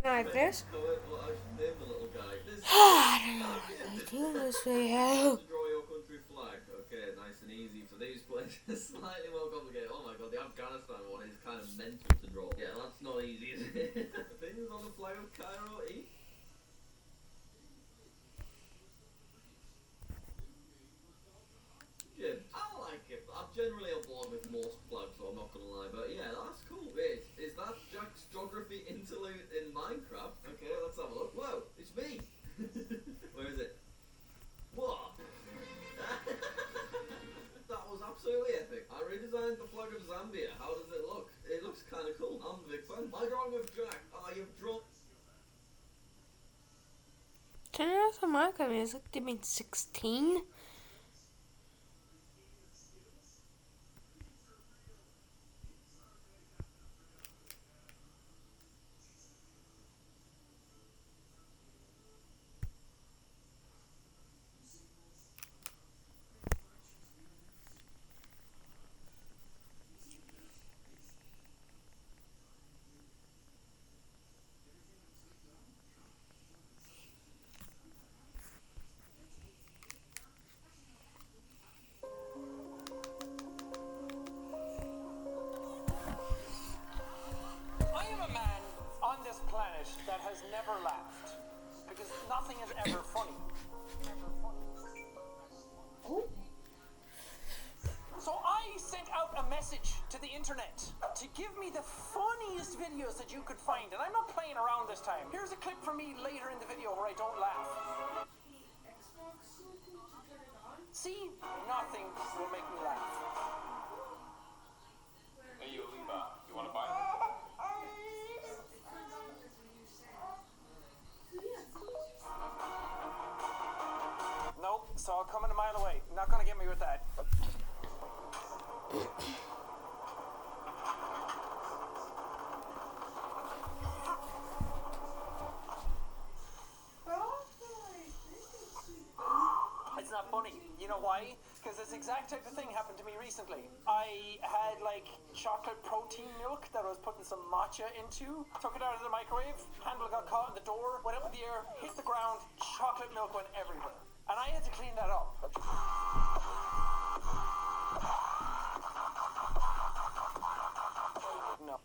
Like this. No, well, I should name the little guy. This I don't know what I'm doing this video. to draw your country flag. Okay, nice and easy. For these players, slightly more complicated. Oh my god, the Afghanistan one is kind of mental to draw. Yeah, that's not easy, is it? The fingers on the flag of Cairo, Jim, I like it. I'm generally on board with most flags, so I'm not gonna lie. But yeah, that's cool. Wait, is that Jack's geography interlude in Minecraft? Okay, let's have a look. Whoa, it's me. Where is it? What? That was absolutely epic. I redesigned the flag of Zambia. How does it look? It looks kind of cool. I'm a big fan. My drawing of Jack. You've drawn. Turn it off the Minecraft music. Did mean 16? That has never laughed, because nothing is ever funny. So I sent out a message to the internet to give me the funniest videos that you could find, and I'm not playing around this time. Here's a clip from me later in the video where I don't laugh. See, nothing will make me laugh. Hey, you Levi, you want to buy it? Nope, saw it coming a mile away. Not gonna get me with that. It's not funny. You know why? Because this exact type of thing happened to me recently. I had like chocolate protein milk that I was putting some matcha into. Took it out of the microwave. Handle got caught in the door. Went up in the air. Hit the ground. Chocolate milk went everywhere. And I had to clean that up. No.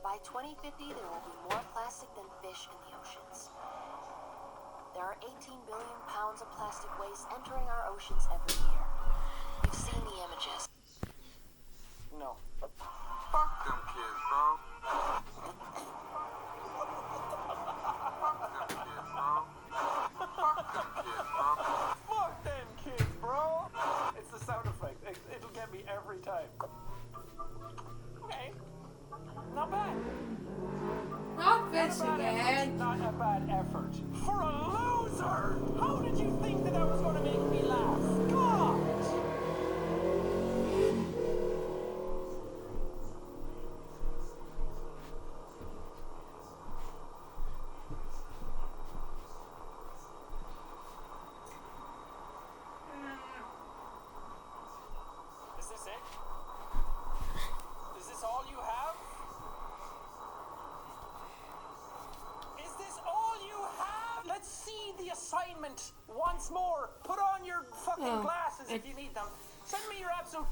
By 2050, there will be more plastic than fish in the oceans. There are 18 billion pounds of plastic waste entering our oceans every year. You've seen the images. No. Fuck them kids, bro. Fuck them kids, bro. It's the sound effect. It'll get me every time. Okay. Not bad. Not this again. Not a bad effort. For a loser! How did you think that was going to make me laugh? God! Is this it? Is this all you have? Is this all you have? Let's see the assignment once more. Put on your fucking glasses if you need them. Send me your absolute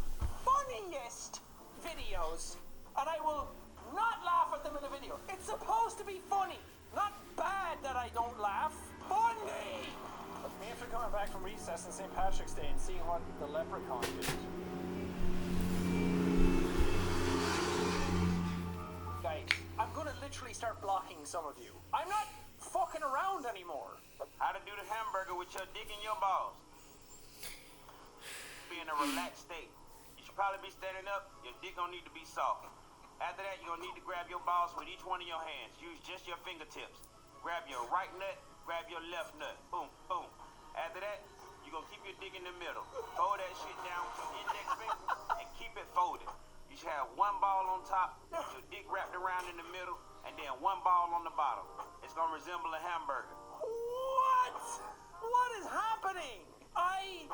funniest videos, and I will not laugh at them in the video. It's supposed to be funny, not bad that I don't laugh. Funny! Me after coming back from recess on St. Patrick's Day and seeing what the leprechaun did. Guys, I'm gonna literally start blocking some of you. I'm not fucking around anymore. How to do the hamburger with your dick in your balls. Be in a relaxed state. You should probably be standing up. Your dick gonna need to be soft. After that, you're gonna need to grab your balls with each one of your hands. Use just your fingertips. Grab your right nut, grab your left nut. Boom, boom. After that, you're gonna keep your dick in the middle. Fold that shit down with your index finger and keep it folded. You should have one ball on top, your dick wrapped around in the middle, and then one ball on the bottom. It's gonna resemble a hamburger. What? What is happening? I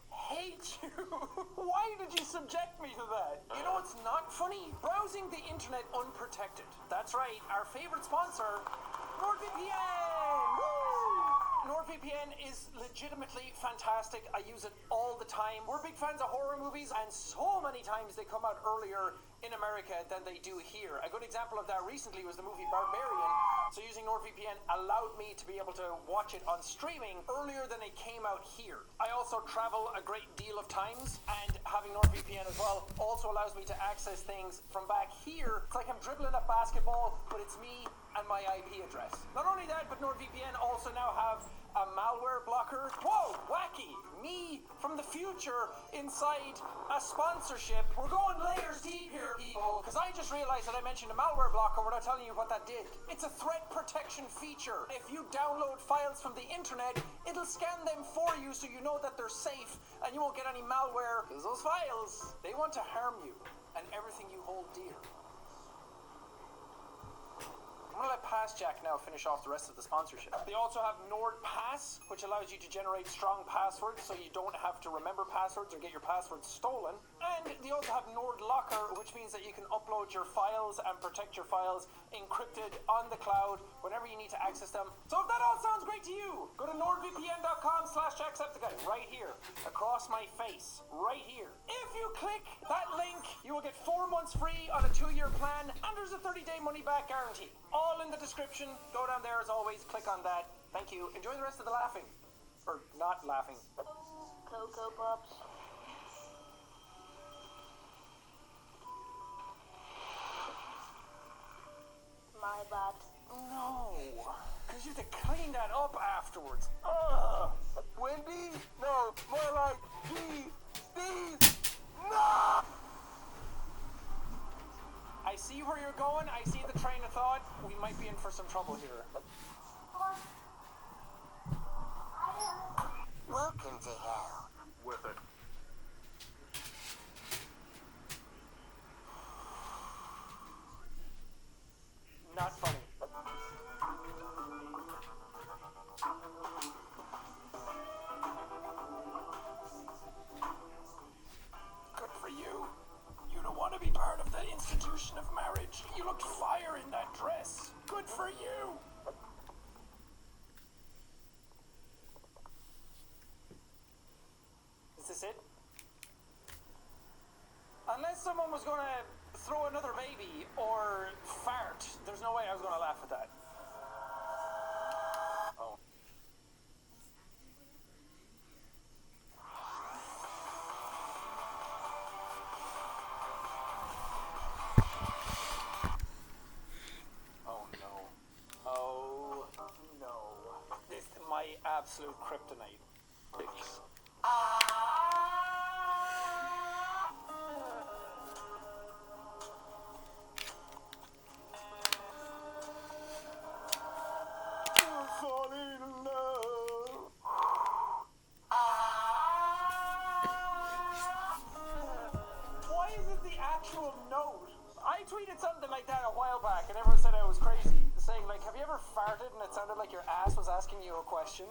hate you. Why did you subject me to that? You know what's not funny? Browsing the internet unprotected. That's right, our favorite sponsor, NordVPN! Woo! NordVPN is legitimately fantastic. I use it all the time. We're big fans of horror movies, and so many times they come out earlier in America than they do here. A good example of that recently was the movie Barbarian. So using NordVPN allowed me to be able to watch it on streaming earlier than it came out here. I also travel a great deal of times, and having NordVPN as well also allows me to access things from back here. It's like I'm dribbling a basketball, but it's me and my IP address. Not only that, but NordVPN also now have a malware blocker. Whoa, wacky! Me from the future inside a sponsorship. We're going layers deep here, people, because I just realized that I mentioned a malware blocker without telling you what that did. It's a threat protection feature. If you download files from the internet, it'll scan them for you so you know that they're safe and you won't get any malware, because those files, they want to harm you and everything you hold dear. I'm going to let PassJack now finish off the rest of the sponsorship. They also have NordPass, which allows you to generate strong passwords so you don't have to remember passwords or get your passwords stolen. And they also have NordLocker, which means that you can upload your files and protect your files encrypted on the cloud whenever you need to access them. So if that all sounds great to you, go to nordvpn.com/Jacksepticeye right here, across my face, right here. If you click that link, you will get 4 months free on a 2-year plan, and there's a 30-day money-back guarantee. All in the description. Go down there as always, click on that. Thank you. Enjoy the rest of the laughing. Or not laughing. Cocoa Pops. My bad. No, because you have to clean that up afterwards. Ugh. Wendy? No, more like Steve. No! I see where you're going. I see the train of thought. We might be in for some trouble here. Welcome to hell. With it. Not funny. Good for you. You don't want to be part of the institution of marriage. You looked fire in that dress. Good for you. Is this it? Unless someone was going to throw another baby or fart, there's no way I was going to laugh at that. Oh. Oh no. Oh no. This is my absolute kryptonite. Why is it the actual note? I tweeted something like that a while back and everyone said I was crazy, saying like, have you ever farted and it sounded like your ass was asking you a question?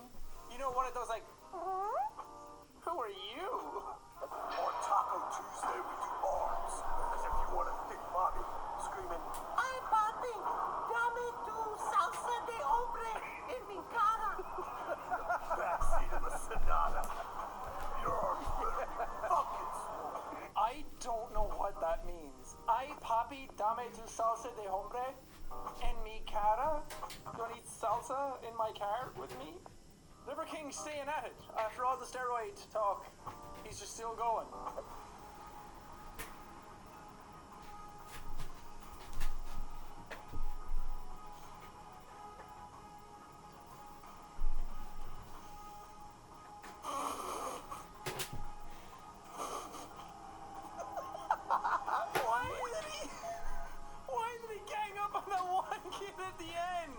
You know, one of those like, who are you? On Taco Tuesday, we do arms. As if you want a thick body. Screaming, Ay, papi, dame tu salsa de hombre en mi cara. backseat of a Sonata. Your arms better fucking swole. I don't know what that means. Ay, papi, dame tu salsa de hombre en mi cara? You want to eat salsa in my car with me? Liver King's staying at it. After all the steroid talk, he's just still going. Why did he gang up on that one kid at the end?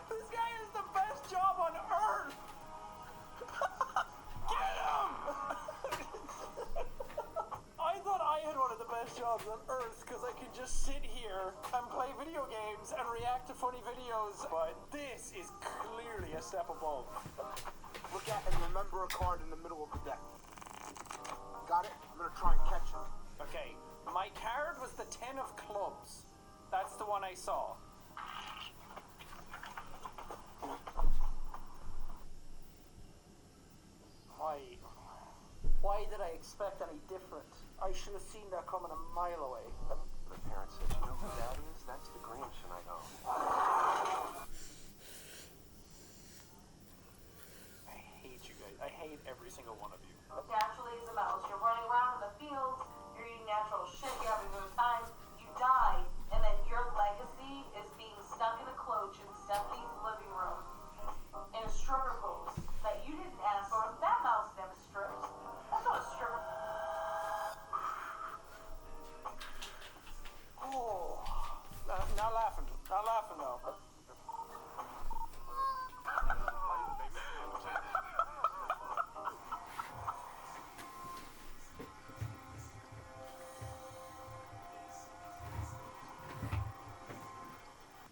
This guy has the best job on earth. Get him! I thought I had one of the best jobs on earth because I can just sit here and play video games and react to funny videos, but this is clearly a step above. We're at and remember a card in the middle of the deck. Got it? I'm gonna try and catch it. Okay, my card was the 10 of clubs. That's the one I saw. Why did I expect any different? I should have seen that coming a mile away. My parents said, you know who that is? That's the Gramscian I know. I hate you guys. I hate every single one of you. Naturally as a mouse. You're running around in the fields, you're eating natural shit, you're having a good time, you die, and then your legacy is being stuck in a cloche in Stephanie's living room in a stripper pose that you didn't ask for. That mouse never stripped. That's not a stripper. Oh, not laughing. Not laughing though.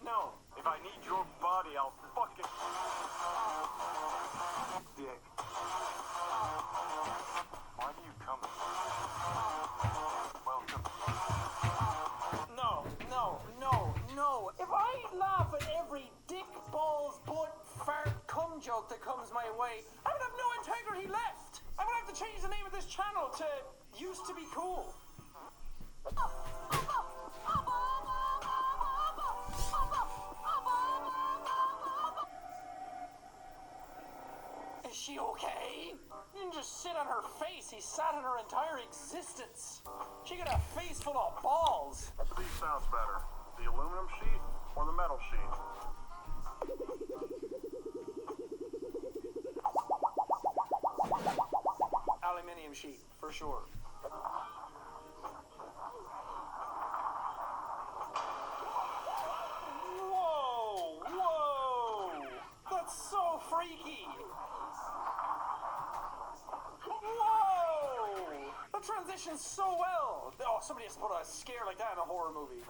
No. If I need your body, I'll fucking... Dick. Why do you come? Welcome. No. If I laugh at every dick, balls, butt, fart, cum joke that comes my way, I would have no integrity left. I'm gonna have to change the name of this channel to Used to Be Cool. Is she okay? You didn't just sit on her face, he sat on her entire existence. She got a face full of balls. Which of these sounds better? The aluminum sheet or the metal sheet? Aluminium sheet, for sure. Whoa! That's so freaky! Whoa! That transitions so well! Oh, somebody has to put a scare like that in a horror movie.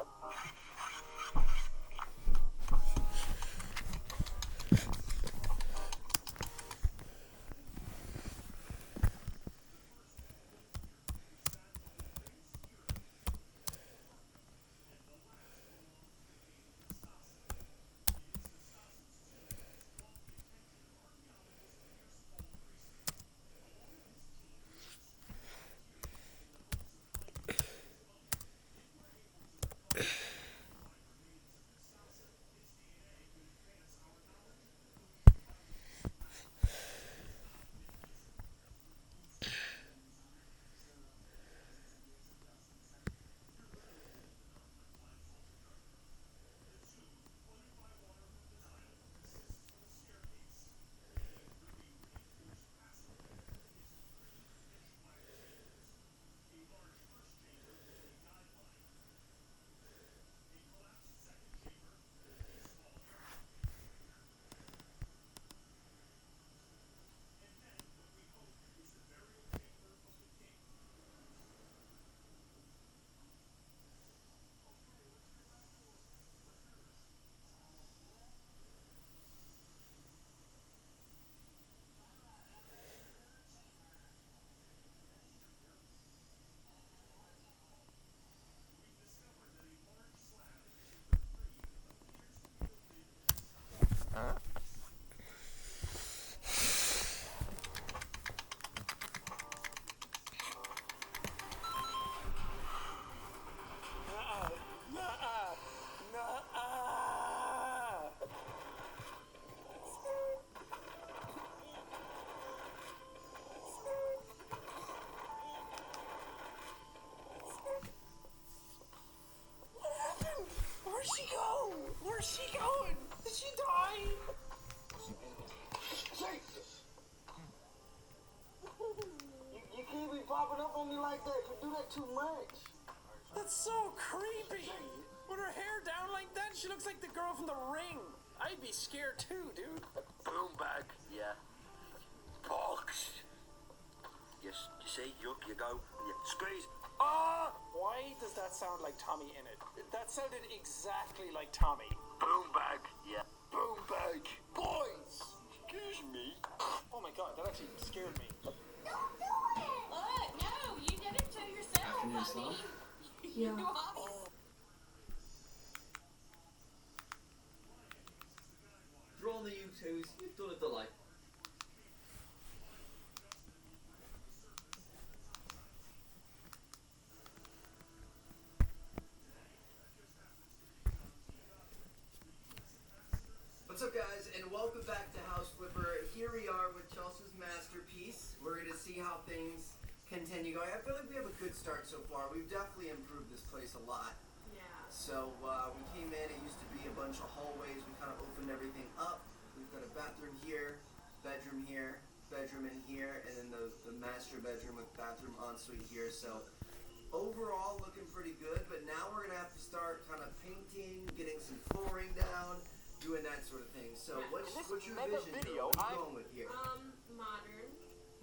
Where's she going? Did she die? You can't be popping up on me like that. You do that too much. That's so creepy. With her hair down like that, she looks like the girl from The Ring. I'd be scared too, dude. Boom bag, yeah. Box. Yes, you see, you go, you squeeze. Ah! Why does that sound like Tommy in it? That sounded exactly like Tommy. Boom bag, yeah. Boom bag. Boys, excuse me. Oh my god, that actually scared me. Don't do it! Look, no, you did it to yourself. Afternoon slump? Yeah. Drawn the U2s, you've done a delight. What's up, guys, and welcome back to House Flipper. Here we are with Chelsea's masterpiece. We're going to see how things continue going. I feel like we have a good start so far. We've definitely improved this place a lot. Yeah. So we came in, it used to be a bunch of hallways. We kind of opened everything up. We've got a bathroom here, bedroom in here, and then the master bedroom with bathroom ensuite here. So overall looking pretty good, but now we're going to have to start kind of painting, getting some flooring down, doing that sort of thing. So Yeah. what's your mega vision? video, What are you going with here? Modern.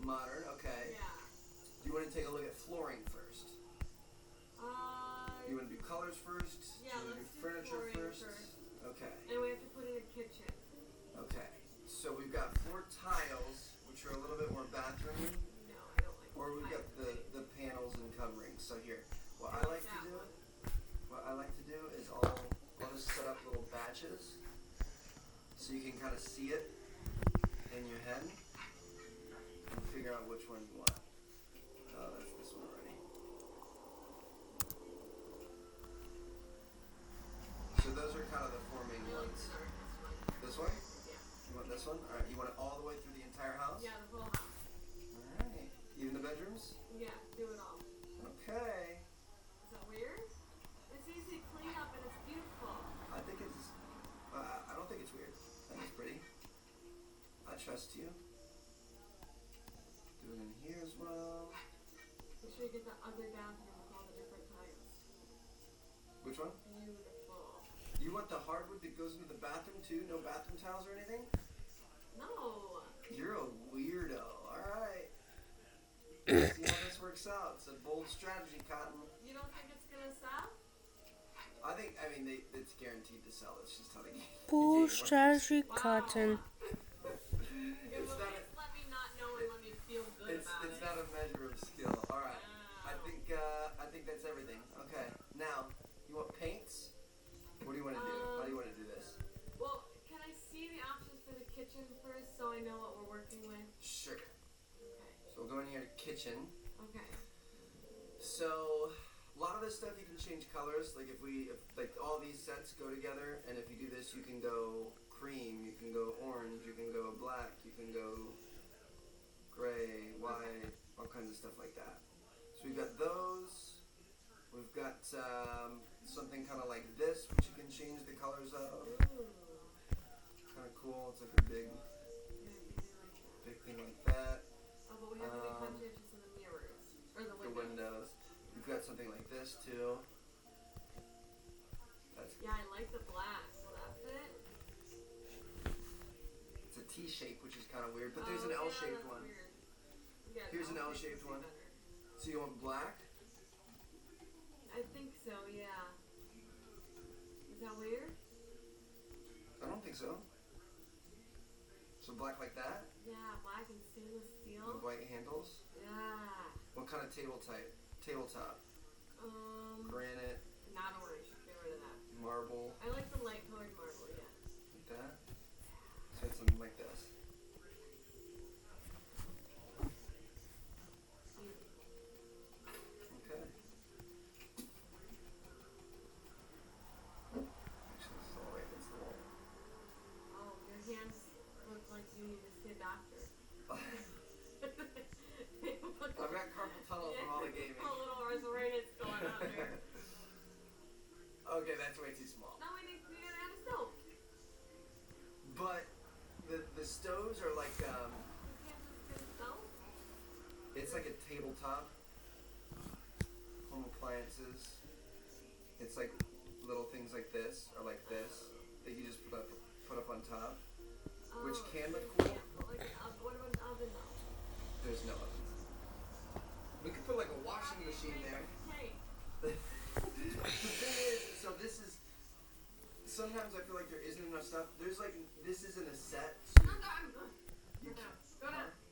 Modern, okay. Yeah. Do you want to take a look at flooring first? Do you want to do colors first? Yeah, do you want to let's do do furniture flooring first? first. Okay. And we have to put in a kitchen. Okay. So we've got floor tiles, which are a little bit more bathroomy, No, I don't like or we've got tile. the panels and coverings. So here, what I I like like to that do, one. is I'll just set up little batches, so you can kind of see it in your head and figure out which one you want. Oh, that's this one already. So those are kind of the four main ones. This one? Yeah. You want this one? Alright, you want it all the way through the entire house? Yeah, the whole house. Alright. Even the bedrooms? Yeah, do it all. Okay. Is that weird? It's easy to clean up and it's beautiful. I think it's, I don't think it's weird. I think it's pretty. I trust you. Do it in here as well. Make sure you get the other bathroom with all the different tiles. Which one? Beautiful. You want the hardwood that goes into the bathroom too? No bathroom tiles or anything? No. You're a weirdo. Alright. See how this works out. It's a bold strategy, Cotton. You don't think it's gonna sell? I mean, it's guaranteed to sell. It's just how they get Bull it. strategy, Wow. Cotton. At It's not a, least let me not know and let me feel good about it's it. not a measure of skill. Alright. I think that's everything. Okay. Now, you want paints? What do you want to do? How do you want to do this? Well, can I see the options for the kitchen first so I know what we're working with? Sure. Okay. So we'll go in here to kitchen. Okay. So a lot of this stuff you can change colors. Like if like all these sets go together, and if you do this, you can go cream, you can go orange, you can go black, you can go gray, white, all kinds of stuff like that. So we've got those. We've got something kind of like this, which you can change the colors of. Ooh. Kind of cool. It's like a big thing like that. Oh, but we have to be conscientious of the mirrors. Or the The windows. windows. We've got something like this too. That's Yeah, I like the black. Will that fit? It's a T shape, which is kind of weird, but there's an Oh, L-shaped yeah, one. that's weird. Yeah, Here's an L-shaped L-shaped would one. be better. So you want black? I think so, yeah. Is that weird? I don't think so. So black like that, Yeah, black and stainless steel. with white handles. Yeah. What kind of tabletop? Granite, Not orange. Get rid of that. marble, I like the light colored marble, yeah. like that. So it's something like this. Okay. Actually, this is all right. That's the wall. Oh, your hands look like you need to see a doctor. I've got carpal tunnel from all the gaming. A little arthritis going on there. Okay, that's way too small. No, we gotta add a stove. But the stoves are like You can't just get a stove? it's like a tabletop. Home appliances. It's like little things like this or like this that you just put up on top, which Oh, can look you cool. can't put, like, what about an oven though? There's no oven. We could put like a washing machine there. Hey, The thing is, so this is. Sometimes I feel like there isn't enough stuff. There's like this isn't a set. So I'm done. you Go down. can- Go down. huh?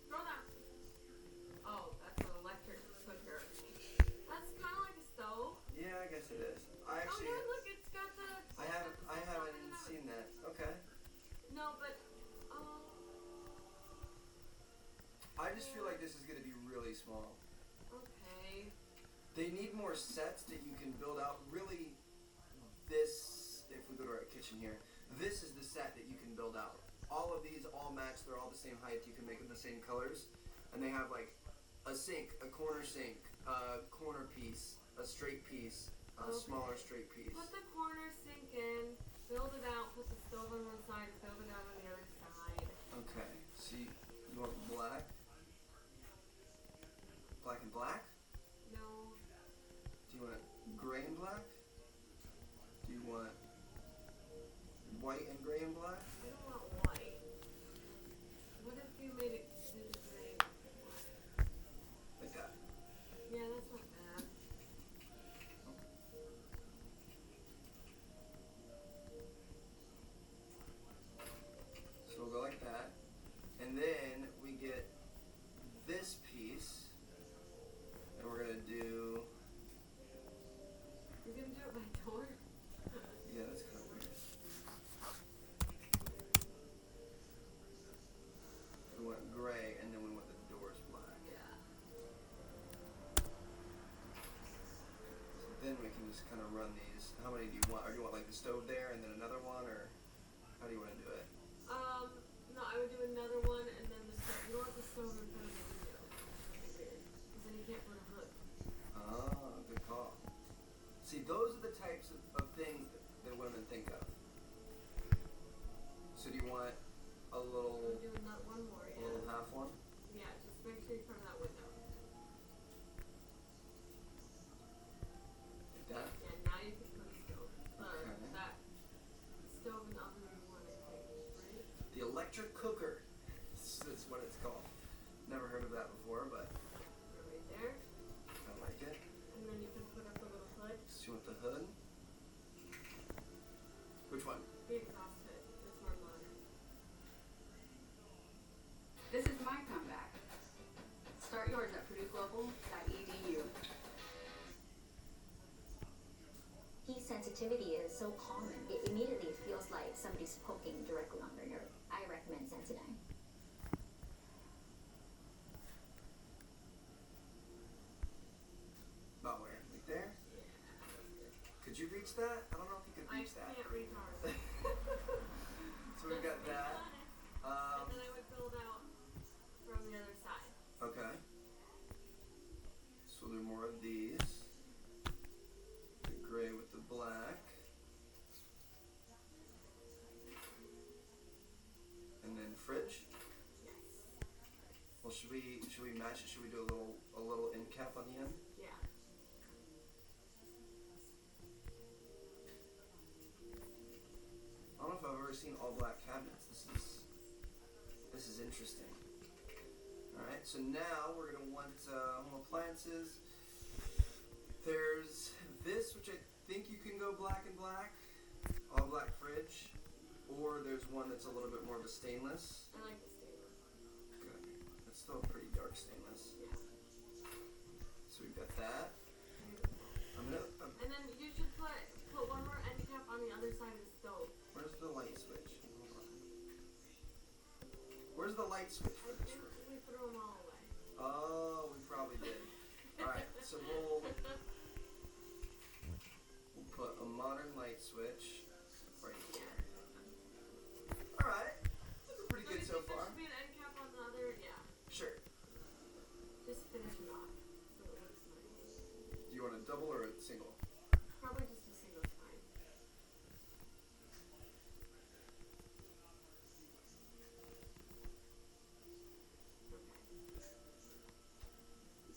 Yes, it is. I actually. Oh no, look, it's got the. I haven't seen that. Okay. No, but I just feel like this is gonna be really small. okay. They need more sets that you can build out. Really, this. If we go to our kitchen here, this is the set that you can build out. All of these all match. They're all the same height. You can make them the same colors, and they have like a sink, a corner sink, a corner piece, a straight piece, a smaller straight piece. Put the corner sink in, build it out, put the stove on one side, build it out on the other side. Okay. So you want black? Black and black? No. Do you want gray and black? Do you want white and gray and black? I don't want white. What if you made it gray and black? Like that. Yeah, that's not bad. So we'll go like that. And then we get this piece. And we're gonna do. You're gonna do it by door? Yeah, that's kind of weird. We want gray and then we want the doors black. Yeah. So then we can just kind of run these. How many do you want? Or do you want like the stove there and then another one, or how do you want to do it? No, I would do another one and then the stove. You don't want the stove in front of the window. That'd be weird. Because then you can't put a hood. Ah, good call. See, those are the types of things that women think of. So do you want a little, We'll do another one more, a yeah. little half one? Yeah, just make sure you cover that window. Like that? Yeah, now you can put a stove. Okay. That stove and oven one, I think, right? The electric cooker. That's what it's called. Never heard of that before, but Right there. I like it. And then you can put up a little hood. So you want the hood? Which one? The exhaust hood. It's more modern. This is my comeback. Start yours at purdueglobal.edu. Heat sensitivity is so common. It immediately feels like somebody's poking directly on their nerve. I recommend Sensodyne. About where? Like there? Could you reach that? I don't know if you could I reach that. can't reach ours. So we've got that. And then I would build out from the other side. Okay. So there are more of these. The gray with the black. And then fridge. Yes. Well, should we match it? Should we do a little end cap on the end? Yeah. I don't know if I've ever seen all black cabinets. This is interesting. All right, so now we're gonna want home appliances. There's this, which I think you can go black and black, all black fridge, or there's one that's a little bit more of a stainless. I like the stainless. Good. It's still a pretty dark stainless. Yeah. So we've got that. And then you should put one more end cap on the other side of the stove. Where's the light switch? Hold on. Where's the light switch for this room? We threw them all away. Oh, we probably did. Alright, so we'll put a modern light switch right here. Alright, looking pretty good so far. There should be an end cap on the other, yeah. Sure. Just finish it off so it looks nice. Do you want a double or a single? Probably just a single fine. Okay.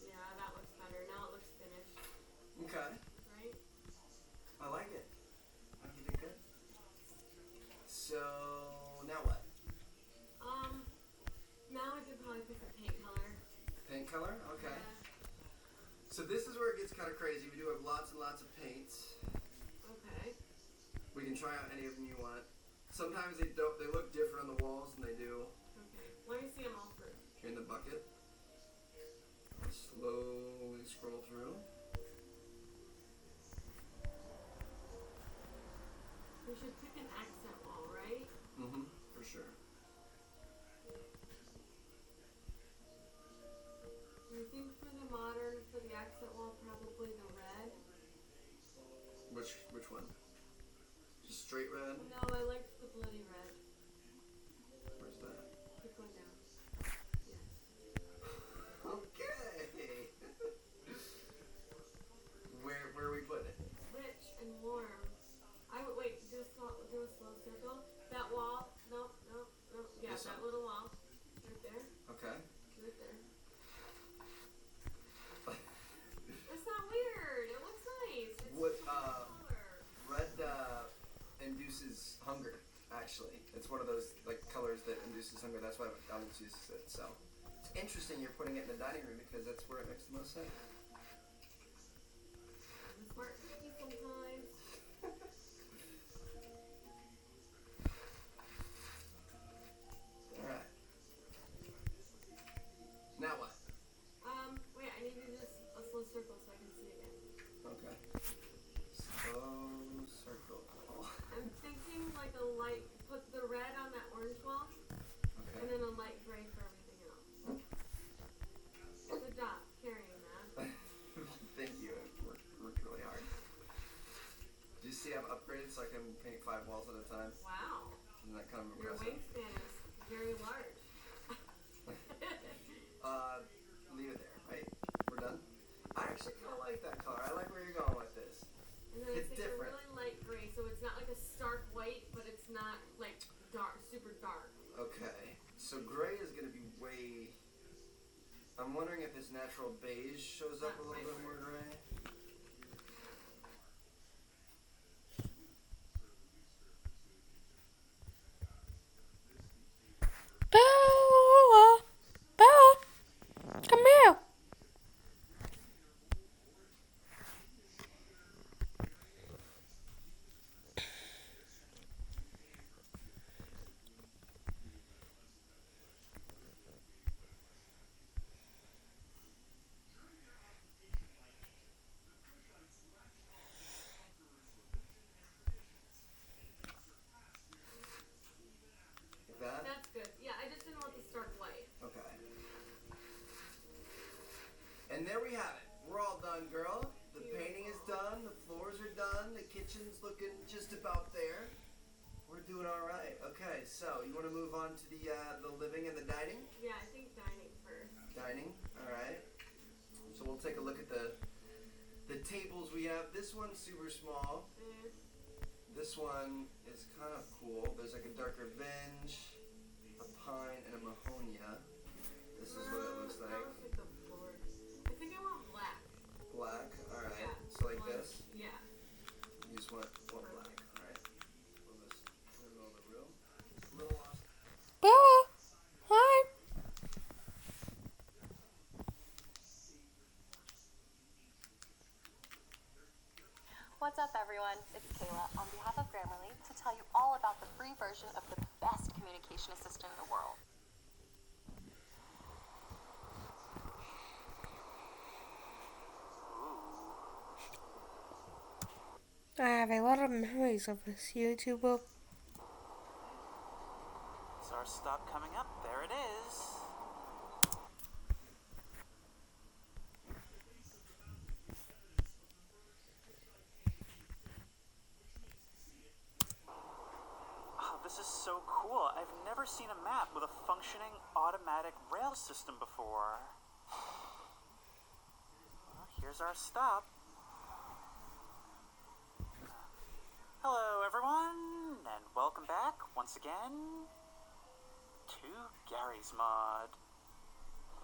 Yeah, that looks better. Now it looks finished, Okay. right? I like it. I think you did good. So, now what? Now I could probably pick a paint color. Paint color? Okay. Yeah. So this is where it gets kind of crazy. We do have lots and lots of paints. Okay. We can try out any of them you want. Sometimes they don't. They look different on the walls than they do Okay. Let me see them all first. in the bucket. Slowly scroll through. should pick an accent wall, right? Mm-hmm, for sure. I think for the modern, for the accent wall, probably the red. Which one? Just straight red? No, I liked the bloody red. Where's that? Keep going down. Yes. Okay. Where are we putting it? Rich and warm. I would wait. Do a slow circle. That wall. Nope. Yeah, This that one? little wall. Right there. Okay. Right there. It's not weird. It looks nice. It's What, just a color. Red induces hunger, actually. It's one of those like colors that induces hunger. That's why McDonald's uses it. So it's interesting you're putting it in the dining room because that's where it makes the most sense. I'm a smart cookie sometimes. Alright. Now what? Wait, I need to do a slow circle so I can see again. Okay. Slow circle. I'm thinking like a light, put the red on that orange wall, Okay. and then a light gray for everything else. Good job carrying that. Thank you. I worked really hard. Do you see I've upgraded so I can paint 5 walls at a time? Wow. Isn't that kind of Your impressive? wingspan is very large. Leave it there, right? We're done? I actually kind of like that color. I like where you're going with this. And then It's I think different. a really light gray, so it's not like a stark white, but it's not like dark, super dark. Okay. So gray is going to be way... I'm wondering if this natural beige shows up a little bit more gray. Bella! Bella! Come here! Like that? That's good. Yeah, I just didn't want the stark white. Okay. And there we have it. We're all done, girl. The painting is done. The floors are done. The kitchen's looking just about there. We're doing all right. Okay, so you want to move on to the living and the dining? Yeah, I think dining first. Dining. All right. So we'll take a look at the tables we have. This one's super small. This one is kind of cool. There's like a darker bench, a pine, and a mahonia. This is what it looks That like. looks like the floor. I think I want black. Black. All right. Yeah. So like One- this. Yeah. You just want black. All right. We'll just put it over the room. A little lost. Bella! Hi! What's up, everyone? It's Kayla on behalf of Grammarly to tell you all about the free version of the best communication assistant in the world. I have a lot of memories of this YouTuber. Is our stop coming up? There it is. Oh, this is so cool. I've never seen a map with a functioning automatic rail system before. Well, here's our stop. Hello, everyone, and welcome back once again to Gary's Mod.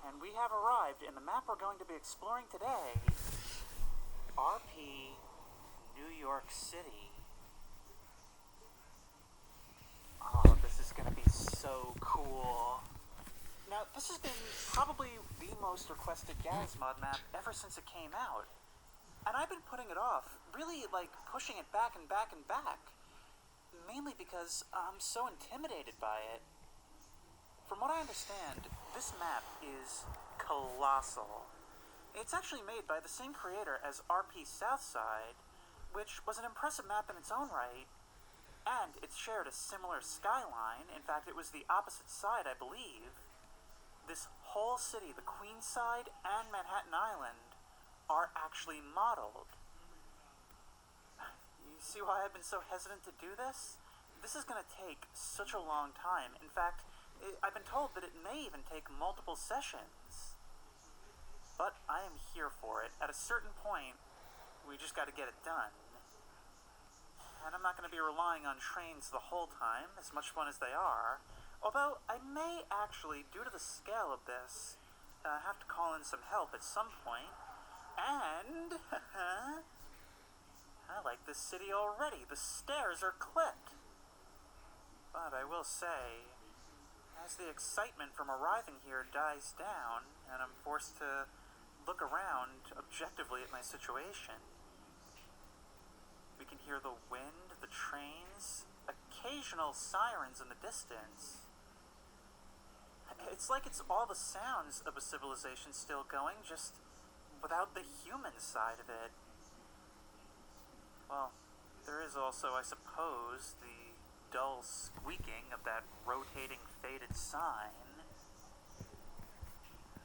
And we have arrived in the map we're going to be exploring today, RP New York City. Oh, this is going to be so cool. Now, this has been probably the most requested Gary's Mod map ever since it came out. And I've been putting it off, really like pushing it back and back and back. Mainly because I'm so intimidated by it. From what I understand, this map is colossal. It's actually made by the same creator as RP Southside, which was an impressive map in its own right. And it shared a similar skyline. In fact, it was the opposite side, I believe. This whole city, the Queens side and Manhattan Island, are actually modeled. You see why I've been so hesitant to do this? This is going to take such a long time. In fact, I've been told that it may even take multiple sessions. But I am here for it. At a certain point, we just got to get it done. And I'm not going to be relying on trains the whole time, as much fun as they are. Although, I may actually, due to the scale of this, have to call in some help at some point. And I like this city already. The stairs are clipped. But I will say, as the excitement from arriving here dies down, and I'm forced to look around objectively at my situation, we can hear the wind, the trains, occasional sirens in the distance. It's like it's all the sounds of a civilization still going, just without the human side of it. Well, there is also, I suppose, the dull squeaking of that rotating faded sign.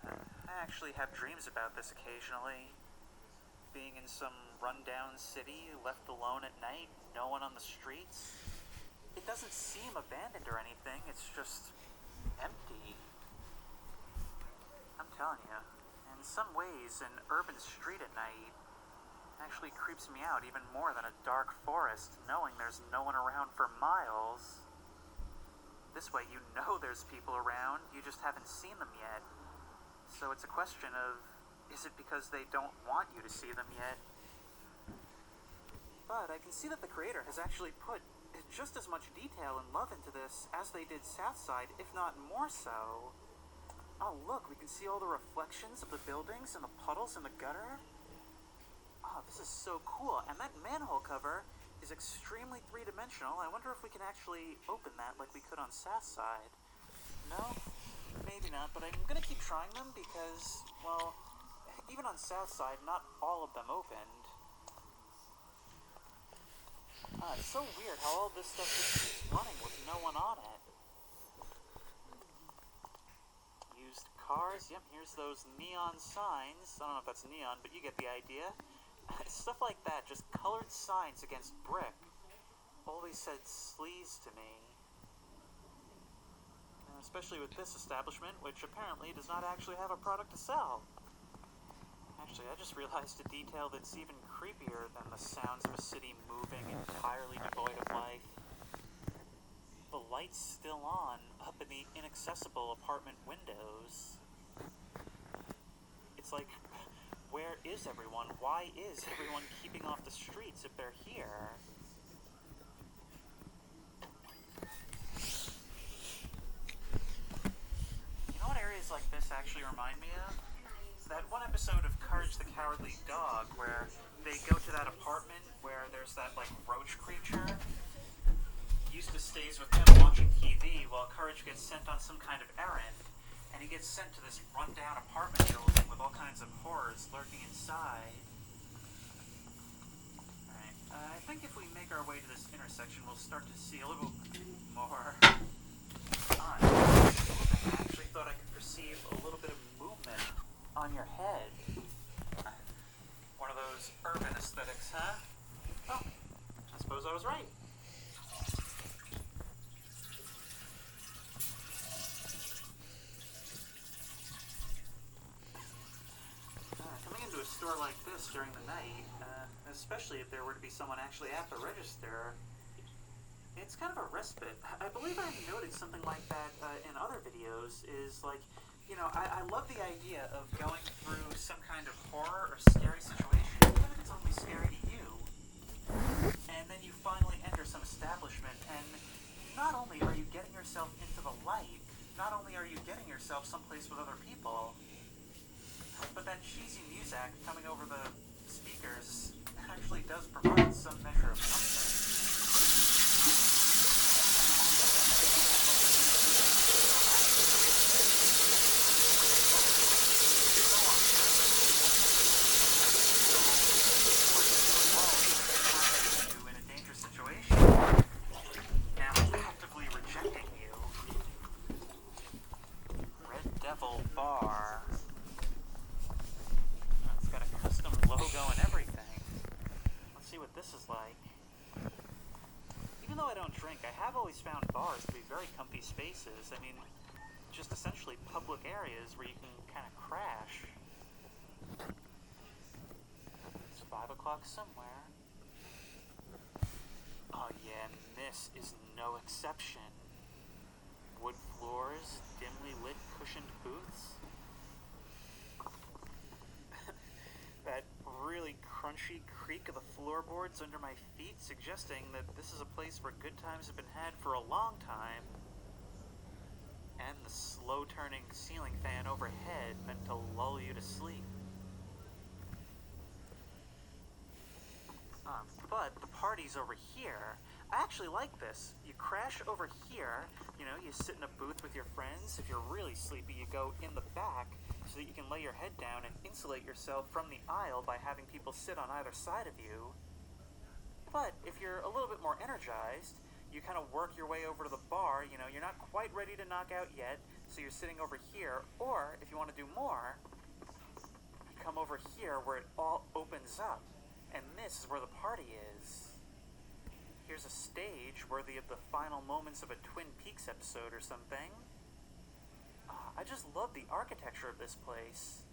I actually have dreams about this occasionally. Being in some rundown city, left alone at night, no one on the streets. It doesn't seem abandoned or anything, it's just empty. I'm telling you, in some ways, an urban street at night actually creeps me out even more than a dark forest, knowing there's no one around for miles. This way you know there's people around, you just haven't seen them yet. So it's a question of, is it because they don't want you to see them yet? But I can see that the creator has actually put just as much detail and love into this as they did Southside, if not more so. Oh look, we can see all the reflections of the buildings and the puddles in the gutter. Oh, this is so cool. And that manhole cover is extremely three-dimensional. I wonder if we can actually open that like we could on Southside. No? Maybe not, but I'm gonna keep trying them because, well, even on Southside, not all of them opened. It's so weird how all this stuff just keeps running with no one on it. Used cars, yep, here's those neon signs. I don't know if that's neon, but you get the idea. Stuff like that, just colored signs against brick. Always said sleaze to me. Especially with this establishment, which apparently does not actually have a product to sell. Actually, I just realized a detail that's even creepier than the sounds of a city moving entirely devoid of life. The light's still on up in the inaccessible apartment windows. It's like, where is everyone? Why is everyone keeping off the streets if they're here? Like this actually remind me of that one episode of Courage the Cowardly Dog where they go to that apartment where there's that like roach creature. Eustace stays with him watching TV while Courage gets sent on some kind of errand, and he gets sent to this rundown apartment building with all kinds of horrors lurking inside. Alright, I think if we make our way to this intersection we'll start to see a little more I actually thought I could perceive a little bit of movement on your head. One of those urban aesthetics, huh? Oh, I suppose I was right. Coming into a store like this during the night, especially if there were to be someone actually at the register, it's kind of a respite. I believe I've noted something like that in other videos, is like, you know, I love the idea of going through some kind of horror or scary situation, even if it's only scary to you, and then you finally enter some establishment, and not only are you getting yourself into the light, not only are you getting yourself someplace with other people, but that cheesy music coming over the speakers actually does provide some measure of comfort. this is like. Even though I don't drink, I have always found bars to be very comfy spaces. I mean, just essentially public areas where you can kind of crash. It's 5 o'clock somewhere. Oh yeah, and this is no exception. Wood floors, dimly lit cushioned booths. That really crunchy creak of the floorboards under my feet suggesting that this is a place where good times have been had for a long time. And the slow-turning ceiling fan overhead meant to lull you to sleep. But the party's over here. I actually like this. You crash over here, you know, you sit in a booth with your friends. If you're really sleepy, you go in the back so that you can lay your head down and insulate yourself from the aisle by having people sit on either side of you. But if you're a little bit more energized, you kind of work your way over to the bar. You know, you're not quite ready to knock out yet, so you're sitting over here. Or, if you want to do more, you come over here where it all opens up. And this is where the party is. Here's a stage worthy of the final moments of a Twin Peaks episode or something. I just love the architecture of this place.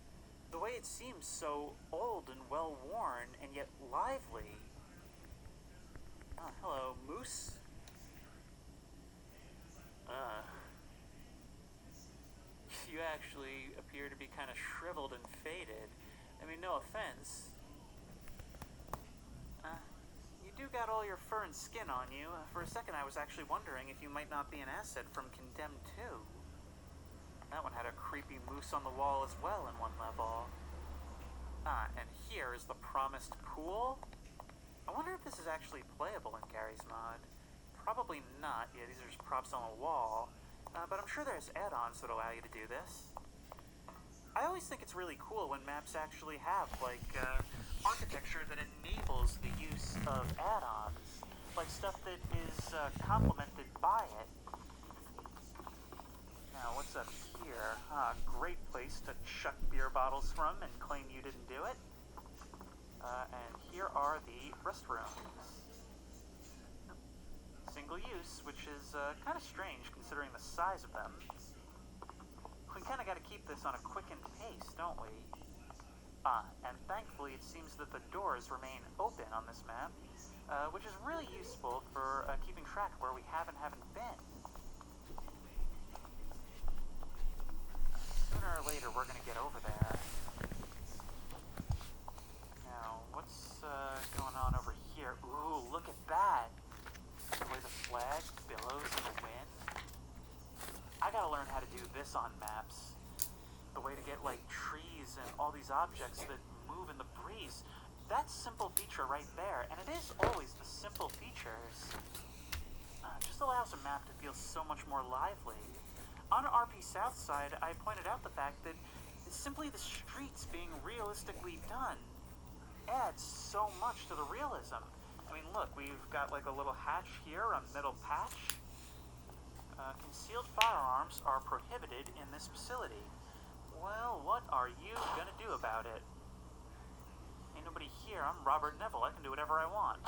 The way it seems so old and well-worn, and yet lively. Hello, Moose. You actually appear to be kind of shriveled and faded. I mean, no offense. You do got all your fur and skin on you. For a second I was actually wondering if you might not be an asset from Condemned 2. That one had a creepy moose on the wall as well in one level. And here is the promised pool. I wonder if this is actually playable in Gary's mod. Probably not. Yeah, these are just props on the wall. But I'm sure there's add-ons that allow you to do this. I always think it's really cool when maps actually have, like, architecture that enables the use of add-ons. Like stuff that is complemented by it. Now, what's up here? Great place to chuck beer bottles from and claim you didn't do it. And here are the restrooms. Single use, which is kind of strange considering the size of them. We kind of got to keep this on a quickened pace, don't we? And thankfully it seems that the doors remain open on this map, which is really useful for keeping track of where we have and haven't been. Sooner or later we're going to get over there. Now, what's going on over here? Ooh, look at that! The way the flag billows in the wind. I gotta learn how to do this on maps. The way to get, like, trees and all these objects that move in the breeze. That simple feature right there, and it is always the simple features. Just allows a map to feel so much more lively. On RP Southside, I pointed out the fact that simply the streets being realistically done adds so much to the realism. I mean, look, we've got, like, a little hatch here on middle patch. Concealed firearms are prohibited in this facility. Well, what are you gonna do about it? Ain't nobody here. I'm Robert Neville. I can do whatever I want.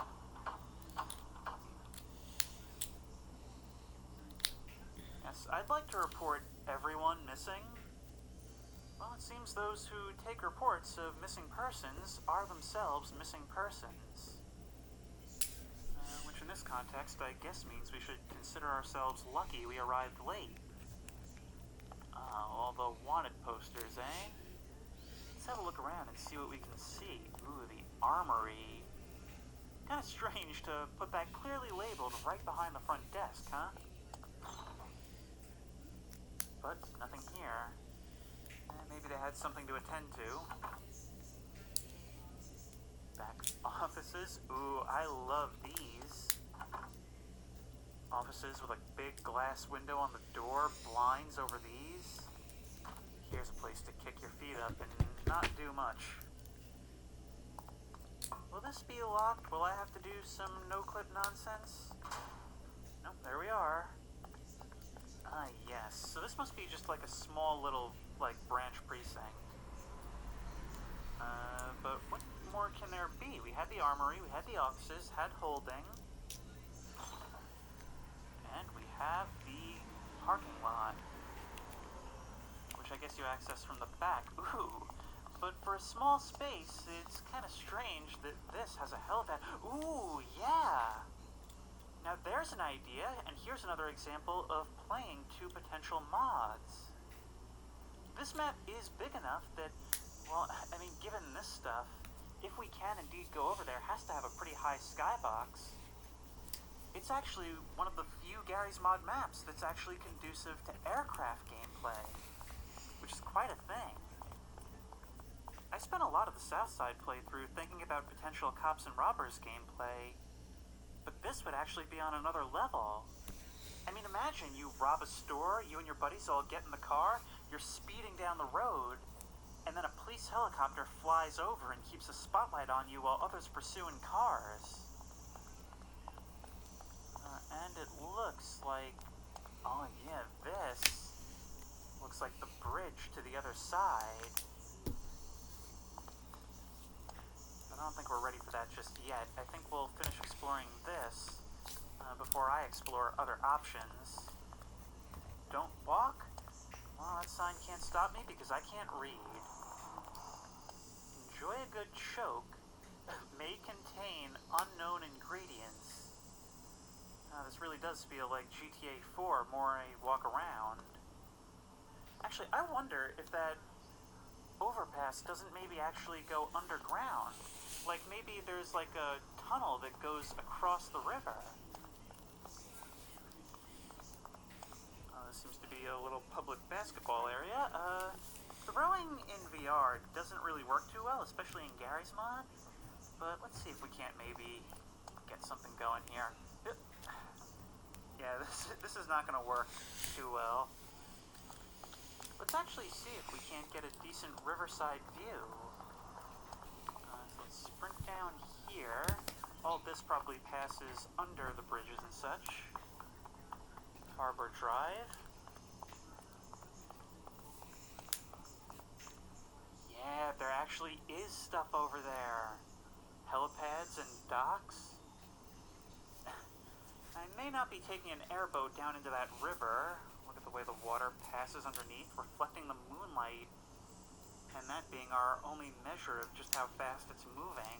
Yes, I'd like to report everyone missing. Well, it seems those who take reports of missing persons are themselves missing persons. Which in this context, I guess means we should consider ourselves lucky we arrived late. All the wanted posters, eh? Let's have a look around and see what we can see. Ooh, the armory. Kind of strange to put that clearly labeled right behind the front desk, huh? But nothing here. Maybe they had something to attend to. Back offices. Ooh, I love these. Offices with a big glass window on the door, blinds over these. Here's a place to kick your feet up and not do much. Will this be locked? Will I have to do some no-clip nonsense? Nope, there we are. Yes. So this must be just like a small little, like, branch precinct. But what more can there there be? We had the armory, we had the offices, had holding, and we have the parking lot, which I guess you access from the back. Ooh, but for a small space, it's kind of strange that this has a helipad. Ooh, yeah! Now there's an idea, and here's another example of playing two potential mods. This map is big enough that, well, I mean, given this stuff, if we can indeed go over there, it has to have a pretty high skybox. It's actually one of the few Gary's Mod maps that's actually conducive to aircraft gameplay, which is quite a thing. I spent a lot of the Southside playthrough thinking about potential cops and robbers gameplay, but this would actually be on another level. I mean, imagine you rob a store, you and your buddies all get in the car, you're speeding down the road, and then a police helicopter flies over and keeps a spotlight on you while others pursue in cars. And it looks like, oh yeah, this looks like the bridge to the other side. But I don't think we're ready for that just yet. I think we'll finish exploring this before I explore other options. Don't walk? Well, that sign can't stop me because I can't read. Enjoy a good choke. May contain unknown ingredients. This really does feel like GTA 4, more a walk around. Actually, I wonder if that overpass doesn't maybe actually go underground. Like maybe there's like a tunnel that goes across the river. This seems to be a little public basketball area. Throwing in VR doesn't really work too well, especially in Gary's Mod. But let's see if we can't maybe get something going here. Yeah, this is not going to work too well. Let's actually see if we can't get a decent riverside view. So let's sprint down here. All this probably passes under the bridges and such. Harbor Drive. Yeah, there actually is stuff over there. Helipads and docks. I may not be taking an airboat down into that river. Look at the way the water passes underneath, reflecting the moonlight, and that being our only measure of just how fast it's moving.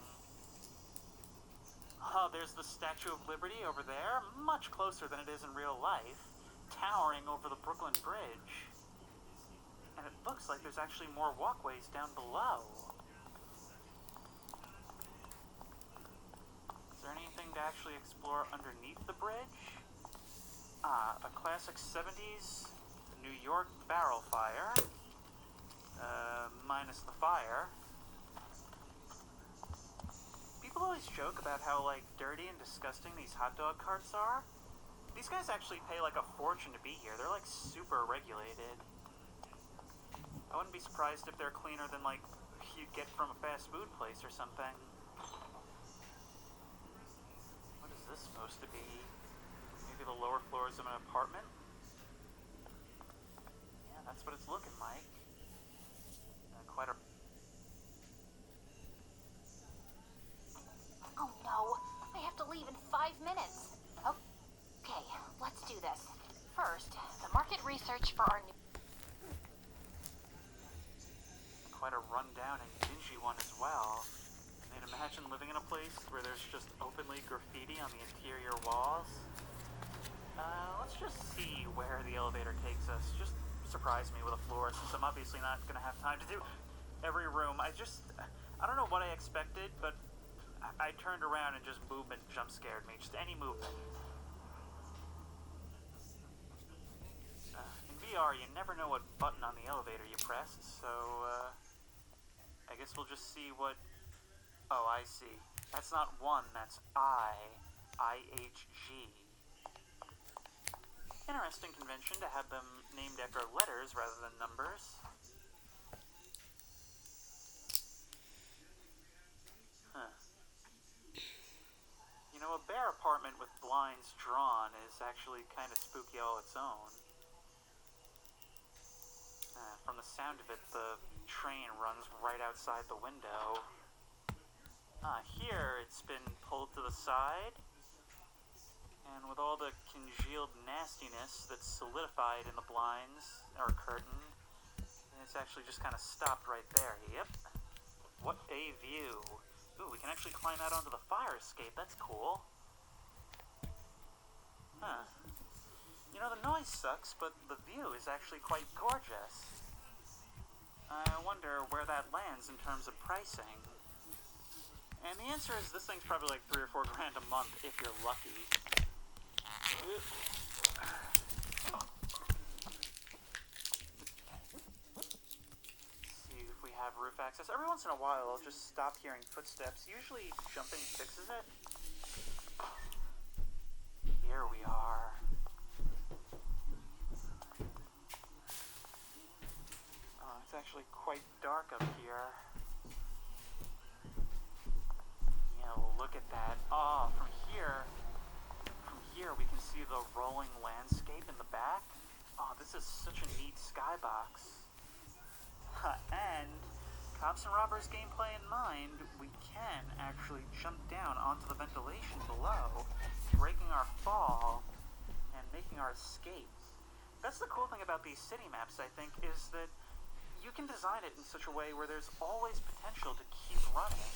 Oh, there's the Statue of Liberty over there, much closer than it is in real life, towering over the Brooklyn Bridge. And it looks like there's actually more walkways down below. Is there anything to actually explore underneath the bridge? A classic 70s New York barrel fire. Minus the fire. People always joke about how, like, dirty and disgusting these hot dog carts are. These guys actually pay, like, a fortune to be here. They're, like, super regulated. I wouldn't be surprised if they're cleaner than, like, you'd get from a fast food place or something. What is this supposed to be? Maybe the lower floors of an apartment? Yeah, that's what it's looking like. Quite a... Oh no, I have to leave in 5 minutes. Okay, let's do this. First, the market research for our new... Quite a rundown and dingy one as well. I mean, imagine living in a place where there's just openly graffiti on the interior walls. Let's just see where the elevator takes us. Just surprise me with a floor, since I'm obviously not going to have time to do every room. I don't know what I expected, but I turned around and just movement jump scared me. Just any movement. In VR, you never know what button on the elevator you pressed, so I guess we'll just see what... Oh, I see. That's not 1, that's IHG. Interesting convention to have them named after letters rather than numbers. Huh. You know, a bare apartment with blinds drawn is actually kind of spooky all its own. From the sound of it, the train runs right outside the window. Here it's been pulled to the side, and with all the congealed nastiness that's solidified in the blinds, or curtain, it's actually just kind of stopped right there. Yep. What a view. Ooh, we can actually climb out onto the fire escape. That's cool. Huh. You know, the noise sucks, but the view is actually quite gorgeous. I wonder where that lands in terms of pricing. And the answer is this thing's probably like $3 or $4 grand a month if you're lucky. See if we have roof access. Every once in a while I'll just stop hearing footsteps. Usually jumping fixes it. Here we are. Oh, it's actually quite dark up here. Look at that. Oh, from here we can see the rolling landscape in the back. Oh, this is such a neat skybox. And, Cops and Robbers gameplay in mind, we can actually jump down onto the ventilation below, breaking our fall and making our escape. That's the cool thing about these city maps, I think, is that you can design it in such a way where there's always potential to keep running.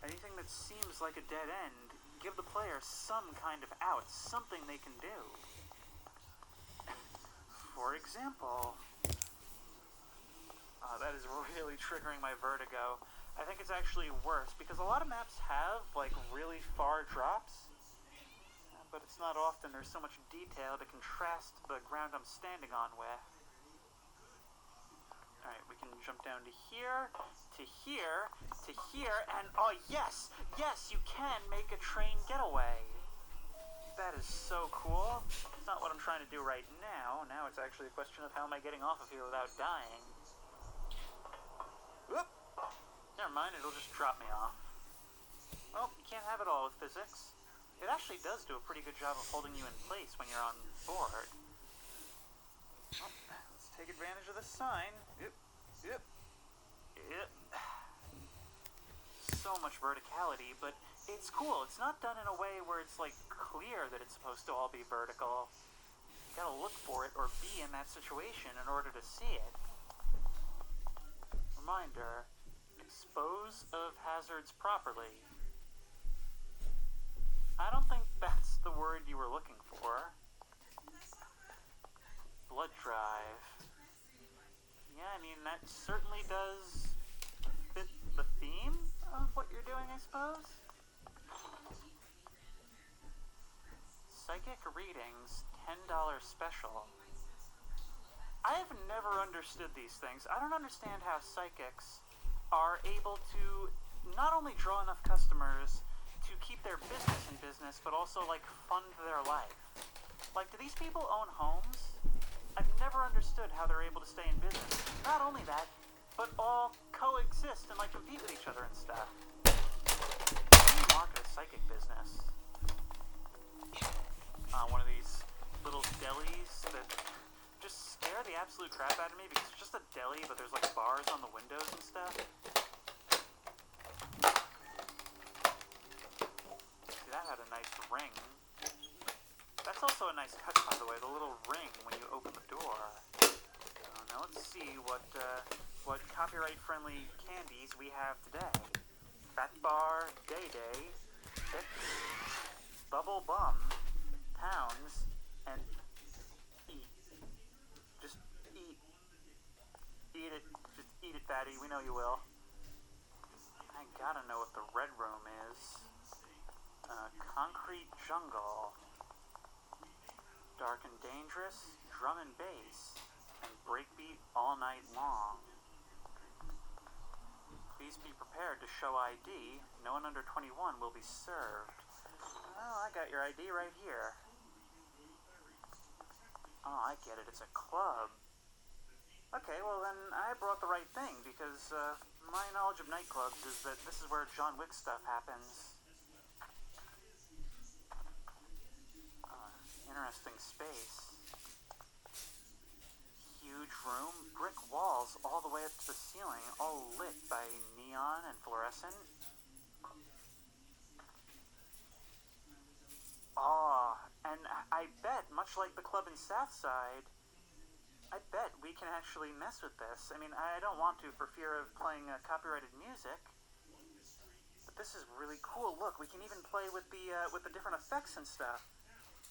Anything that seems like a dead end, give the player some kind of out, something they can do. For example, that is really triggering my vertigo. I think it's actually worse, because a lot of maps have, like, really far drops, but it's not often there's so much detail to contrast the ground I'm standing on with. Alright, we can jump down to here, to here, to here, and oh yes! Yes, you can make a train getaway! That is so cool. It's not what I'm trying to do right now. Now it's actually a question of how am I getting off of here without dying. Whoop! Never mind, it'll just drop me off. Well, you can't have it all with physics. It actually does do a pretty good job of holding you in place when you're on board. Well, let's take advantage of this sign. Yep. So much verticality, but it's cool. It's not done in a way where it's like clear that it's supposed to all be vertical. You gotta look for it or be in that situation in order to see it. Reminder, dispose of hazards properly. I don't think that's the word you were looking for. Blood drive. Yeah, I mean, that certainly does fit the theme of what you're doing, I suppose. Psychic readings, $10 special. I have never understood these things. I don't understand how psychics are able to not only draw enough customers to keep their business in business, but also, like, fund their life. Like, do these people own homes? I've never understood how they're able to stay in business. Not only that, but all coexist and, like, compete with each other and stuff. How do you market a psychic business? One of these little delis that just scare the absolute crap out of me because it's just a deli, but there's, like, bars on the windows and stuff. See, that had a nice ring. That's also a nice touch, by the way, the little ring when you open the door. Now let's see what copyright-friendly candies we have today. Fat Bar, Day Day, Chips, Bubble Bum, Pounds, and Eat. Just eat. Eat it. Just eat it, fatty. We know you will. I gotta know what the red room is. Concrete Jungle. Dark and Dangerous, Drum and Bass, and Breakbeat All Night Long. Please be prepared to show ID. No one under 21 will be served. Oh, I got your ID right here. Oh, I get it. It's a club. Okay, well then I brought the right thing, because my knowledge of nightclubs is that this is where John Wick stuff happens. Interesting space. Huge room, brick walls all the way up to the ceiling, all lit by much like the club in Southside, I bet we can actually mess with this. I mean, I don't want to for fear of playing copyrighted music. But this is really cool. Look, we can even play with the different effects and stuff.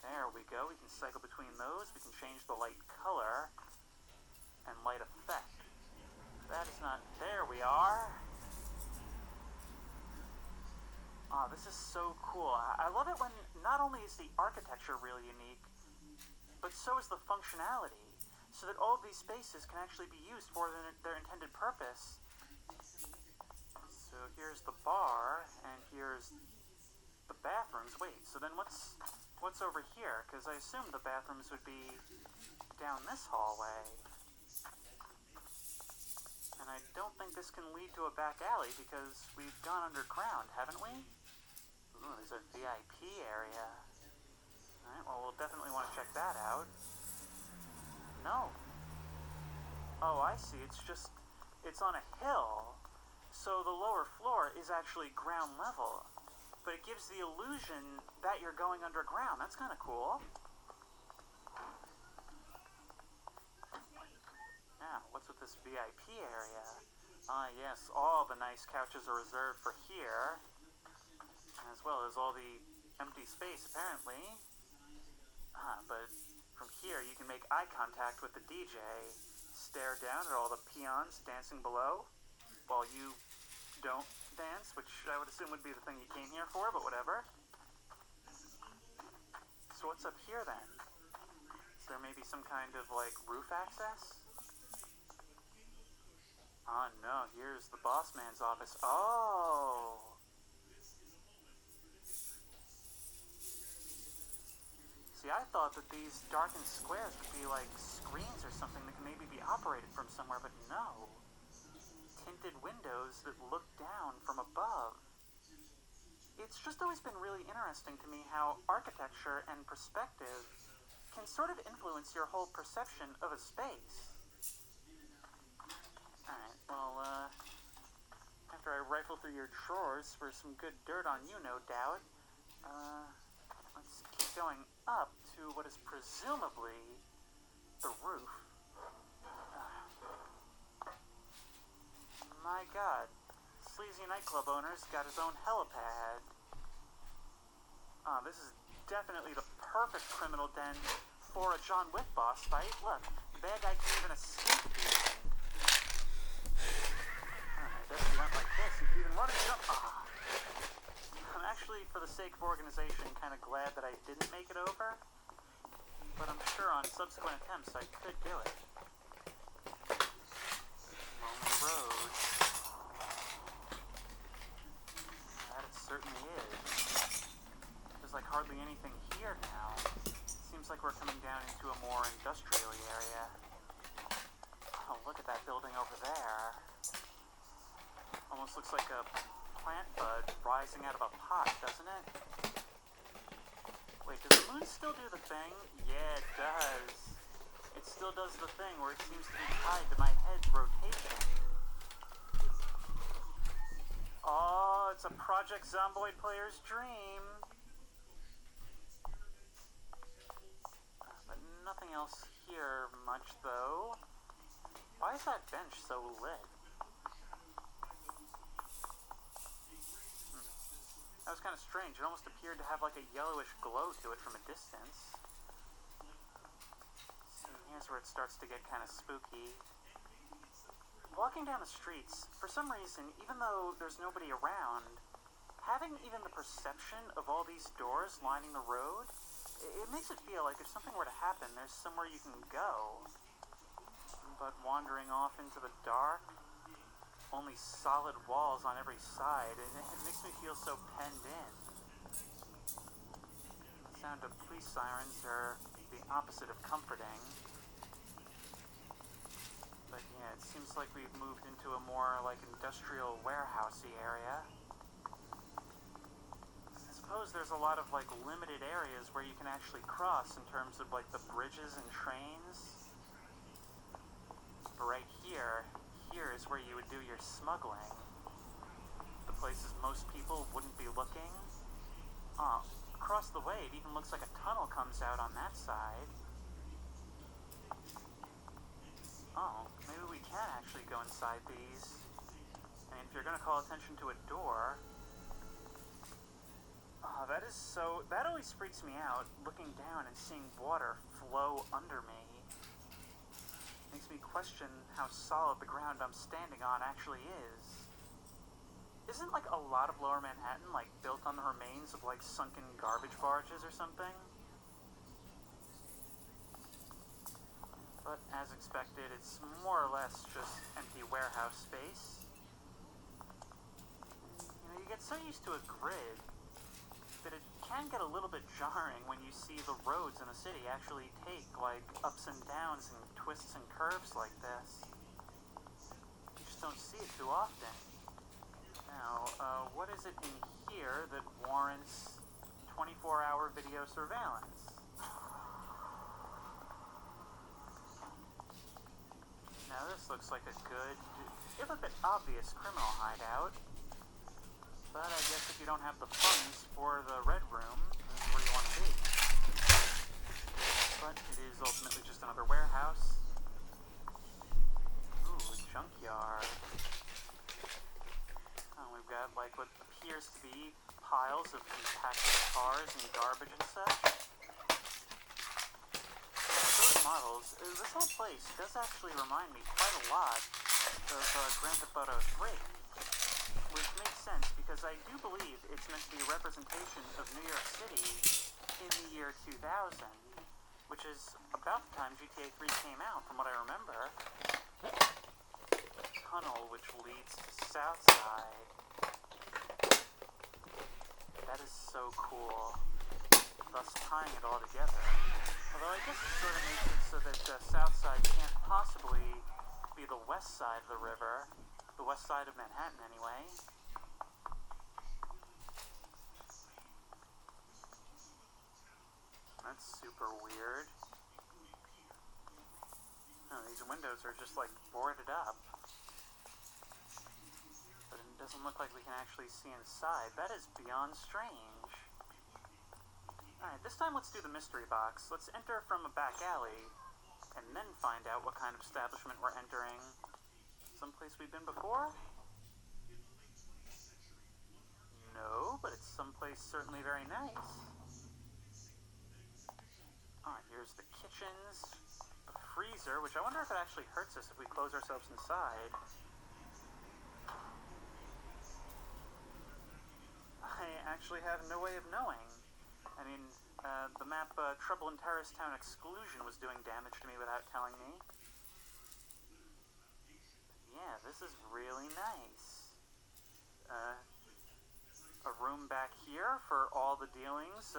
There we go. We can cycle between those. We can change the light color and light effect. That is not... There we are. Oh, this is so cool. I love it when not only is the architecture really unique, but so is the functionality, so that all of these spaces can actually be used for their intended purpose. So here's the bar, and here's the bathrooms. Wait, so then what's over here? Because I assume the bathrooms would be down this hallway. And I don't think this can lead to a back alley because we've gone underground, haven't we? Ooh, there's a VIP area. Alright, well, we'll definitely want to check that out. No. Oh, I see. It's on a hill. So the lower floor is actually ground level. But it gives the illusion that you're going underground. That's kind of cool. Now, what's with this VIP area? Ah, yes, all the nice couches are reserved for here. As well as all the empty space, apparently. But from here you can make eye contact with the DJ, stare down at all the peons dancing below, while you don't dance, which I would assume would be the thing you came here for, but whatever. So what's up here then? Is there maybe some kind of, like, roof access? Oh no, here's the boss man's office. Oh! See, I thought that these darkened squares would be like screens or something that can maybe be operated from somewhere, but no. Tinted windows that look down from above. It's just always been really interesting to me how architecture and perspective can sort of influence your whole perception of a space. Alright, well, after I rifle through your drawers for some good dirt on you, no doubt, let's keep going up to what is presumably the roof. My god, sleazy nightclub owner's got his own helipad. This is definitely the perfect criminal den for a John Wick boss fight. Look, the bad guy can even escape at the end. Alright, if he went like this, he could even run and jump. I'm actually, for the sake of organization, kind of glad that I didn't make it over. But I'm sure on subsequent attempts I could do it. Lonely road. That it certainly is. There's like hardly anything here now. Seems like we're coming down into a more industrial area. Oh, look at that building over there. Almost looks like a plant bud rising out of a pot, doesn't it? Wait, does the moon still do the thing? Yeah, it does. It still does the thing where it seems to be tied to my head's rotation. Oh, it's a Project Zomboid player's dream. But nothing else here much, though. Why is that bench so lit? That was kind of strange. It almost appeared to have like a yellowish glow to it from a distance. See, here's where it starts to get kind of spooky. Walking down the streets, for some reason, even though there's nobody around, having even the perception of all these doors lining the road, it makes it feel like if something were to happen, there's somewhere you can go. But wandering off into the dark, only solid walls on every side, it makes me feel so penned in. The sound of police sirens are the opposite of comforting. But yeah, it seems like we've moved into a more like industrial warehousey area. I suppose there's a lot of like limited areas where you can actually cross in terms of like the bridges and trains. But right here is where you would do your smuggling. The places most people wouldn't be looking. across the way, it even looks like a tunnel comes out on that side. Oh, maybe we can actually go inside these. I mean, if you're gonna call attention to a door... Oh, that always freaks me out, looking down and seeing water flow under me. Makes me question how solid the ground I'm standing on actually is. Isn't, like, a lot of Lower Manhattan, like, built on the remains of, like, sunken garbage barges or something? But, as expected, it's more or less just empty warehouse space. You know, you get so used to a grid that it can get a little bit jarring when you see the roads in a city actually take, like, ups and downs and twists and curves like this. You just don't see it too often. Now, what is it in here that warrants 24-hour video surveillance? Now, this looks like a good, if a bit obvious criminal hideout. But I guess if you don't have the funds for the Red Room, this is where you want to be. But it is ultimately just another warehouse. Ooh, a junkyard. We've got, like, what appears to be piles of compacted cars and garbage and such. Those models, this whole place does actually remind me quite a lot of Grand Theft Auto 3. Which makes sense, because I do believe it's meant to be a representation of New York City in the year 2000, which is about the time GTA 3 came out, from what I remember. A tunnel which leads to Southside. That is so cool, thus tying it all together. Although I guess it sort of makes it so that Southside can't possibly be the west side of the river, the west side of Manhattan anyway. That's super weird. Oh, these windows are just like boarded up. But it doesn't look like we can actually see inside. That is beyond strange. Alright, this time let's do the mystery box. Let's enter from a back alley, and then find out what kind of establishment we're entering. Someplace we've been before? No, but it's someplace certainly very nice. Alright, here's the kitchens. The freezer, which I wonder if it actually hurts us if we close ourselves inside. I actually have no way of knowing. I mean, the map Trouble in Terrorist Town Exclusion was doing damage to me without telling me. Yeah, this is really nice. A room back here for all the dealings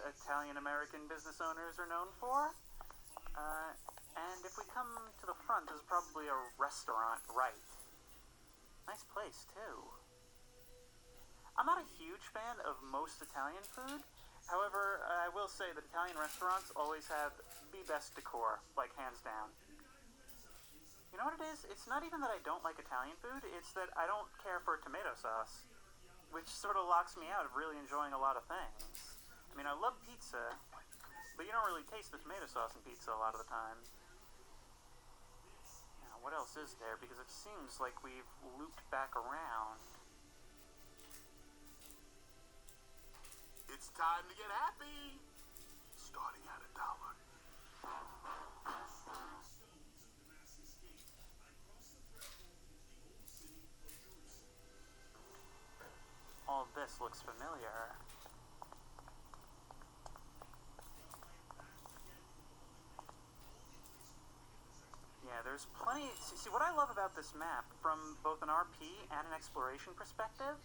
Italian-American business owners are known for. And if we come to the front, there's probably a restaurant, right? Nice place, too. I'm not a huge fan of most Italian food. However, I will say that Italian restaurants always have the best decor, like hands down. You know what it is? It's not even that I don't like Italian food, it's that I don't care for tomato sauce, which sort of locks me out of really enjoying a lot of things. I mean, I love pizza, but you don't really taste the tomato sauce in pizza a lot of the time. Now, what else is there? Because it seems like we've looped back around. It's time to get happy. Starting at $1. All this looks familiar. Yeah, there's plenty... See, what I love about this map, from both an RP and an exploration perspective,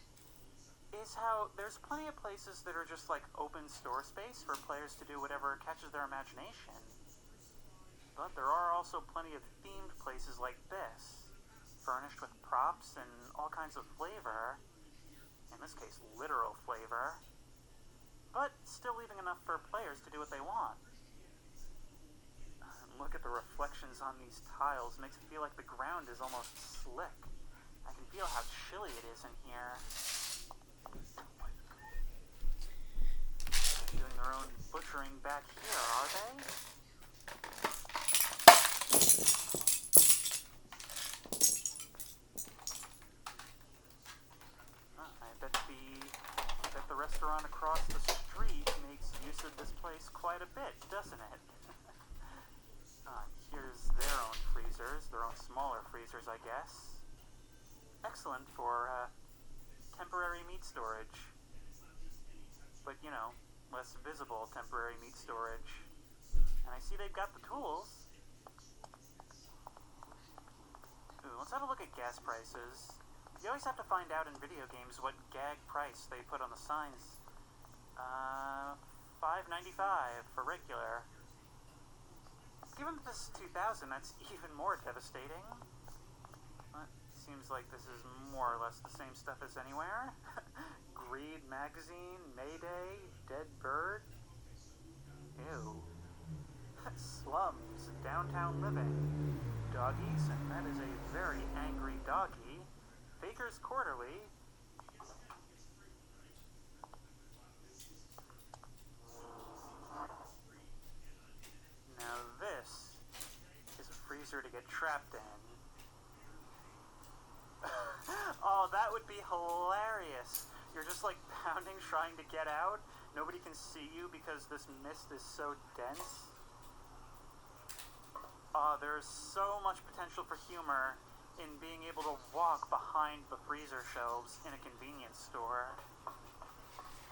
is how there's plenty of places that are just like open store space for players to do whatever catches their imagination. But there are also plenty of themed places like this, furnished with props and all kinds of flavor. In this case, literal flavor. But still leaving enough for players to do what they want. Look at the reflections on these tiles. Makes it feel like the ground is almost slick. I can feel how chilly it is in here. doing their own butchering back here, are they? I bet the restaurant across the street makes use of this place quite a bit, doesn't it? Here's their own freezers, their own smaller freezers, I guess. Excellent for temporary meat storage. But, you know, less visible temporary meat storage. And I see they've got the tools. Ooh, let's have a look at gas prices. You always have to find out in video games what gag price they put on the signs. $5.95 for regular. Given that this is 2000, that's even more devastating. But seems like this is more or less the same stuff as anywhere. Greed Magazine, Mayday, Dead Bird. Ew. Slums, Downtown Living. Doggies, and that is a very angry doggy. Baker's Quarterly. Now this is a freezer to get trapped in. Oh, that would be hilarious. You're just like pounding trying to get out. Nobody can see you because this mist is so dense. There's so much potential for humor in being able to walk behind the freezer shelves in a convenience store.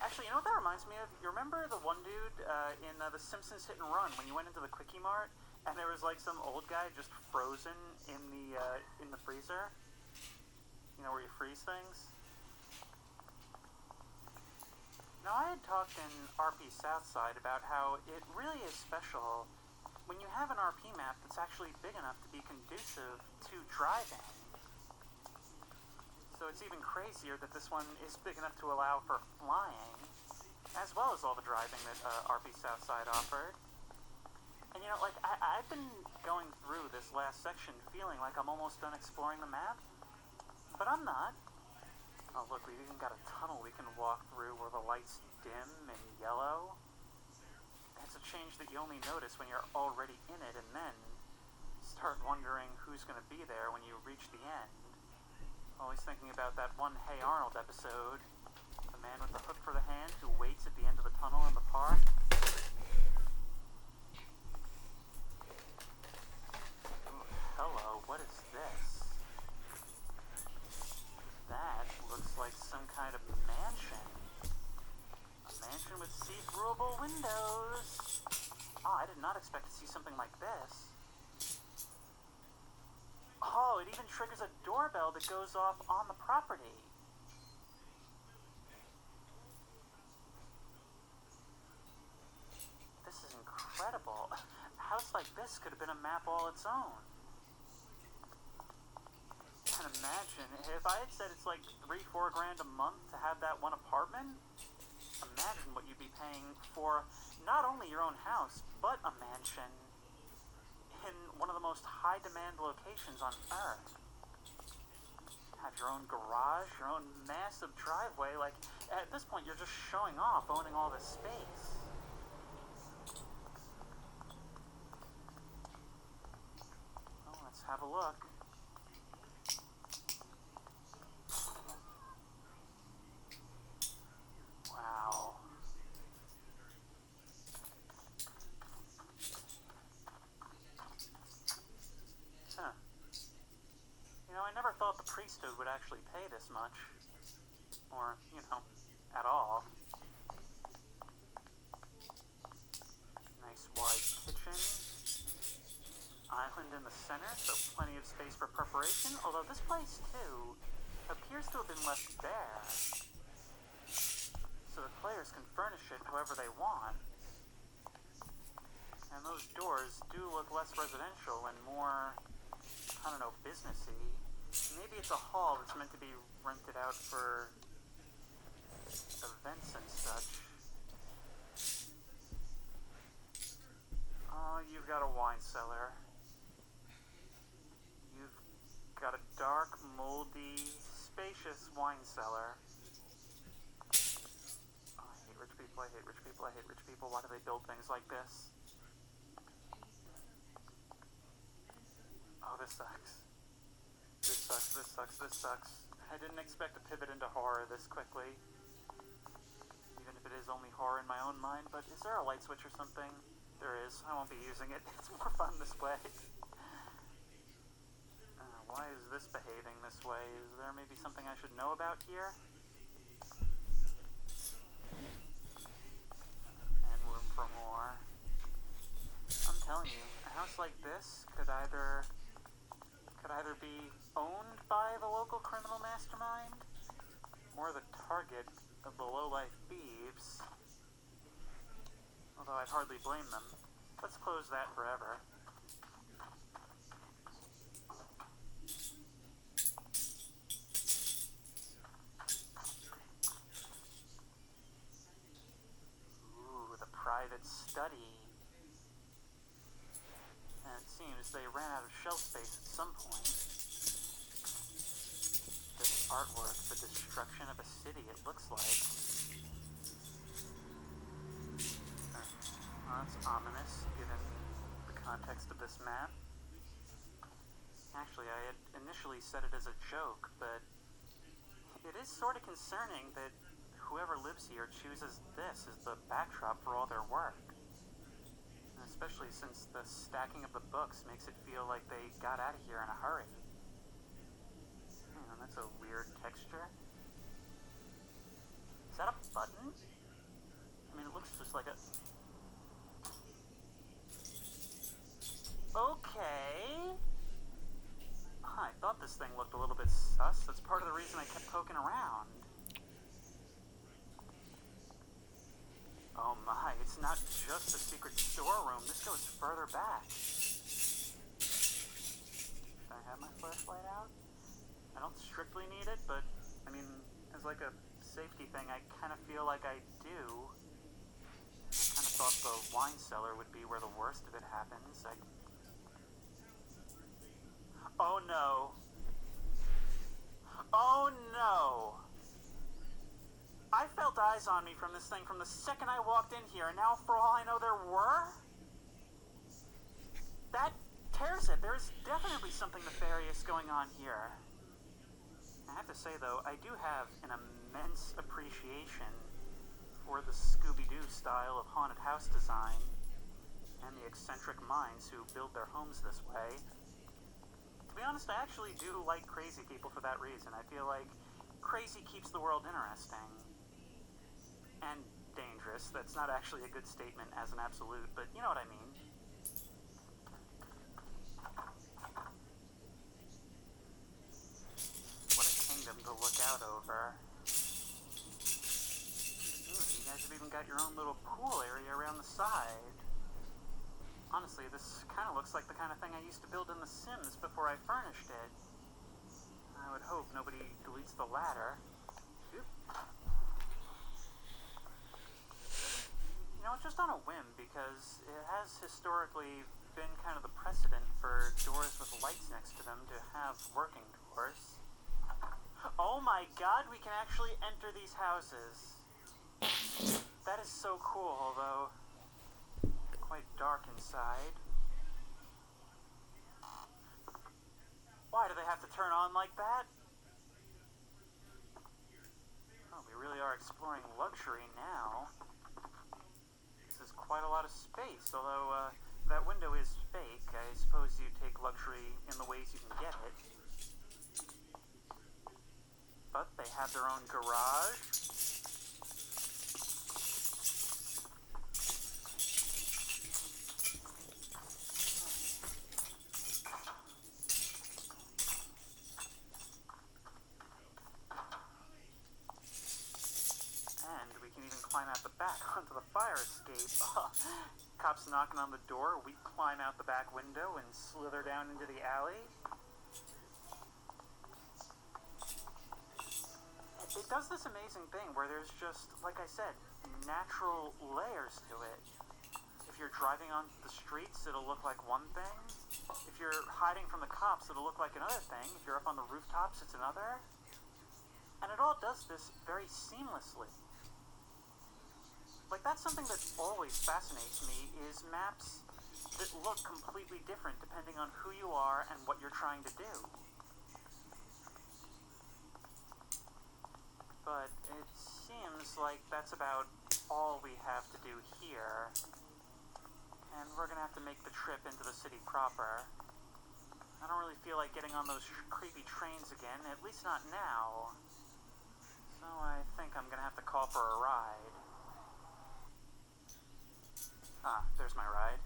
Actually, you know what that reminds me of? You remember the one dude in The Simpsons Hit and Run when you went into the Quickie Mart and there was like some old guy just frozen in the freezer? You know, where you freeze things? Now, I had talked in RP Southside about how it really is special when you have an RP map that's actually big enough to be conducive to driving. So it's even crazier that this one is big enough to allow for flying, as well as all the driving that RP Southside offered. And you know, like, I've been going through this last section feeling like I'm almost done exploring the map, but I'm not. Oh look, we've even got a tunnel we can walk through where the lights dim and yellow. It's a change that you only notice when you're already in it, and then start wondering who's going to be there when you reach the end. Always thinking about that one Hey Arnold episode. The man with the hook for the hand who waits at the end of the tunnel in the park. Ooh, hello, what is this? That looks like some kind of mansion. A mansion with see-throughable windows. Oh, I did not expect to see something like this. Oh, it even triggers a doorbell that goes off on the property. This is incredible. A house like this could have been a map all its own. And imagine, if I had said it's like $3-4 grand a month to have that one apartment, imagine what you'd be paying for not only your own house, but a mansion in one of the most high-demand locations on Earth. Have your own garage, your own massive driveway. Like, at this point, you're just showing off owning all this space. Well, let's have a look. Wow. Huh. You know, I never thought the priesthood would actually pay this much. Or, you know, at all. Nice wide kitchen. Island in the center, so plenty of space for preparation. Although this place, too, appears to have been left bare. So the players can furnish it however they want. And those doors do look less residential and more, I don't know, businessy. Maybe it's a hall that's meant to be rented out for events and such. Oh, you've got a wine cellar. You've got a dark, moldy, spacious wine cellar. I hate rich people, I hate rich people, I hate rich people. Why do they build things like this? Oh, this sucks. This sucks, this sucks, this sucks. I didn't expect to pivot into horror this quickly. Even if it is only horror in my own mind, but is there a light switch or something? There is. I won't be using it. It's more fun this way. Why is this behaving this way? Is there maybe something I should know about here? And room for more. I'm telling you, a house like this could either be owned by the local criminal mastermind or the target of the low-life thieves. Although I'd hardly blame them. Let's close that forever. Ooh, the private study. And it seems they ran out of shelf space at some point. This artwork, the destruction of a city, it looks like. Well, that's ominous, given the context of this map. Actually, I had initially said it as a joke, but it is sort of concerning that whoever lives here chooses this as the backdrop for all their work. Especially since the stacking of the books makes it feel like they got out of here in a hurry. That's a weird texture. Is that a button? I mean, it looks just like a... Okay. I thought this thing looked a little bit sus. That's part of the reason I kept poking around. Oh my, it's not just a secret storeroom. This goes further back. Should I have my flashlight out? I don't strictly need it, but, I mean, as like a safety thing, I kind of feel like I do. I kind of thought the wine cellar would be where the worst of it happens. Oh no. Oh no. I felt eyes on me from this thing from the second I walked in here, and now for all I know there were? That tears it. There's definitely something nefarious going on here. I have to say, though, I do have an immense appreciation for the Scooby-Doo style of haunted house design and the eccentric minds who build their homes this way. To be honest, I actually do like crazy people for that reason. I feel like crazy keeps the world interesting. And dangerous. That's not actually a good statement as an absolute, but you know what I mean. What a kingdom to look out over. Ooh, you guys have even got your own little pool area around the side. Honestly, this kind of looks like the kind of thing I used to build in The Sims before I furnished it. I would hope nobody deletes the ladder. Oop. You know, it's just on a whim, because it has historically been kind of the precedent for doors with lights next to them to have working doors. Oh my god, we can actually enter these houses. That is so cool, although quite dark inside. Why do they have to turn on like that? Oh, we really are exploring luxury now. This is quite a lot of space, although that window is fake. I suppose you take luxury in the ways you can get it. But they have their own garage. And we can even climb out the back onto the fire escape. Cops knocking on the door, we climb out the back window and slither down into the alley. It does this amazing thing where there's just, like I said, natural layers to it. If you're driving on the streets, it'll look like one thing. If you're hiding from the cops, it'll look like another thing. If you're up on the rooftops, it's another. And it all does this very seamlessly. Like, that's something that always fascinates me, is maps that look completely different depending on who you are and what you're trying to do. But it seems like that's about all we have to do here. And we're gonna have to make the trip into the city proper. I don't really feel like getting on those creepy trains again, at least not now. So I think I'm gonna have to call for a ride. Ah, there's my ride.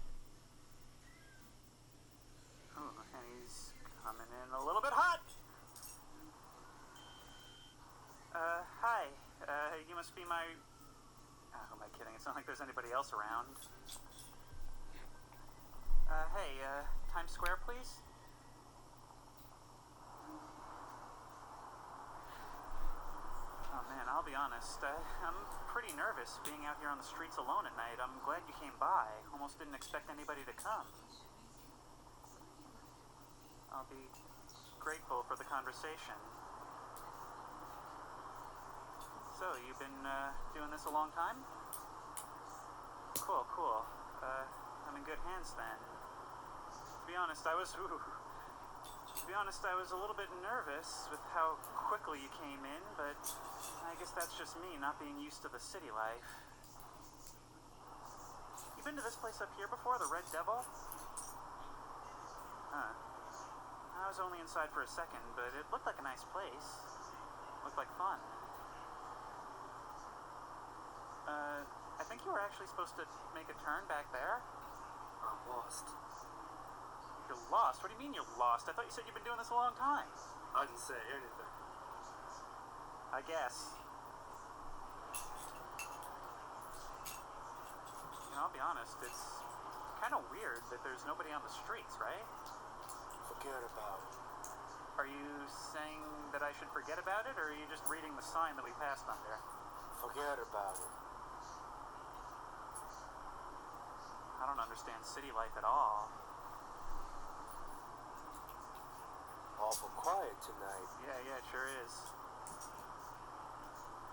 Ooh, and he's coming in a little bit hot! Hi. You must be my... who am I kidding? It's not like there's anybody else around. Hey, Times Square, please? Oh man, I'll be honest, I'm pretty nervous being out here on the streets alone at night. I'm glad you came by. Almost didn't expect anybody to come. I'll be grateful for the conversation. So, you've been, doing this a long time? Cool, cool. I'm in good hands then. To be honest, I was a little bit nervous with how quickly you came in, but I guess that's just me not being used to the city life. You been to this place up here before, the Red Devil? Huh. I was only inside for a second, but it looked like a nice place. Looked like fun. I think you were actually supposed to make a turn back there. I'm lost. You're lost? What do you mean you're lost? I thought you said you've been doing this a long time. I didn't say anything. I guess. You know, I'll be honest, it's kind of weird that there's nobody on the streets, right? Forget about it. Are you saying that I should forget about it, or are you just reading the sign that we passed under? Forget about it. I don't understand city life at all. Awful quiet tonight. Yeah, it sure is.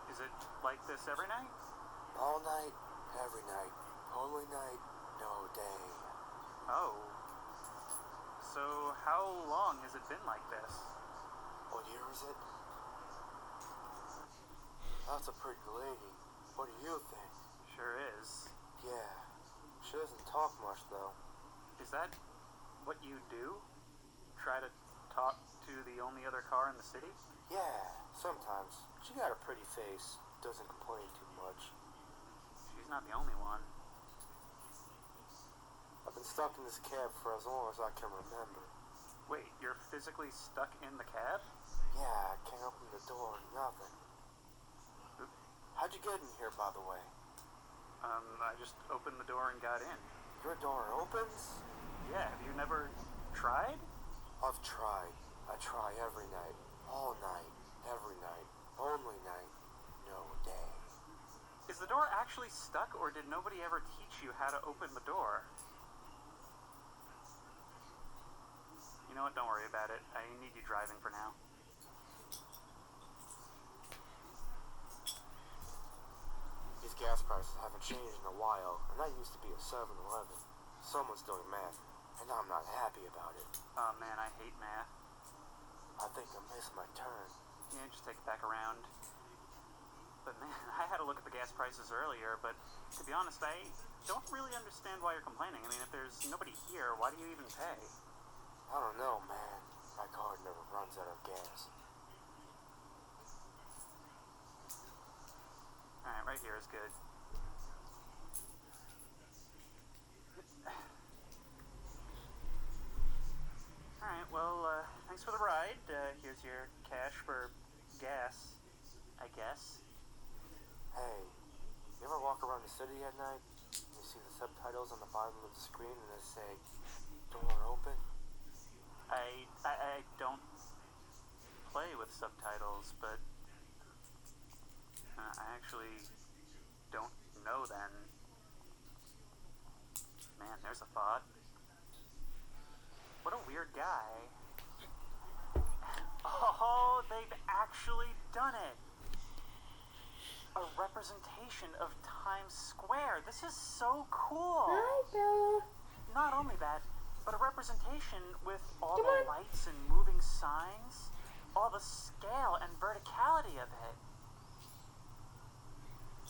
Is it like this every night? All night, every night. Only night, no day. Oh. So how long has it been like this? What year is it? That's a pretty lady. What do you think? Sure is. Yeah. She doesn't talk much, though. Is that what you do? Try to talk to the only other car in the city? Yeah, sometimes. She got a pretty face. Doesn't complain too much. She's not the only one. I've been stuck in this cab for as long as I can remember. Wait, you're physically stuck in the cab? Yeah, I can't open the door, nothing. How'd you get in here, by the way? I just opened the door and got in. Your door opens? Yeah, have you never tried? I've tried. I try every night. All night. Every night. Only night. No day. Is the door actually stuck, or did nobody ever teach you how to open the door? You know what? Don't worry about it. I need you driving for now. These gas prices haven't changed in a while, and that used to be a 7-Eleven. Someone's doing math, and I'm not happy about it. Oh man, I hate math. I think I missed my turn. Yeah, just take it back around. But man, I had a look at the gas prices earlier, but to be honest, I don't really understand why you're complaining. I mean, if there's nobody here, why do you even pay? I don't know, man. My car never runs out of gas. Alright, right here is good. Alright, well, thanks for the ride. Here's your cash for gas, I guess. Hey, you ever walk around the city at night? You see the subtitles on the bottom of the screen and they say, door open? I don't play with subtitles, but I actually don't know then. Man, there's a thought. What a weird guy. Oh, they've actually done it! A representation representation of Times Square. This is so cool. Hi, Bella. Not only that, but a representation with all the lights and moving signs, all the scale and verticality of it.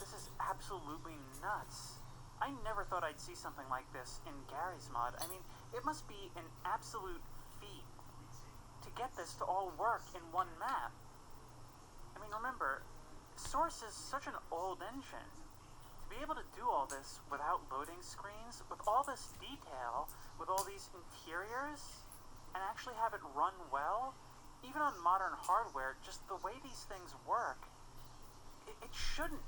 This is absolutely nuts. I never thought I'd see something like this in Gary's mod. I mean, it must be an absolute feat to get this to all work in one map. I mean, remember, Source is such an old engine. To be able to do all this without loading screens, with all this detail, with all these interiors, and actually have it run well, even on modern hardware, just the way these things work, it shouldn't.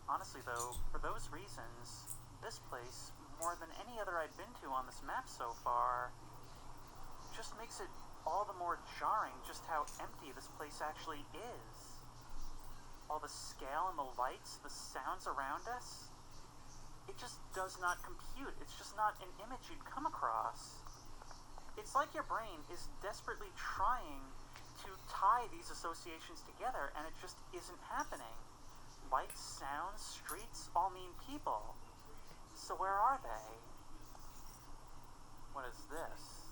Honestly though, for those reasons, this place, more than any other I've been to on this map so far, just makes it all the more jarring just how empty this place actually is. All the scale and the lights, the sounds around us, it just does not compute. It's just not an image you'd come across. It's like your brain is desperately trying to tie these associations together, and it just isn't happening. Lights, sounds, streets all mean people. So where are they? What is this?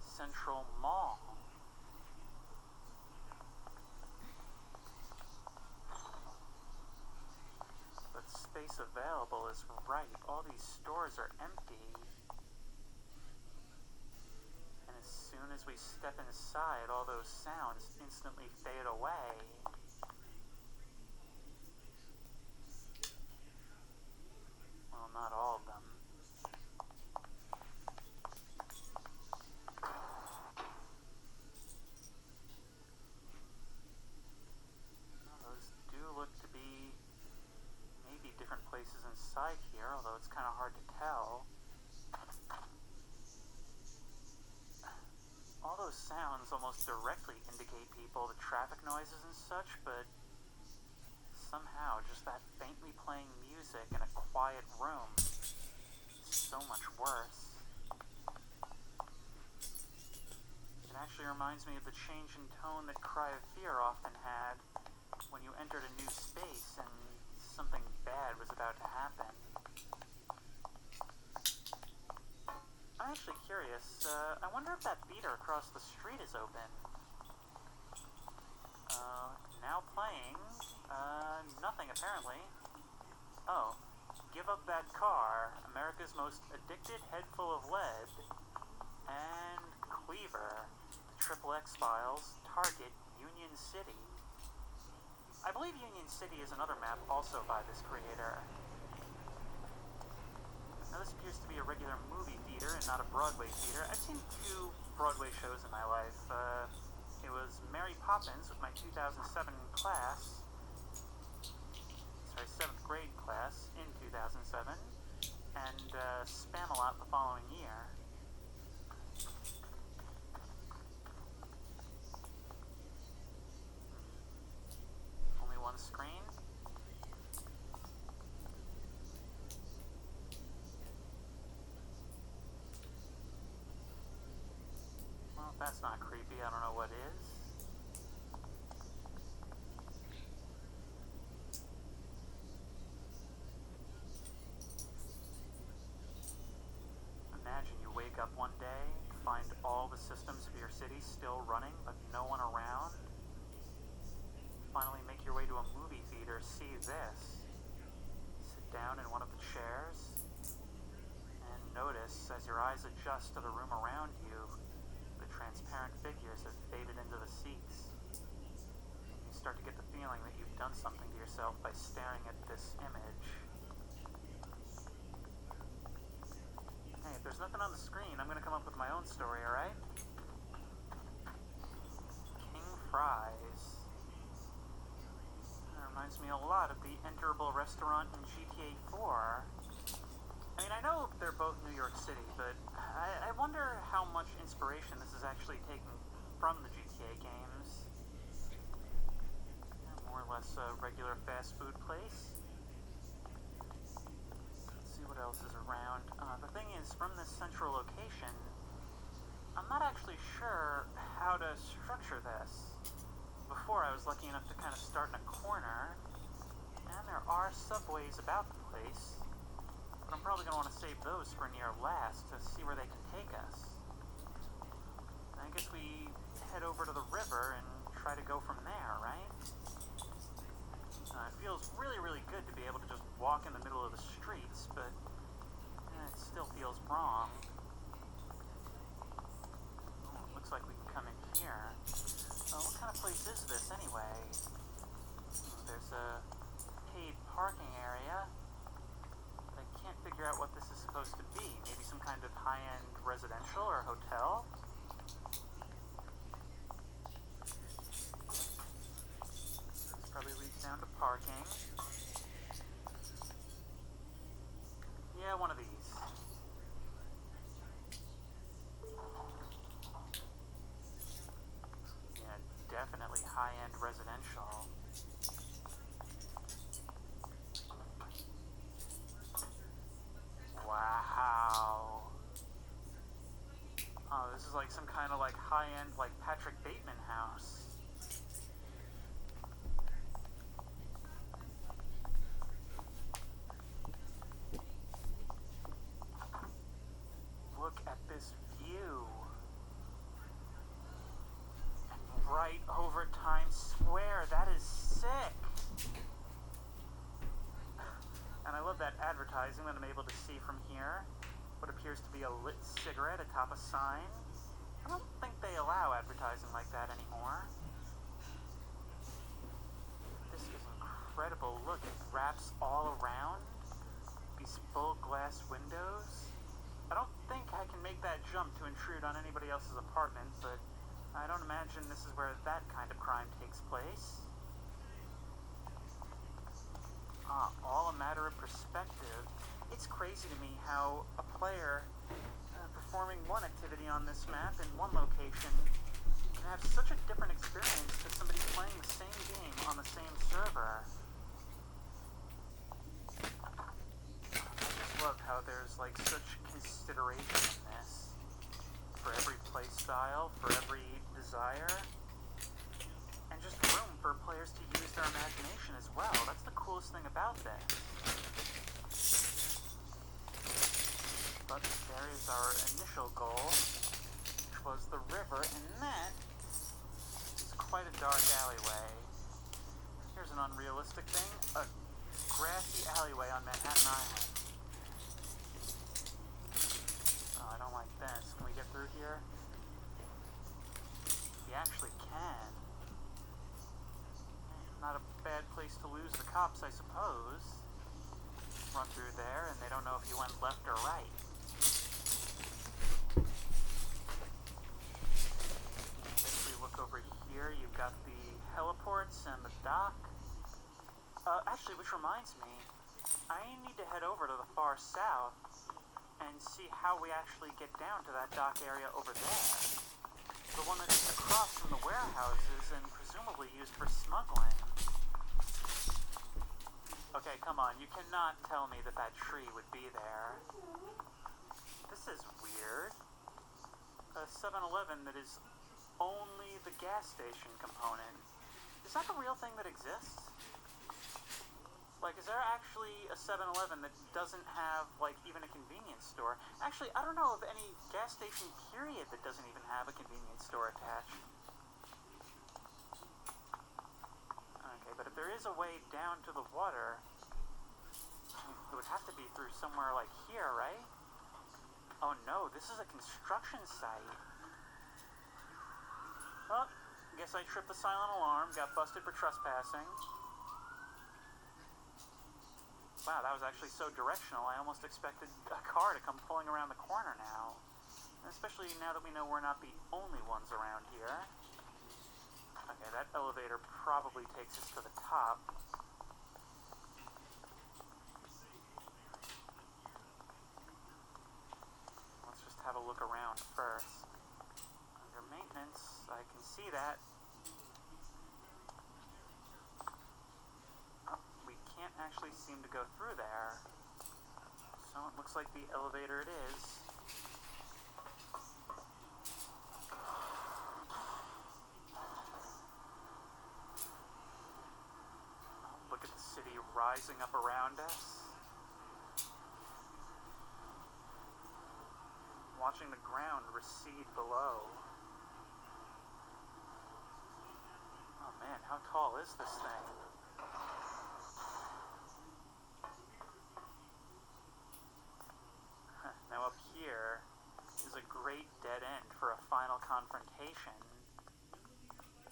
Central Mall. But space available is ripe. All these stores are empty. And as soon as we step inside, all those sounds instantly fade away. Well, not all of them. Well, those do look to be maybe different places inside here, although it's kind of hard to tell. All those sounds almost directly indicate people, the traffic noises and such, but somehow just that faintly playing music in a quiet room is so much worse. It actually reminds me of the change in tone that Cry of Fear often had when you entered a new space and something bad was about to happen. I'm actually curious, I wonder if that theater across the street is open. Now playing, nothing apparently. Oh, Give Up That Car, America's Most Addicted Head Full of Lead, and Cleaver, the Triple X Files, Target, Union City. I believe Union City is another map also by this creator. Now this appears to be a regular movie theater and not a Broadway theater. I've seen 2 Broadway shows in my life. It was Mary Poppins with my 2007 class. 7th grade class in 2007, and Spamalot the following year. Only one screen? Well, if that's not creepy, I don't know what is. Imagine you wake up one day, find all the systems of your city still running, but no one around. Finally make your way to a movie theater, see this. Sit down in one of the chairs, and notice as your eyes adjust to the room around you, the transparent figures have faded into the seats. And you start to get the feeling that you've done something to yourself by staring at this image. Hey, if there's nothing on the screen, I'm gonna come up with my own story, alright? King Fries. That reminds me a lot of the Enterable restaurant in GTA 4. I mean, I know they're both New York City, but I wonder how much inspiration this is actually taken from the GTA games. More or less a regular fast food place. What else is around? The thing is, from this central location, I'm not actually sure how to structure this. before I was lucky enough to kind of start in a corner, and there are subways about the place, but I'm probably going to want to save those for near last to see where they can take us. I guess we head over to the river and try to go from there, right? It feels really, really good to be able to just walk in the middle of the streets, but it still feels wrong. Oh, it looks like we can come in here. What kind of place is this anyway? There's a paid parking area. I can't figure out what this is supposed to be. Maybe some kind of high-end residential or hotel? This probably leads down to parking. Yeah, one of these. Yeah, definitely high-end residential. Wow. Oh, this is like some kind of like high-end like Patrick Bateman house. Look at this view. And right over Times Square. That is sick. And I love that advertising that I'm able to see from here. What appears to be a lit cigarette atop a sign. I don't think they allow advertising like that anymore. This is incredible. Look, it wraps all around. These full glass windows. I don't think I can make that jump to intrude on anybody else's apartment, but I don't imagine this is where that kind of crime takes place. All a matter of perspective. It's crazy to me how a player performing one activity on this map in one location can have such a different experience to somebody playing the same game on the same server. I just love how there's like such consideration in this. For every play style, for every desire. And just room for players to use their imagination as well. That's the coolest thing about this. But there is our initial goal, which was the river, and that is quite a dark alleyway. Here's an unrealistic thing, a grassy alleyway on Manhattan Island. Oh, I don't like this. Can we get through here? We actually can. Not a bad place to lose the cops, I suppose. Run through there, and they don't know if you went left or right. If we look over here, you've got the heliports and the dock. Actually, which reminds me, I need to head over to the far south and see how we actually get down to that dock area over there. The one that's across from the warehouses and presumably used for smuggling. Okay, come on, you cannot tell me that that tree would be there. This is weird. A 7-Eleven that is only the gas station component. Is that the real thing that exists? Like, is there actually a 7-Eleven that doesn't have, like, even a convenience store? Actually, I don't know of any gas station, period, that doesn't even have a convenience store attached. Okay, but if there is a way down to the water, it would have to be through somewhere like here, right? Oh no, this is a construction site. Well, guess I tripped the silent alarm, got busted for trespassing. Wow, that was actually so directional, I almost expected a car to come pulling around the corner now. Especially now that we know we're not the only ones around here. Okay, that elevator probably takes us to the top. Let's just have a look around first. Under maintenance, I can see that. Oh, we can't actually seem to go through there. So it looks like the elevator it is. rising up around us. Watching the ground recede below. Oh man, how tall is this thing? Now up here is a great dead end for a final confrontation.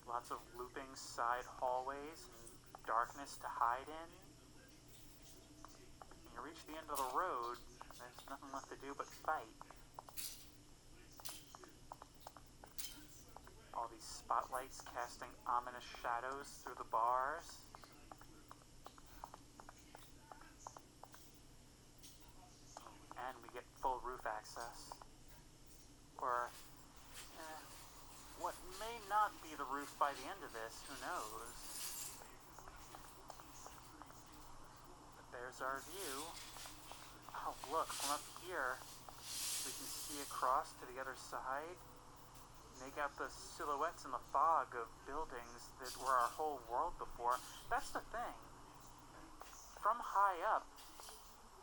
Lots of looping side hallways and darkness to hide in. When you reach the end of the road, there's nothing left to do but fight. All these spotlights casting ominous shadows through the bars. And we get full roof access. Or, what may not be the roof by the end of this, who knows? But there's our view. Oh, look, from up here, we can see across to the other side. Make out the silhouettes in the fog of buildings that were our whole world before. That's the thing. From high up,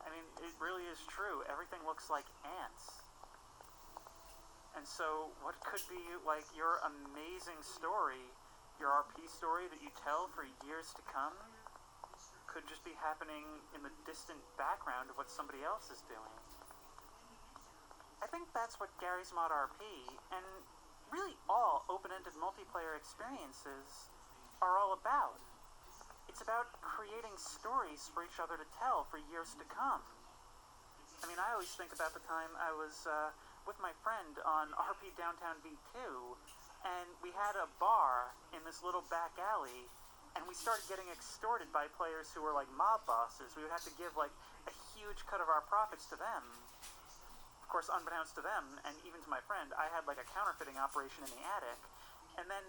I mean, it really is true. Everything looks like ants. And so what could be like your amazing story, your RP story that you tell for years to come, could just be happening in the distant background of what somebody else is doing. I think that's what Gary's Mod RP, and really all open-ended multiplayer experiences are all about. It's about creating stories for each other to tell for years to come. I mean, I always think about the time I was with my friend on RP Downtown V2, and we had a bar in this little back alley, and we started getting extorted by players who were like mob bosses. We would have to give like a huge cut of our profits to them. Of course, unbeknownst to them, and even to my friend, I had like a counterfeiting operation in the attic. And then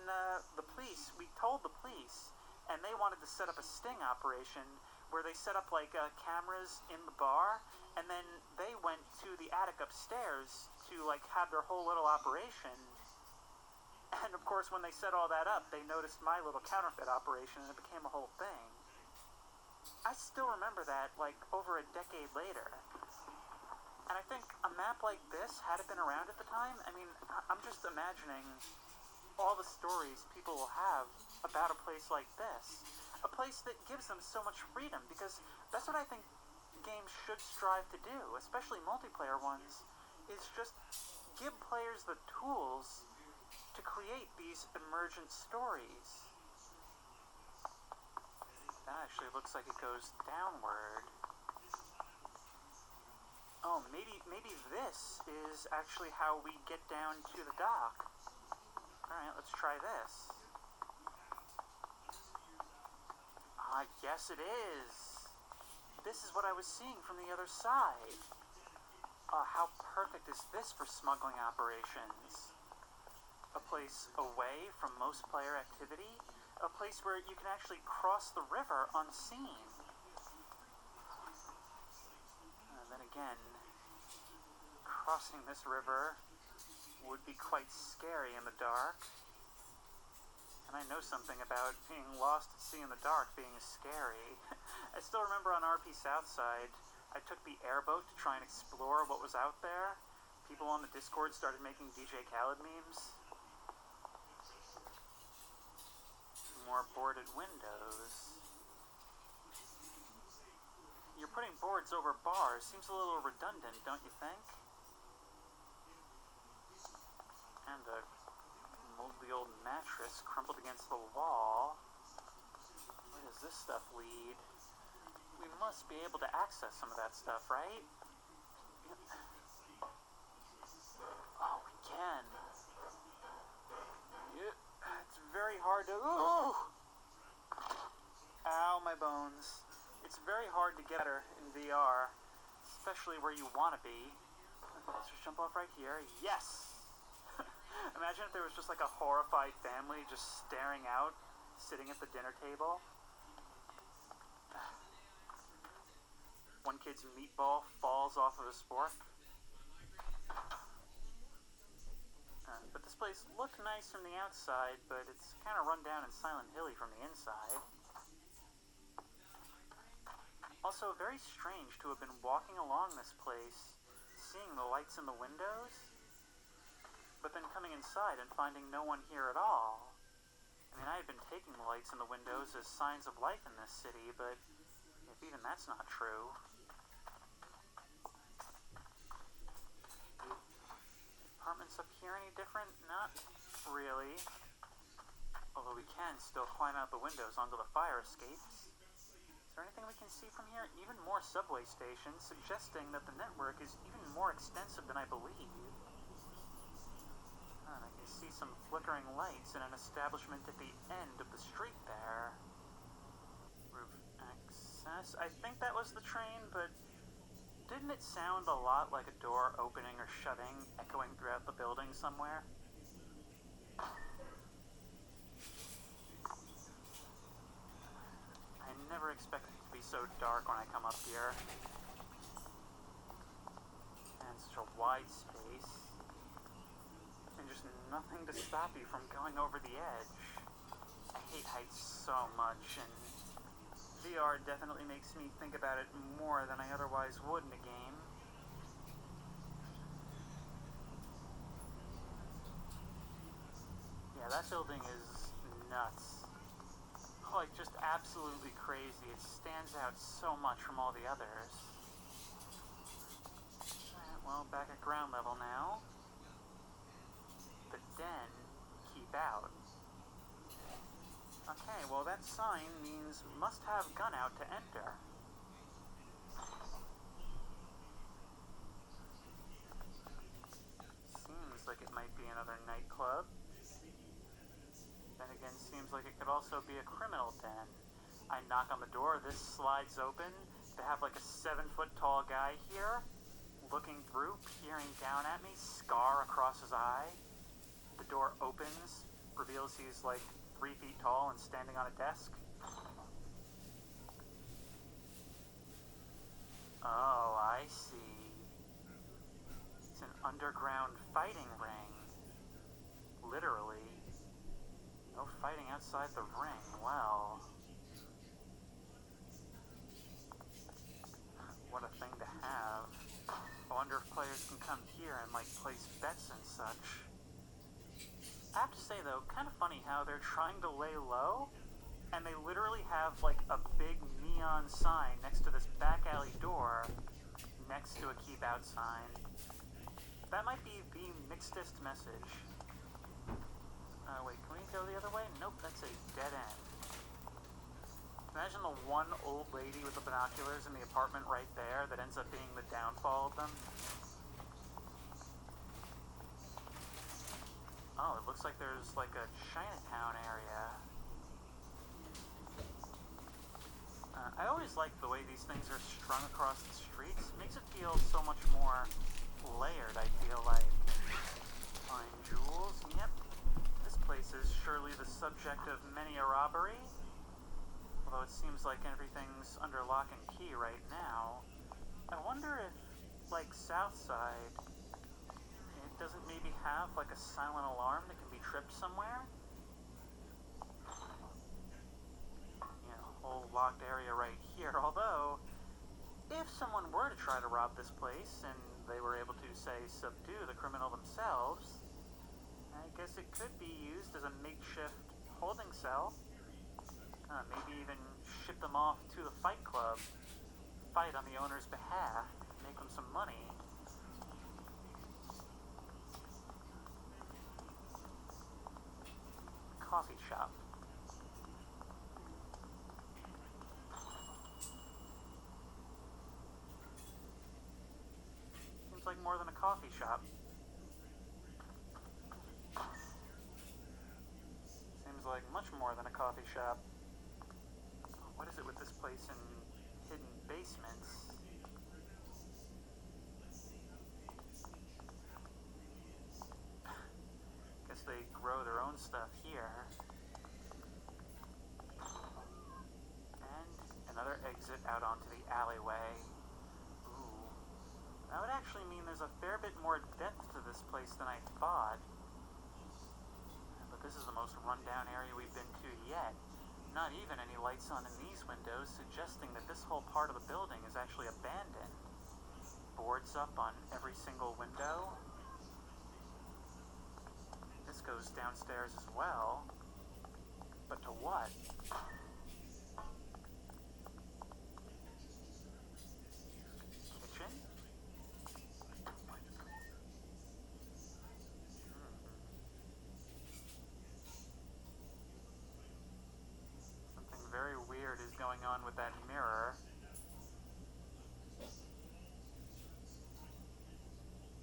the police, we told the police, and they wanted to set up a sting operation where they set up like cameras in the bar, and then they went to the attic upstairs to like have their whole little operation. And of course, when they set all that up, they noticed my little counterfeit operation, and it became a whole thing. I still remember that like over a decade later. And I think a map like this, had it been around at the time, I mean, I'm just imagining all the stories people will have about a place like this. A place that gives them so much freedom, because that's what I think games should strive to do, especially multiplayer ones, is just give players the tools to create these emergent stories. That actually looks like it goes downward. Oh, maybe this is actually how we get down to the dock. Alright, let's try this. Yes it is. This is what I was seeing from the other side. How perfect is this for smuggling operations? A place away from most player activity? A place where you can actually cross the river unseen. And then again, crossing this river would be quite scary in the dark. And I know something about being lost at sea in the dark being scary. I still remember on RP Southside, I took the airboat to try and explore what was out there. People on the Discord started making DJ Khaled memes. More boarded windows. You're putting boards over bars. Seems a little redundant, don't you think? And a moldy old mattress crumpled against the wall. Where does this stuff lead? We must be able to access some of that stuff, right? Oh, we can. It's very hard to... Ooh! Ow, my bones. It's very hard to get her in VR, especially where you want to be. Let's just jump off right here. Yes! Imagine if there was just like a horrified family just staring out, sitting at the dinner table. One kid's meatball falls off of his fork. But this place looked nice from the outside, but it's kind of run down and Silent Hilly from the inside. Also, very strange to have been walking along this place, seeing the lights in the windows, but then coming inside and finding no one here at all. I mean, I had been taking the lights in the windows as signs of life in this city, but if even that's not true... Apartments up here any different? Not really. Although we can still climb out the windows onto the fire escapes. Is there anything we can see from here? Even more subway stations, suggesting that the network is even more extensive than I believe. And I can see some flickering lights in an establishment at the end of the street there. Roof access. I think that was the train, but didn't it sound a lot like a door opening or shutting, echoing throughout the building somewhere? I never expected it to be so dark when I come up here. And such a wide space. And just nothing to stop you from going over the edge. I hate heights so much, and VR definitely makes me think about it more than I otherwise would in a game. Yeah, that building is nuts. Like, just absolutely crazy. It stands out so much from all the others. Alright, well, back at ground level now. The den, keep out. Okay, well that sign means must have gun out to enter. Seems like it might be another nightclub. Then again, seems like it could also be a criminal den. I knock on the door, this slides open. They have like a 7-foot tall guy here, looking through, peering down at me, scar across his eye. The door opens, reveals he's like 3 feet tall and standing on a desk. Oh, I see. It's an underground fighting ring. Literally. No fighting outside the ring. Well. What a thing to have. I wonder if players can come here and like place bets and such. I have to say though, kind of funny how they're trying to lay low, and they literally have like a big neon sign next to this back alley door, next to a keep out sign. That might be the mixedest message. Wait, can we go the other way? Nope, that's a dead end. Imagine the one old lady with the binoculars in the apartment right there that ends up being the downfall of them. Oh, it looks like there's like a Chinatown area. I always like the way these things are strung across the streets. It makes it feel so much more layered, I feel like. Fine jewels, yep. This place is surely the subject of many a robbery. Although it seems like everything's under lock and key right now. I wonder if, like Southside, it doesn't maybe have like a silent alarm that can be tripped somewhere? You know, whole locked area right here. Although, if someone were to try to rob this place and they were able to, say, subdue the criminal themselves, I guess it could be used as a makeshift holding cell. Maybe even ship them off to the fight club, fight on the owner's behalf, make them some money. Coffee shop. Seems like more than a coffee shop. Seems like much more than a coffee shop. What is it with this place and hidden basements? Guess they grow their own stuff here. And another exit out onto the alleyway. Ooh. That would actually mean there's a fair bit more depth to this place than I thought. But this is the most rundown area we've been to yet. Not even any lights on in these windows, suggesting that this whole part of the building is actually abandoned. Boards up on every single window. This goes downstairs as well. But to what? Kitchen? Something very weird is going on with that mirror.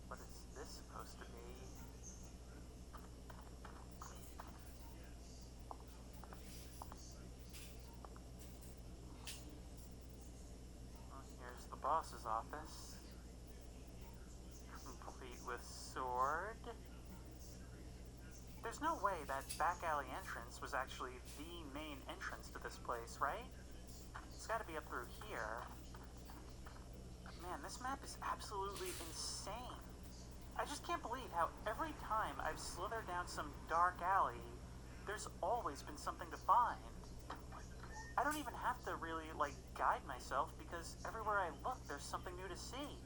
What is this supposed to be? Well, here's the boss's office. Complete with sword. There's no way that back alley entrance was actually the main entrance to this place, right? It's gotta be up through here. Man, this map is absolutely insane. I just can't believe how every time I've slithered down some dark alley, there's always been something to find. I don't even have to really, guide myself because everywhere I look, there's something new to see.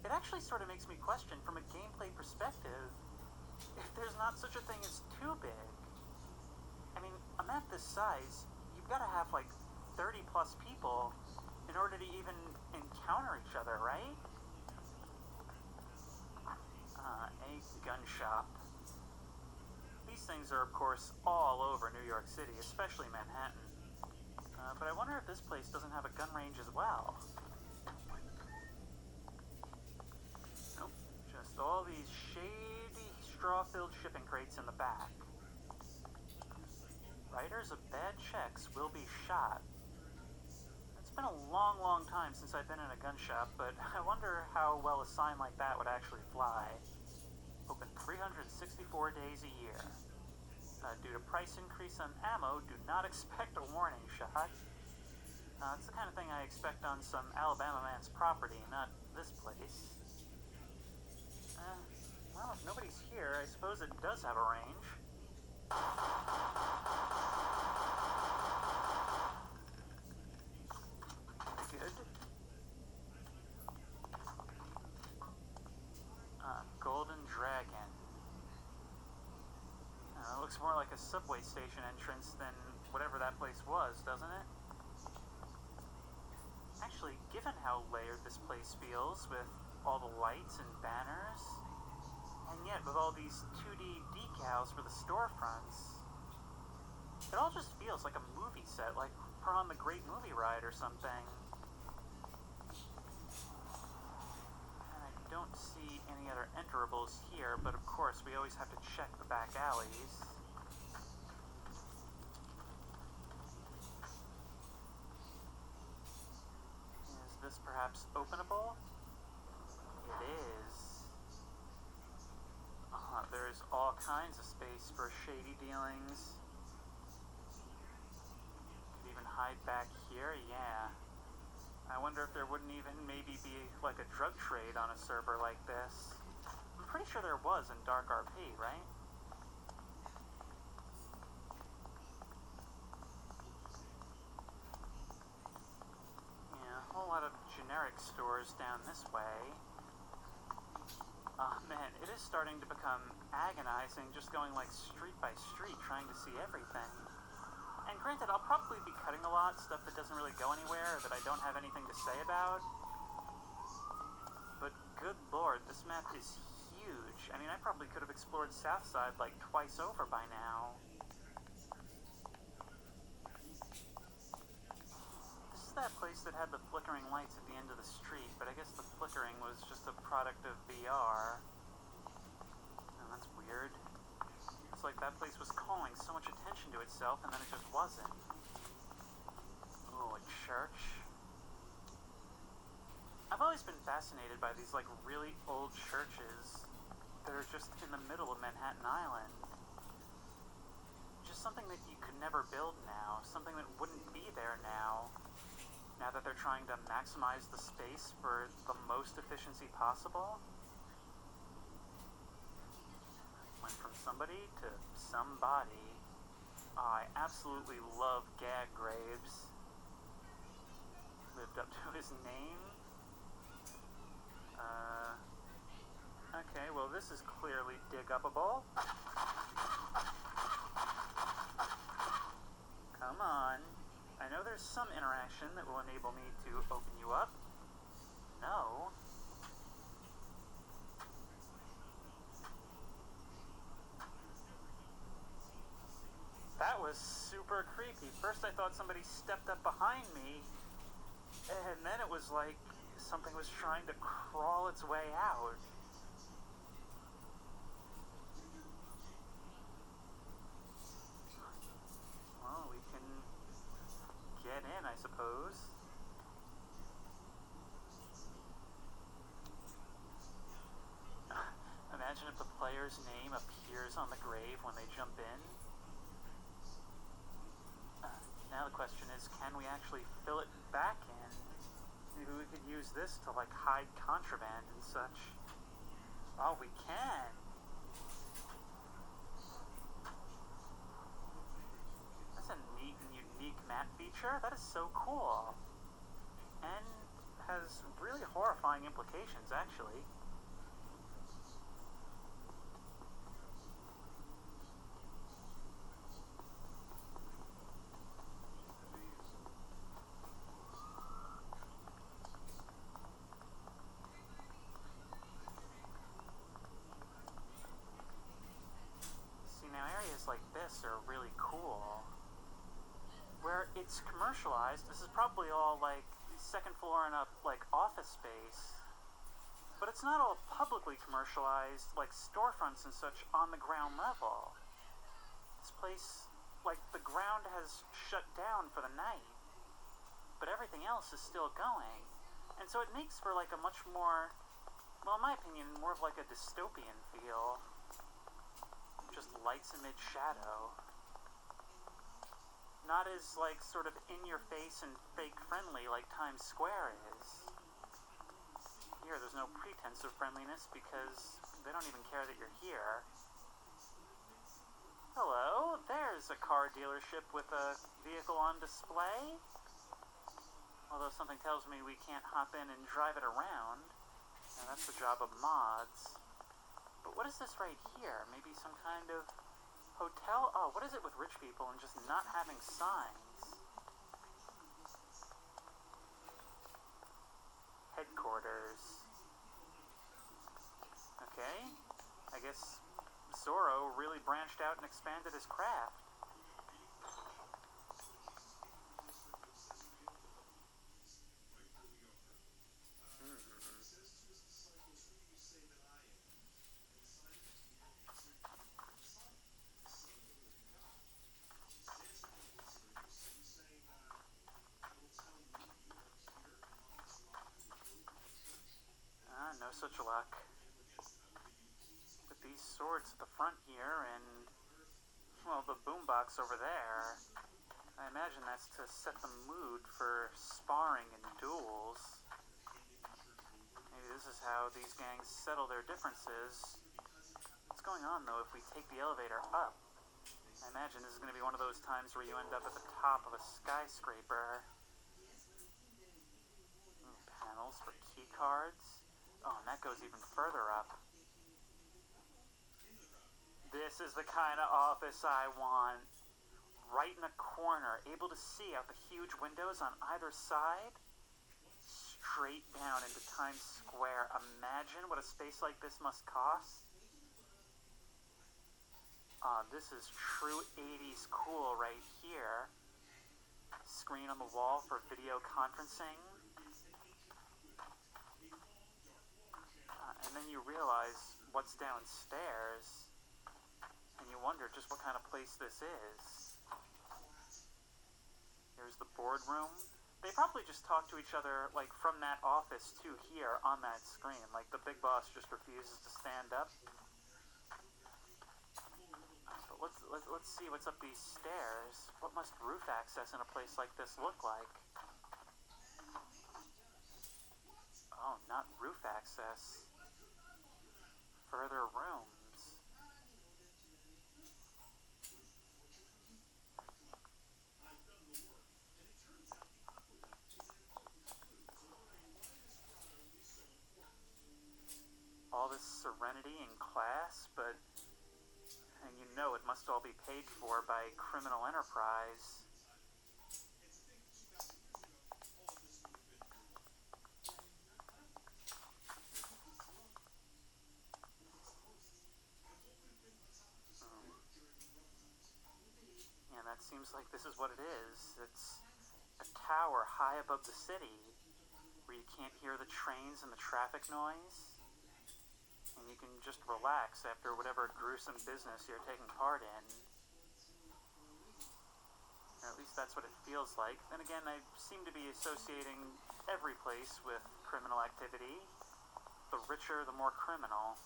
It actually sort of makes me question, from a gameplay perspective, if there's not such a thing as too big. I mean, a map this size, you've got to have 30 plus people in order to even encounter each other, right? A gun shop. These things are, of course, all over New York City, especially Manhattan. But I wonder if this place doesn't have a gun range as well. Nope, just all these shady, straw-filled shipping crates in the back. Writers of bad checks will be shot. It's been a long, long time since I've been in a gun shop, but I wonder how well a sign like that would actually fly. Open 364 days a year. Due to price increase on ammo, do not expect a warning shot. It's the kind of thing I expect on some Alabama man's property, not this place. Well, if nobody's here, I suppose it does have a range. Good. Golden Dragon. It looks more like a subway station entrance than whatever that place was, doesn't it? Actually, given how layered this place feels, with all the lights and banners, and yet with all these 2D decals for the storefronts, it all just feels like a movie set, like we're on the Great Movie Ride or something. And I don't see any other enterables here, but of course we always have to check the back alleys. Is this perhaps openable? It is. There's all kinds of space for shady dealings. Could even hide back here, yeah. I wonder if there wouldn't even maybe be a drug trade on a server like this. I'm pretty sure there was in Dark RP, right? Yeah, a whole lot of generic stores down this way. Oh man, it is starting to become agonizing just going street by street trying to see everything. And granted, I'll probably be cutting a lot, stuff that doesn't really go anywhere or that I don't have anything to say about. But good lord, this map is huge. I mean, I probably could have explored Southside twice over by now. This is that place that had the flickering lights at the end of the street, but I guess the flickering was just a product of VR. Oh, that's weird. It's like that place was calling so much attention to itself, and then it just wasn't. Oh, a church. I've always been fascinated by these really old churches that are just in the middle of Manhattan Island. Just something that you could never build now, something that wouldn't be there now that they're trying to maximize the space for the most efficiency possible. Went from somebody to somebody. I absolutely love Gag Graves. Lived up to his name. Okay, well this is clearly dig-upable. Come on. I know there's some interaction that will enable me to open you up. No. That was super creepy. First I thought somebody stepped up behind me, and then it was like something was trying to crawl its way out. Well, we can get in, I suppose. Imagine if the player's name appears on the grave when they jump in. Now the question is, can we actually fill it back in? Maybe we could use this to like hide contraband and such. Oh, we can! That's a neat and unique map feature. That is so cool. And has really horrifying implications, actually. See, now areas like this are really cool. Where it's commercialized, this is probably all like second floor and up like office space. But it's not all publicly commercialized like storefronts and such on the ground level. This place, like the ground has shut down for the night, but everything else is still going. And so it makes for like a much more, well in my opinion, more of like a dystopian feel. Just lights amid shadow. Not as like sort of in your face and fake friendly like Times Square is. Here there's no pretense of friendliness because they don't even care that you're here. Hello, there's a car dealership with a vehicle on display. Although something tells me we can't hop in and drive it around. Now that's the job of mods. But what is this right here? Maybe some kind of hotel? Oh, what is it with rich people and just not having signs? Headquarters. Okay. I guess Zorro really branched out and expanded his craft. No such luck. With these swords at the front here and, well, the boombox over there, I imagine that's to set the mood for sparring and duels. Maybe this is how these gangs settle their differences. What's going on, though, if we take the elevator up? I imagine this is going to be one of those times where you end up at the top of a skyscraper. Panels for key cards. Oh, and that goes even further up. This is the kind of office I want. Right in the corner, able to see out the huge windows on either side. Straight down into Times Square. Imagine what a space like this must cost. This is true 80s cool right here. Screen on the wall for video conferencing. And then you realize what's downstairs, and you wonder just what kind of place this is. Here's the boardroom. They probably just talk to each other, like, from that office to here on that screen. Like, the big boss just refuses to stand up. But let's see what's up these stairs. What must roof access in a place like this look like? Oh, not roof access. Further rooms. this serenity and class, but and you know it must all be paid for by criminal enterprise. Yeah, that seems like this is what it is. It's a tower high above the city where you can't hear the trains and the traffic noise. And you can just relax after whatever gruesome business you're taking part in. Or at least that's what it feels like. Then again, I seem to be associating every place with criminal activity. The richer, the more criminal.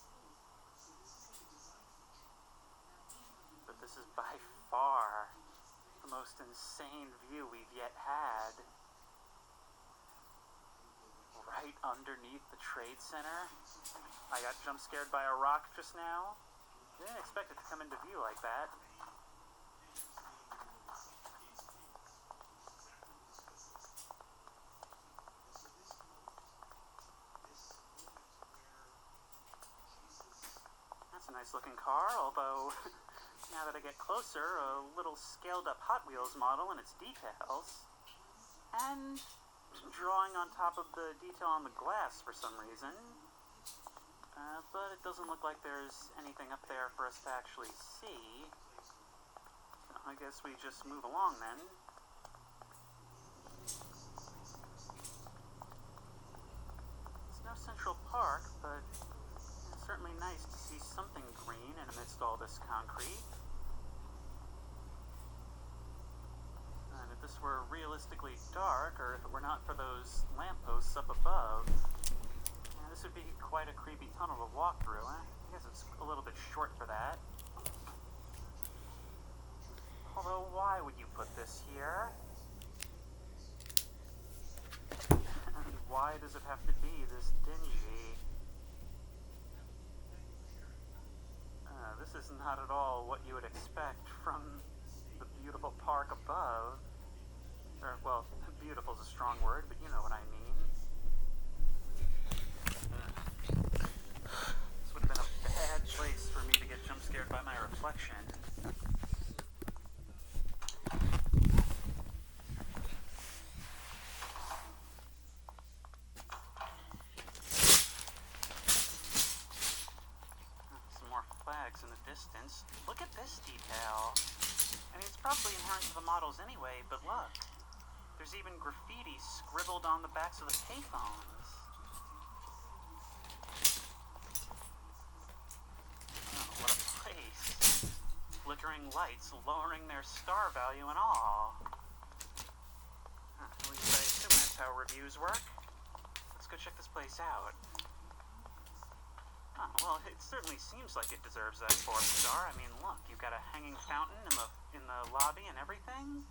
But this is by far the most insane view we've yet had. Right underneath the Trade Center. I got jump scared by a rock just now. Didn't expect it to come into view like that. That's a nice looking car, although now that I get closer, a little scaled up Hot Wheels model and its details. And drawing on top of the detail on the glass for some reason. But it doesn't look like there's anything up there for us to actually see. So I guess we just move along then. It's no Central Park, but it's certainly nice to see something green in amidst all this concrete. And if this were realistically dark, or if it were not for those lampposts up above, this would be quite a creepy tunnel to walk through. I guess it's a little bit short for that. Although, why would you put this here? And why does it have to be this dingy? This is not at all what you would expect from the beautiful park above. Or, well, beautiful is a strong word, but you know what I mean. This would have been a bad place for me to get jump scared by my reflection. Some more flags in the distance. Look at this detail. I mean, it's probably inherent to the models anyway, but look. There's even graffiti scribbled on the backs of the payphones. What a place. Flickering lights lowering their star value and all. At least I assume that's how reviews work. Let's go check this place out. Oh, well, it certainly seems like it deserves that 4 star. I mean, look, you've got a hanging fountain in the lobby and everything.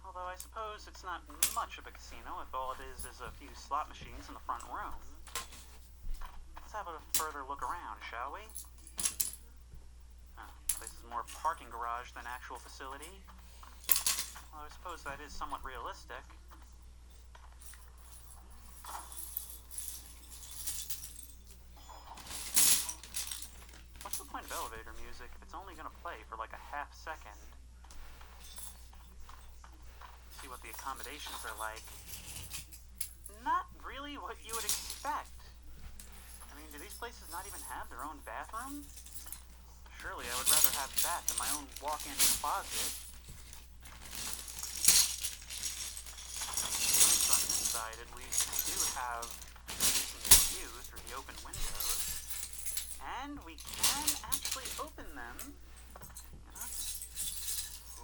Although I suppose it's not much of a casino if all it is a few slot machines in the front room. Let's have a further look around, shall we? This is more parking garage than actual facility. Well, I suppose that is somewhat realistic. What's the point of elevator music if it's only going to play for like a half second? See what the accommodations are like. Not really what you would expect. I mean, do these places not even have their own bathroom? Surely I would rather have that than my own walk-in closet. On this side, at least, we do have a decent view through the open windows. And we can actually open them.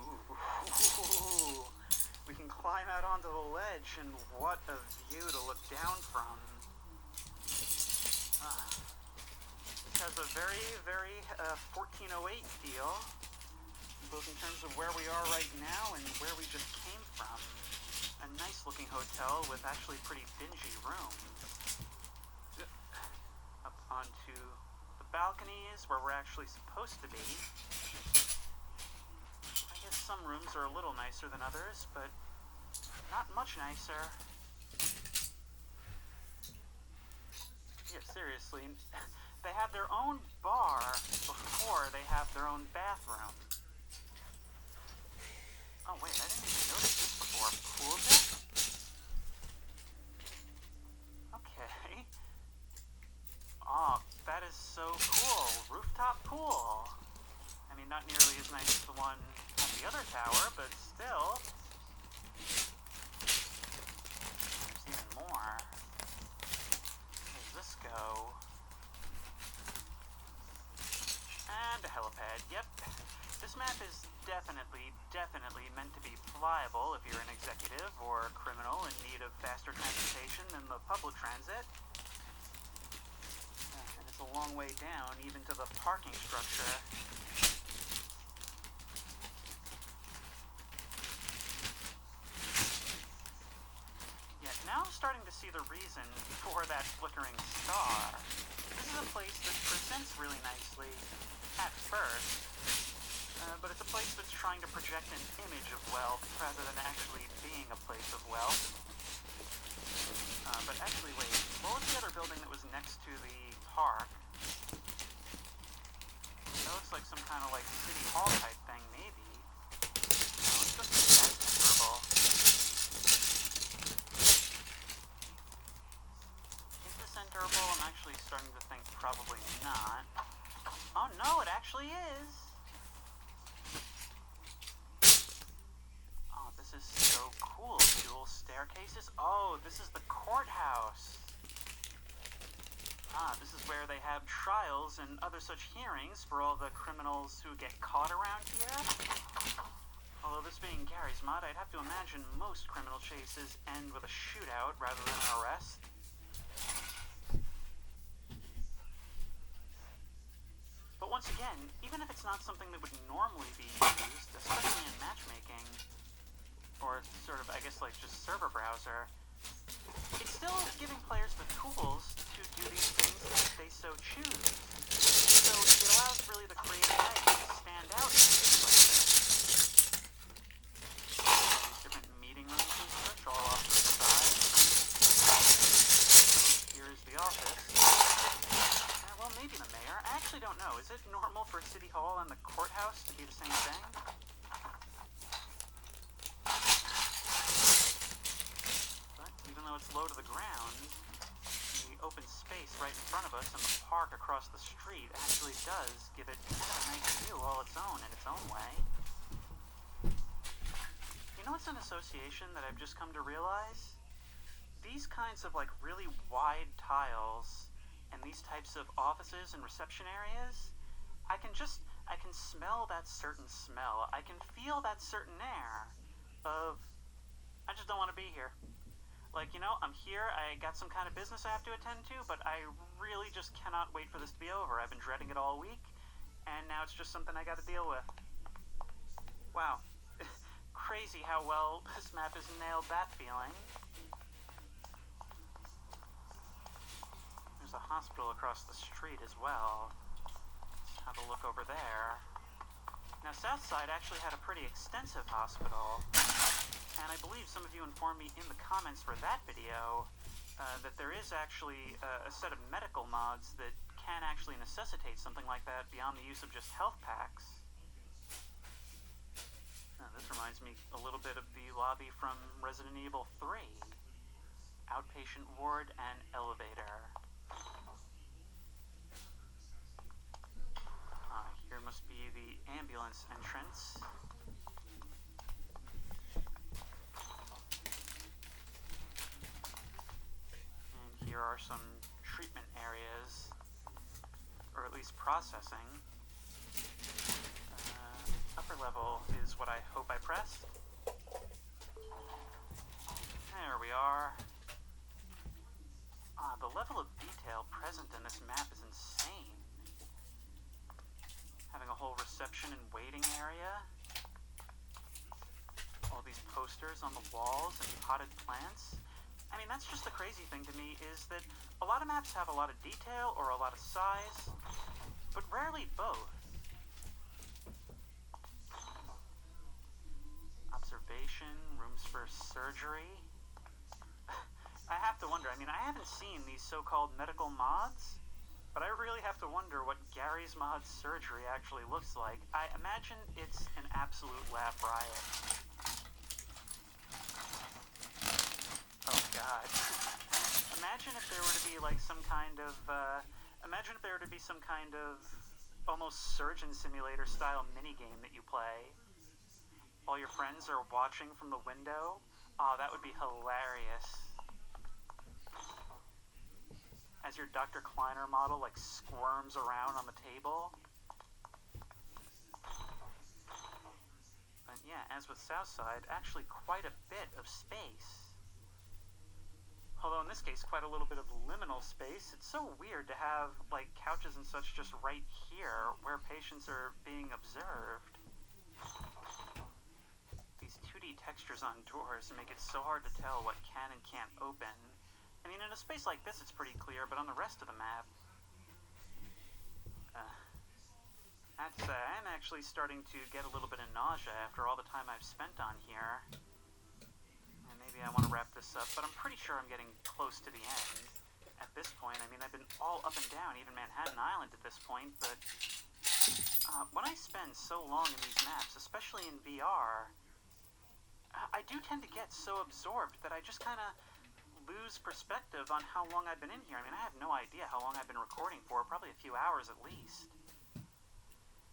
Ooh. We can climb out onto the ledge, and what a view to look down from. This has a very, very 1408 feel, both in terms of where we are right now and where we just came from. A nice looking hotel with actually pretty dingy rooms. Up onto the balconies where we're actually supposed to be. I guess some rooms are a little nicer than others, but not much nicer. Yeah, seriously. They have their own bar before they have their own bathroom. Oh wait, I didn't even notice this before. Pool deck? Okay. Oh, that is so cool. Rooftop pool. I mean, not nearly as nice as the one at the other tower, but still. There's even more. Where does this go? And a helipad, yep. This map is definitely meant to be flyable if you're an executive or a criminal in need of faster transportation than the public transit. And it's a long way down, even to the parking structure. Yet now I'm starting to see the reason for that flickering star. This is a place that presents really nicely at first. But it's a place that's trying to project an image of wealth rather than actually being a place of wealth. But actually, wait, what was the other building that was next to the park? That looks like some kind of like city hall type thing, maybe. No, let's go see if that's enterable. Is this enterable? I'm actually starting to think probably not. Oh no, it actually is! This is so cool. Dual staircases. Oh, this is the courthouse. This is where they have trials and other such hearings for all the criminals who get caught around here. Although this being Gary's mod, I'd have to imagine most criminal chases end with a shootout rather than an arrest. But once again, even if it's not something that would normally be used, especially in matchmaking, or sort of, I guess, like just server browser, it's still giving players the tools to do these things if they so choose. So it allows really the creative mind to stand out in things like this. These different meeting rooms and such, all off to the side. Here's the office. Well, maybe the mayor. I actually don't know. Is it normal for City Hall and the courthouse to be the same thing? Even though it's low to the ground, the open space right in front of us and the park across the street actually does give it kind of a nice view all its own in its own way. You know what's an association that I've just come to realize? These kinds of like really wide tiles and these types of offices and reception areas, I can smell that certain smell. I can feel that certain air of, I just don't want to be here. Like, you know, I'm here, I got some kind of business I have to attend to, but I really just cannot wait for this to be over. I've been dreading it all week, and now it's just something I gotta deal with. Wow. Crazy how well this map has nailed that feeling. There's a hospital across the street as well. Let's have a look over there. Now, Southside actually had a pretty extensive hospital, and I believe some of you informed me in the comments for that video that there is actually a set of medical mods that can actually necessitate something like that beyond the use of just health packs. This reminds me a little bit of the lobby from Resident Evil 3. Outpatient ward and elevator. Here must be the ambulance entrance. And here are some treatment areas, or at least processing. Upper level is what I hope I pressed. There we are. The level of detail present in this map is insane. Having a whole reception and waiting area. All these posters on the walls and potted plants. I mean, that's just the crazy thing to me, is that a lot of maps have a lot of detail or a lot of size, but rarely both. Observation, rooms for surgery. I have to wonder wonder. I mean, I haven't seen these so-called medical mods, but I really have to wonder what Gary's mod surgery actually looks like. I imagine it's an absolute laugh riot. Oh god. Imagine if there were to be like some kind of, almost surgeon simulator style minigame that you play while your friends are watching from the window. Oh, that would be hilarious. As your Dr. Kleiner model like squirms around on the table. But yeah, as with Southside, actually quite a bit of space. Although in this case, quite a little bit of liminal space. It's so weird to have like couches and such just right here where patients are being observed. These 2D textures on doors make it so hard to tell what can and can't open. I mean, in a space like this, it's pretty clear, but on the rest of the map, I have to say, I'm actually starting to get a little bit of nausea after all the time I've spent on here. And maybe I want to wrap this up, but I'm pretty sure I'm getting close to the end. At this point, I mean, I've been all up and down, even Manhattan Island at this point, but when I spend so long in these maps, especially in VR, I do tend to get so absorbed that I just kind of lose perspective on how long I've been in here. I mean, I have no idea how long I've been recording for, probably a few hours at least.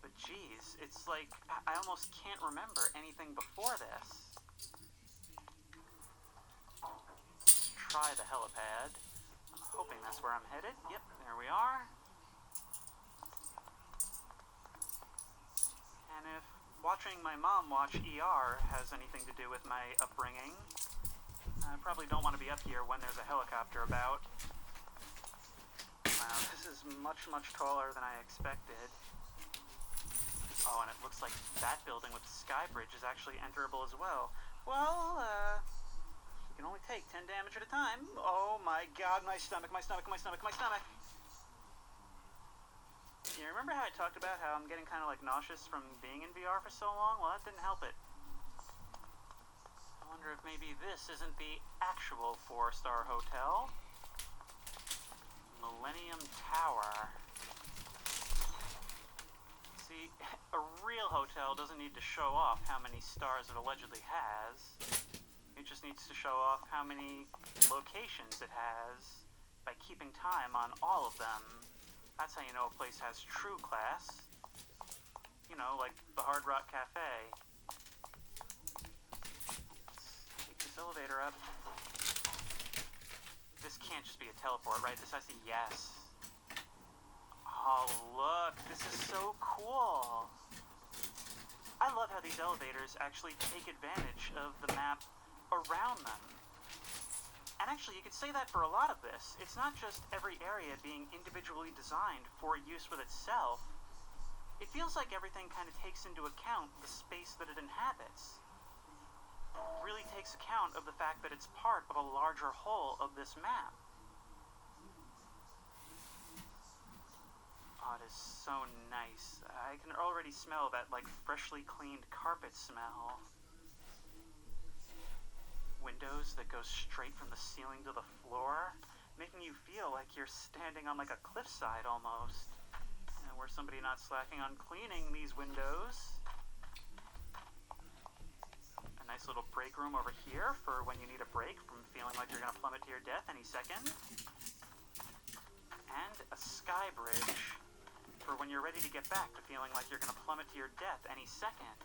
But geez, it's like I almost can't remember anything before this. Let's try the helipad. I'm hoping that's where I'm headed. Yep, there we are. And if watching my mom watch ER has anything to do with my upbringing, I probably don't want to be up here when there's a helicopter about. Wow, this is much, much taller than I expected. Oh, and it looks like that building with the sky bridge is actually enterable as well. Well, you can only take 10 damage at a time. Oh my god, my stomach, my stomach, my stomach, my stomach! You remember how I talked about how I'm getting kind of like nauseous from being in VR for so long? Well, that didn't help it. I wonder if maybe this isn't the actual 4-star hotel. Millennium Tower. See, a real hotel doesn't need to show off how many stars it allegedly has. It just needs to show off how many locations it has by keeping time on all of them. That's how you know a place has true class. You know, like the Hard Rock Cafe. Take this elevator up. This can't just be a teleport, right? This has to, yes. Oh, look, this is so cool. I love how these elevators actually take advantage of the map around them. And actually, you could say that for a lot of this. It's not just every area being individually designed for use with itself. It feels like everything kind of takes into account the space that it inhabits. It really takes account of the fact that it's part of a larger whole of this map. Oh, it is so nice. I can already smell that, like, freshly cleaned carpet smell. Windows that go straight from the ceiling to the floor, making you feel like you're standing on like a cliffside almost. Were somebody not slacking on cleaning these windows. A nice little break room over here for when you need a break from feeling like you're going to plummet to your death any second. And a sky bridge for when you're ready to get back to feeling like you're going to plummet to your death any second.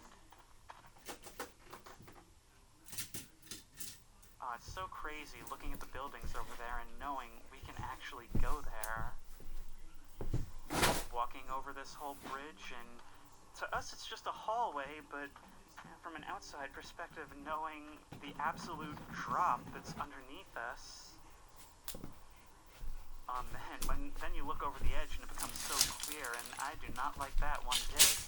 Oh, it's so crazy looking at the buildings over there and knowing we can actually go there. Walking over this whole bridge, and to us it's just a hallway, but from an outside perspective, knowing the absolute drop that's underneath us. Man, then you look over the edge and it becomes so clear, and I do not like that one bit.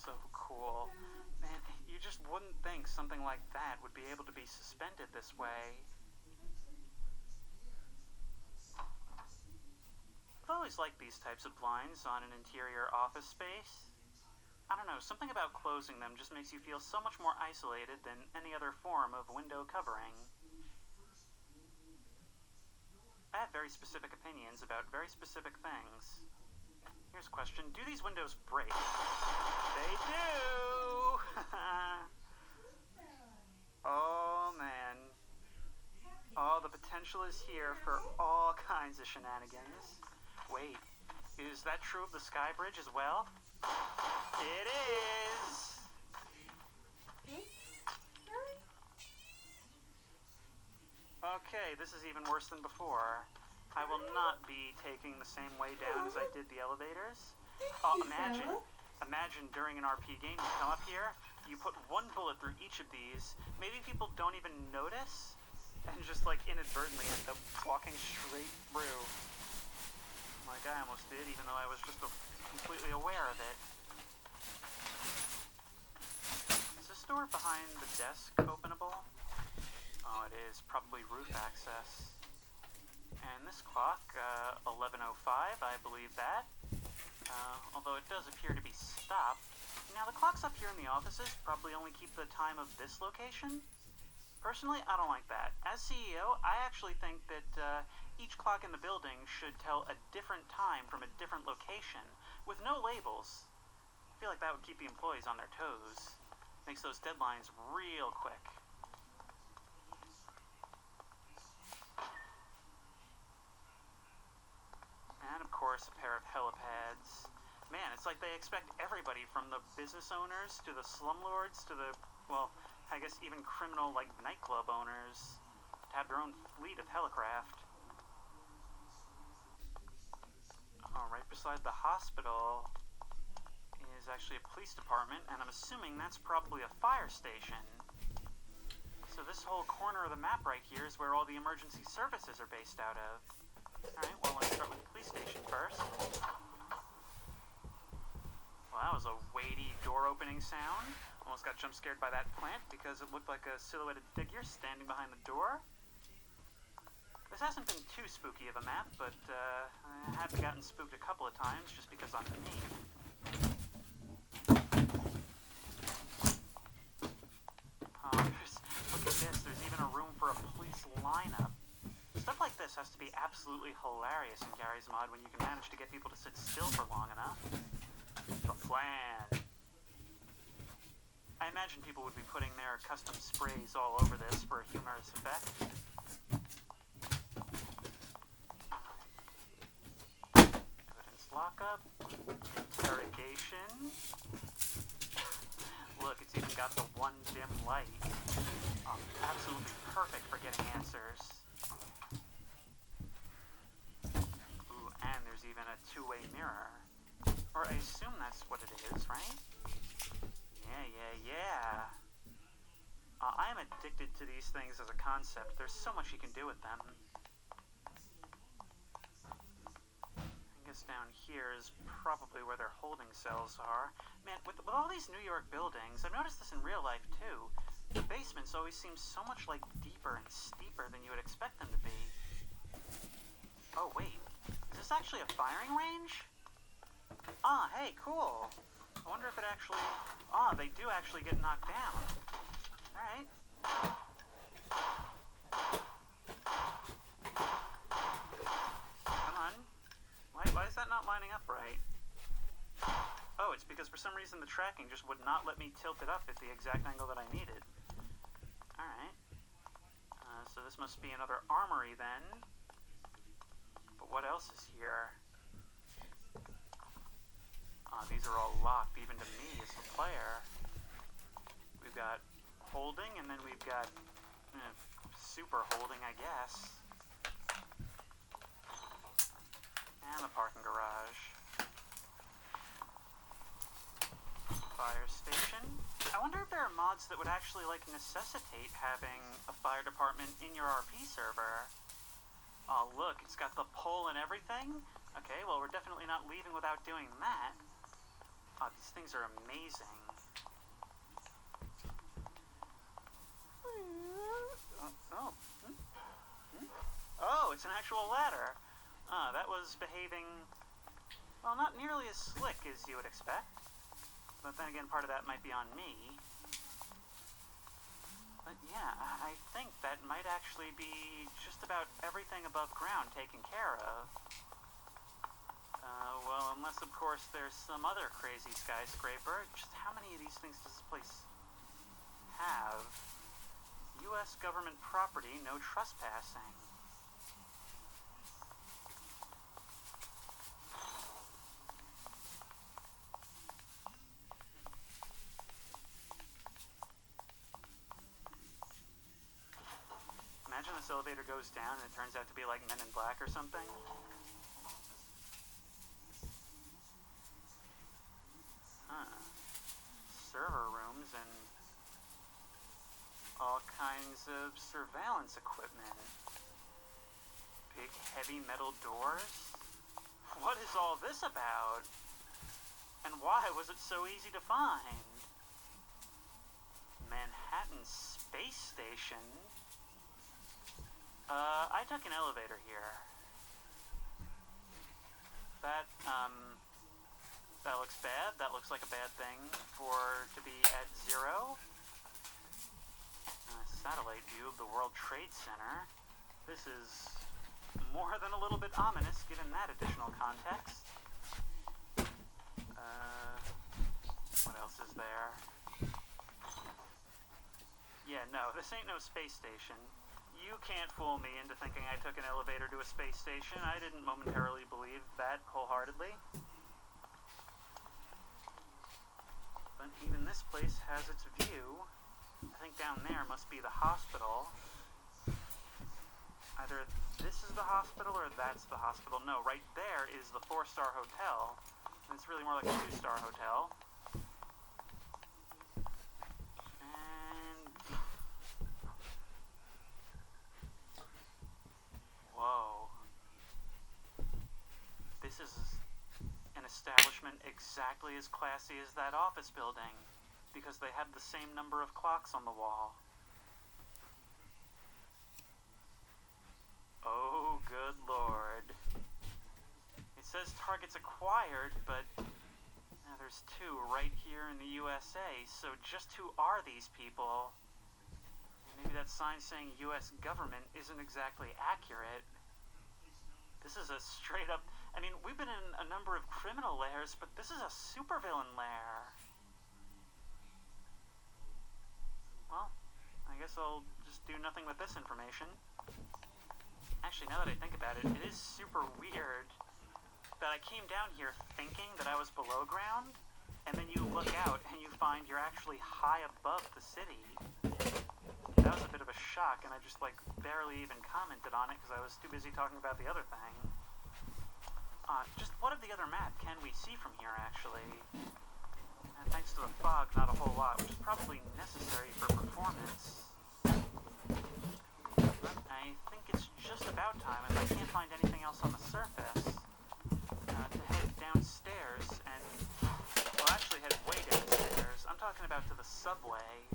So cool. Man, you just wouldn't think something like that would be able to be suspended this way. I've always liked these types of blinds on an interior office space. I don't know, something about closing them just makes you feel so much more isolated than any other form of window covering. I have very specific opinions about very specific things. Here's a question. Do these windows break? They do! Oh, man. Oh, the potential is here for all kinds of shenanigans. Wait, is that true of the Sky Bridge as well? It is! Okay, this is even worse than before. I will not be taking the same way down as I did the elevators. Imagine during an RP game you come up here, you put one bullet through each of these, maybe people don't even notice, and just like inadvertently end up walking straight through. Like I almost did, even though I was just completely aware of it. Is this door behind the desk openable? Oh, it is. Probably roof access. And this clock, 11:05, I believe that. Although it does appear to be stopped. Now, the clocks up here in the offices probably only keep the time of this location. Personally, I don't like that. As CEO, I actually think that each clock in the building should tell a different time from a different location, with no labels. I feel like that would keep the employees on their toes. Makes those deadlines real quick. And of course, a pair of helipads. Man, it's like they expect everybody from the business owners to the slumlords to the, well, I guess even criminal, like, nightclub owners to have their own fleet of helicraft. Oh, right beside the hospital is actually a police department, and I'm assuming that's probably a fire station. So this whole corner of the map right here is where all the emergency services are based out of. Alright, well, let's start with the police station first. Well, that was a weighty door-opening sound. Almost got jump-scared by that plant because it looked like a silhouetted figure standing behind the door. This hasn't been too spooky of a map, but I have gotten spooked a couple of times just because I'm me. Oh, look at this. There's even a room for a police lineup. Stuff like this has to be absolutely hilarious in Gary's Mod when you can manage to get people to sit still for long enough. The plan. I imagine people would be putting their custom sprays all over this for a humorous effect. Evidence lockup. Interrogation. Look, it's even got the one dim light. Oh, absolutely perfect for getting answers. Ooh, and there's even a two-way mirror. Or I assume that's what it is, right? Yeah. I am addicted to these things as a concept. There's so much you can do with them. I guess down here is probably where their holding cells are. Man, with all these New York buildings, I've noticed this in real life too. The basements always seem so much like deeper and steeper than you would expect them to be. Oh wait, is this actually a firing range? Ah, hey, cool. I wonder if it actually... Ah, they do actually get knocked down. Alright. Come on. Why is that not lining up right? Oh, it's because for some reason the tracking just would not let me tilt it up at the exact angle that I needed. Alright. So this must be another armory then. But what else is here? These are all locked, even to me as the player. We've got holding, and then we've got super holding, I guess. And the parking garage. Fire station. I wonder if there are mods that would actually, like, necessitate having a fire department in your RP server. Oh, look, it's got the pole and everything? Okay, well, we're definitely not leaving without doing that. Oh, these things are amazing. Oh, it's an actual ladder. That was behaving, well, not nearly as slick as you would expect. But then again, part of that might be on me. But yeah, I think that might actually be just about everything above ground taken care of. Well, unless of course there's some other crazy skyscraper. Just how many of these things does this place have? U.S. government property, no trespassing. Imagine this elevator goes down and it turns out to be like Men in Black or something. Server rooms and all kinds of surveillance equipment. Big heavy metal doors. What is all this about? And why was it so easy to find? Manhattan Space Station. I took an elevator here. That looks bad. That looks like a bad thing to be at 0. Satellite view of the World Trade Center. This is more than a little bit ominous, given that additional context. What else is there? Yeah, no, this ain't no space station. You can't fool me into thinking I took an elevator to a space station. I didn't momentarily believe that wholeheartedly. But even this place has its view. I think down there must be the hospital. Either this is the hospital or that's the hospital. No, right there is the 4-star hotel. And it's really more like a 2-star hotel. And... whoa. This is an establishment exactly as classy as that office building, because they have the same number of clocks on the wall. Oh, good lord. It says targets acquired, but there's 2 right here in the USA, so just who are these people? Maybe that sign saying U.S. government isn't exactly accurate. This is a straight up... I mean, we've been in a number of criminal lairs, but this is a supervillain lair. Well, I guess I'll just do nothing with this information. Actually, now that I think about it, it is super weird that I came down here thinking that I was below ground, and then you look out and you find you're actually high above the city. That was a bit of a shock, and I just, barely even commented on it because I was too busy talking about the other thing. Just what of the other map can we see from here, actually? And thanks to the fog, not a whole lot, which is probably necessary for performance. But I think it's just about time, if I can't find anything else on the surface, to head downstairs and... well, actually head way downstairs. I'm talking about to the subway,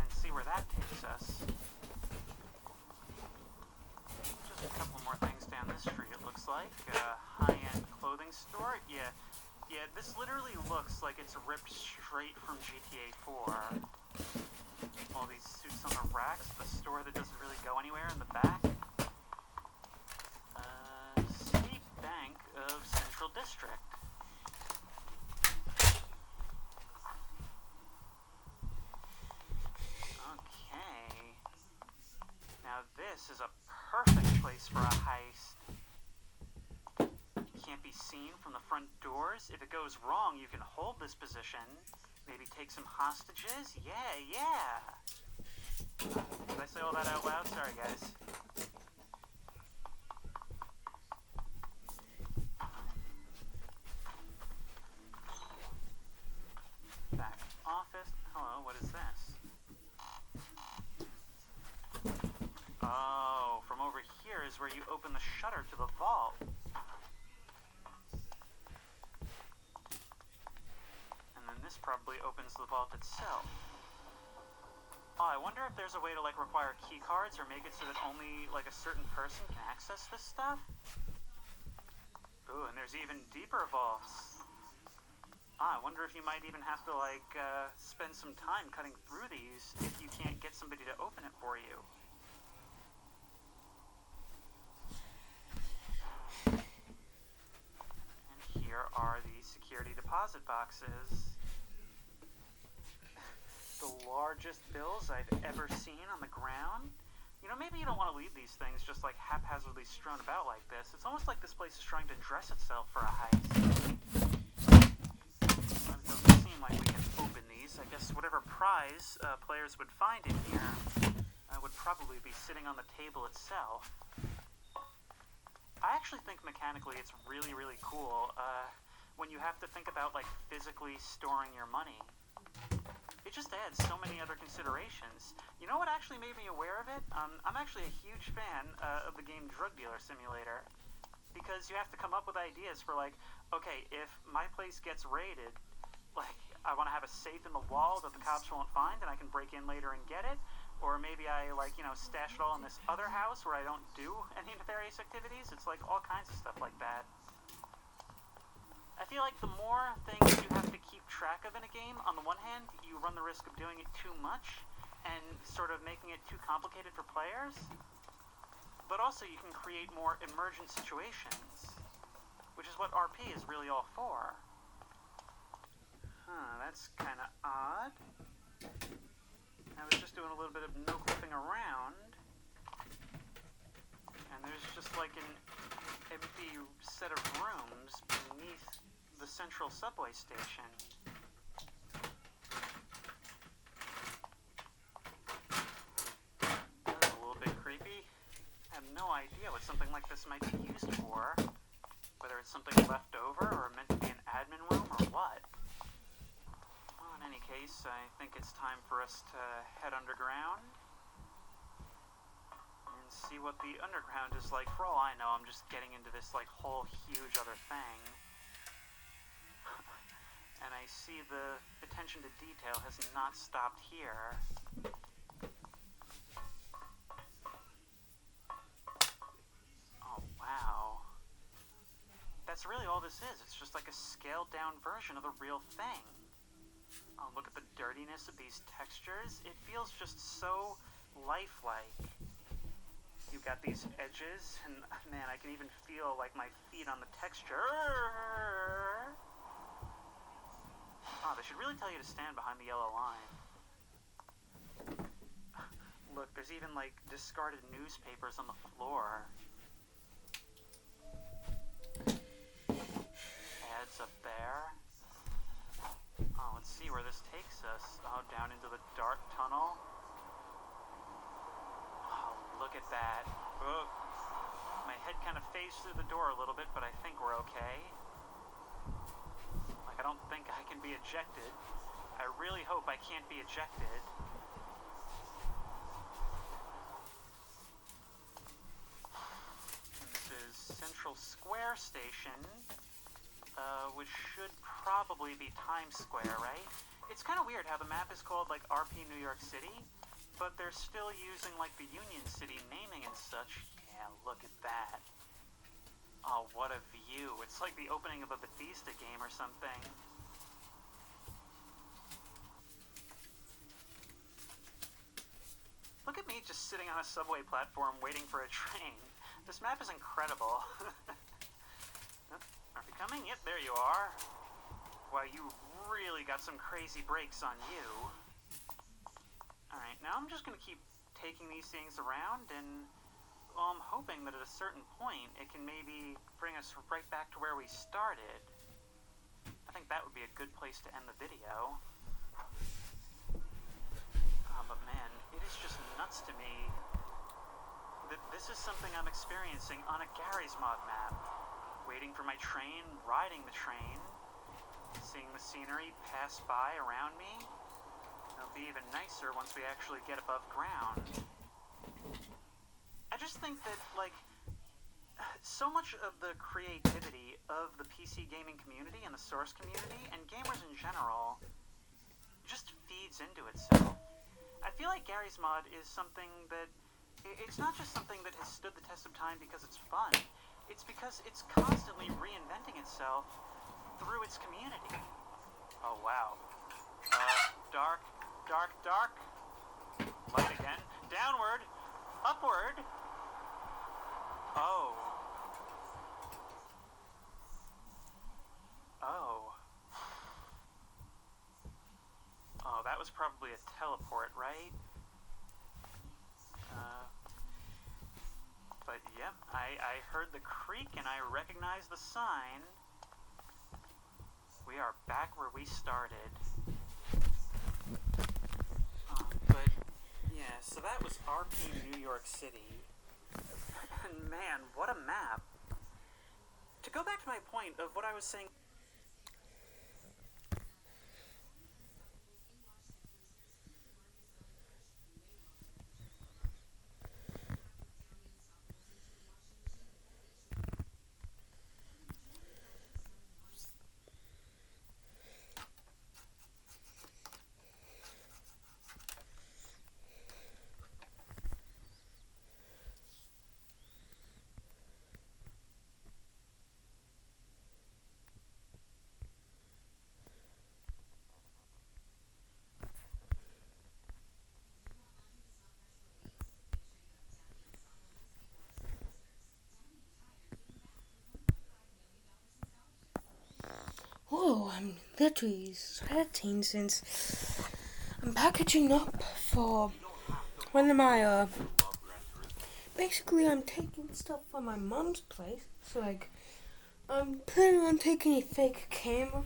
and see where that takes us. Just a couple more things down this street, it looks like. High-end clothing store. Yeah, this literally looks like it's ripped straight from GTA 4. All these suits on the racks, the store that doesn't really go anywhere in the back. City Bank of Central District. Okay. Now this is a perfect place for a heist. Can't be seen from the front doors. If it goes wrong, you can hold this position. Maybe take some hostages. Yeah. Did I say all that out loud? Sorry, guys. Back office. Hello, what is this? Oh, from over here is where you open the shutter to the vault. This probably opens the vault itself. Oh, I wonder if there's a way to require key cards or make it so that only a certain person can access this stuff. Ooh, and there's even deeper vaults. I wonder if you might even have to, like, spend some time cutting through these if you can't get somebody to open it for you. And here are the security deposit boxes. The largest bills I've ever seen on the ground. You know, maybe you don't want to leave these things just, like, haphazardly strewn about like this. It's almost like this place is trying to dress itself for a heist. It doesn't seem like we can open these. I guess whatever prize players would find in here would probably be sitting on the table itself. I actually think mechanically it's really, really cool when you have to think about, like, physically storing your money. It just adds so many other considerations. You know what actually made me aware of it? I'm actually a huge fan of the game Drug Dealer Simulator. Because you have to come up with ideas for, like, okay, if my place gets raided, like, I want to have a safe in the wall that the cops won't find and I can break in later and get it. Or maybe I, like, you know, stash it all in this other house where I don't do any nefarious activities. It's, like, all kinds of stuff like that. I feel like the more things you have to keep track of in a game, on the one hand, you run the risk of doing it too much and sort of making it too complicated for players. But also you can create more emergent situations, which is what RP is really all for. Huh, that's kind of odd. I was just doing a little bit of no-clipping around, and there's just like an empty set of rooms beneath the central subway station. That's a little bit creepy. I have no idea what something like this might be used for. Whether it's something left over or meant to be an admin room or what. Well, in any case, I think it's time for us to head underground and see what the underground is like. For all I know, I'm just getting into this, like, whole huge other thing. And I see the attention to detail has not stopped here. Oh, wow. That's really all this is. It's just like a scaled-down version of the real thing. Oh, look at the dirtiness of these textures. It feels just so lifelike. You've got these edges, and man, I can even feel, like, my feet on the texture. Oh, they should really tell you to stand behind the yellow line. Look, there's even, like, discarded newspapers on the floor. Ads up there. Oh, let's see where this takes us. Oh, down into the dark tunnel. Oh, look at that. Oh, my head kind of phased through the door a little bit, but I think we're okay. I don't think I can be ejected. I really hope I can't be ejected. And this is Central Square Station, which should probably be Times Square, right? It's kind of weird how the map is called, like, RP New York City, but they're still using, like, the Union City naming and such. Yeah, look at that. Oh, what a view. It's like the opening of a Bethesda game or something. Look at me just sitting on a subway platform waiting for a train. This map is incredible. Are we coming? Yep, there you are. Wow, you really got some crazy brakes on you. Alright, now I'm just gonna keep taking these things around and I'm hoping that at a certain point it can maybe bring us right back to where we started. I think that would be a good place to end the video. But man, it is just nuts to me that this is something I'm experiencing on a Gary's Mod map. Waiting for my train, riding the train, seeing the scenery pass by around me. It'll be even nicer once we actually get above ground. I just think that, like, so much of the creativity of the PC gaming community and the Source community, and gamers in general, just feeds into itself. I feel like Gary's Mod is something that, it's not just something that has stood the test of time because it's fun. It's because it's constantly reinventing itself through its community. Oh, wow. Dark, dark, dark. Light again. Downward. Upward. Oh. Oh. Oh, that was probably a teleport, right? But yep, I heard the creak and I recognized the sign. We are back where we started. But yeah, so that was RP New York City. And man, what a map. To go back to my point of what I was saying. Whoa, I'm literally sweating since I'm packaging up for one of my, basically I'm taking stuff from my mom's place. So like, I'm planning on taking a fake camera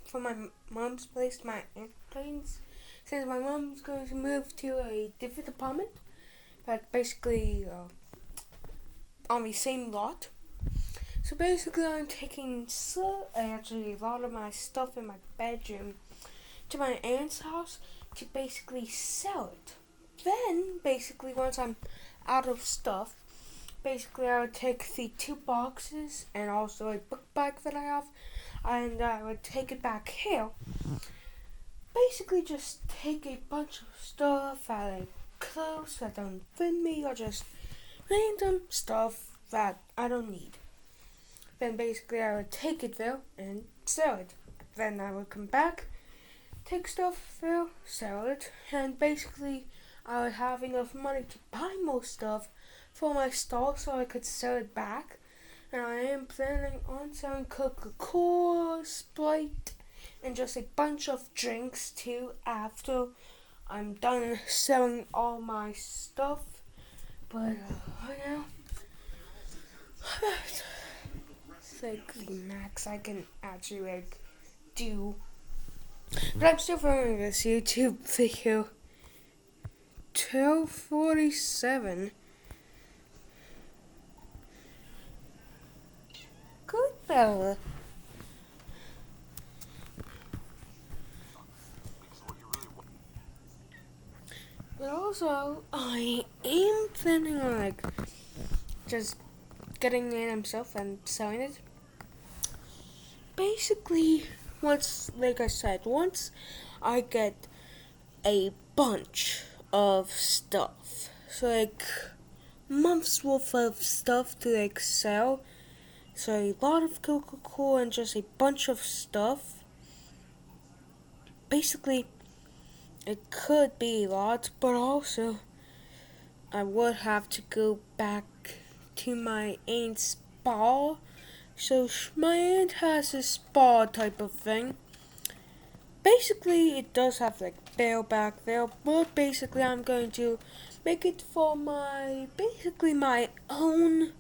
from my mom's place to my aunt's place. Since my mom's going to move to a different apartment, but basically, on the same lot. So basically, I'm taking actually a lot of my stuff in my bedroom to my aunt's house to basically sell it. Then, basically, once I'm out of stuff, basically I would take the 2 boxes and also a book bag that I have, and I would take it back here. Basically, just take a bunch of stuff, like clothes that don't fit me, or just random stuff that I don't need. Then basically I would take it there and sell it. Then I would come back, take stuff there, sell it, and basically I would have enough money to buy more stuff for my stall so I could sell it back. And I am planning on selling Coca-Cola, Sprite, and just a bunch of drinks too after I'm done selling all my stuff. But right now, it's like the max I can actually like do. But I'm still filming this YouTube video. 12:47. Good fella. But also, I am planning on like just getting it himself and selling it. Basically, once I get a bunch of stuff, so like months worth of stuff to like sell, so a lot of Coca-Cola and just a bunch of stuff. Basically, it could be a lot, but also I would have to go back to my aunt's spa. So my aunt has a spa type of thing. Basically, it does have like bail back there, but basically I'm going to make it for my own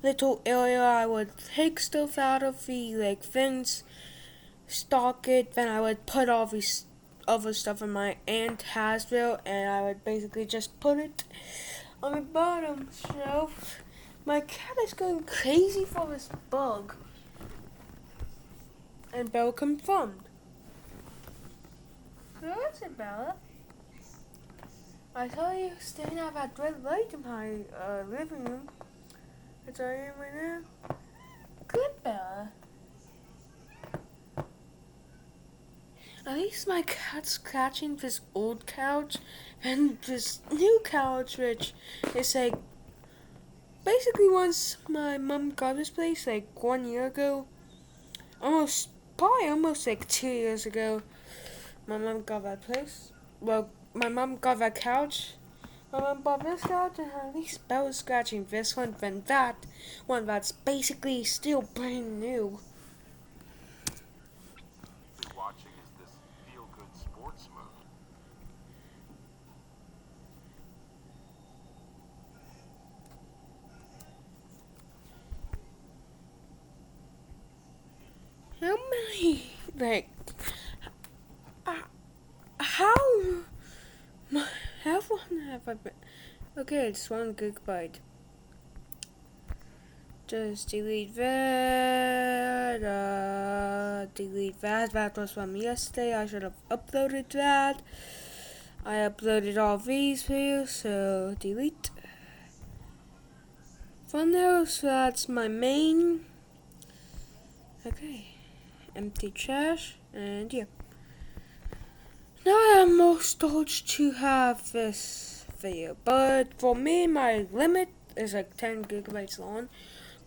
little area. I would take stuff out of the like things, stock it, then I would put all these other stuff in my aunt has there, and I would basically just put it on the bottom shelf. My cat is going crazy for this bug. And Bella confirmed. What's it, Bella? I saw you standing at that red light in my living room. That's where I am right now. Good, Bella. At least my cat's scratching this old couch and this new couch, which is like basically once my mom got this place like 1 year ago, almost like 2 years ago, my mom got that place. Well, my mom got that couch. My mom bought this couch and at least better scratching this one than that one that's basically still brand new. Watching is this feel-good sports movie. How many, like, how long have I been? Okay, it's 1 gigabyte. Just delete that, delete that. That was from yesterday. I should have uploaded that. I uploaded all these videos, so delete. From there, so that's my main. Okay, empty trash, and yeah. Now I have more storage to have this video, but for me, my limit is like 10 gigabytes long.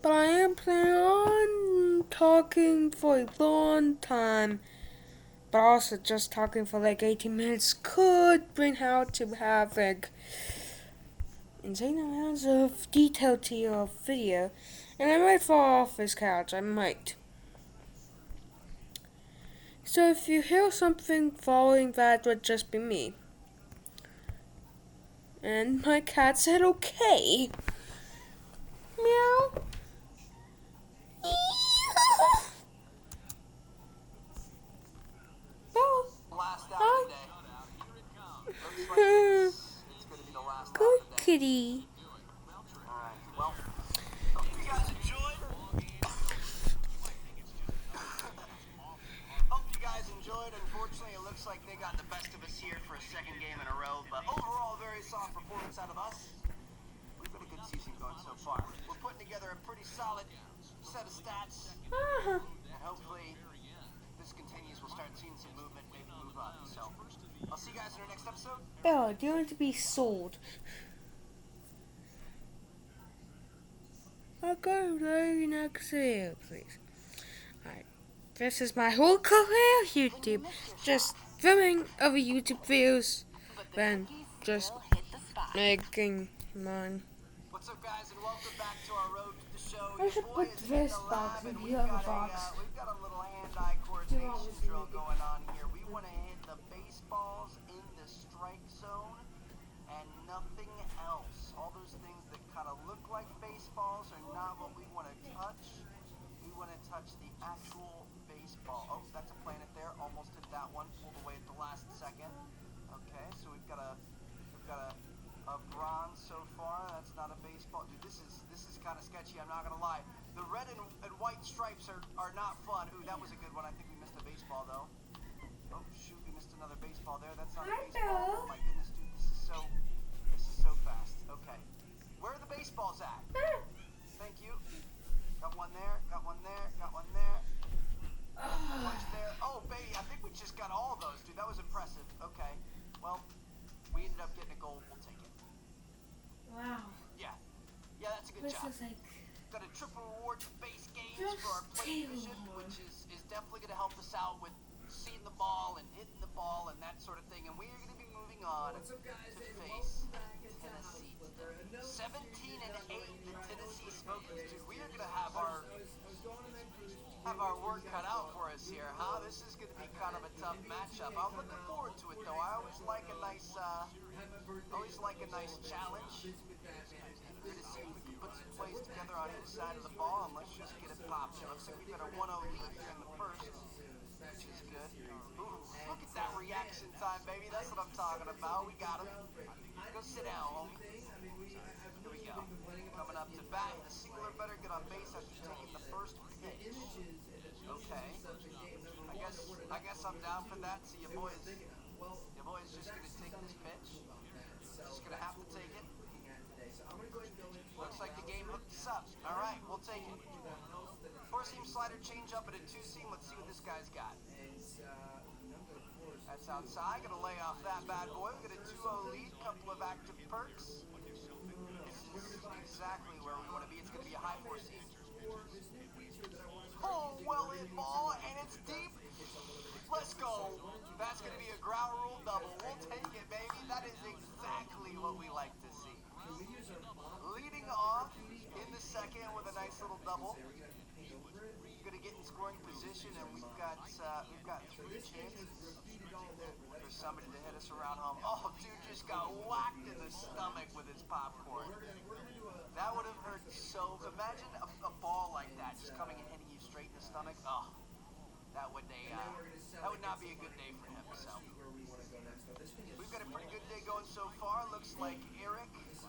But I am planning on talking for a long time, but also just talking for like 18 minutes could bring out to have like insane amounts of detail to your video, and I might fall off this couch, I might. So if you hear something falling, that would just be me. And my cat said okay. Meow. Last out of the day. Looks like it's gonna be the last Good out of the day. kitty. Alright, well, hope you guys enjoyed. Hope you guys enjoyed. Unfortunately, it looks like they got the best of us here for a second game in a row, but overall, very soft performance out of us. We've got a good season going so far. We're putting together a pretty solid set of stats, and hopefully this continues. We'll start seeing some movement, maybe move up. So I'll see you guys in our next episode. Bella, do you want to be sold? Okay, very next video, please. Alright. This is my whole career YouTube. Just filming other YouTube videos, then just making mine. What's up, guys, and welcome back to our road to the show. I should put this box in the other box. We've got a little hand-eye coordination drill going on here. We want to hit the baseballs in the strike zone and nothing else. All those things that kind of look like baseballs are not what we want to touch. We want to touch the actual baseball. Oh, that's a planet there. Almost hit that one. Pulled away at the last second. Okay, so we've got a bronze so far. That's not a baseball. Dude, this is kind of sketchy. I'm not gonna lie. The red and white stripes are not fun. Ooh, that was a good one. I think we missed a baseball though. Oh shoot, we missed another baseball there. That's not a baseball. Oh my goodness, dude, this is so fast. Okay, where are the baseballs at? Thank you. Got one there. Got one there. Got one there. A bunch there. Oh baby, I think we just got all of those, dude. That was impressive. Okay, well, we ended up getting a gold. We'll take it. Wow. Yeah, that's a good This job. is like Got a triple reward for base games for our play vision, which is definitely going to help us out with seeing the ball and hitting the ball and that sort of thing. And we are going to be moving on to face Tennessee. 17-8, the Tennessee Smokies. Dude, we are going to have our work cut out for us here, huh? This is going to be kind of a tough matchup. I'm looking forward to it, though. I always like a nice challenge. Good to see if we can put some plays together on each side of the ball, and let's just get it popped. It looks like we've got a 1-0 lead here in the first, which is good. Ooh, look at that reaction time, baby. That's what I'm talking about. We got him. Go sit down, homie. Here we go. Coming up to bat. The singular better get on base after taking the first pitch. Okay. I guess I'm down for that. So your boy's just gonna take this pitch. Just gonna have to take it. Looks like the game hooked us up. All right, we'll take it. 4-seam slider change up at a 2-seam. Let's see what this guy's got. That's outside. Gonna lay off that bad boy. We got a 2-0 lead. Couple of active perks. This is exactly where we want to be. It's going to be a high four seed. Oh, well hit ball, and it's deep. Let's go. That's going to be a ground rule double. We'll take it, baby. That is exactly what we like to see. Leading off in the second with a nice little double. Going to get in scoring position, and we've got 3 chances for somebody to hit us around home. Oh, dude just got whacked in the stomach with his popcorn. That would have hurt so. Imagine a ball like that just coming and hitting you straight in the stomach. Oh, that would not be a good day for him. So we've got a pretty good day going so far. Looks like Eric is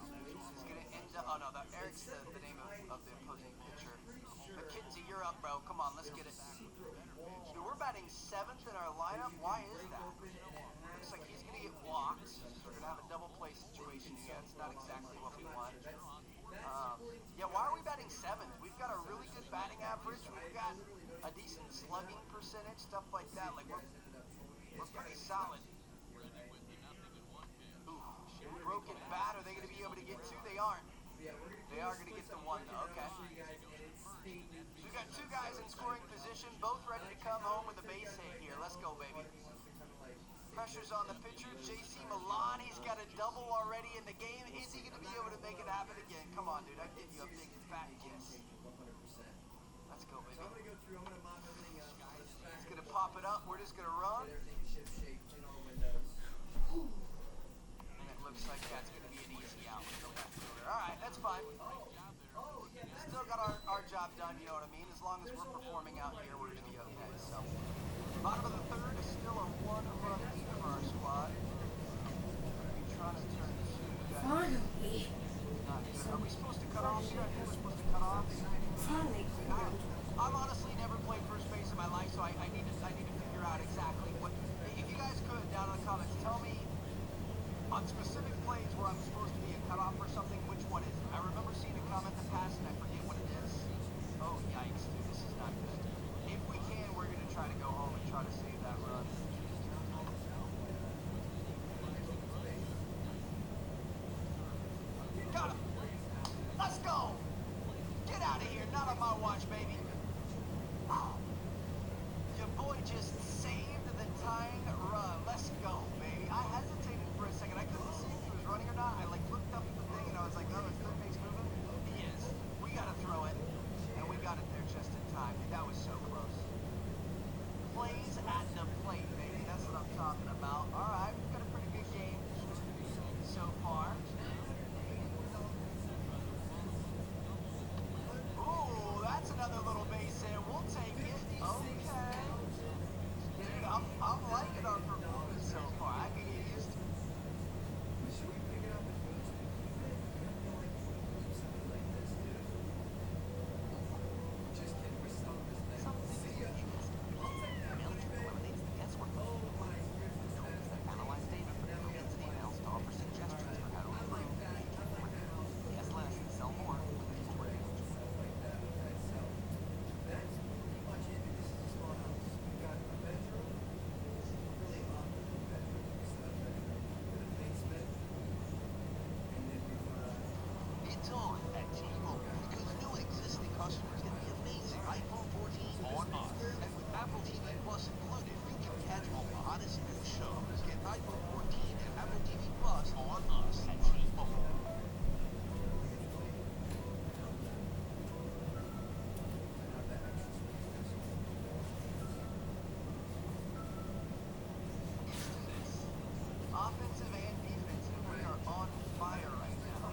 going to end up. Oh no, Eric's the name of the opposing pitcher. McKenzie, you're up, bro. Come on, let's get it. Dude, we're batting 7th in our lineup. Why is that? Looks like he's going to get walked. So we're going to have a double play situation here. It's not exactly what we want. Yeah, why are we batting 7th? We've got a really good batting average. We've got a decent slugging percentage, stuff like that. Like, we're pretty solid. Ooh, broken bat. Are they going to be able to get 2? They aren't. They are going to get the 1, though. Okay. So we've got 2 guys in scoring position, both ready to come home with a base hit here. Let's go, baby. Pressure's on the pitcher, JC Milan. He's got a double already in the game. Is he going to be able to make it happen again? Come on, dude. I'd give you a big fat kiss. Let's go, baby. He's going to pop it up. We're just going to run. And it looks like that's going to be an easy out with the left fielder. All right, that's fine. Still got our job done, you know what I mean? As long as we're performing out here, we're going to be okay. So, bottom of the 3rd is still a 1-run lead for our squad. We're trying to turn this guy. Finally. Are we supposed to cut off here? I think we're supposed to cut off. Finally. I've honestly never played first base in my life, so I need to figure out exactly what. If you guys could, down in the comments, tell me on specific plays where I'm supposed to be a cutoff or something, which one is it? I remember seeing a comment in the past, and I forget what it is. Oh, yikes, dude, this is not good. If we can, we're going to try to go home and try to save that run. Got him! Let's go! Get out of here, not on my watch, baby. Your boy just saved the tying run. Let's go, baby. I hesitated for a second. I couldn't see if he was running or not. I looked up at the thing and I was like, oh, is third base moving? He is. We gotta throw it. And we got it there just in time. Dude, that was so close. Plays at the plate, baby. That's what I'm talking about. Alright, we've got a pretty good game so far. Ooh, that's another little base hit. We'll take it. Okay. Dude, I'm liking our performance so far. I can get used to it. It's on at T-Mobile because new existing customers get the amazing iPhone 14 on us. And with Apple TV Plus included, you can catch all the hottest new shows. Get iPhone 14 and Apple TV Plus on us at T-Mobile. Offensive and defensive, we are on fire right now.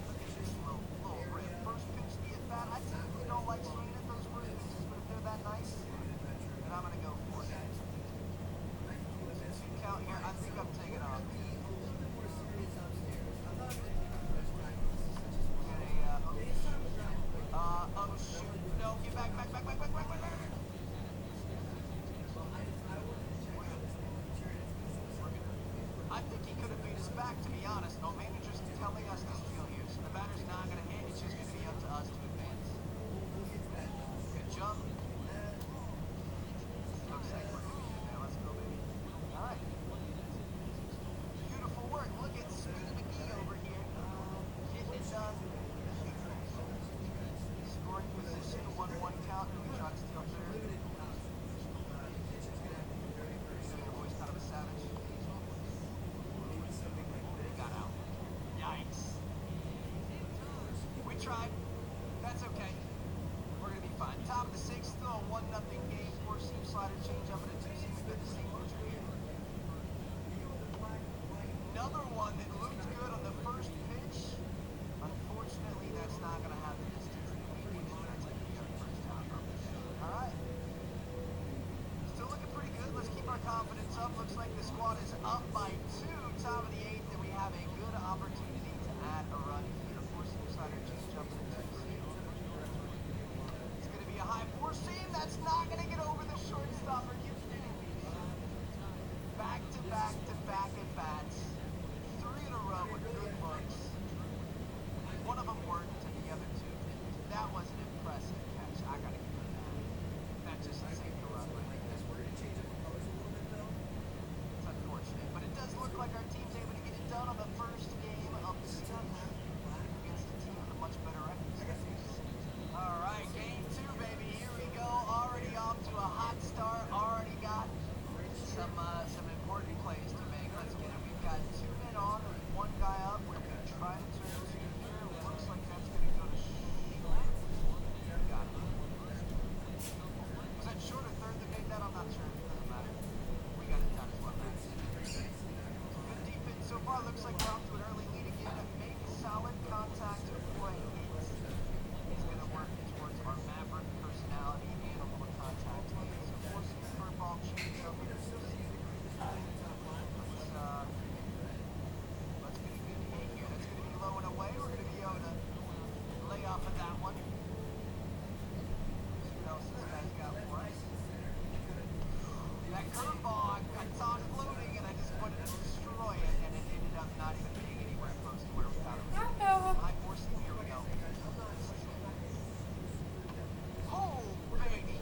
Look at this little rip. First pitch to get bat. I typically don't like swinging at those first pitches, but if they're that nice, then I'm going to go for it. 2 count here. I think I'm taking off. Oh shoot. No, get back. I think he could have beat us back, to be honest. No, manager's telling us this deal here. So the batter's not going to hit. It's just going to be up to us to advance. Good jump. Looks like we're going to be in there. Let's go, baby. All right. Beautiful work. Look at Speedy McGee over here. Getting it done tried. That's okay. We're gonna be fine. Top of the sixth, still a 1-0 game. 4-seam slider change up and a 2-seam. We've got the same picture here. Another one that looked good on the first pitch. Unfortunately, that's not gonna have the distance that we needed. That's gonna be our first down. All right. Still looking pretty good. Let's keep our confidence up. Looks like the squad is up by 2. Top of the 8th, and we have a good opportunity to add a run here. 4-seam slider change up and a 2-seam. It's going to be a high 4-seam. That's not going to get over the shortstop. Are you kidding me? Back to back to back at bats. 3 in a row with good looks. One of them worked and the other 2 didn't. That was an impressive catch. I got to give him that. That just saved the run. It's unfortunate, but it does look like our team's able to get it done on the first game of the season against a team with a much better record. All right, game 2, baby. Here we go. Already off to a hot start. Already got some important plays to make. Let's get it. We've got 2 men on and 1 guy up. We're going to try to turn 2 here. Looks like that's going to go to short. Got it. Was that short or third that made that? I'm not sure. It doesn't matter. We got it done as well. Good defense so far. Looks like we're off to an early lead again. Maybe solid contact before a hit. He's going to work towards our Maverick personality and a little contact. So forcing the curveball change up. Let's get a good hit here. That's going to be low and away. We're going to be able to lay off of that one. See what else this guy's got for us. That curveball, I saw it floating and I just wanted to destroy it, and it ended up not even being anywhere close to where we thought it was. High 4-seam, here we go. Oh, baby.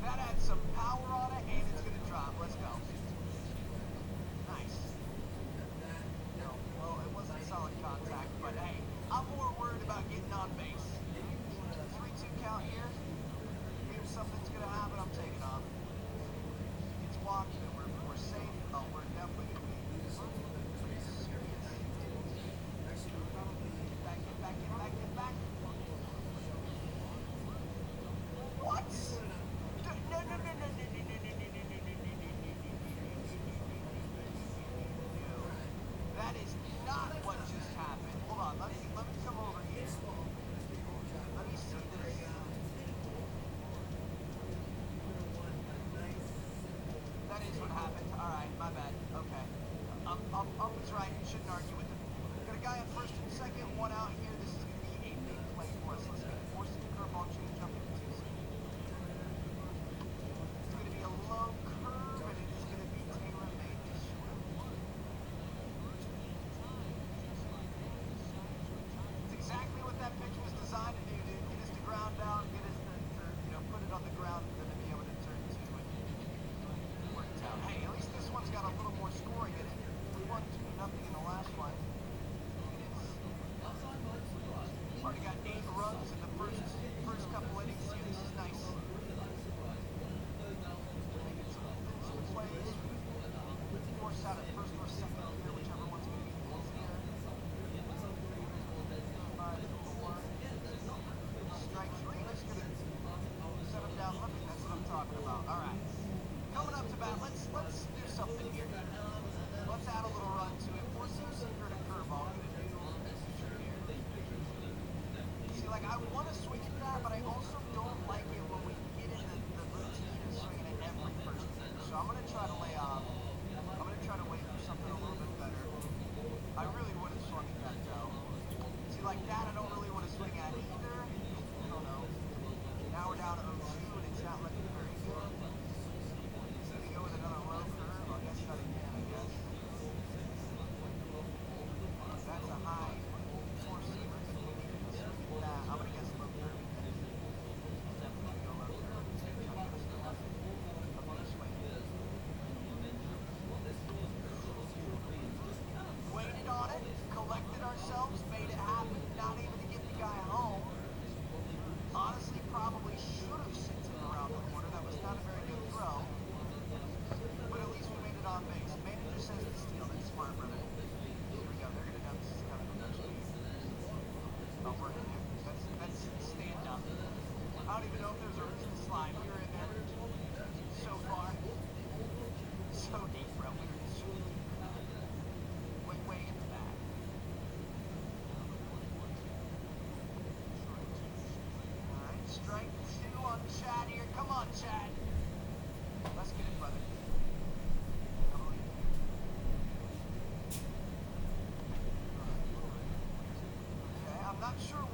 That had some power on it, and it's going to drop. Let's go. Nice. No, well, it wasn't solid contact, but hey, I'm more worried about getting on base. 3-2 count here. If something's going to happen, I'm taking off. It's walking, and we're safe. Oh, we're definitely going to be serious. Back in, back in, back in, back. What? No, no, no, no, no, no, no, no, no, no, no, no, no. That is not what just happened. Hold on, let me come over here. Let me see this. That is what happened. All right, my bad. Okay. Up is right. Shouldn't argue with him. Got a guy at first and second. 1 out here. This is going to be a big play for us. Let's get it. Forcing the curveball change up into 2-seam. It's going to be a low curve, and it is going to be tailor-made to short. It's exactly what that pitch was designed to do, dude. Get us to ground down, get us to put it on the ground for them to be able to turn 2 and work it out. Hey, at least this one's got a little more scoring in it. We won 2-0 in the last one. Already got 8 runs in the first couple innings here. This is nice. Making some defensive plays. Force out at first or second here, whichever one's going to be easier. 5-4. Strike 3. Let's get it. 7 down looking. That's what I'm talking about. All right. Coming up to bat, let's do something here. Let's add a little run to it. 4-seam sinker to curveball. See, like, I want to swing at that, but I also don't like it when we get in the routine of swinging at every first pitch. So I'm going to try to lay off. I'm going to try to wait for something a little bit better. I really would have swung at that, though. See, like that, I don't really want to swing at either. I don't know. Now we're down to 0-2, and it's not looking very good. So we go with another low curve. I guess not again, I guess. That's a high 4-seamer. Nah, I'm going to guess low curve. Go low curve. Waited on it, collected ourselves, made it happen, not able to get the guy home. Honestly, probably should have sent him around the corner.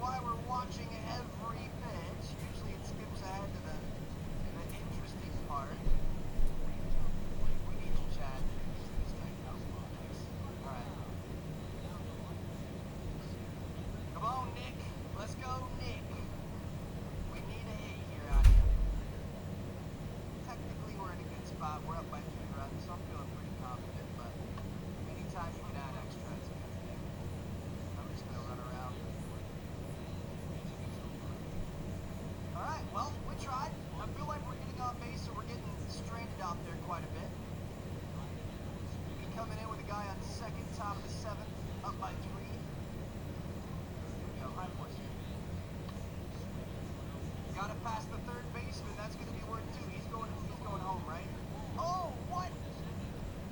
why we're watching every pitch. Usually it skips ahead to the interesting part. We need you, Chad. Alright. Come on, Nick. Let's go, Nick. We need a hit here out here. Technically, we're in a good spot. We're up by 3 runs, so I'm feeling pretty confident, but anytime you can add extra, it's a good thing. I'm just going to run around. Alright, well, we tried. I feel like we're getting on base, so we're getting stranded out there quite a bit. Be coming in with a guy on second, top of the 7th, up by 3. Here we go, high force. Gotta pass the third baseman. That's gonna be worth 2. He's going home, right? Oh, what?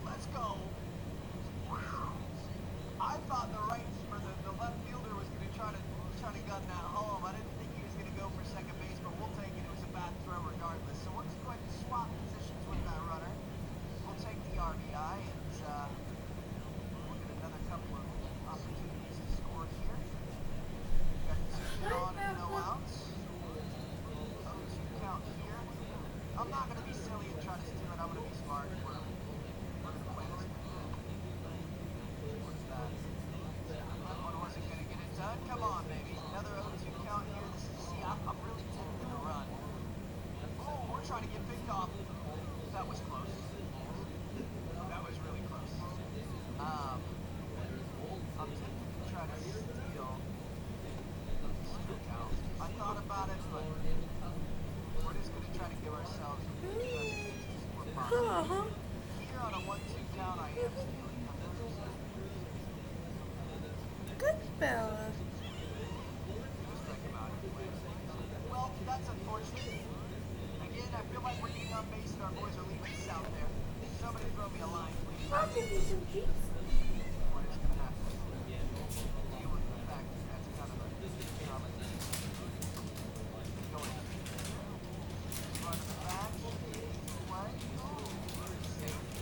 Let's go. I thought the left fielder was gonna try to gun that home. I didn't think he was gonna go for second base, but we'll take it. It was a bad throw regardless. So we're just going to swap positions with that runner. We'll take the RBI and we'll get another couple of opportunities to score here. Got 2 on and no outs. 0-2 count here. I'm not gonna be silly and try to steal it. I'm gonna be smart. We're gonna play this. What's that? That one wasn't gonna get it done. Come on, baby. Another 0-2 count here. I'm really tempted to run. Oh, we're trying to get picked off. That was close. That was really close. I'm tempted to try to steal count. I thought about it, but we're just gonna try to give ourselves more possible. Here on a 1-2 count, I am stealing. Good fella. Well, that's unfortunate. Again, I feel like we're getting on base and our boys are leaving us out there. Somebody throw me a line, please. I'll give you some cheese. What is going to happen? Deal with the fact that that's kind of a drama. Going. Run to the back. Play.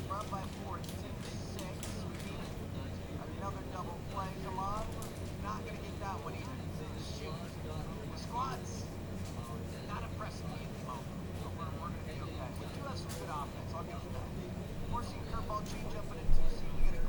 Run by 4, 2-6. Another double play. Come on. Not going to get that one either. Shoot. The squad's not impressing me at the moment. But we're going to be okay. We do have some good offense. I'll give you that. Forcing curveball change up in a 2-seam. We got a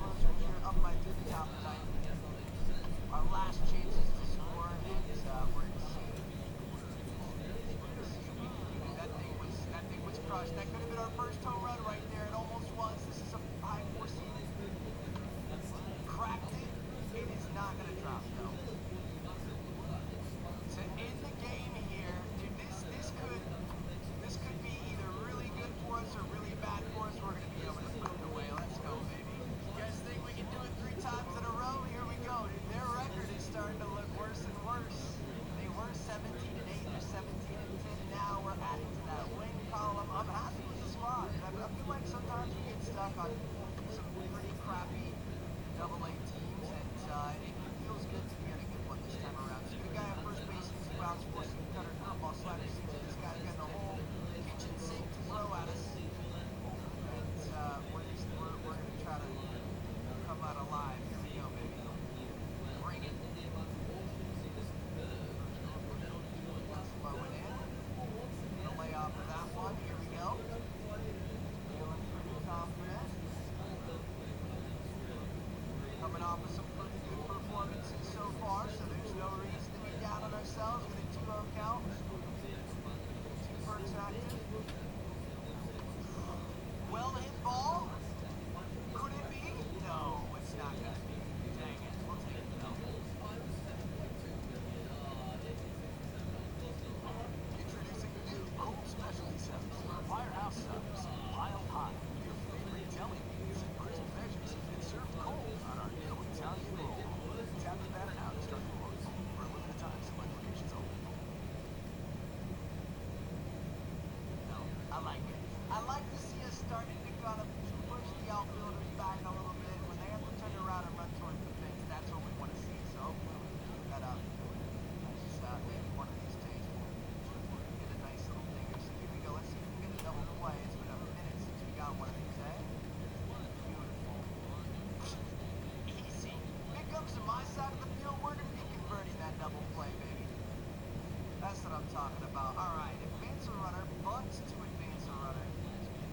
talking about. Alright, advance a runner, bunt to advance a runner.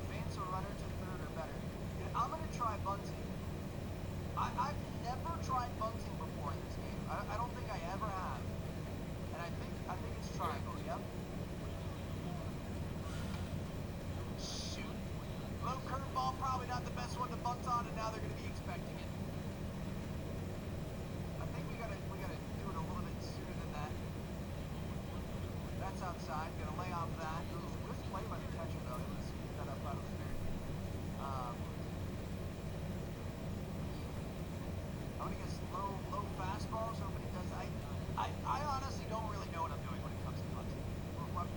Advance a runner to third or better. And I'm gonna try bunting. I've never tried bunting before in this game. I don't think I ever have. And I think it's triangle, yep. Shoot. Low curveball, probably not the best one to bunt on, and now they're gonna be expecting it. I think we gotta do it a little bit sooner than that. That's outside. Gonna lay off that. Ooh, good play by the catcher though. He was that up out of the third. I'm gonna guess low fastballs. Hoping he does. I honestly don't really know what I'm doing when it comes to bunting. I'm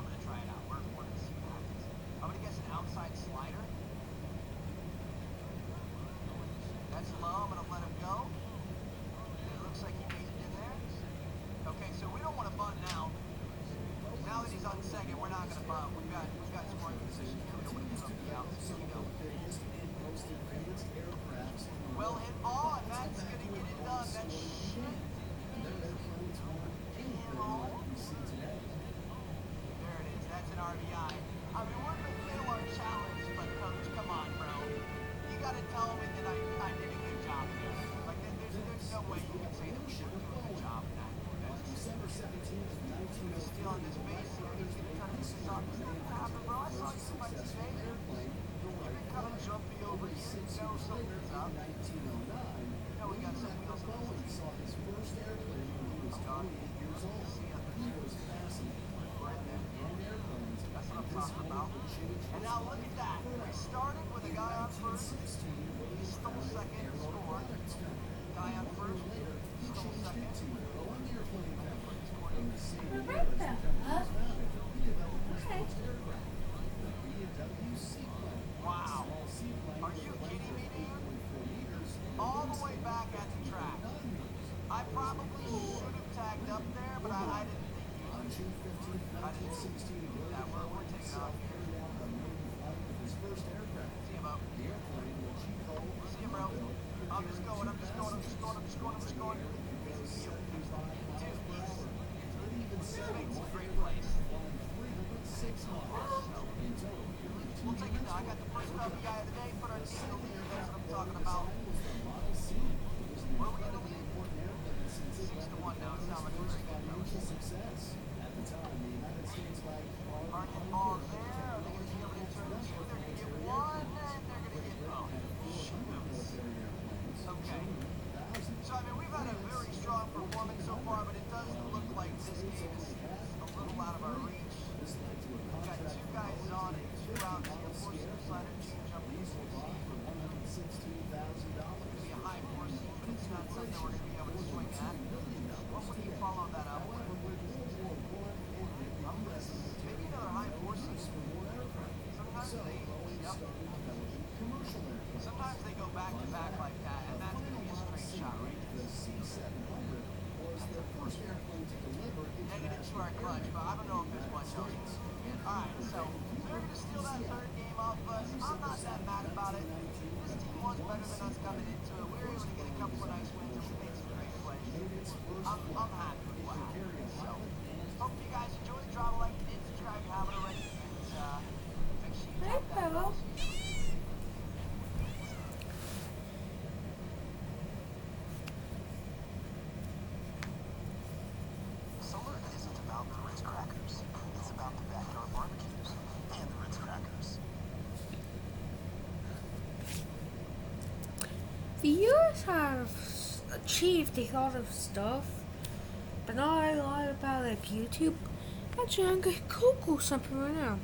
gonna try it out. We're gonna see what happens. I'm gonna guess an outside slider. That's low. I'm gonna let him go. It looks like he made it in there. Okay, so we don't want to bunt now. Now that he's on second, we're not gonna bunt. We've got scoring position here. We don't want to give up the outs. Here we go. Well hit ball, and that's gonna get it done. That should there it is. That's an RBI. I mean, we're gonna fail our challenge, but coach, come on, bro. You gotta tell me that I did a good job. Like, there's no way you can say that we didn't do a good job in that. Still on this base here. He's gonna try to pick this up. It's not gonna happen, bro. I saw you from my today. You've been kind of jumpy over here. You know something's up. You know we got some wheels on the system. Oh, God. See ya. Right there. That's what I'm talking about. And now look at that. We started with a guy on first. He stole second, scored. Guy on first, stole second. Wow. Are you kidding me, dude? All the way back at the track. I probably should have tagged up there, but I didn't think you would. I didn't think you would. Yeah, we're taking off here. See you, Bo. See you, bro. I'm just going. Dude, he's makes a great place. We'll take it now. I got the first guy of the day. Put our team in the lead. That's what I'm talking about. What are we going to lead? 6-1 now. It's not much of a great game. Hard hit ball there. Are they going to be able to turn two? They're going to get one, and they're going to get both. Okay. So, I mean, we've had a very strong performance so far, but it does look like this game is a little out of our reach. We've got two guys on and 2 outs here. Four-seam slider, change up, and four-seam. It'll be a high four-seam, but it's not something we're going to be able to swing at. What would you follow that up with? Maybe another high four-seam. Sometimes they go back to back like that, and that's going to be a straight shot right there. And it into our clutch, but I don't know if there's much else. Alright, so they're going to steal that third game off us. I'm not that mad about it. This team was better than us coming into it. We were able to get a couple of nice wins, and we made some great plays. I'm happy with what happened. So, hope you guys enjoy the drama like you did. Subscribe if you haven't already. And make sure you tap that bell. Solar isn't about the Ritz crackers. It's about the backyard barbecues and the Ritz crackers. The years have achieved a lot of stuff, but not a lot about like YouTube. Actually, I'm gonna Google something right now.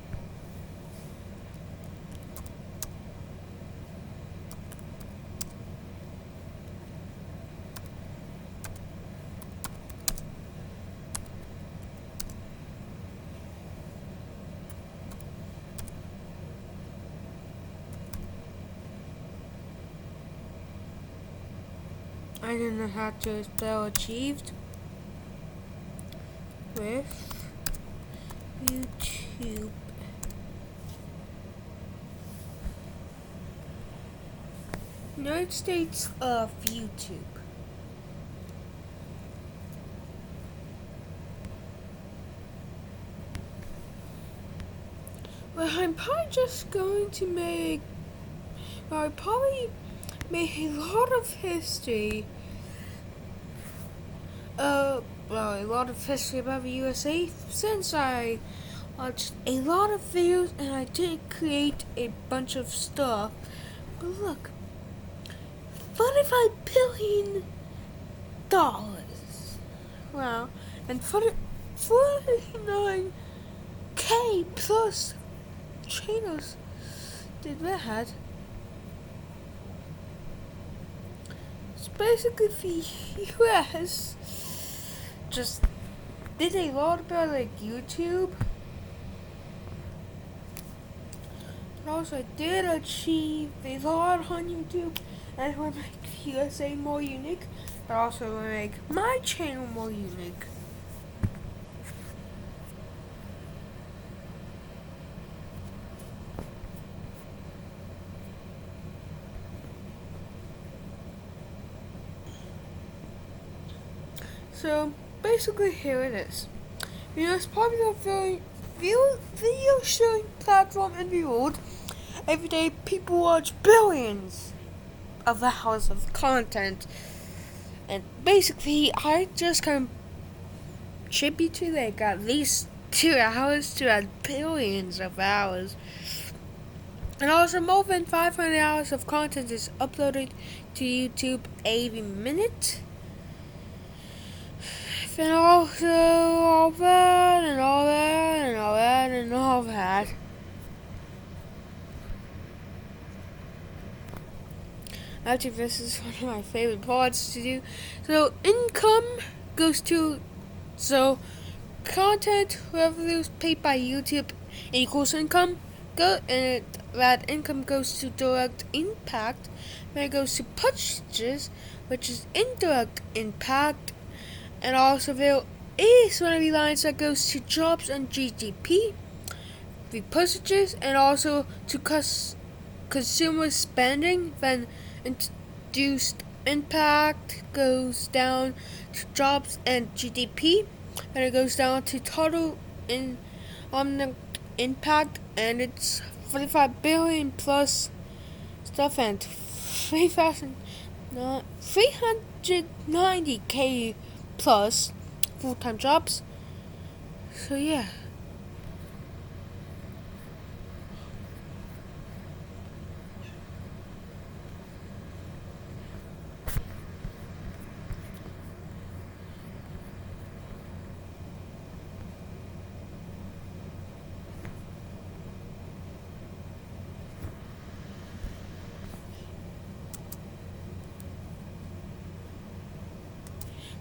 I don't know how to spell achieved with YouTube. United States of YouTube. I'm probably just going to make. I probably make a lot of history. Well, a lot of history about the USA since I watched a lot of videos and I did create a bunch of stuff. But look, $45 billion. Wow, and 49K plus channels did that. It's basically the US just did a lot about like YouTube. And also I did achieve a lot on YouTube and it will make the USA more unique, but also will make my channel more unique. So basically here it is. The most popular video sharing platform in the world. Every day people watch billions of hours of content. And basically I just contribute to like at least 2 hours to add billions of hours. And also more than 500 hours of content is uploaded to YouTube every minute. And also all that and all that and all that and all that. Actually, this is one of my favorite parts to do. So income goes to, so content revenues paid by YouTube equals income. And that income goes to direct impact. Then it goes to purchases, which is indirect impact. And also there is one of the lines that goes to jobs and GDP, the percentages, and also to consumer spending. Then induced impact goes down to jobs and GDP, and it goes down to total impact, and it's 45 billion plus stuff and 390K plus full-time jobs. So yeah.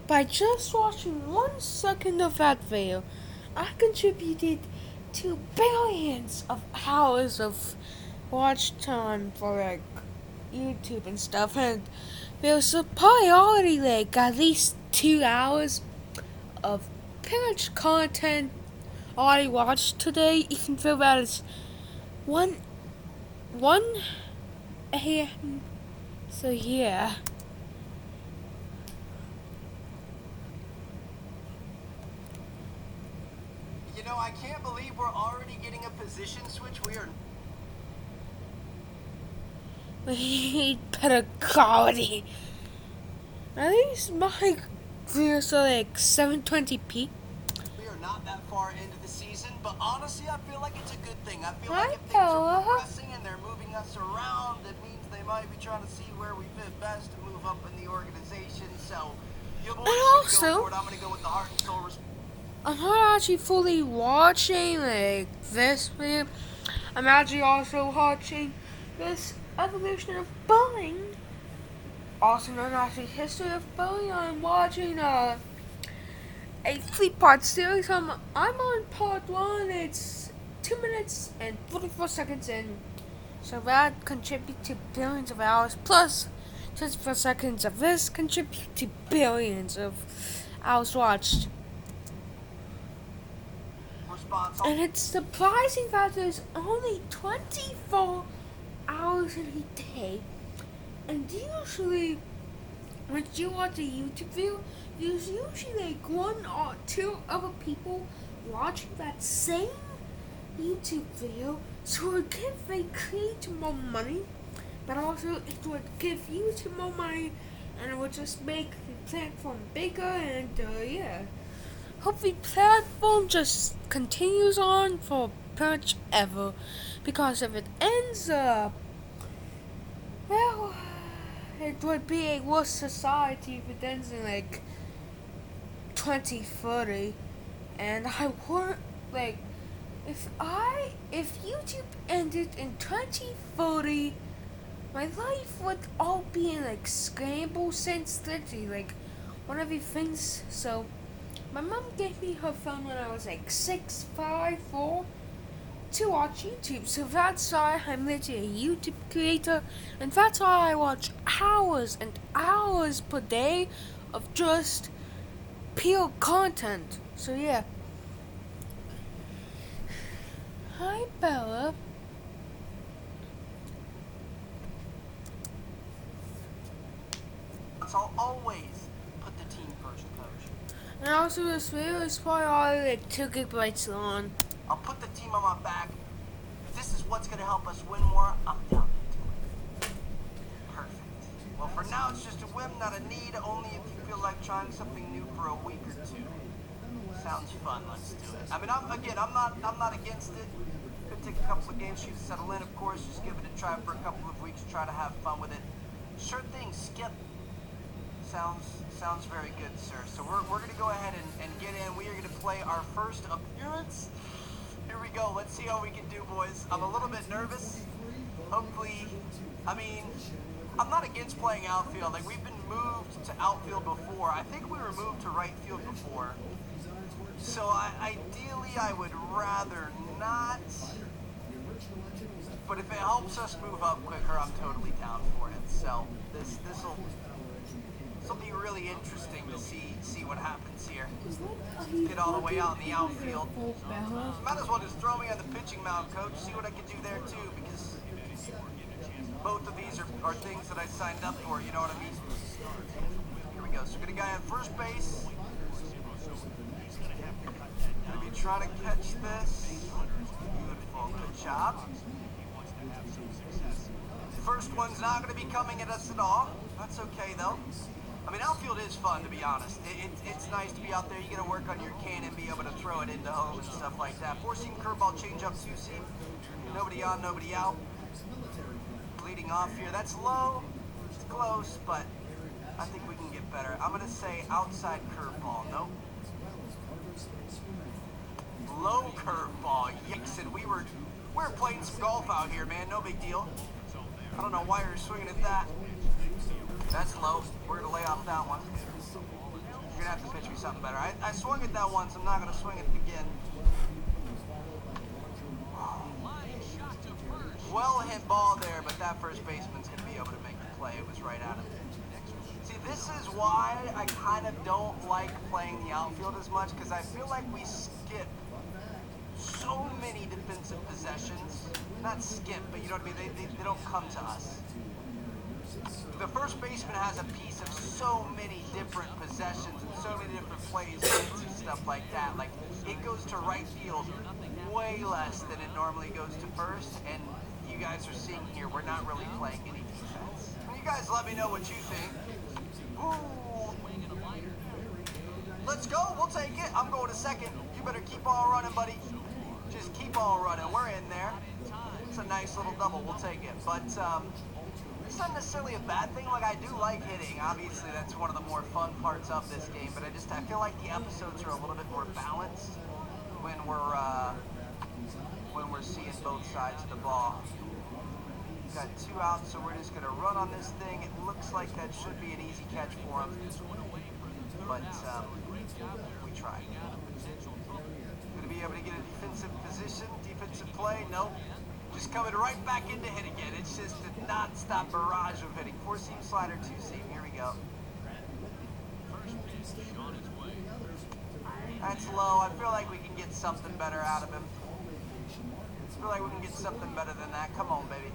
By just watching 1 second of that video, I contributed to billions of hours of watch time for like YouTube and stuff, and there's probably already like at least 2 hours of pretty much content already watched today, even though that is 1 a.m. So yeah. You know, I can't believe we're already getting a position switch. We need better quality. At least my videos are like 720p. We are not that far into the season, but honestly, I feel like it's a good thing. I feel like if things are progressing and they're moving us around, it means they might be trying to see where we fit best to move up in the organization. So, you boys can go for it. I'm gonna go with the heart and soul response. I'm not actually fully watching like this video. I'm actually also watching this evolution of bowling, also known as the history of bowling. I'm watching a 3-part series. I'm on part 1. It's 2 minutes and 44 seconds in, so that contributes to billions of hours, plus 24 seconds of this contribute to billions of hours watched. And it's surprising that there's only 24 hours in a day. And usually, when you watch a YouTube video, there's usually like 1 or 2 other people watching that same YouTube video, so it would give the creator more money, but also it would give YouTube more money, and it would just make the platform bigger, and yeah. Hope the platform just continues on for pretty much ever, because if it ends, well, it would be a worse society if it ends in like 2030, and I want, like, if YouTube ended in 2030, my life would all be in like scramble sensitivity, like one of the things. So my mom gave me her phone when I was like 6, 5, 4 to watch YouTube. So that's why I'm literally a YouTube creator, and that's why I watch hours and hours per day of just pure content. So yeah. Hi, Bella. So I'll always put the team first, coach. And also this video is probably only like 2 gigabytes long. I'll put the team on my back. If this is what's gonna help us win more, I'm down to it. Perfect. Well, for now it's just a whim, not a need. Only if you feel like trying something new for a week or two. Sounds fun. Let's do it. I mean, I'm not against it. Could take a couple of games for you to settle in, of course. Just give it a try for a couple of weeks. Try to have fun with it. Sure thing, Skip. Sounds very good, sir. So we're going to go ahead and get in. We are going to play our first appearance. Here we go. Let's see how we can do, boys. I'm a little bit nervous. Hopefully, I mean, I'm not against playing outfield. Like, we've been moved to outfield before. I think we were moved to right field before. So ideally, I would rather not. But if it helps us move up quicker, I'm totally down for it. So this'll be really interesting to see what happens here. Get all the way out in the outfield. Might as well just throw me on the pitching mound, coach. See what I can do there too, because both of these are things that I signed up for. You know what I mean? Here we go. So we got a guy on first base. Gonna be trying to catch this. Beautiful. Good job. First one's not going to be coming at us at all. That's okay, though. I mean, outfield is fun, to be honest. It's nice to be out there. You get to work on your cannon, be able to throw it into home and stuff like that. 4-seam curveball, change up, 2-seam. Nobody on, nobody out. Leading off here. That's low. It's close, but I think we can get better. I'm going to say outside curveball. Nope. Low curveball. Yikes, and we were playing some golf out here, man. No big deal. I don't know why you're swinging at that. That's low. We're going to lay off that one. You're going to have to pitch me something better. I swung at that once. I'm not going to swing it again. Well hit ball there, but that first baseman's going to be able to make the play. It was right out of it. See, this is why I kind of don't like playing the outfield as much, because I feel like we skip so many defensive possessions. Not skip, but you know what I mean? They don't come to us. The first baseman has a piece of so many different possessions and so many different plays and stuff like that. Like, it goes to right field way less than it normally goes to first, and you guys are seeing here, we're not really playing any defense. You guys let me know what you think. Ooh. Let's go, we'll take it. I'm going to second. You better keep on running, buddy. Just keep on running. We're in there. It's a nice little double. We'll take it. But it's not necessarily a bad thing. Like, I do like hitting. Obviously, that's one of the more fun parts of this game. But I feel like the episodes are a little bit more balanced when we're seeing both sides of the ball. Got 2 outs, so we're just gonna run on this thing. It looks like that should be an easy catch for him. But we tried. Gonna be able to get a defensive position, defensive play. Nope. Just coming right back into hit again. It's just a non-stop barrage of hitting. 4-seam slider, 2-seam. Here we go. That's low. I feel like we can get something better out of him. I feel like we can get something better than that. Come on, baby.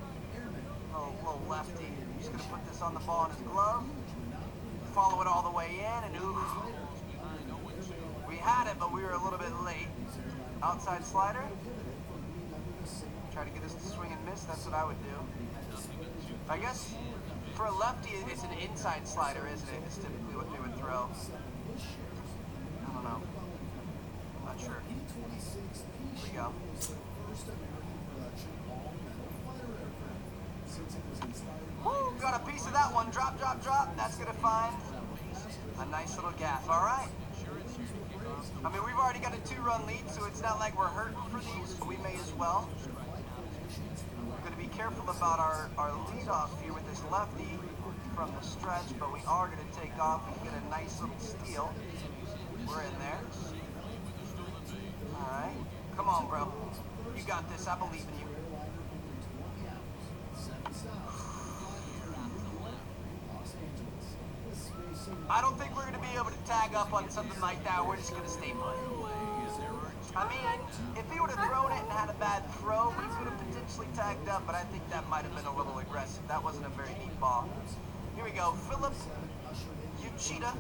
Little lefty. Just gonna put this on the ball in his glove. Follow it all the way in, and ooh. We had it, but we were a little bit late. Outside slider. Try to get us to swing and miss. That's what I would do. I guess for a lefty, it's an inside slider, isn't it? It's typically what they would throw. I don't know. Not sure. Here we go. Woo! Got a piece of that one. Drop, drop, drop. That's gonna find a nice little gaff. All right. I mean, we've already got a 2-run lead, so it's not like we're hurting for these, but we may as well. We're going to be careful about our lead-off here with this lefty from the stretch, but we are going to take off and get a nice little steal. We're in there. All right. Come on, bro. You got this. I believe in you. I don't think we're going to be able to tag up on something like that. We're just going to stay put. I mean, if he would have thrown it and had a bad throw, we could have potentially tagged up, but I think that might have been a little aggressive. That wasn't a very deep ball. Here we go. Philip, Yakita.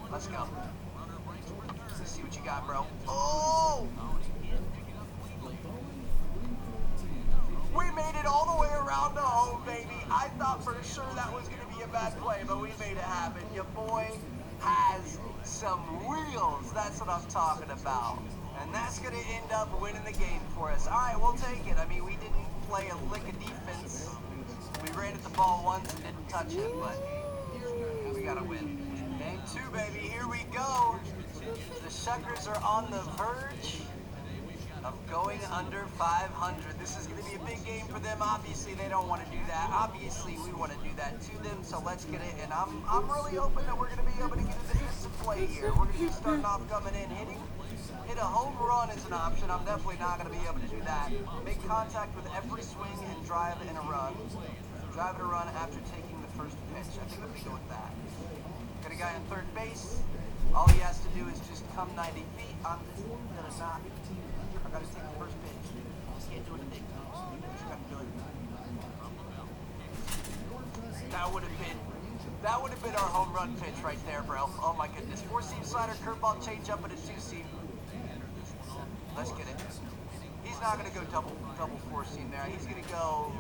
Let's go. Let's see what you got, bro. Oh! We made it all the way around to home, baby. I thought for sure that was going to be a bad play, but we made it happen. Your boy has some wheels. That's what I'm talking about. And that's going to end up winning the game for us. All right, we'll take it. I mean, we didn't play a lick of defense. We ran at the ball once and didn't touch it, but we got to win. Game 2, baby. Here we go. The Suckers are on the verge of going under 500. This is going to be a big game for them. Obviously, they don't want to do that. Obviously, we want to do that to them, so let's get it. And I'm really hoping that we're going to be able to get a defensive play here. We're going to be starting off coming in, hitting. Hit a home run is an option. I'm definitely not going to be able to do that. Make contact with every swing and drive in a run. Drive and a run after taking the first pitch. I think we can go with that. Got a guy on third base. All he has to do is just come 90 feet. I'm just going to not. I gotta take the first pitch. Can't do anything. Just gotta do it. That would have been our home run pitch right there, bro. Oh my goodness. 4-seam slider, curveball, change up, and a 2-seam. Let's get it. He's not gonna go double 4-seam there. He's gonna go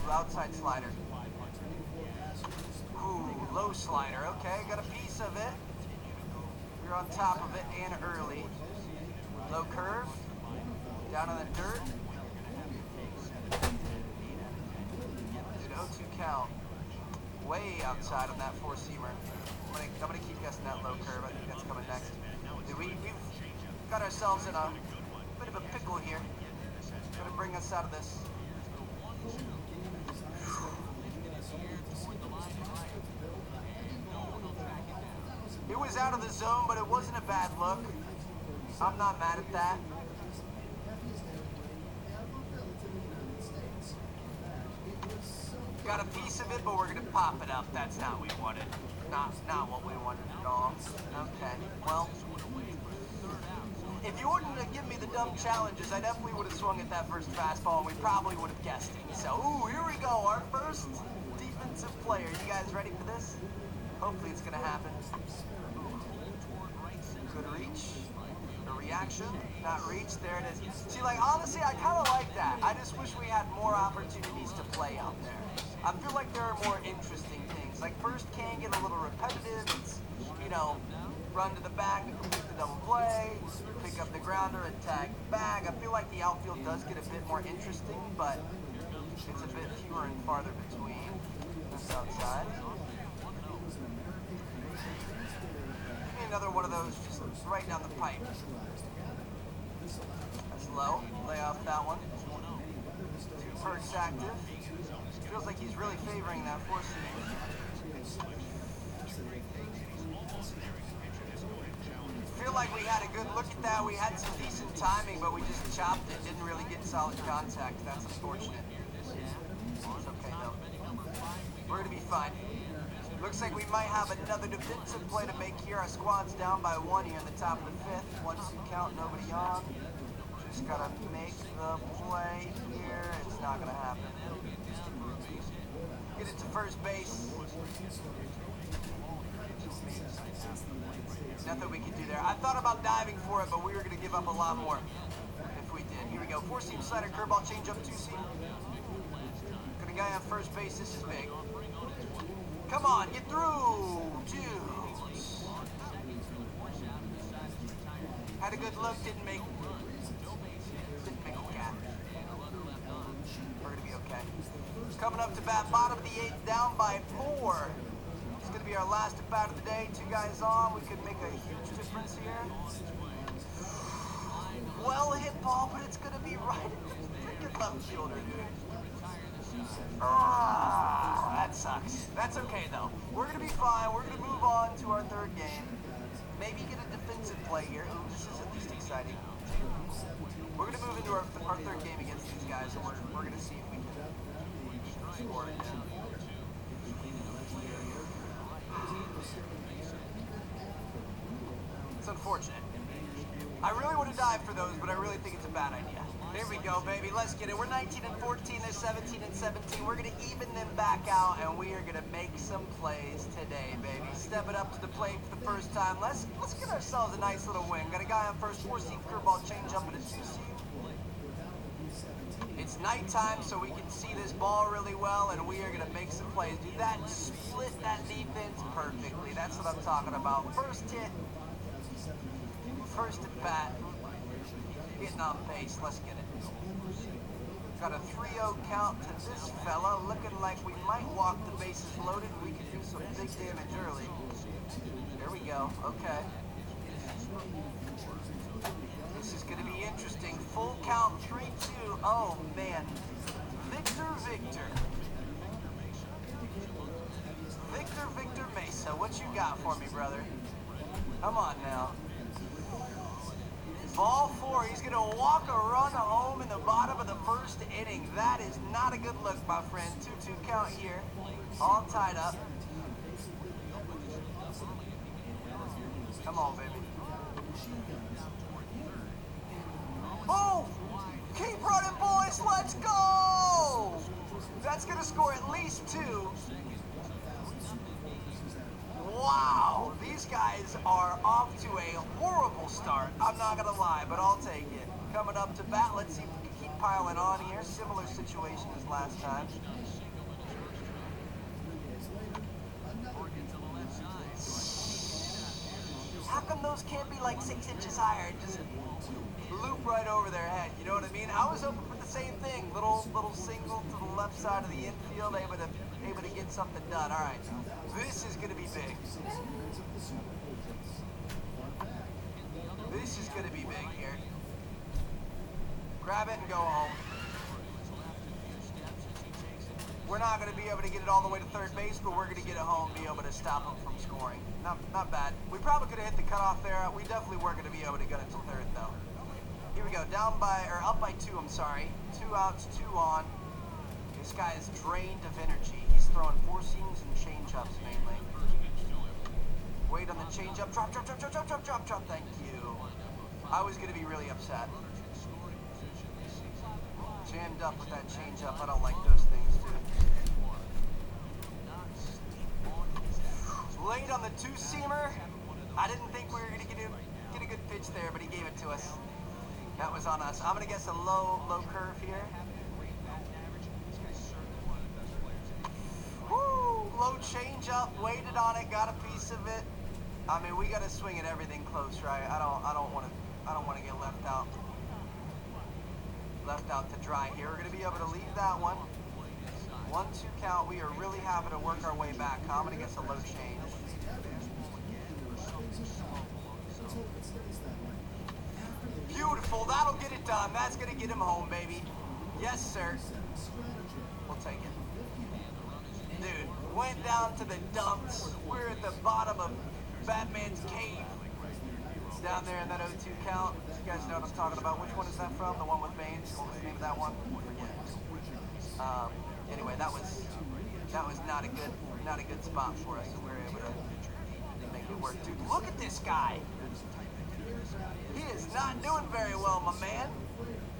outside slider. Ooh, low slider. Okay, got a piece of it. You're on top of it and early. Low curve. Down in the dirt. It's an 0-2 count. Way outside on that 4-seamer. I'm gonna keep guessing that low curve. I think that's coming next. We've got ourselves in a bit of a pickle here. Gonna bring us out of this. It was out of the zone, but it wasn't a bad look. I'm not mad at that. Got a piece of it, but we're gonna pop it up. That's not what we wanted. Not what we wanted at all. Okay, well, if you wouldn't have given me the dumb challenges, I definitely would have swung at that first fastball, and we probably would have guessed it. So, ooh, here we go, our first defensive player. You guys ready for this? Hopefully it's gonna happen. Good reach. A reaction. Not reach. There it is. See, like, honestly, I kind of like that. I just wish we had more opportunities to play out there. I feel like there are more interesting things. Like, first can get a little repetitive. It's, you know, run to the back and complete the double play, pick up the grounder and tag back. I feel like the outfield does get a bit more interesting, but it's a bit fewer and farther between. That's outside. Give me another one of those just right down the pipe. That's low. Lay off that one. 2 perks active. Feels like he's really favoring that 4-seam. Feel like we had a good look at that. We had some decent timing, but we just chopped it. Didn't really get solid contact. That's unfortunate. It's okay though. We're gonna be fine. Looks like we might have another defensive play to make here. Our squad's down by 1 here in the top of the 5th. 1-2 count, nobody on. Just gotta make the play here. It's not gonna happen. Get it to first base. Nothing we can do there. I thought about diving for it, but we were gonna give up a lot more. go. 4-seam slider, curveball, change up, 2-seam. Got a guy on first base. This is big. Come on, get through. Juice. Had a good look, didn't make a cat. We're gonna be okay. Coming up to bat, bottom of the 8th, down by 4. It's gonna be our last at bat of the day. 2 guys on. We could make a huge difference here. Well hit ball, but it's gonna be right at the freaking left fielder, dude. That sucks. That's okay though. We're gonna be fine. We're gonna move on to our 3rd game. Maybe get a defensive play here. Ooh, this is at least exciting. We're gonna move into our 3rd game against these guys, and we're gonna see if we can score again. It's unfortunate. I really want to dive for those, but I really think it's a bad idea. There we go, baby. Let's get it. We're 19-14. They're 17-17. We're going to even them back out, and we are going to make some plays today, baby. Step it up to the plate for the first time. Let's get ourselves a nice little win. Got a guy on first, 4-seam curveball, change up and a 2-seam. It's nighttime, so we can see this ball really well, and we are going to make some plays. Do that, split that defense perfectly. That's what I'm talking about. First hit. First at bat, getting on pace. Let's get it. Got a 3-0 count to this fella. Looking like we might walk the bases loaded. We can do some big damage early. There we go. Okay. This is going to be interesting. Full count, 3-2. Oh, man. Victor Mesa, what you got for me, brother? Come on now. Ball 4, he's going to walk a run home in the bottom of the 1st inning. That is not a good look, my friend. 2-2 count here. All tied up. Come on, baby. Oh! Keep running, boys! Let's go! That's going to score at least 2. Wow, these guys are off to a horrible start. I'm not going to lie, but I'll take it. Coming up to bat, let's see if we can keep piling on here. Similar situation as last time. How come those can't be like 6 inches higher and just loop right over their head? You know what I mean? I was hoping for the same thing. Little single to the left side of the infield, able to get something done. All right, this is going to be big. This is going to be big here. Grab it and go home. We're not going to be able to get it all the way to 3rd base, but we're going to get it home, be able to stop them from scoring. Not bad. We probably could have hit the cutoff there. We definitely weren't going to be able to get it to 3rd, though. Here we go. Up by 2, I'm sorry. 2 outs, 2 on. This guy is drained of energy. He's throwing 4 seams and change-ups mainly. Wait on the change-up. Drop. Thank you. I was going to be really upset. Jammed up with that change-up. I don't like those things, too. Late on the 2-seamer. I didn't think we were going to get a good pitch there, but he gave it to us. That was on us. I'm going to guess a low curve here. Woo! Low change up, waited on it, got a piece of it. I mean, we got to swing at everything close, right? I don't want to get left out to dry here. We're going to be able to leave that one. 1-2 count. We are really having to work our way back. I'm going to guess a low change. Beautiful. That'll get it done. That's going to get him home, baby. Yes, sir. We'll take it. Dude, went down to the dumps. We're at the bottom of Batman's cave. It's down there in that 0-2 count. You guys know what I'm talking about. Which one is that from? The one with Baines? What was the name of that one? Anyway, that was not a good spot for us, and we were able to make it work. Dude, look at this guy. He is not doing very well, my man.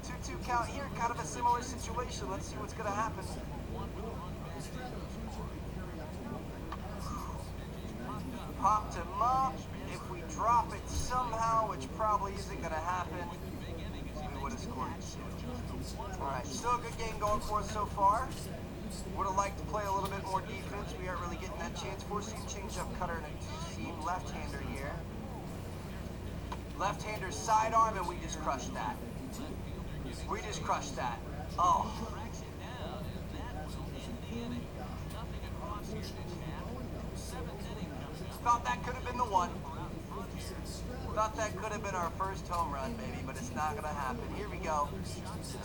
2-2 count here, kind of a similar situation. Let's see what's going to happen. Popped him up. If we drop it somehow, which probably isn't going to happen, we would have scored two. Alright, still a good game going for us so far. Would have liked to play a little bit more defense. We aren't really getting that chance. 4-seam change-up cutter and a 2-seam left-hander here. Left-hander sidearm, and we just crushed that. We just crushed that. Oh. Thought that could have been the one. Thought that could have been our first home run, baby, but it's not going to happen. Here we go.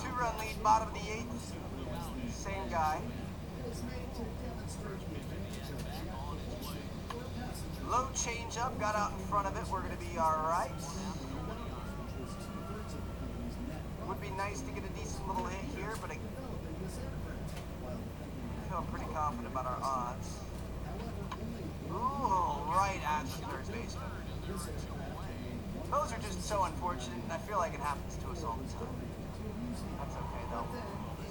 2-run lead, bottom of the 8th. Same guy. Low change-up, got out in front of it. We're going to be all right. Would be nice to get a decent little hit here, but I feel pretty confident about our odds. Ooh, right at the third baseman. Those are just so unfortunate, and I feel like it happens to us all the time. That's okay, though.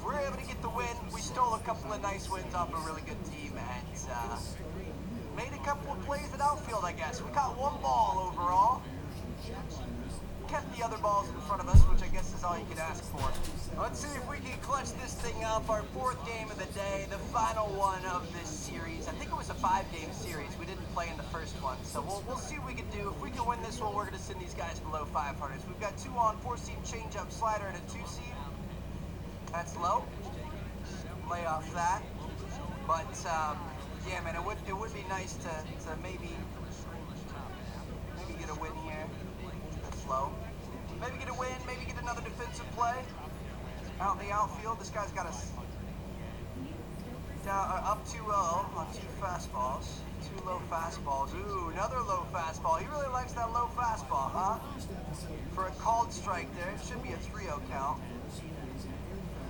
We're able to get the win. We stole a couple of nice wins off a really good team, and made a couple of plays at outfield, I guess. We caught one ball overall. Kept the other balls in front of us, which I guess is all you could ask for. Let's see if we can clutch this thing up. Our 4th game of the day, the final one of this series. I think it was a 5-game series. We didn't play in the first one, so we'll see what we can do. If we can win this one, we're going to send these guys below 500s. We've got 2 on, 4-seam change-up slider, and a 2-seam. That's low. Lay off that. But yeah, man, it would be nice to maybe get a win here. That's low. Maybe get a win, maybe get another defensive play. Out in the outfield, this guy's got us up 2-0 on 2 fastballs. 2 low fastballs. Ooh, another low fastball. He really likes that low fastball, huh? For a called strike there, it should be a 3-0 count.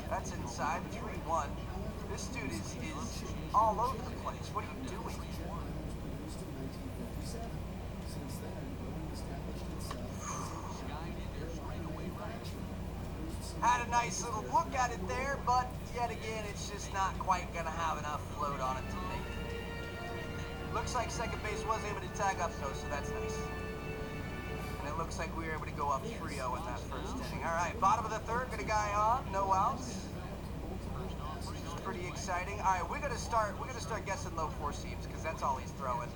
That's inside, 3-1. This dude is all over the place. What are you doing? Had a nice little look at it there, but yet again, it's just not quite going to have enough float on it to make it. Looks like second base was able to tag up, though, so that's nice. And it looks like we were able to go up 3-0 in that first inning. All right, bottom of the 3rd, got a guy on, no outs. Pretty exciting. All right, we're gonna start guessing low 4 seams because that's all he's throwing.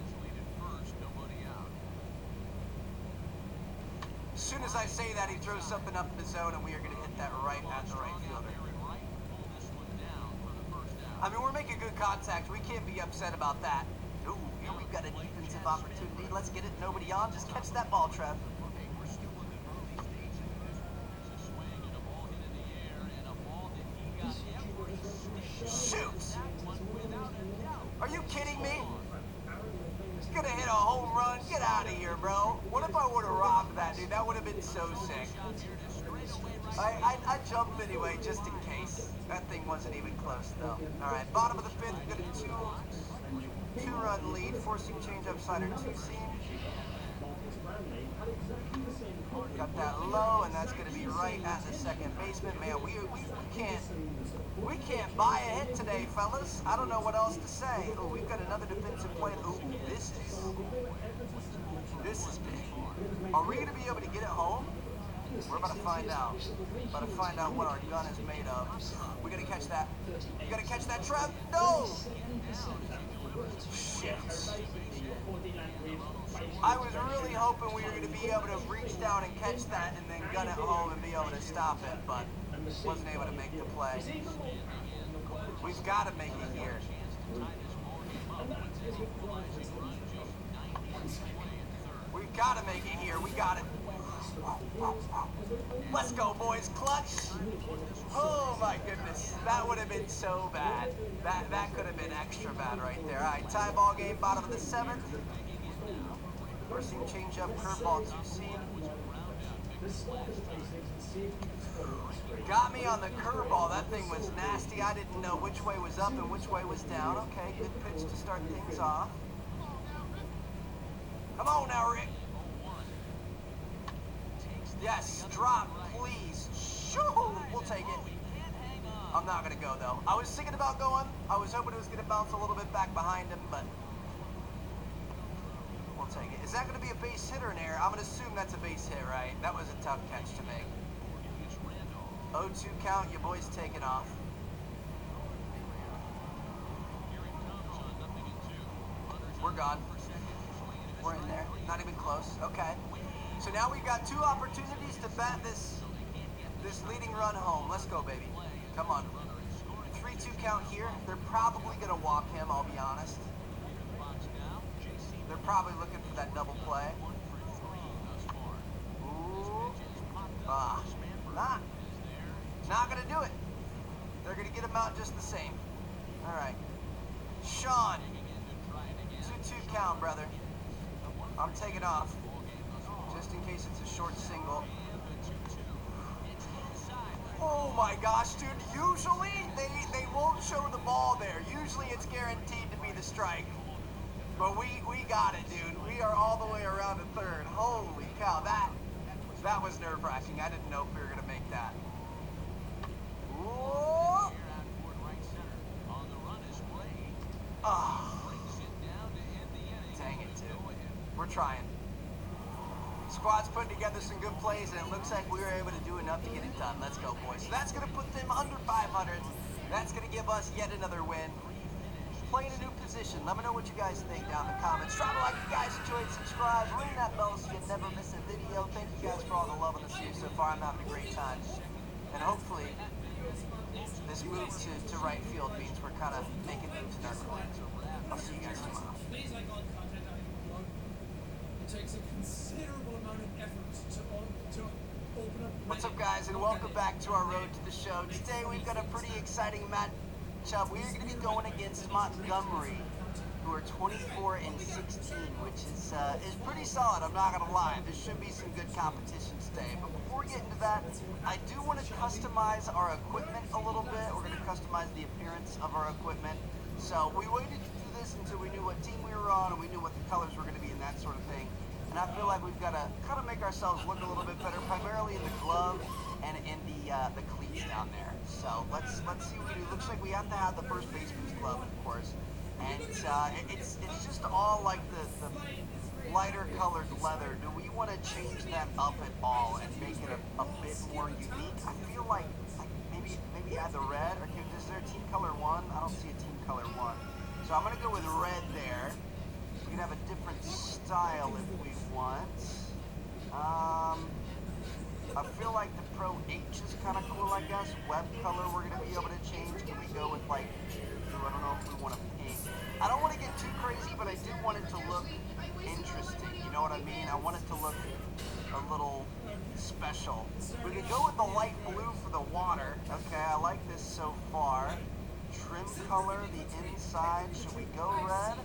As soon as I say that, he throws something up in the zone, and we are gonna hit that right at the right fielder. I mean, we're making good contact. We can't be upset about that. Ooh, here we've got a defensive opportunity. Let's get it. Nobody on. Just catch that ball, Trev. Shoot! Are you kidding me? He's gonna hit a home run. Get out of here, bro. What if I would have robbed that, dude? That would have been so sick. I jumped anyway, just in case. That thing wasn't even close, though. All right, bottom of the 5th, we've got a 2-run lead. 4-seam change-up slider, 2-seam. Got that low, and that's going to be right at the second baseman. Man, we can't buy a hit today, fellas. I don't know what else to say. Oh, we've got another defensive play. Oh, this is big. Are we going to be able to get it home? We're about to find out. About to find out what our gun is made of. We got to catch that. You got to catch that, Trev. No! Shit. I was really hoping we were going to be able to reach down and catch that and then gun it home and be able to stop it, but wasn't able to make the play. We've got to make it here. We've got to make it here. We got it. Let's go, boys. Clutch. Oh, my goodness. That would have been so bad. That could have been extra bad right there. All right, tie ball game, bottom of the 7th. 4-seam change-up, curveball, 2-seam. Got me on the curveball. That thing was nasty. I didn't know which way was up and which way was down. Okay, good pitch to start things off. Come on now, Rick. Yes, drop, please. Shoo! We'll take it. I'm not going to go, though. I was thinking about going. I was hoping it was going to bounce a little bit back behind him, but we'll take it. Is that going to be a base hit or an error? I'm going to assume that's a base hit, right? That was a tough catch to make. 0-2 count, your boy's taking off. We're gone. We're in there. Not even close. Okay. So now we've got 2 opportunities to bat this leading run home. Let's go, baby. Come on. 3-2 count here. They're probably going to walk him, I'll be honest. They're probably looking for that double play. Ooh. Not going to do it. They're going to get him out just the same. All right. Sean. 2-2 count, brother. I'm taking off. Just in case it's a short single. Oh my gosh, dude. Usually they won't show the ball there. Usually it's guaranteed to be the strike. But we got it, dude. We are all the way around to third. Holy cow, that was nerve-wracking. I didn't know if we were gonna make that. Whoa. Oh. Dang it, dude. We're trying. Squad's putting together some good plays, and it looks like we were able to do enough to get it done. Let's go, boys. So that's going to put them under 500. That's going to give us yet another win. Playing a new position. Let me know what you guys think down in the comments. Drop a like if you guys enjoyed, subscribe, ring that bell so you never miss a video. Thank you guys for all the love on the series so far. I'm having a great time. And hopefully, this move to right field means we're kind of making moves in our court. I'll see you guys tomorrow. Please like all the content on your blog. It takes a considerable amount of effort to open up. What's up, guys, and welcome back to our road to the show. Today we've got a pretty exciting matchup. We're going to be going against Montgomery, who are 24-16, which is pretty solid. I'm not going to lie. There should be some good competition today. But before we get into that, I do want to customize our equipment a little bit. We're going to customize the appearance of our equipment. So we waited to do this until we knew what team we were on and we knew what the colors were going to be and that sort of thing. And I feel like we've got to kind of make ourselves look a little bit better, primarily in the glove and in the cleats down there. So let's see what we do. Looks like we have to have the first baseman's glove, of course. And it's just all like the lighter colored leather. Do we want to change that up at all and make it a bit more unique? I feel like maybe add the red. Or is there a team color 1? I don't see a team color 1. So I'm going to go with red there. We can have a different style if we want. I feel like the Pro H is kind of cool, I guess. Web color we're going to be able to change. Can we go with like, I don't know if we want a pink. I don't want to get too crazy, but I do want it to look interesting. You know what I mean? I want it to look a little special. We could go with the light blue for the water. Okay, I like this so far. Trim color, the inside. Should we go red?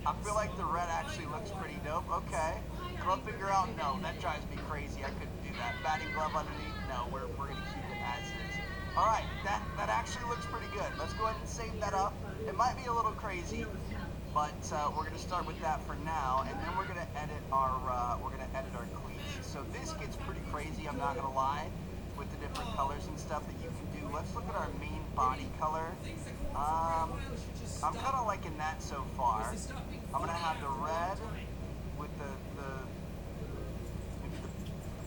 I feel like the red actually looks pretty dope. Okay. Glove figure out? No, that drives me crazy. I couldn't do that. Batting glove underneath? No, we're going to keep it as is. Alright, that actually looks pretty good. Let's go ahead and save that up. It might be a little crazy, but we're going to start with that for now, and then we're going to edit our cleats. So this gets pretty crazy, I'm not going to lie, with the different colors and stuff that you can do. Let's look at our main body color. I'm kind of liking that so far. I'm going to have the red with the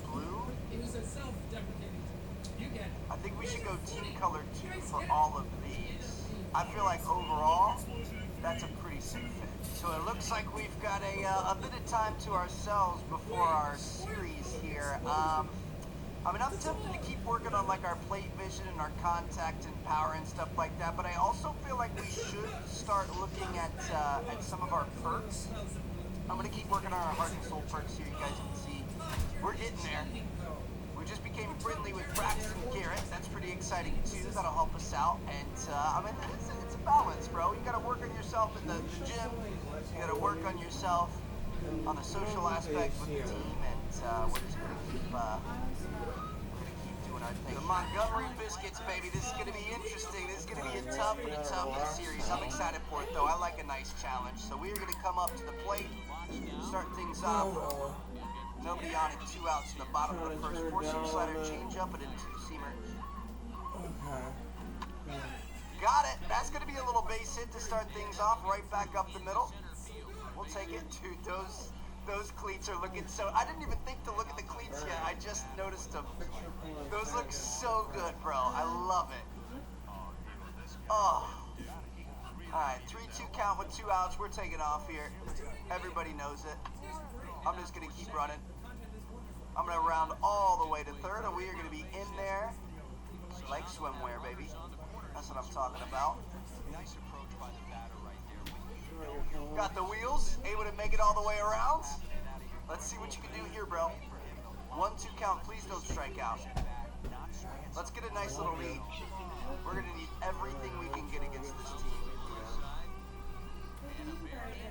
blue. I think we should go team color 2 for all of these. I feel like overall, that's a pretty sick fit. So it looks like we've got a bit of time to ourselves before our series here. I mean, I'm tempted to keep working on like our plate vision and our contact and power and stuff like that, but I also feel like we should start looking at some of our perks. I'm going to keep working on our heart and soul perks here. You guys can see we're getting there. We just became friendly with Braxton Garrett. That's pretty exciting too. That'll help us out. And I mean, it's a balance, bro. You got to work on yourself in the gym. You got to work on yourself on the social aspect with the team, and we're just going to keep doing our thing. The Montgomery Biscuits, baby. This is going to be interesting. This is going to be a tough series. I'm excited for it, though. I like a nice challenge. So we're going to come up to the plate, start things off. Nobody on it, 2 outs in the bottom of the first. 4-seam slider, change up, and a 2-seamer. Got it. That's going to be a little base hit to start things off. Right back up the middle. We'll take it. Dude, those cleats. cleats are looking so... I didn't even think to look at the cleats yet. I just noticed them. Those look so good, bro. I love it. Oh. Alright, 3-2 count with 2 outs. We're taking off here. Everybody knows it. I'm just going to keep running. I'm going to round all the way to third, and we are going to be in there like swimwear, baby. That's what I'm talking about. Got the wheels, able to make it all the way around. Let's see what you can do here, bro. 1-2 count, please don't strike out. Let's get a nice little lead. We're going to need everything we can get against this team.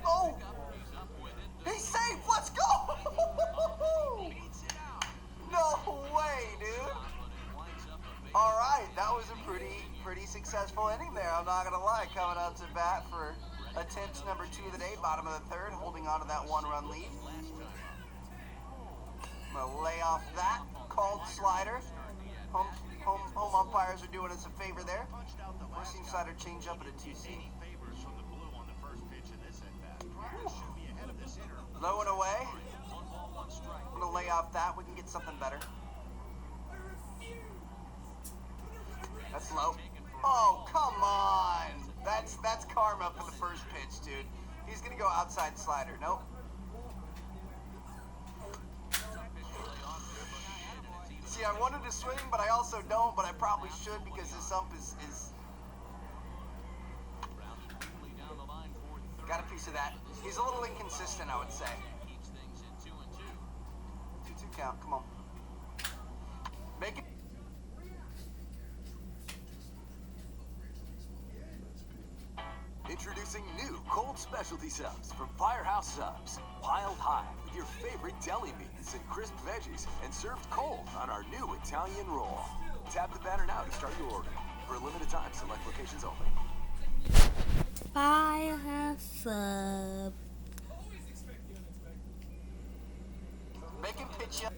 Oh! He's safe! Let's go! No way, dude! Alright, that was a pretty successful inning there, I'm not gonna lie. Coming out to bat for attempt number 2 of the day, bottom of the third, holding on to that 1-run lead. I'm gonna lay off that called slider. Home umpires are doing us a favor there. We're seeing slider change up at a 2-seam. Low and away. I'm gonna lay off that. We can get something better. That's low. Oh, come on. That's karma for the first pitch, dude. He's gonna go outside slider. Nope. See, I wanted to swing, but I also don't, but I probably should because this ump is... Got a piece of that. He's a little inconsistent, I would say. 2-2 count, come on. Make it. Introducing new cold specialty subs from Firehouse Subs. Piled high with your favorite deli meats and crisp veggies and served cold on our new Italian roll. Tap the banner now to start your order. For a limited time, select locations only. Firehouse Sub. Make him pitch you.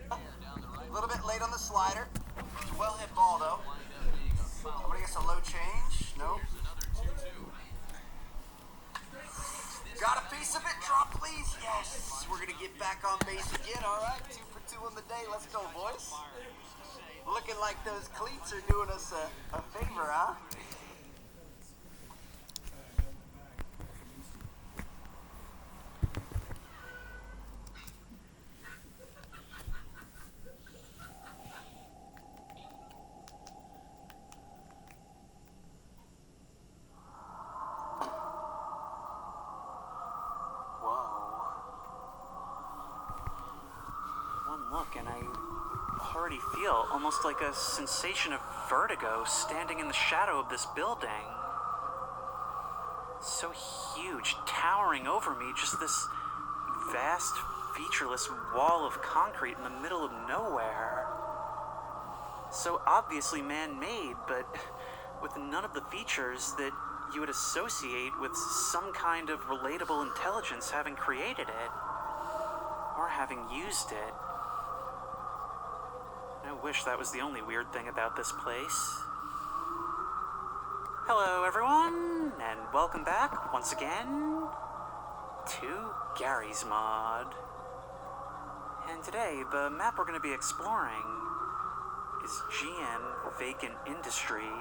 A little bit late on the slider. Well hit ball, though. I'm going to guess a low change. Nope. Got a piece of it. Drop, please. Yes. We're going to get back on base again. All right. 2 for 2 on the day. Let's go, boys. Looking like those cleats are doing us a favor, huh? And I already feel almost like a sensation of vertigo standing in the shadow of this building. So huge, towering over me, just this vast, featureless wall of concrete in the middle of nowhere. So obviously man-made, but with none of the features that you would associate with some kind of relatable intelligence having created it, or having used it. I wish that was the only weird thing about this place. Hello everyone, and welcome back, once again, to Gary's Mod. And today, the map we're going to be exploring is GN Vacant Industry.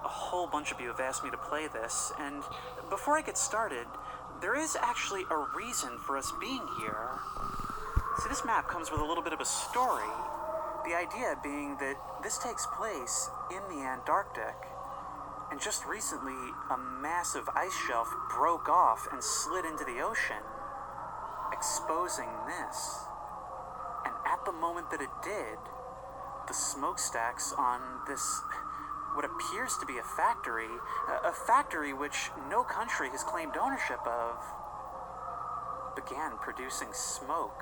A whole bunch of you have asked me to play this, and before I get started, there is actually a reason for us being here. See, this map comes with a little bit of a story. The idea being that this takes place in the Antarctic, and just recently a massive ice shelf broke off and slid into the ocean, exposing this. And at the moment that it did, the smokestacks on this, what appears to be a factory which no country has claimed ownership of, began producing smoke.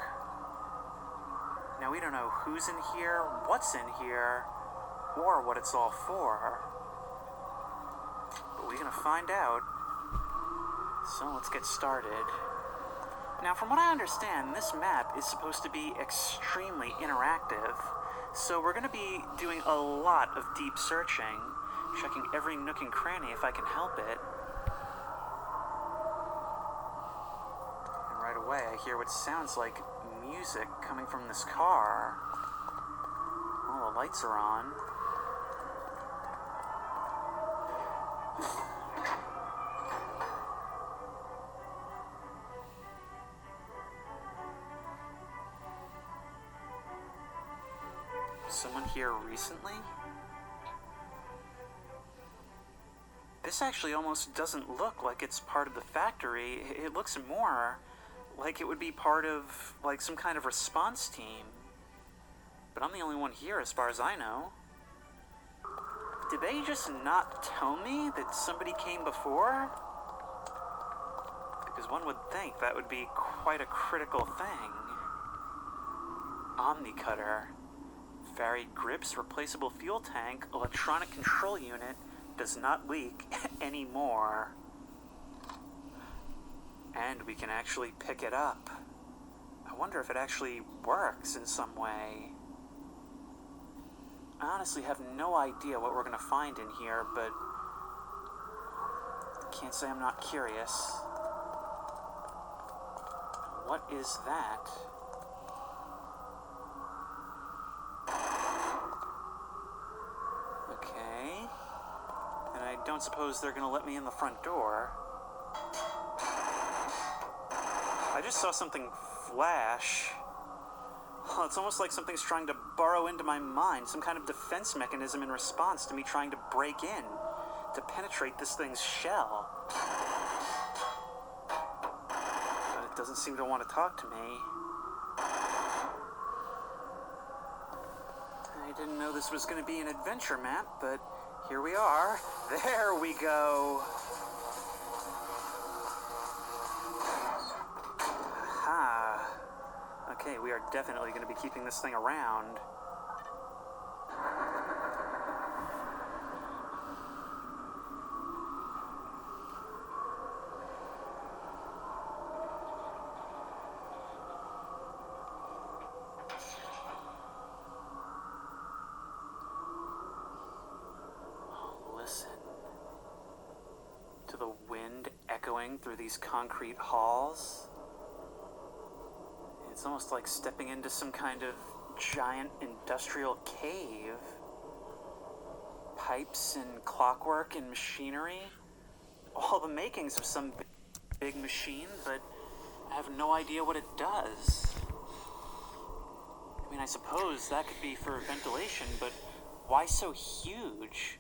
Now, we don't know who's in here, what's in here, or what it's all for. But we're gonna find out. So let's get started. Now, from what I understand, this map is supposed to be extremely interactive, so we're going to be doing a lot of deep searching, checking every nook and cranny if I can help it. And right away, I hear what sounds like music coming from this car. Oh, the lights are on. Someone here recently? This actually almost doesn't look like it's part of the factory. It looks more like it would be part of, like, some kind of response team. But I'm the only one here as far as I know. Did they just not tell me that somebody came before? Because one would think that would be quite a critical thing. Omni-cutter. Varied grips, replaceable fuel tank, electronic control unit, does not leak anymore. And we can actually pick it up. I wonder if it actually works in some way. I honestly have no idea what we're going to find in here, but can't say I'm not curious. What is that? Okay. And I don't suppose they're going to let me in the front door. I just saw something flash. Oh, it's almost like something's trying to burrow into my mind, some kind of defense mechanism in response to me trying to break in, to penetrate this thing's shell. But it doesn't seem to want to talk to me. I didn't know this was going to be an adventure map, but here we are. There we go. Aha. Okay, we are definitely going to be keeping this thing around. Listen to the wind echoing through these concrete halls. It's almost like stepping into some kind of giant industrial cave. Pipes and clockwork and machinery. All the makings of some big machine, but I have no idea what it does. I mean, I suppose that could be for ventilation, but why so huge?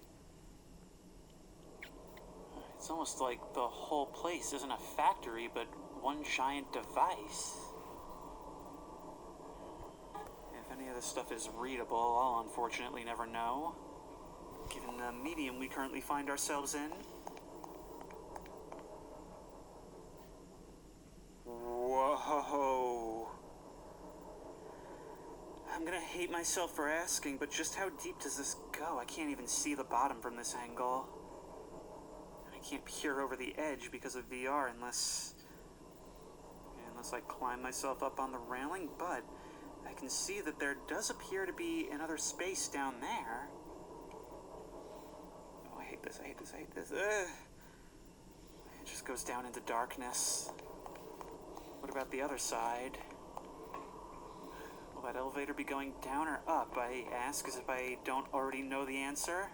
It's almost like the whole place isn't a factory, but one giant device. If any of this stuff is readable, I'll unfortunately never know, given the medium we currently find ourselves in. Whoa. I'm gonna hate myself for asking, but just how deep does this go? I can't even see the bottom from this angle. I can't peer over the edge because of VR unless I climb myself up on the railing, but I can see that there does appear to be another space down there. Oh, I hate this. Ugh. It just goes down into darkness. What about the other side? Will that elevator be going down or up? I ask as if I don't already know the answer.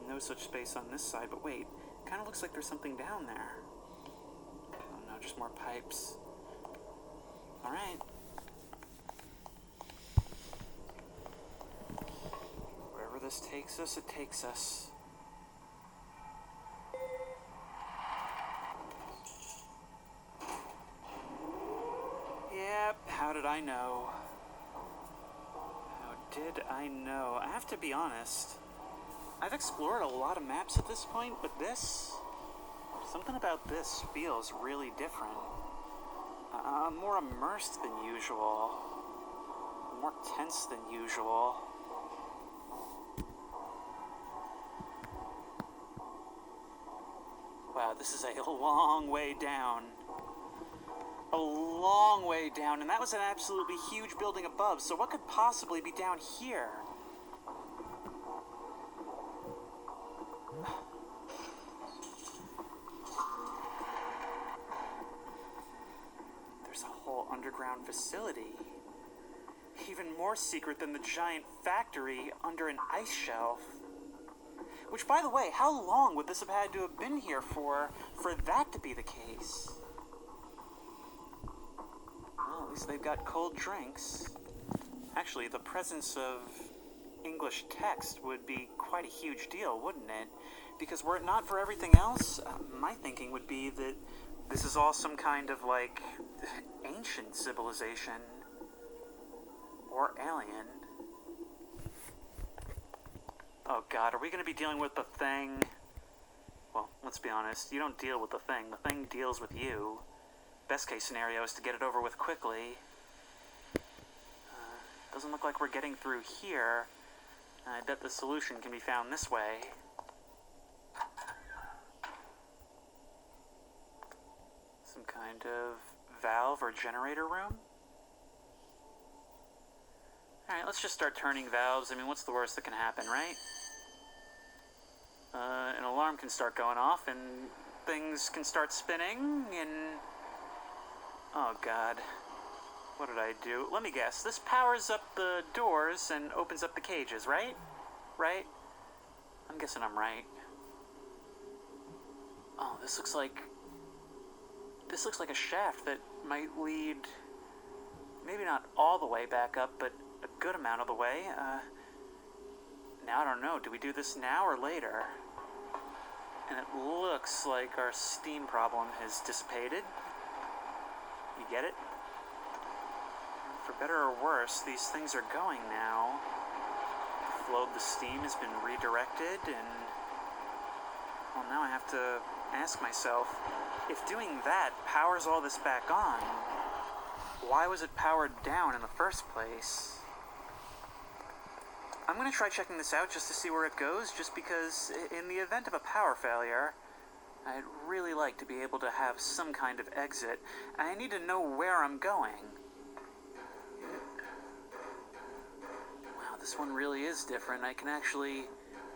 No such space on this side, but wait, kind of looks like there's something down there. Oh no, just more pipes. Alright. Wherever this takes us, it takes us. Yep, how did I know? How did I know? I have to be honest. I've explored a lot of maps at this point, but something about this feels really different. I'm more immersed than usual. More tense than usual. Wow, this is a long way down. A long way down, and that was an absolutely huge building above, so what could possibly be down here? There's a whole underground facility. Even more secret than the giant factory under an ice shelf. Which, by the way, how long would this have had to have been here for that to be the case? Well, at least they've got cold drinks. Actually, the presence of English text would be quite a huge deal, wouldn't it? Because were it not for everything else, my thinking would be that this is all some kind of, like, ancient civilization. Or alien. Oh god, are we going to be dealing with the thing? Well, let's be honest, you don't deal with the thing deals with you. Best case scenario is to get it over with quickly. Doesn't look like we're getting through here. I bet the solution can be found this way. Some kind of valve or generator room? Alright, let's just start turning valves. I mean, what's the worst that can happen, right? An alarm can start going off, and things can start spinning, and... Oh, God. What did I do? Let me guess. This powers up the doors and opens up the cages, right? Right? I'm guessing I'm right. Oh, this looks like a shaft that might lead... Maybe not all the way back up, but a good amount of the way. Now, I don't know. Do we do this now or later? And it looks like our steam problem has dissipated. You get it? For better or worse, these things are going now. The flow of the steam has been redirected, and... Well, now I have to ask myself, if doing that powers all this back on, why was it powered down in the first place? I'm going to try checking this out just to see where it goes, just because in the event of a power failure, I'd really like to be able to have some kind of exit, and I need to know where I'm going. Wow, this one really is different. I can actually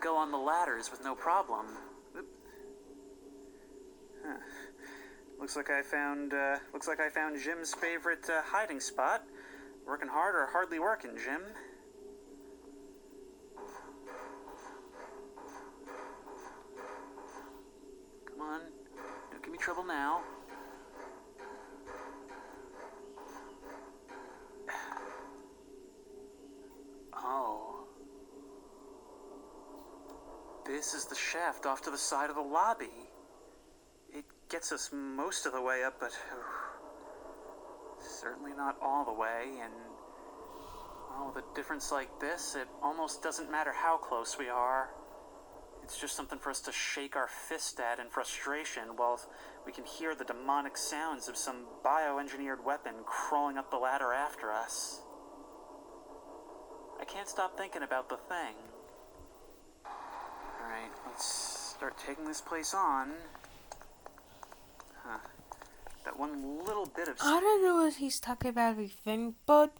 go on the ladders with no problem. Huh. Looks like I found Jim's favorite hiding spot. Working hard or hardly working, Jim? Come on, don't give me trouble now. Oh. This is the shaft off to the side of the lobby. It gets us most of the way up, but certainly not all the way, and well, with a difference like this, it almost doesn't matter how close we are. It's just something for us to shake our fist at in frustration while we can hear the demonic sounds of some bioengineered weapon crawling up the ladder after us. I can't stop thinking about the thing. Alright, let's start taking this place on. Huh. That one little bit of... I don't know if he's talking about everything, but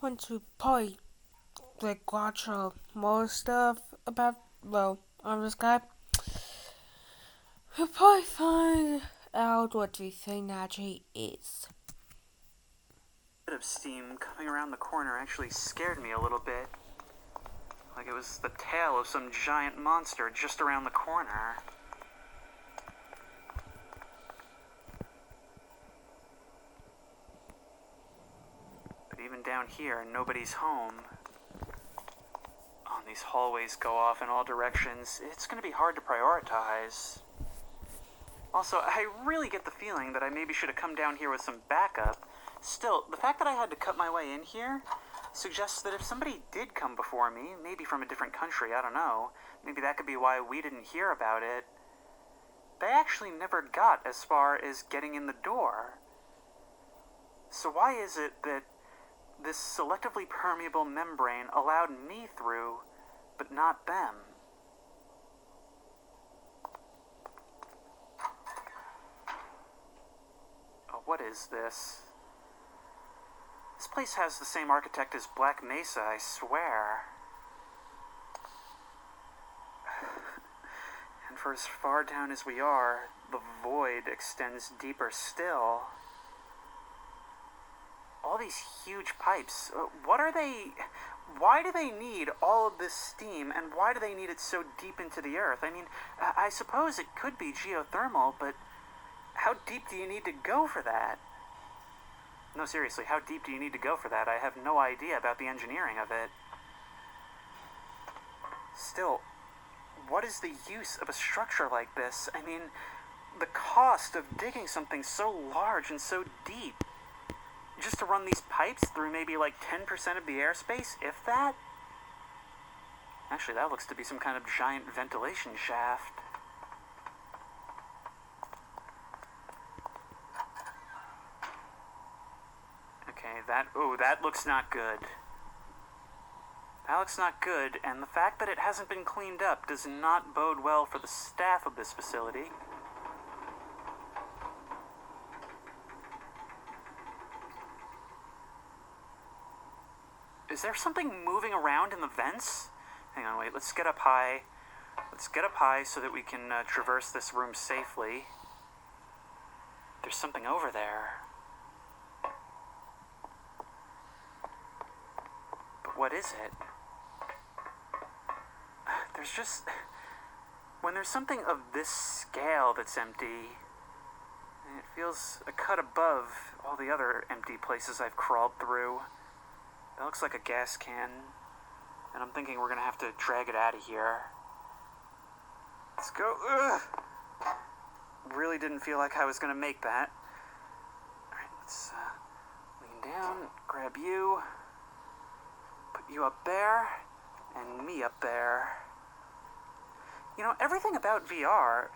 once we probably like watch more stuff about, well, on this guy, we'll probably find out what the thing actually is. Bit of steam coming around the corner actually scared me a little bit. Like it was the tail of some giant monster just around the corner. But even down here, nobody's home. Oh, and these hallways go off in all directions. It's going to be hard to prioritize. Also, I really get the feeling that I maybe should have come down here with some backup. Still, the fact that I had to cut my way in here suggests that if somebody did come before me, maybe from a different country, I don't know, maybe that could be why we didn't hear about it, they actually never got as far as getting in the door. So why is it that this selectively permeable membrane allowed me through, but not them? what is this? This place has the same architect as Black Mesa, I swear. And for as far down as we are, the void extends deeper still. All these huge pipes, what are they... Why do they need all of this steam, and why do they need it so deep into the earth? I mean, I suppose it could be geothermal, but how deep do you need to go for that? No, seriously, how deep do you need to go for that? I have no idea about the engineering of it. Still, what is the use of a structure like this? I mean, the cost of digging something so large and so deep, just to run these pipes through maybe like 10% of the airspace, if that? Actually, that looks to be some kind of giant ventilation shaft. Okay, that looks not good. That looks not good, and the fact that it hasn't been cleaned up does not bode well for the staff of this facility. Is there something moving around in the vents? Hang on, wait, let's get up high. Let's get up high so that we can traverse this room safely. There's something over there. But what is it? There's just... When there's something of this scale that's empty, it feels a cut above all the other empty places I've crawled through. That looks like a gas can, and I'm thinking we're gonna have to drag it out of here. Let's go. Ugh. Really didn't feel like I was gonna make that. Alright, let's lean down, grab you, put you up there, and me up there. You know, everything about VR,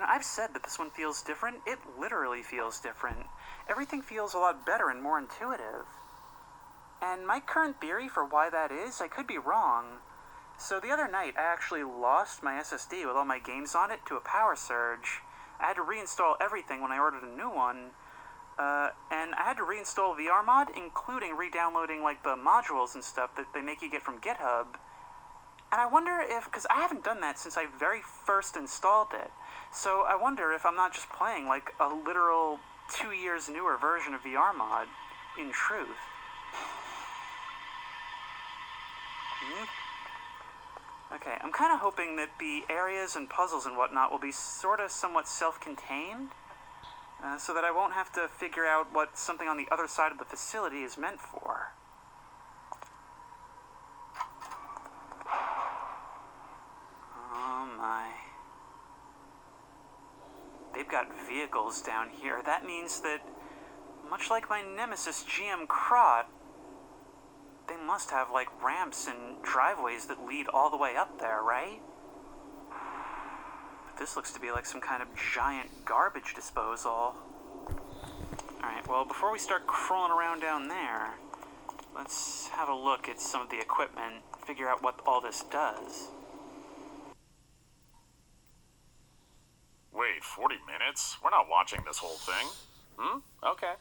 I've said that this one feels different. It literally feels different. Everything feels a lot better and more intuitive. And my current theory for why that is, I could be wrong. So the other night, I actually lost my SSD with all my games on it to a power surge. I had to reinstall everything when I ordered a new one. And I had to reinstall VRMod, including re-downloading like the modules and stuff that they make you get from GitHub. And I wonder if, because I haven't done that since I very first installed it. So I wonder if I'm not just playing like a literal 2 years newer version of VRMod, in truth. Okay, I'm kind of hoping that the areas and puzzles and whatnot will be sort of somewhat self-contained, so that I won't have to figure out what something on the other side of the facility is meant for. Oh my. They've got vehicles down here. That means that, much like my nemesis GM Crot, they must have, like, ramps and driveways that lead all the way up there, right? But this looks to be like some kind of giant garbage disposal. Alright, well, before we start crawling around down there, let's have a look at some of the equipment, figure out what all this does. Wait, 40 minutes? We're not watching this whole thing. Okay.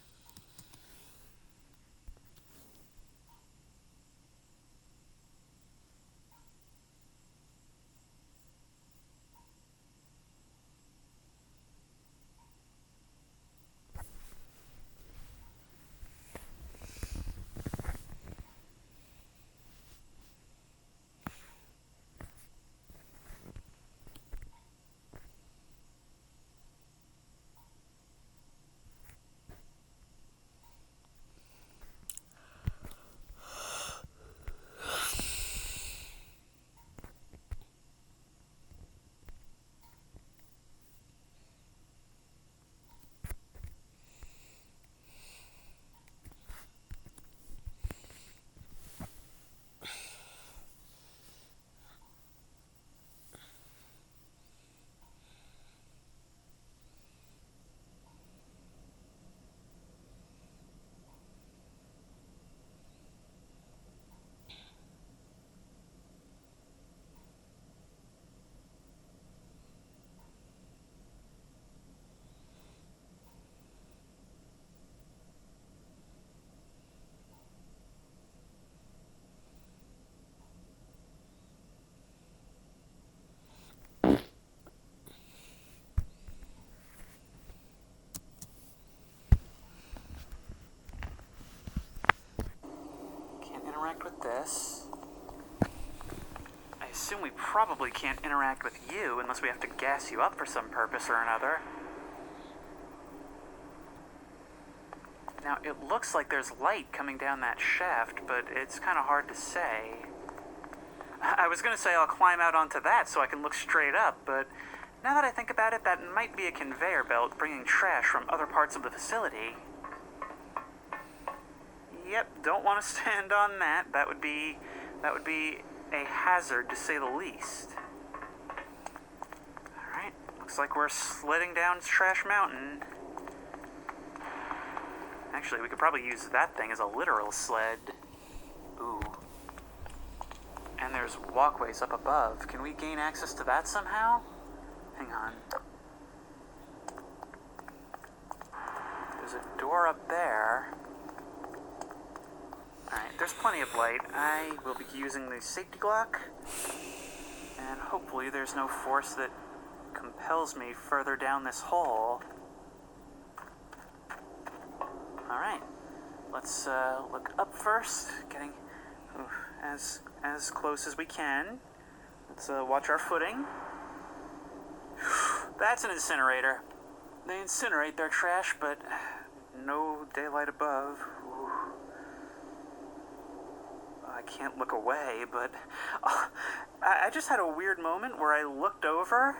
interact with this. I assume we probably can't interact with you unless we have to gas you up for some purpose or another. Now, it looks like there's light coming down that shaft, but it's kind of hard to say. I was going to say I'll climb out onto that so I can look straight up, but now that I think about it, that might be a conveyor belt bringing trash from other parts of the facility. Yep, don't want to stand on that. That would be a hazard, to say the least. Alright, looks like we're sledding down Trash Mountain. Actually, we could probably use that thing as a literal sled. Ooh. And there's walkways up above. Can we gain access to that somehow? Hang on. There's a door up there. Alright, there's plenty of light. I will be using the safety Glock. And hopefully there's no force that compels me further down this hole. Alright, let's look up first, getting as close as we can. Let's watch our footing. That's an incinerator. They incinerate their trash, but no daylight above. Ooh. I can't look away, but I just had a weird moment where I looked over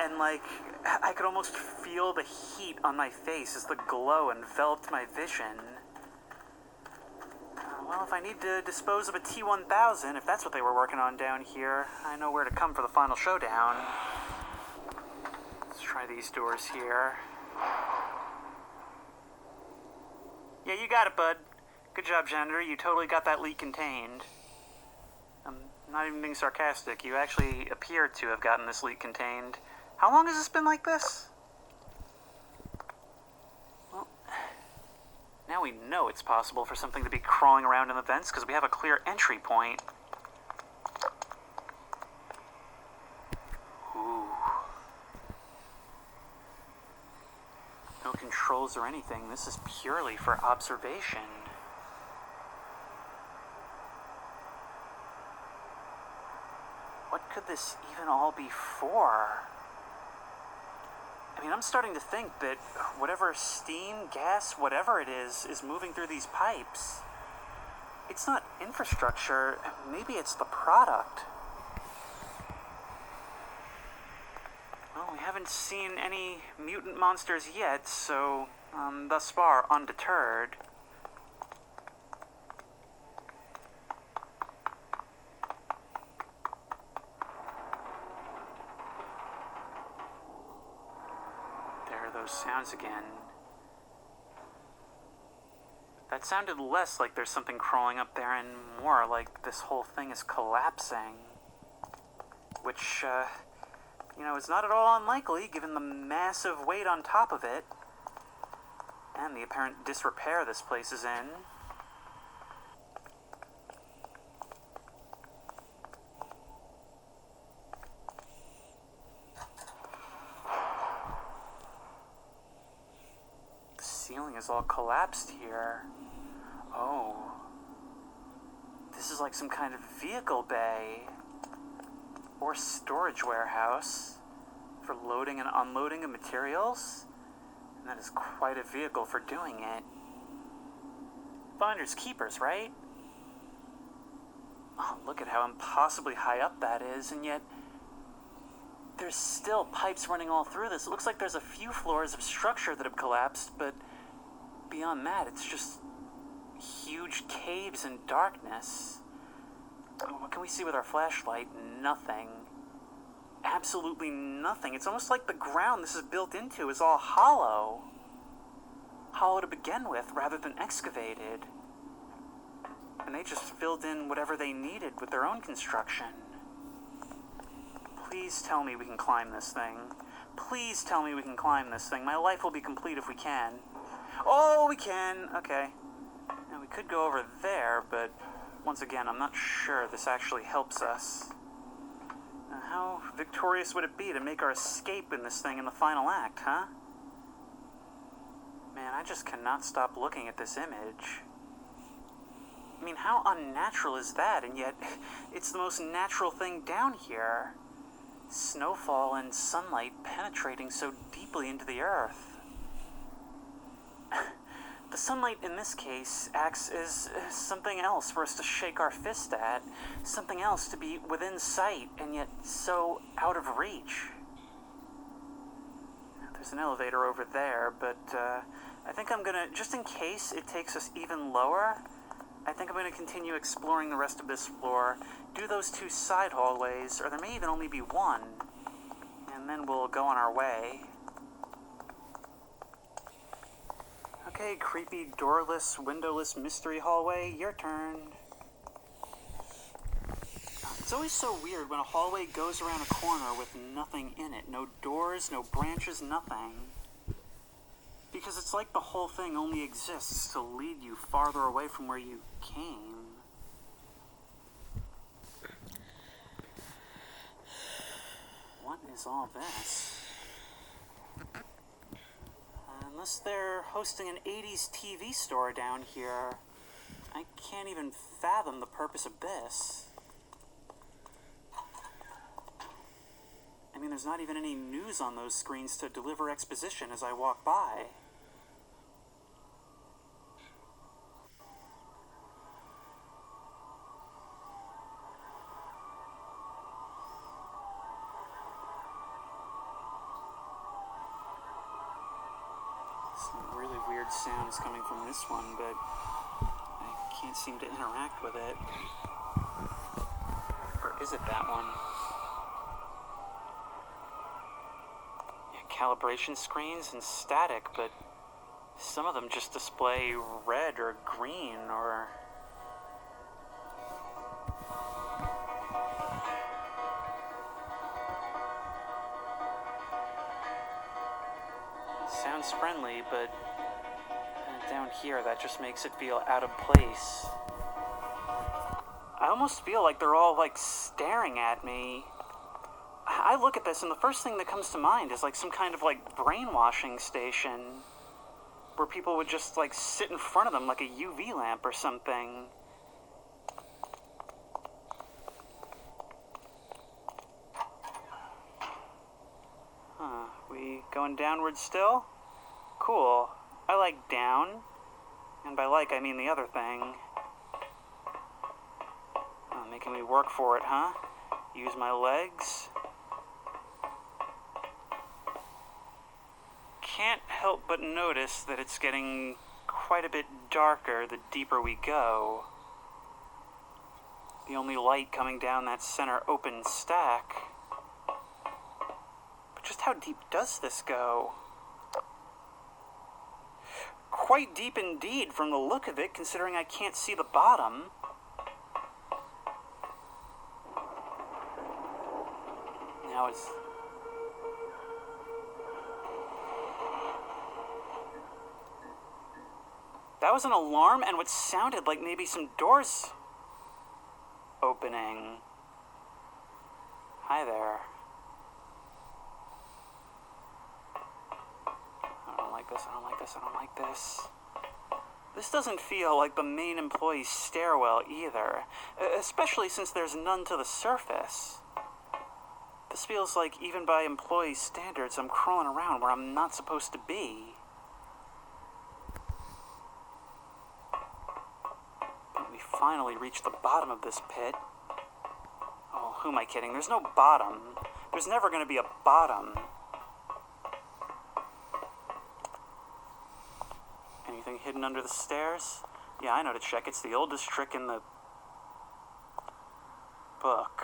and, like, I could almost feel the heat on my face as the glow enveloped my vision. Well, if I need to dispose of a T-1000, if that's what they were working on down here, I know where to come for the final showdown. Let's try these doors here. Yeah, you got it, bud. Good job, Janitor. You totally got that leak contained. I'm not even being sarcastic. You actually appear to have gotten this leak contained. How long has this been like this? Well, now we know it's possible for something to be crawling around in the vents because we have a clear entry point. Ooh. No controls or anything. This is purely for observation. What could this even all be for? I mean, I'm starting to think that whatever steam, gas, whatever it is moving through these pipes. It's not infrastructure, maybe it's the product. Well, we haven't seen any mutant monsters yet, so thus far undeterred. Sounds again. That sounded less like there's something crawling up there and more like this whole thing is collapsing. Which, is not at all unlikely given the massive weight on top of it and the apparent disrepair this place is in. Is all collapsed here. Oh. This is like some kind of vehicle bay or storage warehouse for loading and unloading of materials. And that is quite a vehicle for doing it. Finders keepers, right? Oh, look at how impossibly high up that is, and yet there's still pipes running all through this. It looks like there's a few floors of structure that have collapsed, but beyond that, it's just huge caves and darkness. What can we see with our flashlight? Nothing. Absolutely nothing. It's almost like the ground this is built into is all hollow. Hollow to begin with, rather than excavated. And they just filled in whatever they needed with their own construction. Please tell me we can climb this thing. Please tell me we can climb this thing. My life will be complete if we can. Oh, we can. Okay. Now, we could go over there, but once again, I'm not sure this actually helps us. Now, how victorious would it be to make our escape in this thing in the final act, huh? Man, I just cannot stop looking at this image. mean, how unnatural is that? And yet, it's the most natural thing down here. Snowfall and sunlight penetrating so deeply into the earth. The sunlight in this case acts as something else for us to shake our fist at, something else to be within sight and yet so out of reach. There's an elevator over there, but I think I'm gonna, just in case it takes us even lower, I think I'm gonna continue exploring the rest of this floor, do those 2 side hallways, or there may even only be one, and then we'll go on our way. Okay, creepy, doorless, windowless mystery hallway, your turn. It's always so weird when a hallway goes around a corner with nothing in it. No doors, no branches, nothing. Because it's like the whole thing only exists to lead you farther away from where you came. What is all this? Unless they're hosting an 80s TV store down here, I can't even fathom the purpose of this. I mean, there's not even any news on those screens to deliver exposition as I walk by. Some really weird sounds coming from this one, but I can't seem to interact with it. Or is it that one? Yeah, calibration screens and static, but some of them just display red or green or... Sounds friendly, but down here that just makes it feel out of place. I almost feel like they're all like staring at me. I look at this and the first thing that comes to mind is like some kind of like brainwashing station where people would just like sit in front of them like a UV lamp or something. Huh, we going downward still? Cool. I like down. And by like, I mean the other thing. Oh, making me work for it, huh? Use my legs. Can't help but notice that it's getting quite a bit darker the deeper we go. The only light coming down that center open stack. But just how deep does this go? Quite deep indeed from the look of it, considering I can't see the bottom. Now it's... That was an alarm and what sounded like maybe some doors opening. Hi there. I don't like this, I don't like this, I don't like this. This doesn't feel like the main employee's stairwell either, especially since there's none to the surface. This feels like, even by employee standards, I'm crawling around where I'm not supposed to be. We finally reached the bottom of this pit. Oh, who am I kidding? There's no bottom. There's never going to be a bottom. Anything hidden under the stairs? Yeah, I know to check. It's the oldest trick in the book.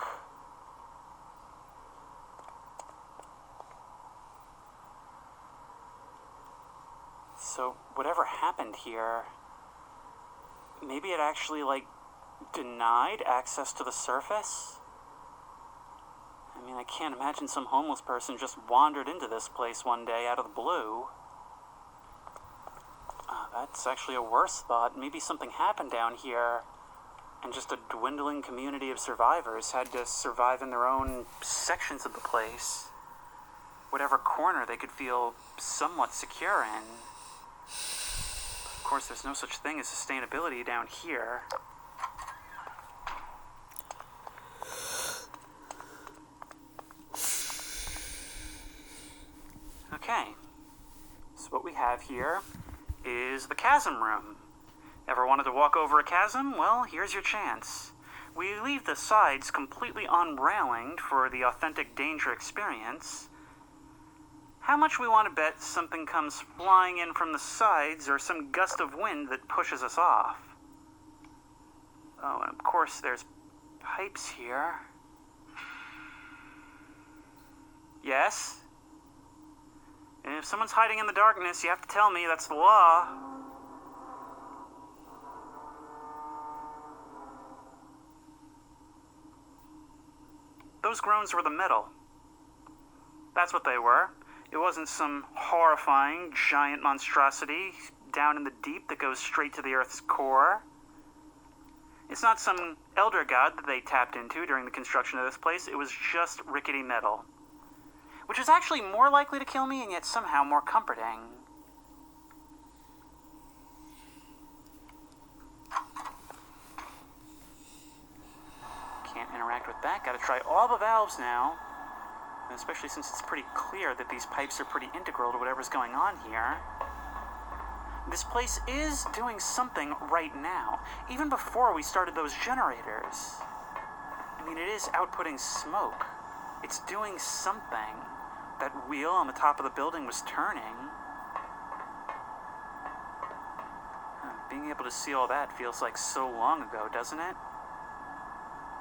So, whatever happened here, maybe it actually, like, denied access to the surface? I mean, I can't imagine some homeless person just wandered into this place one day out of the blue. That's actually a worse thought. Maybe something happened down here, and just a dwindling community of survivors had to survive in their own sections of the place. Whatever corner they could feel somewhat secure in. Of course, there's no such thing as sustainability down here. Okay, so what we have here is the chasm room. Ever wanted to walk over a chasm? Well, here's your chance. We leave the sides completely unrailinged for the authentic danger experience. How much we want to bet something comes flying in from the sides or some gust of wind that pushes us off? Oh, and of course there's pipes here. Yes? And if someone's hiding in the darkness, you have to tell me. That's the law. Those groans were the metal. That's what they were. It wasn't some horrifying, giant monstrosity down in the deep that goes straight to the Earth's core. It's not some elder god that they tapped into during the construction of this place. It was just rickety metal. Which is actually more likely to kill me and yet somehow more comforting. Can't interact with that. Gotta try all the valves now. And especially since it's pretty clear that these pipes are pretty integral to whatever's going on here. This place is doing something right now, even before we started those generators. I mean, it is outputting smoke. It's doing something. That wheel on the top of the building was turning. Being able to see all that feels like so long ago, doesn't it?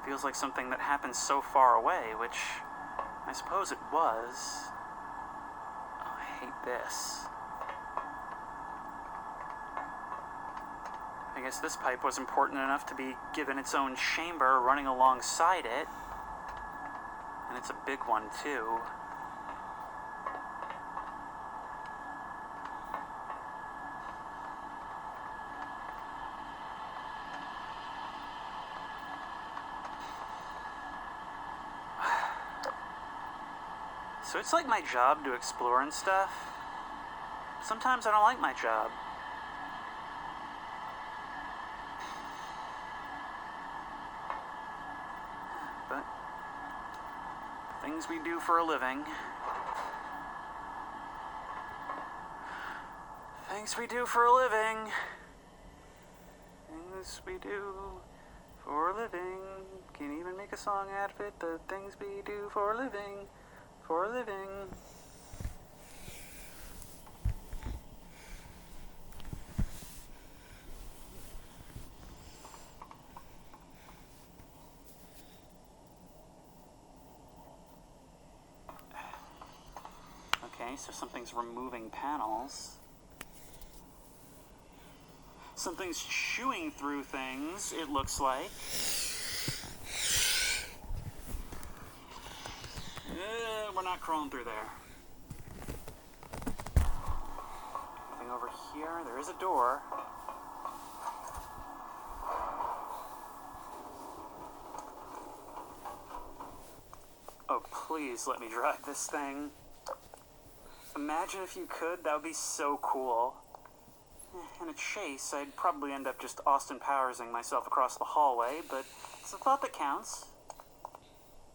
Feels like something that happened so far away, which I suppose it was. Oh, I hate this. I guess this pipe was important enough to be given its own chamber running alongside it. And it's a big one, too. So it's like my job to explore and stuff. Sometimes I don't like my job. But things we do for a living. Things we do for a living. Things we do for a living. Can't even make a song out of it. The things we do for a living. For a living. Okay, so something's removing panels. Something's chewing through things, it looks like. We're not crawling through there. Nothing over here. There is a door. Oh, please let me drive this thing. Imagine if you could. That would be so cool. In a chase, I'd probably end up just Austin Powersing myself across the hallway, but it's a thought that counts.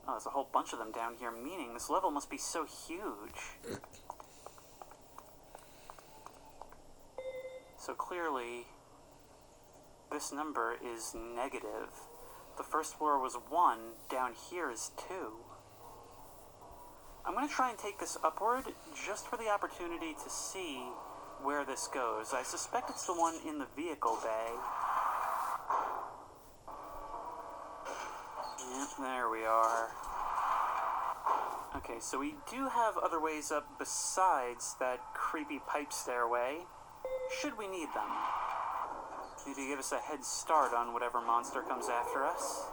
Oh, there's a whole bunch of them down here, meaning this level must be so huge. So clearly, this number is negative. The first floor was 1, down here is 2. I'm going to try and take this upward, just for the opportunity to see where this goes. I suspect it's the one in the vehicle bay. Yep, there we are. Okay, so we do have other ways up besides that creepy pipe stairway, should we need them. Maybe give us a head start on whatever monster comes after us.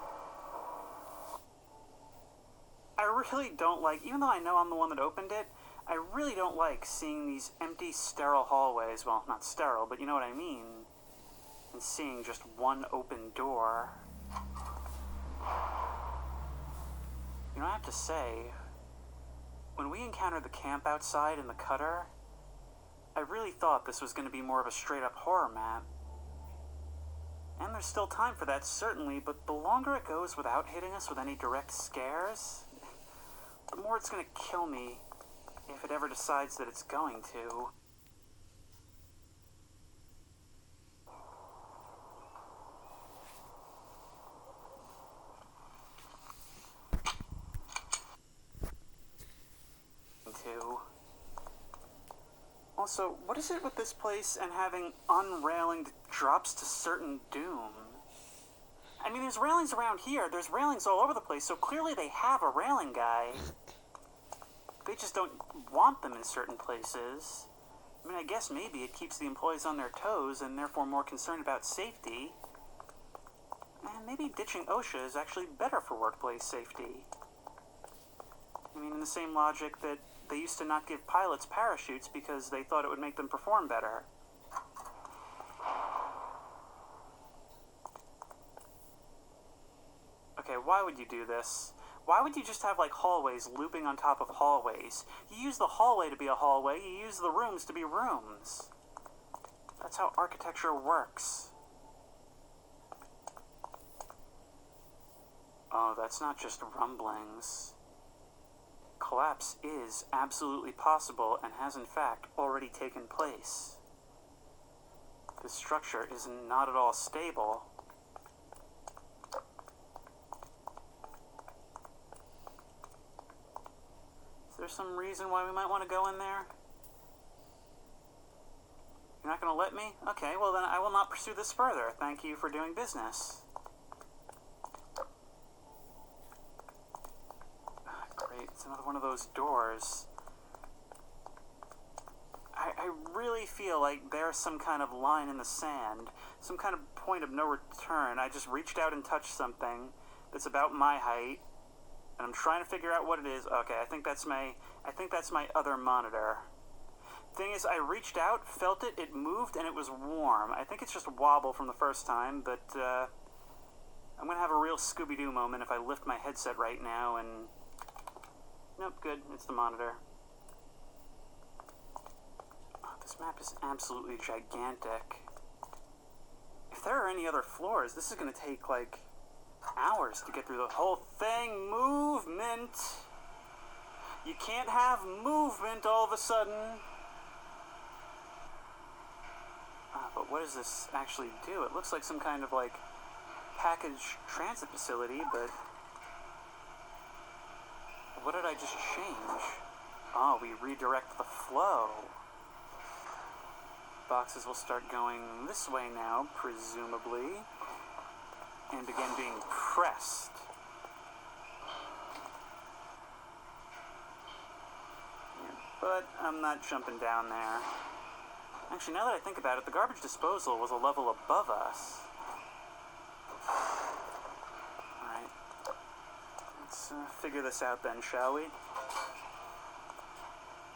I really don't like, even though I know I'm the one that opened it, I really don't like seeing these empty, sterile hallways. Well, not sterile, but you know what I mean. And seeing just one open door. You know, I have to say, when we encountered the camp outside in the cutter, I really thought this was going to be more of a straight-up horror map. And there's still time for that, certainly, but the longer it goes without hitting us with any direct scares, the more it's going to kill me If it ever decides that it's going to. Also, what is it with this place and having unrailinged drops to certain doom? I mean, there's railings around here, there's railings all over the place, so clearly they have a railing guy. They just don't want them in certain places. I mean, I guess maybe it keeps the employees on their toes and therefore more concerned about safety. And maybe ditching OSHA is actually better for workplace safety. I mean, in the same logic that they used to not give pilots parachutes because they thought it would make them perform better. Okay, why would you do this? Why would you just have, like, hallways looping on top of hallways? You use the hallway to be a hallway, you use the rooms to be rooms. That's how architecture works. Oh, that's not just rumblings. Collapse is absolutely possible and has in fact already taken place. This structure is not at all stable. Is there some reason why we might want to go in there? You're not going to let me? Okay, well then I will not pursue this further. Thank you for doing business. Great, it's another one of those doors. I really feel like there's some kind of line in the sand, some kind of point of no return. I just reached out and touched something that's about my height, and I'm trying to figure out what it is. Okay, I think that's my other monitor. Thing is, I reached out, felt it, it moved, and it was warm. I think it's just a wobble from the first time, but I'm gonna have a real Scooby-Doo moment if I lift my headset right now, and nope, good, it's the monitor. Oh, this map is absolutely gigantic. If there are any other floors, this is gonna take, like, hours to get through the whole thing. Movement! You can't have movement all of a sudden. But what does this actually do? It looks like some kind of, like, package transit facility, but what did I just change? Oh, we redirect the flow. Boxes will start going this way now, presumably, and begin being pressed. Yeah, but I'm not jumping down there. Actually, now that I think about it, the garbage disposal was a level above us. Alright. Let's figure this out then, shall we?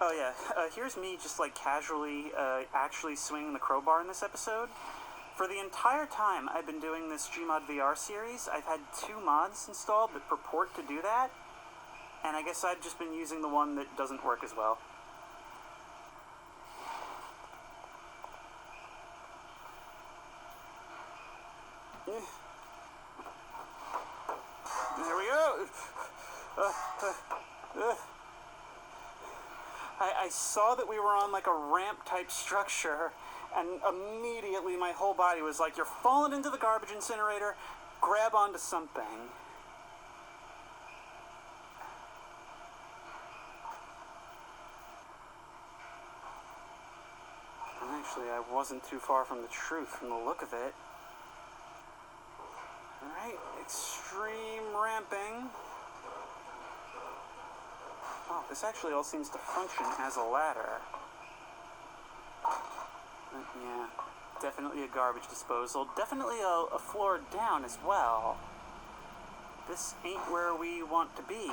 Oh yeah, here's me just like casually actually swinging the crowbar in this episode. For the entire time I've been doing this Gmod VR series, I've had 2 mods installed that purport to do that, and I guess I've just been using the one that doesn't work as well. There we go. I saw that we were on like a ramp type structure, and immediately my whole body was like, you're falling into the garbage incinerator, grab onto something. And actually, I wasn't too far from the truth from the look of it. Alright, extreme ramping. Oh, this actually all seems to function as a ladder. Yeah, definitely a garbage disposal. Definitely a floor down as well. This ain't where we want to be.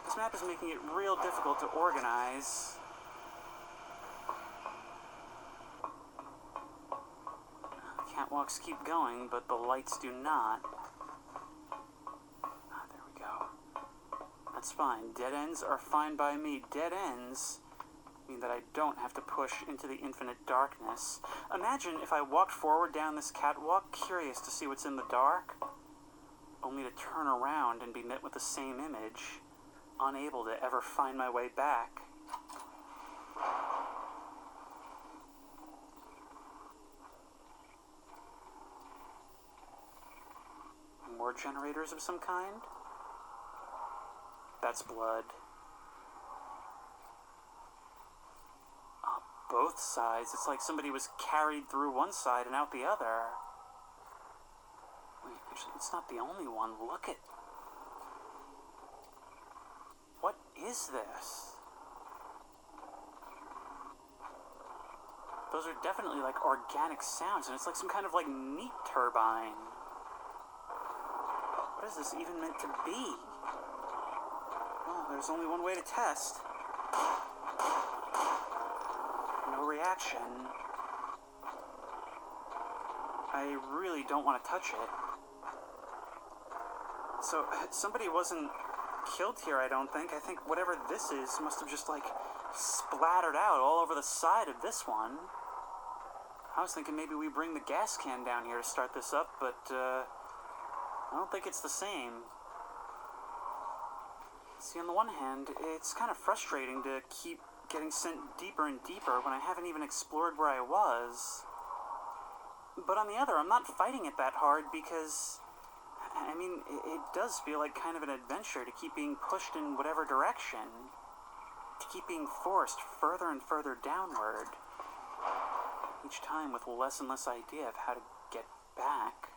This map is making it real difficult to organize. Catwalks keep going, but the lights do not. There we go. That's fine. Dead ends are fine by me. Dead ends mean that I don't have to push into the infinite darkness. Imagine if I walked forward down this catwalk, curious to see what's in the dark, only to turn around and be met with the same image, unable to ever find my way back. More generators of some kind? That's blood. Both sides. It's like somebody was carried through one side and out the other. Wait, actually, it's not the only one. Look at... What is this? Those are definitely like organic sounds, and it's like some kind of like meat turbine. What is this even meant to be? Well, there's only one way to test. No reaction. I really don't want to touch it. So, somebody wasn't killed here, I don't think. I think whatever this is must have just, like, splattered out all over the side of this one. I was thinking maybe we bring the gas can down here to start this up, but, I don't think it's the same. See, on the one hand, it's kind of frustrating to keep getting sent deeper and deeper when I haven't even explored where I was. But on the other, I'm not fighting it that hard because, I mean, it does feel like kind of an adventure to keep being pushed in whatever direction, to keep being forced further and further downward, each time with less and less idea of how to get back.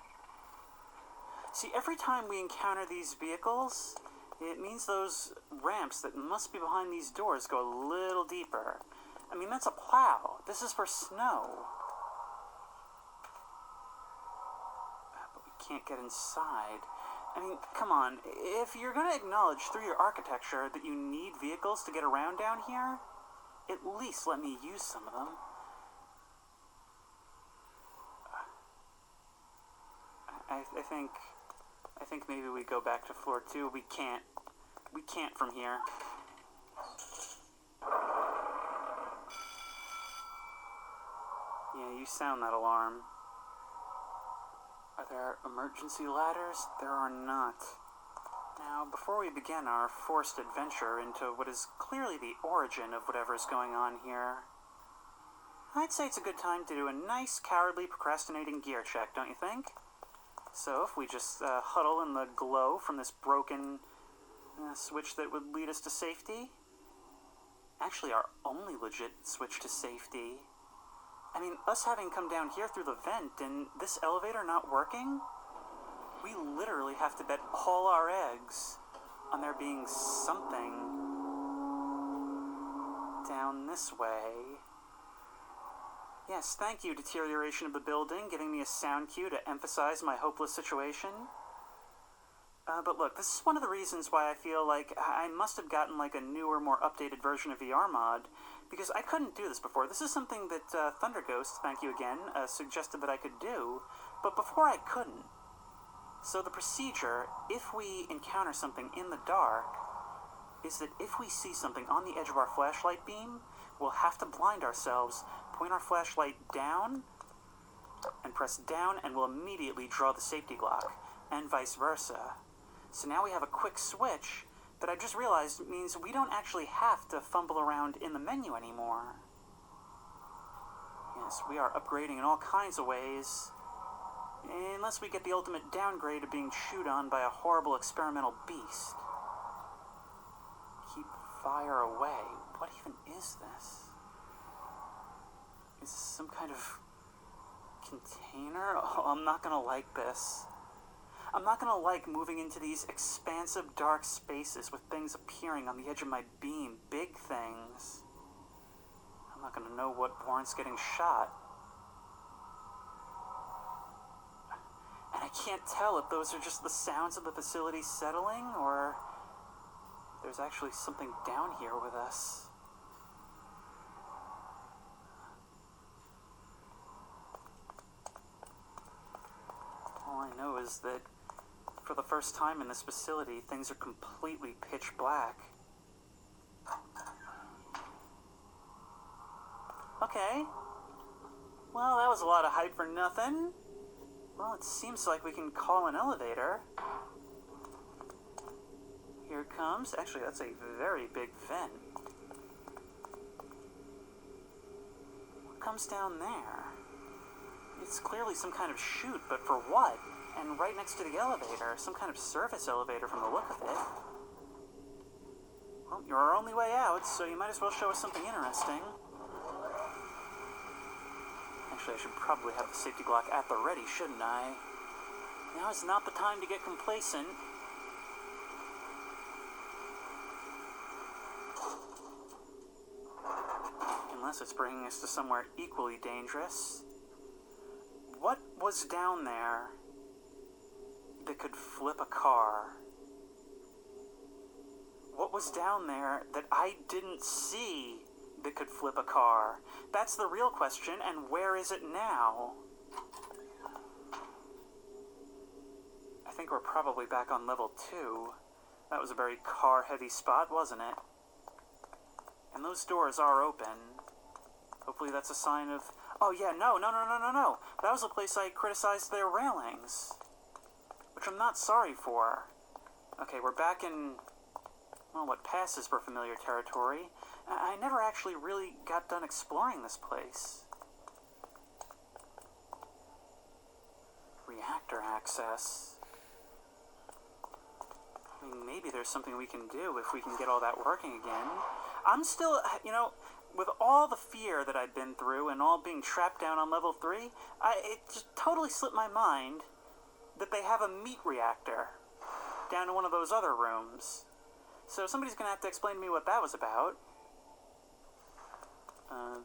See, every time we encounter these vehicles, it means those ramps that must be behind these doors go a little deeper. I mean, that's a plow. This is for snow. But we can't get inside. I mean, come on. If you're going to acknowledge through your architecture that you need vehicles to get around down here, at least let me use some of them. I think maybe we go back to floor 2. We can't from here. Yeah, you sound that alarm. Are there emergency ladders? There are not. Now, before we begin our forced adventure into what is clearly the origin of whatever is going on here, I'd say it's a good time to do a nice, cowardly, procrastinating gear check, don't you think? So if we just huddle in the glow from this broken switch that would lead us to safety, actually our only legit switch to safety. I mean, us having come down here through the vent and this elevator not working, we literally have to bet all our eggs on there being something down this way. Yes, thank you, deterioration of the building, giving me a sound cue to emphasize my hopeless situation. But look, this is one of the reasons why I feel like I must have gotten like a newer, more updated version of VR mod, because I couldn't do this before. This is something that Thunder Ghost, thank you again, suggested that I could do, but before I couldn't. So the procedure, if we encounter something in the dark, is that if we see something on the edge of our flashlight beam, we'll have to blind ourselves, point our flashlight down, and press down, and we'll immediately draw the safety lock, and vice versa. So now we have a quick switch that I just realized means we don't actually have to fumble around in the menu anymore. Yes, we are upgrading in all kinds of ways, unless we get the ultimate downgrade of being chewed on by a horrible experimental beast. Keep fire away. What even is this? Is this some kind of container? Oh, I'm not gonna like this. I'm not gonna like moving into these expansive dark spaces with things appearing on the edge of my beam, big things. I'm not gonna know what warrants getting shot. And I can't tell if those are just the sounds of the facility settling, or there's actually something down here with us. All I know is that for the first time in this facility, things are completely pitch black. Okay. Well, that was a lot of hype for nothing. Well, it seems like we can call an elevator. Here it comes. Actually, that's a very big vent. comes down there? It's clearly some kind of chute, but for what? And right next to the elevator, some kind of service elevator from the look of it. Well, you're our only way out, so you might as well show us something interesting. Actually, I should probably have the safety Glock at the ready, shouldn't I? Now is not the time to get complacent. Unless it's bringing us to somewhere equally dangerous. What was down there that could flip a car? What was down there that I didn't see that could flip a car? That's the real question, and where is it now? I think we're probably back on level 2. That was a very car-heavy spot, wasn't it? And those doors are open. Hopefully that's a sign of... Oh yeah, no. That was a place I criticized their railings. Which I'm not sorry for. Okay, we're back in... well, what passes for familiar territory. I never actually really got done exploring this place. Reactor access. I mean, maybe there's something we can do if we can get all that working again. I'm still, with all the fear that I've been through and all being trapped down on level 3, it just totally slipped my mind that they have a meat reactor down in one of those other rooms. So somebody's going to have to explain to me what that was about.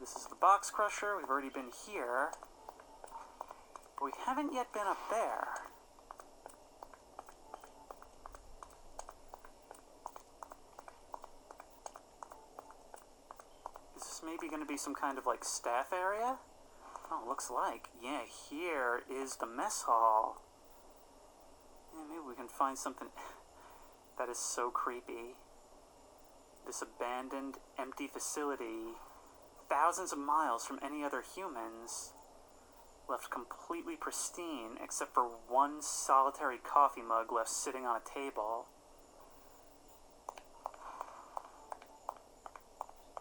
This is the box crusher. We've already been here. But we haven't yet been up there. Is this maybe going to be some kind of, like, staff area? Oh, looks like. Yeah, here is the mess hall. Yeah, maybe we can find something... That is so creepy. This abandoned, empty facility, thousands of miles from any other humans, left completely pristine except for one solitary coffee mug left sitting on a table.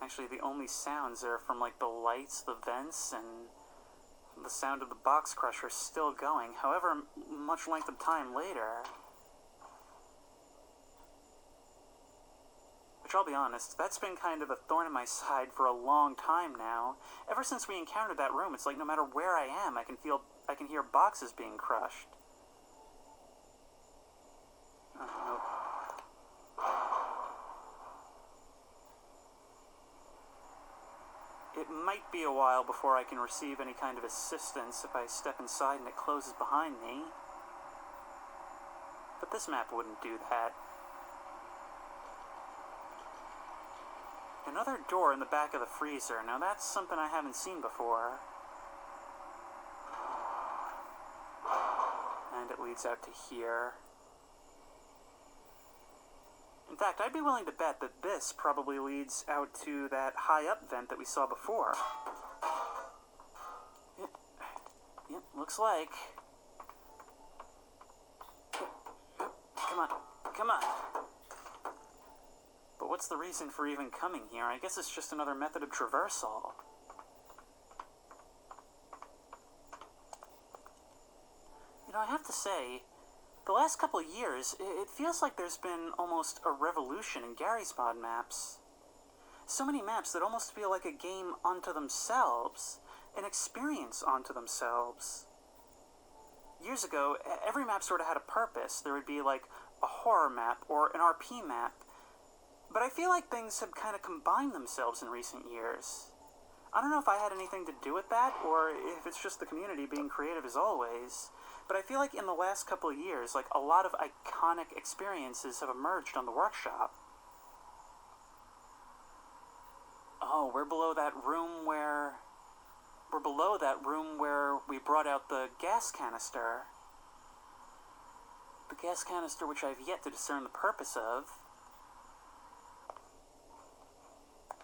Actually, the only sounds are from, like, the lights, the vents, and the sound of the box crusher still going, however much length of time later. Which, I'll be honest, that's been kind of a thorn in my side for a long time now. Ever since we encountered that room, it's like no matter where I am, I can hear boxes being crushed. Oh, nope. It might be a while before I can receive any kind of assistance if I step inside and it closes behind me. But this map wouldn't do that. Another door in the back of the freezer. Now that's something I haven't seen before. And it leads out to here. In fact, I'd be willing to bet that this probably leads out to that high-up vent that we saw before. Yep, looks like. Come on. But what's the reason for even coming here? I guess it's just another method of traversal. I have to say, the last couple of years, it feels like there's been almost a revolution in Garry's Mod maps. So many maps that almost feel like a game unto themselves, an experience unto themselves. Years ago, every map sort of had a purpose. There would be like a horror map or an RP map. But I feel like things have kind of combined themselves in recent years. I don't know if I had anything to do with that, or if it's just the community being creative as always, but I feel like in the last couple of years, like, a lot of iconic experiences have emerged on the workshop. Oh, we're below that room where we brought out the gas canister. The gas canister which I've yet to discern the purpose of.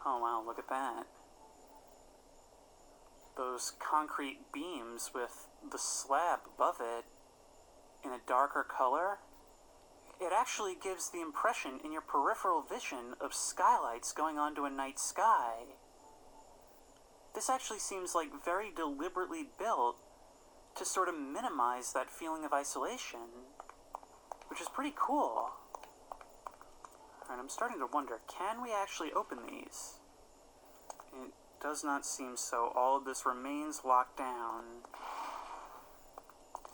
Oh wow, look at that. Those concrete beams with the slab above it in a darker color. It actually gives the impression in your peripheral vision of skylights going onto a night sky. this actually seems like very deliberately built to sort of minimize that feeling of isolation, which is pretty cool. Alright, I'm starting to wonder, can we actually open these? It does not seem so. All of this remains locked down.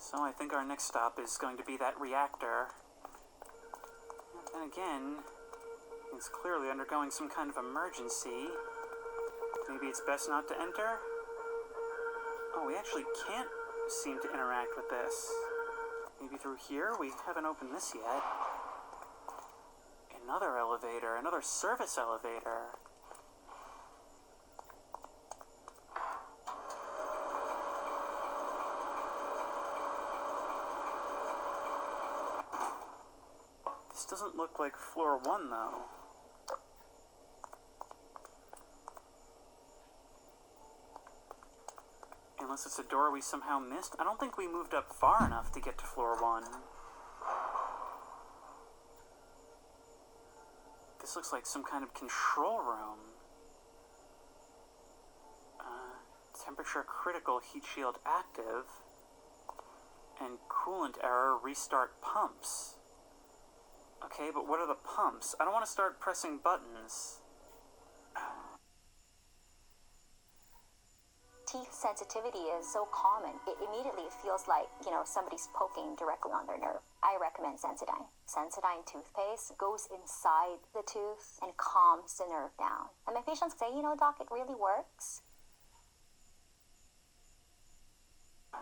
So I think our next stop is going to be that reactor. And then again, it's clearly undergoing some kind of emergency. Maybe it's best not to enter? Oh, we actually can't seem to interact with this. Maybe through here? We haven't opened this yet. Another elevator, another service elevator. This doesn't look like floor 1, though. Unless it's a door we somehow missed. I don't think we moved up far enough to get to floor 1. This looks like some kind of control room. Temperature critical, heat shield active. And coolant error, restart pumps. Okay, but what are the pumps? I don't want to start pressing buttons. Teeth sensitivity is so common. It immediately feels like, somebody's poking directly on their nerve. I recommend Sensodyne. Sensodyne toothpaste goes inside the tooth and calms the nerve down. And my patients say, doc, it really works. I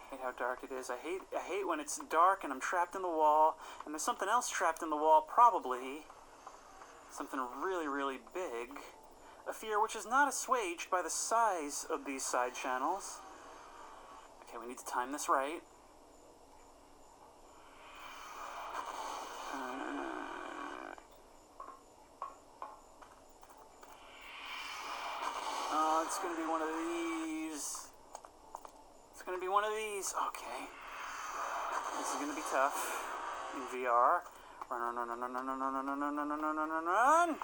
hate how dark it is. I hate when it's dark and I'm trapped in the wall, and there's something else trapped in the wall, probably. Something really, really big. A fear which is not assuaged by the size of these side channels. Okay, we need to time this right. Oh, it's gonna be one of these. It's gonna be one of these. Okay. This is gonna be tough. In VR. Run, run, run, run, run, run, run, run, run, run, run, run, run, run!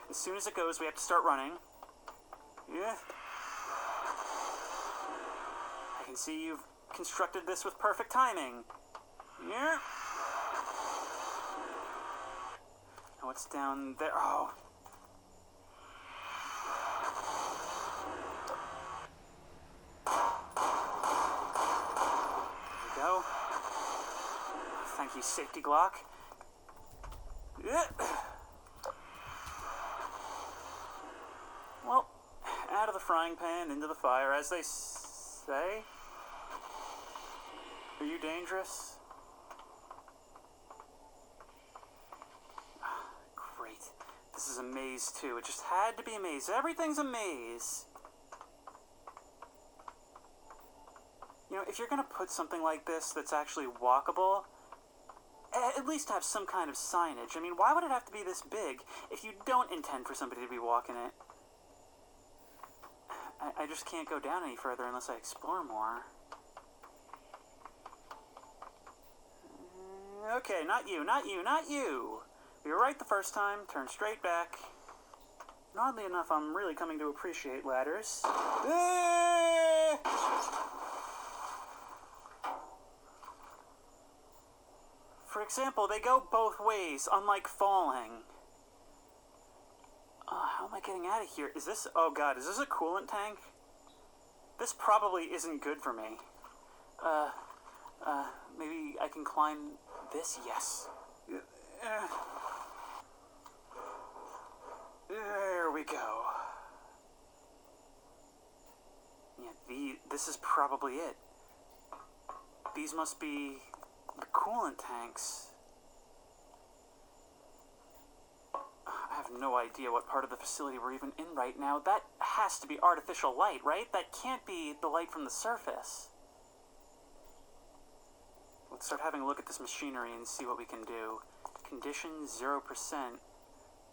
As soon as it goes, we have to start running. Yeah. I can see you've constructed this with perfect timing. Yeah. Now what's down there? Oh. There we go. Thank you, safety Glock. Yeah. Well, out of the frying pan, into the fire, as they say. Are you dangerous? Great. This is a maze, too. It just had to be a maze. Everything's a maze. If you're going to put something like this that's actually walkable, at least have some kind of signage. I mean, why would it have to be this big if you don't intend for somebody to be walking it? I just can't go down any further unless I explore more. Okay, not you, not you, not you! We were right the first time, turn straight back. And oddly enough, I'm really coming to appreciate ladders. For example, they go both ways, unlike falling. How am I getting out of here? Is this... Oh god, is this a coolant tank? This probably isn't good for me. Maybe I can climb this? Yes. There we go. Yeah, this is probably it. These must be the coolant tanks. I have no idea what part of the facility we're even in right now. That has to be artificial light, right? That can't be the light from the surface. Let's start having a look at this machinery and see what we can do. Condition 0%.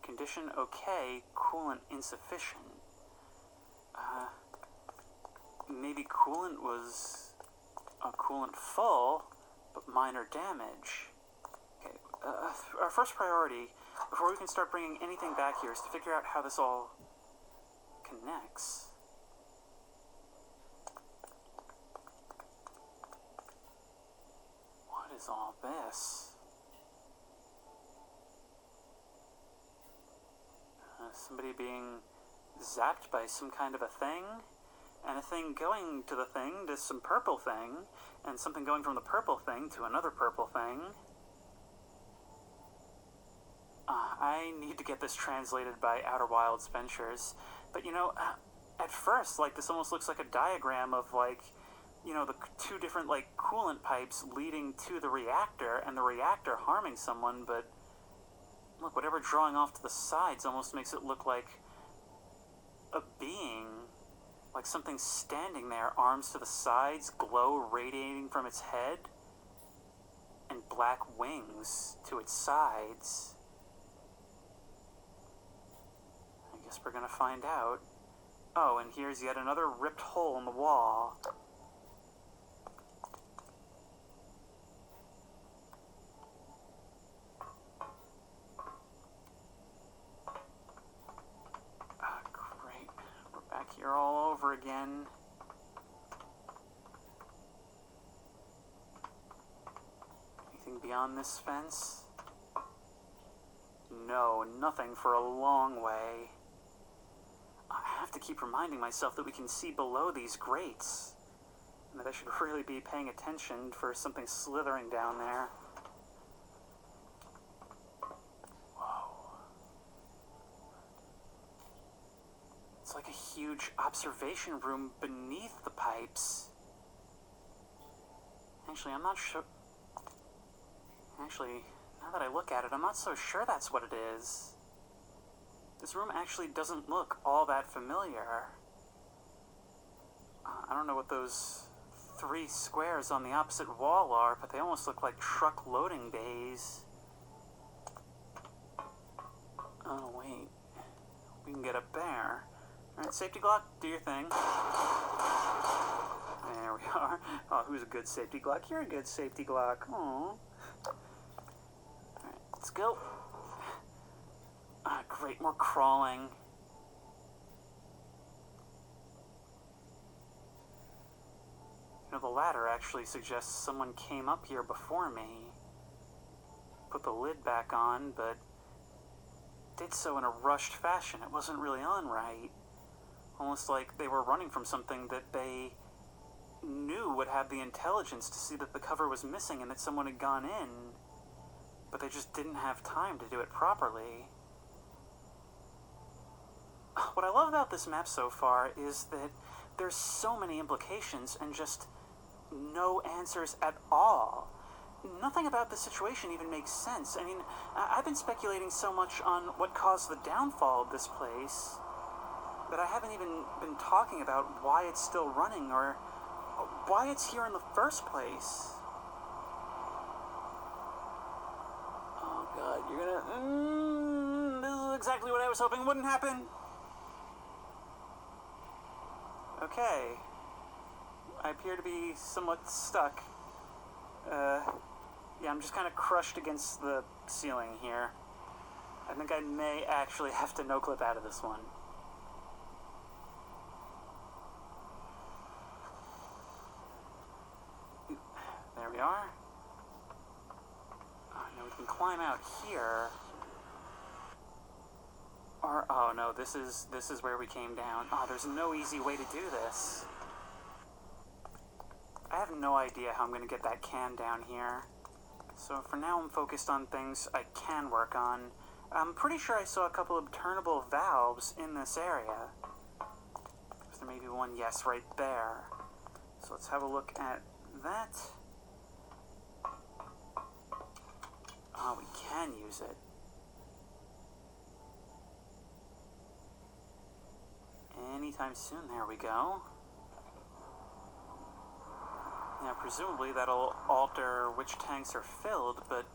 Condition okay. Coolant insufficient. Maybe coolant was coolant full, but minor damage. Okay, our first priority before we can start bringing anything back here, is to figure out how this all connects. What is all this? Somebody being zapped by some kind of a thing, and a thing going to the thing to some purple thing, and something going from the purple thing to another purple thing. I need to get this translated by Outer Wilds Ventures, but you know, at first, like, this almost looks like a diagram of, like, you know, the two different, like, coolant pipes leading to the reactor, and the reactor harming someone, but look, whatever drawing off to the sides almost makes it look like a being, like something standing there, arms to the sides, glow radiating from its head, and black wings to its sides. I guess we're gonna find out. Oh, and here's yet another ripped hole in the wall. Great. We're back here all over again. Anything beyond this fence? No, nothing for a long way. I have to keep reminding myself that we can see below these grates, and that I should really be paying attention for something slithering down there. Whoa. It's like a huge observation room beneath the pipes. Actually, I'm not sure. Actually, now that I look at it, I'm not so sure that's what it is. This room actually doesn't look all that familiar. I don't know what those 3 squares on the opposite wall are, but they almost look like truck loading bays. Oh, wait. We can get up there. Alright, safety Glock, do your thing. There we are. Oh, who's a good safety Glock? You're a good safety Glock. Aww. Alright, let's go. Great, more crawling. You know, the ladder actually suggests someone came up here before me, put the lid back on, but did so in a rushed fashion. It wasn't really on right. Almost like they were running from something that they knew would have the intelligence to see that the cover was missing and that someone had gone in, but they just didn't have time to do it properly. What I love about this map so far is that there's so many implications and just no answers at all. Nothing about the situation even makes sense. I mean, I've been speculating so much on what caused the downfall of this place that I haven't even been talking about why it's still running or why it's here in the first place. Oh god, you're gonna... this is exactly what I was hoping wouldn't happen. Okay. I appear to be somewhat stuck. Yeah, I'm just kind of crushed against the ceiling here. I think I may actually have to no-clip out of this one. There we are. Now we can climb out here. Or, oh no, this is where we came down. Oh, there's no easy way to do this. I have no idea how I'm going to get that can down here. So for now I'm focused on things I can work on. I'm pretty sure I saw a couple of turnable valves in this area. Is there maybe one? Yes, right there. So let's have a look at that. Oh, we can use it. Anytime soon, there we go. Now, presumably that'll alter which tanks are filled, but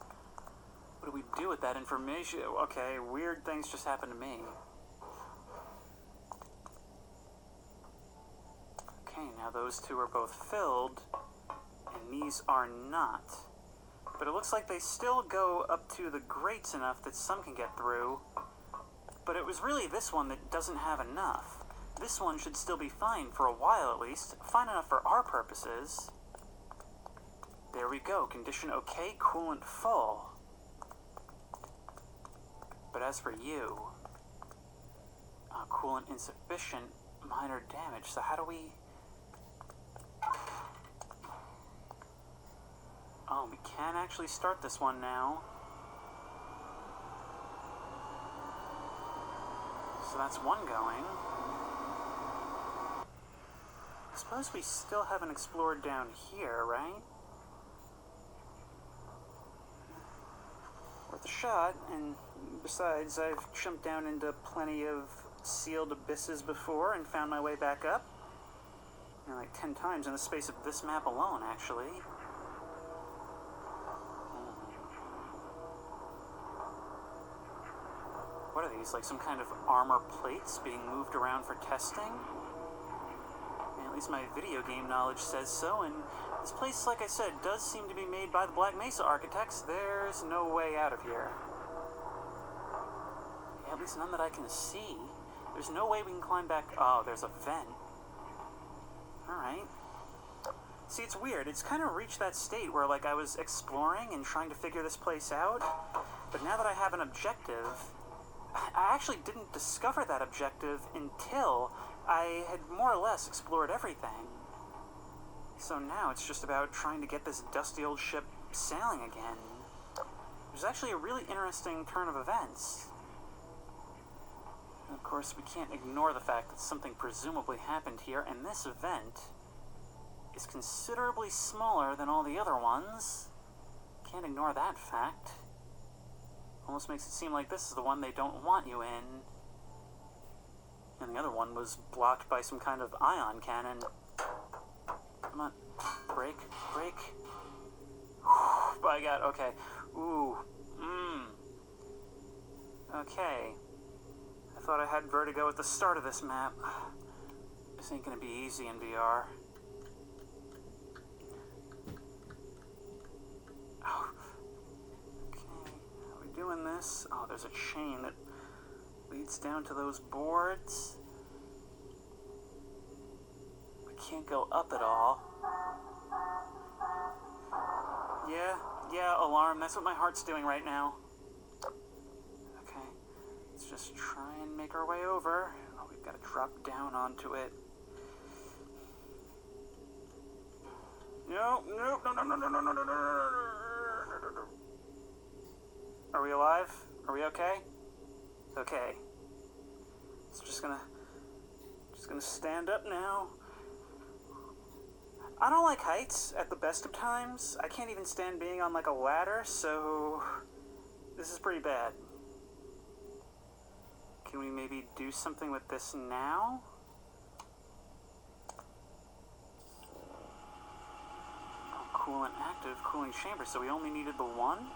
what do we do with that information? Okay, weird things just happen to me. Okay, now those two are both filled, and these are not. But it looks like they still go up to the grates enough that some can get through. But it was really this one that doesn't have enough. This one should still be fine for a while at least. Fine enough for our purposes. There we go. Condition okay, coolant full. But as for you... coolant insufficient, minor damage. So how do we... Oh, we can actually start this one now. So that's one going. I suppose we still haven't explored down here, right? Worth a shot, and besides, I've jumped down into plenty of sealed abysses before and found my way back up. You know, like 10 times in the space of this map alone, actually. What are these, like some kind of armor plates being moved around for testing? And at least my video game knowledge says so, and this place, like I said, does seem to be made by the Black Mesa architects. There's no way out of here. Yeah, at least none that I can see. There's no way we can climb back. Oh, there's a vent. Alright. See, it's weird. It's kind of reached that state where, like, I was exploring and trying to figure this place out, but now that I have an objective, I actually didn't discover that objective until I had more or less explored everything. So now it's just about trying to get this dusty old ship sailing again. There's actually a really interesting turn of events. And of course, we can't ignore the fact that something presumably happened here, and this event is considerably smaller than all the other ones. Can't ignore that fact. Almost makes it seem like this is the one they don't want you in. And the other one was blocked by some kind of ion cannon. Come on. Break. Break. By God. Okay. Ooh. Okay. I thought I had vertigo at the start of this map. This ain't gonna be easy in VR. Oh. Doing this. Oh, there's a chain that leads down to those boards. We can't go up at all. Yeah, alarm. That's what my heart's doing right now. Okay, let's just try and make our way over. Oh, we've got to drop down onto it. No. Are we alive? Are we okay? Okay. It's just gonna stand up now. I don't like heights at the best of times. I can't even stand being on like a ladder, so this is pretty bad. Can we maybe do something with this now? Oh, coolant active, cooling chamber, so we only needed the one?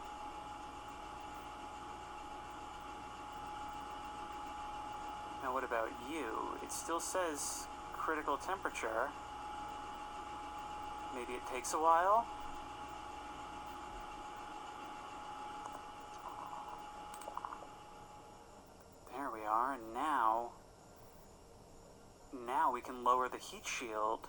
Now what about you? It still says critical temperature. Maybe it takes a while? There we are, and now we can lower the heat shield.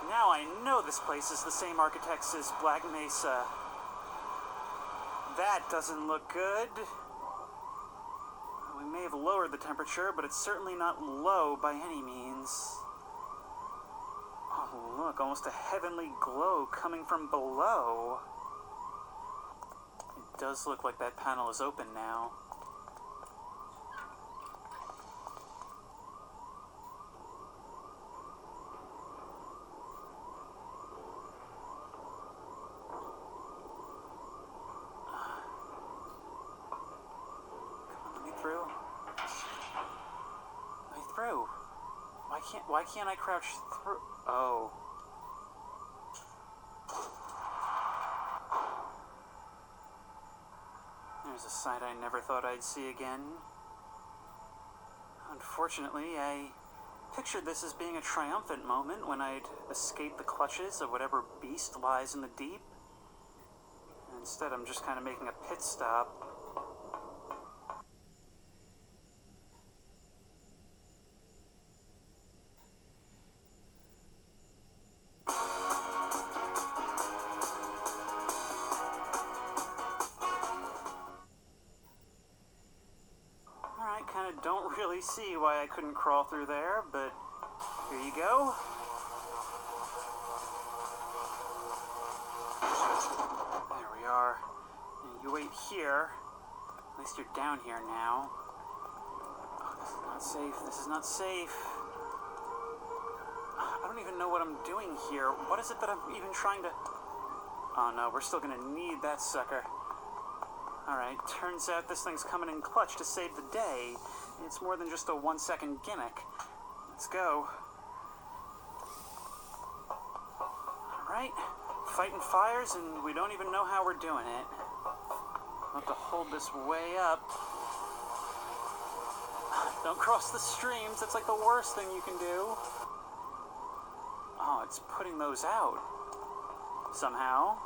Now I know this place is the same architects as Black Mesa. That doesn't look good. We may have lowered the temperature, but it's certainly not low by any means. Oh, look, almost a heavenly glow coming from below. It does look like that panel is open now. Why can't I crouch through? Oh. There's a sight I never thought I'd see again. Unfortunately, I pictured this as being a triumphant moment when I'd escape the clutches of whatever beast lies in the deep. Instead, I'm just kind of making a pit stop. Alright, kind of don't really see why I couldn't crawl through there, but here you go. There we are. You wait here. At least you're down here now. Oh, this is not safe. This is not safe. I don't even know what I'm doing here. What is it that I'm even trying to... Oh no, we're still gonna need that sucker. Alright, turns out this thing's coming in clutch to save the day. It's more than just a 1-second gimmick. Let's go. Alright, fighting fires and we don't even know how we're doing it. I'll have to hold this way up. Don't cross the streams, that's like the worst thing you can do. Oh, it's putting those out. Somehow.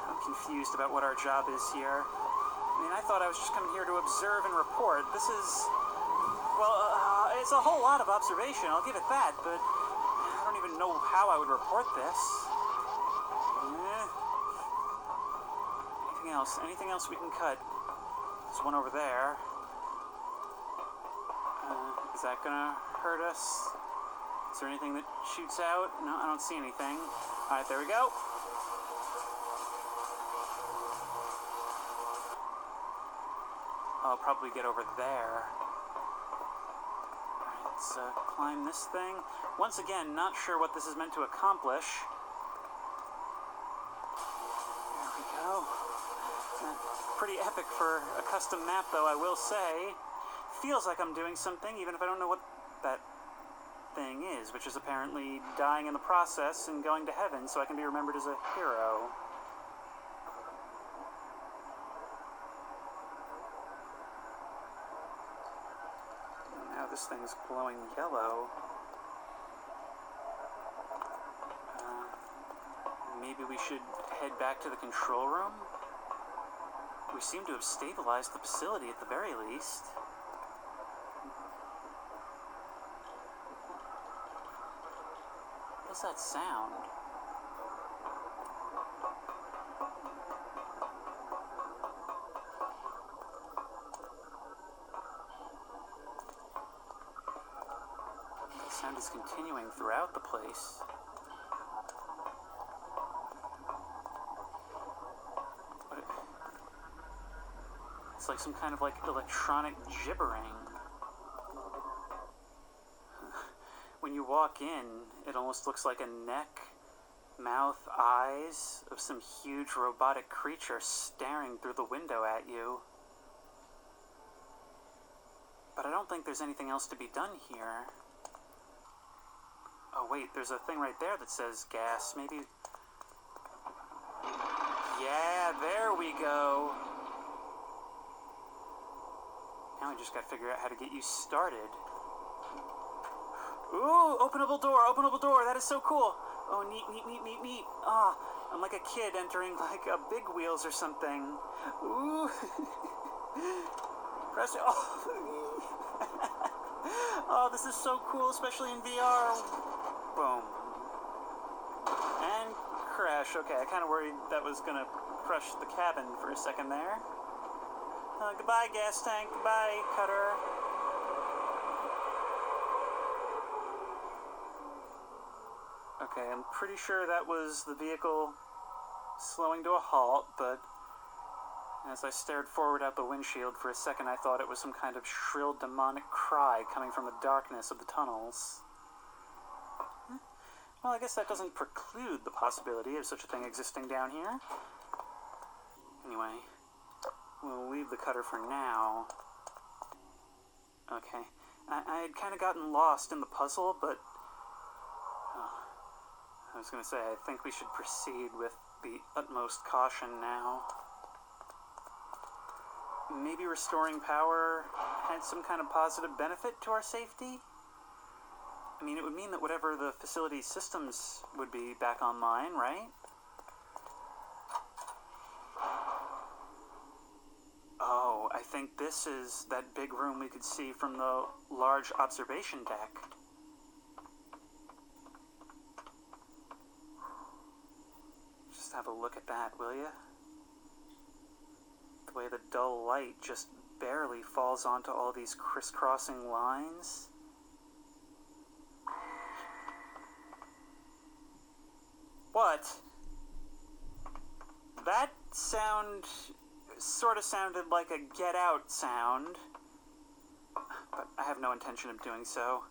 I'm confused about what our job is here. I mean, I thought I was just coming here to observe and report. This is... well, it's a whole lot of observation, I'll give it that, but I don't even know how I would report this. Anything else? Anything else we can cut? There's one over there. Is that gonna hurt us? Is there anything that shoots out? No, I don't see anything. Alright, there we go. I'll probably get over there. Alright, let's climb this thing. Once again, not sure what this is meant to accomplish. There we go. Pretty epic for a custom map, though, I will say. Feels like I'm doing something, even if I don't know what that thing is, which is apparently dying in the process and going to heaven so I can be remembered as a hero. And now this thing's glowing yellow. Maybe we should head back to the control room? We seem to have stabilized the facility at the very least. What's that sound? The sound is continuing throughout the place. It's like some kind of electronic gibbering. When you walk in, it almost looks like a neck, mouth, eyes of some huge robotic creature staring through the window at you. But I don't think there's anything else to be done here. Oh wait, there's a thing right there that says gas, maybe... Yeah, there we go! Now we just gotta figure out how to get you started. Ooh, openable door, that is so cool. Oh, neat. Ah, I'm like a kid entering a Big Wheels or something. Ooh. Press it. Oh. Oh, this is so cool, especially in VR. Boom. And crash. Okay, I kind of worried that was gonna crush the cabin for a second there. Goodbye, gas tank. Goodbye, cutter. Okay, I'm pretty sure that was the vehicle slowing to a halt, but as I stared forward out the windshield for a second, I thought it was some kind of shrill demonic cry coming from the darkness of the tunnels. Well, I guess that doesn't preclude the possibility of such a thing existing down here. Anyway, we'll leave the cutter for now. Okay, I had kind of gotten lost in the puzzle, but... I was going to say, I think we should proceed with the utmost caution now. maybe restoring power had some kind of positive benefit to our safety? I mean, it would mean that whatever the facility's systems would be back online, right? Oh, I think this is that big room we could see from the large observation deck. Just have a look at that, will you? The way the dull light just barely falls onto all these crisscrossing lines. What? That sound sort of sounded like a Get Out sound, but I have no intention of doing so.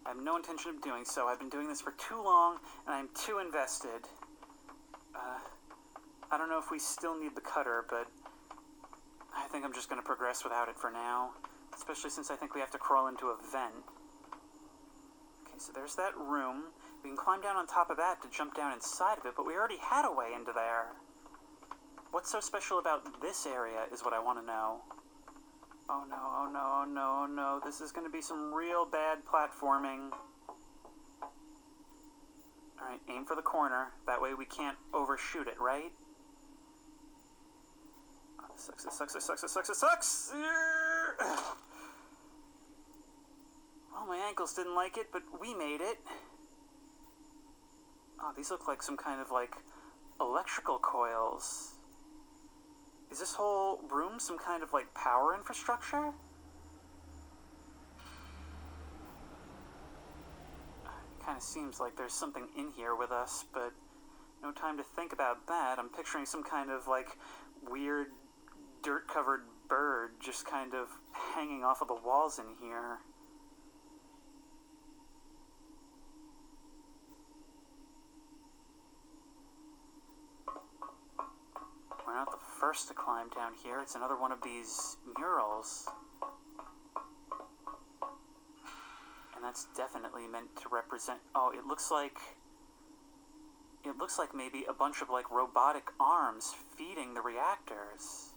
I have no intention of doing so. I've been doing this for too long, and I'm too invested. I don't know if we still need the cutter, but I think I'm just going to progress without it for now, especially since I think we have to crawl into a vent. Okay, so there's that room. We can climb down on top of that to jump down inside of it, but we already had a way into there. What's so special about this area is what I want to know. Oh no, oh no, oh no, oh no. This is going to be some real bad platforming. Alright, aim for the corner. That way we can't overshoot it, right? Oh, this sucks, this sucks, this sucks, this sucks, this sucks! Well, my ankles didn't like it, but we made it. Oh, these look like some kind of, like, electrical coils. Is this whole room some kind of, like, power infrastructure? It kind of seems like there's something in here with us, but no time to think about that. I'm picturing some kind of, like, weird, dirt-covered bird just kind of hanging off of the walls in here. We're not the first to climb down here. It's another one of these murals. And that's definitely meant to represent... Oh, it looks like maybe a bunch of, like, robotic arms feeding the reactors.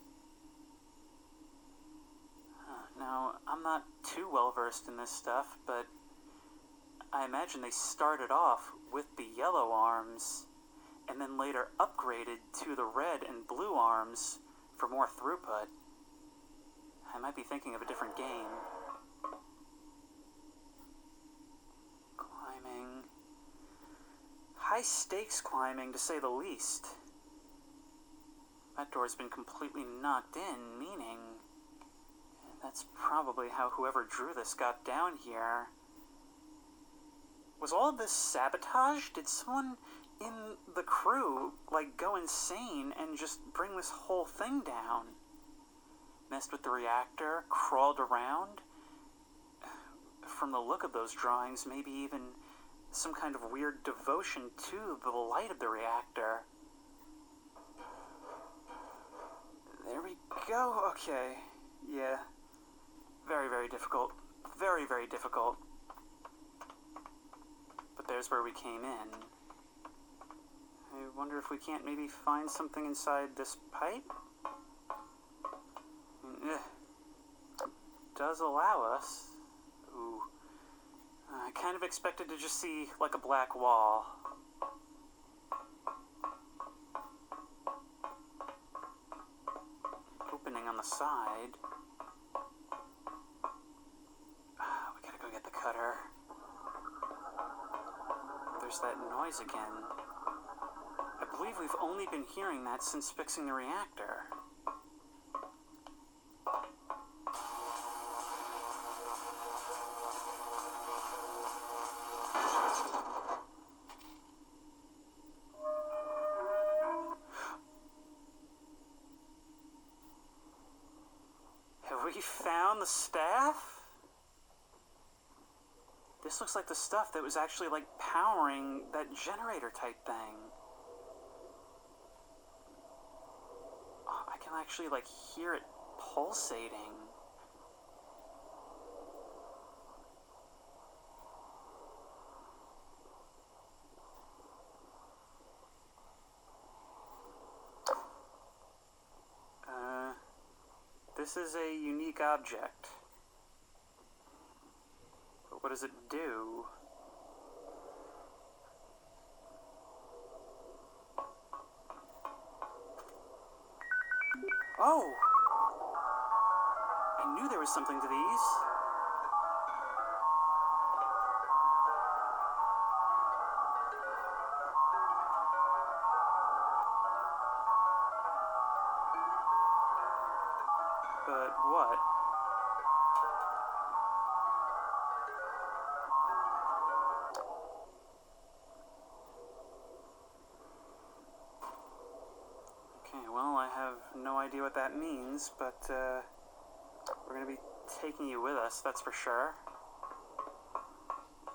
Now, I'm not too well versed in this stuff, but I imagine they started off with the yellow arms and then later upgraded to the red and blue arms for more throughput. I might be thinking of a different game. Climbing. High stakes climbing, to say the least. That door's been completely knocked in, meaning that's probably how whoever drew this got down here. Was all of this sabotage? Did someone in the crew, like, go insane and just bring this whole thing down? Messed with the reactor, crawled around? From the look of those drawings, maybe even some kind of weird devotion to the light of the reactor. There we go. Okay. Yeah. Very, very difficult. Very, very difficult. But there's where we came in. I wonder if we can't maybe find something inside this pipe? Does allow us. Ooh. I kind of expected to just see, like, a black wall. Opening on the side. We gotta go get the cutter. There's that noise again. I believe we've only been hearing that since fixing the reactor. Have we found the staff? This looks like the stuff that was actually, like, powering that generator type thing. Oh, I can actually, like, hear it pulsating. this is a unique object. But what does it do? Oh! I knew there was something to these. But what? Okay, well, I have no idea what that means, but we're going to be taking you with us, that's for sure.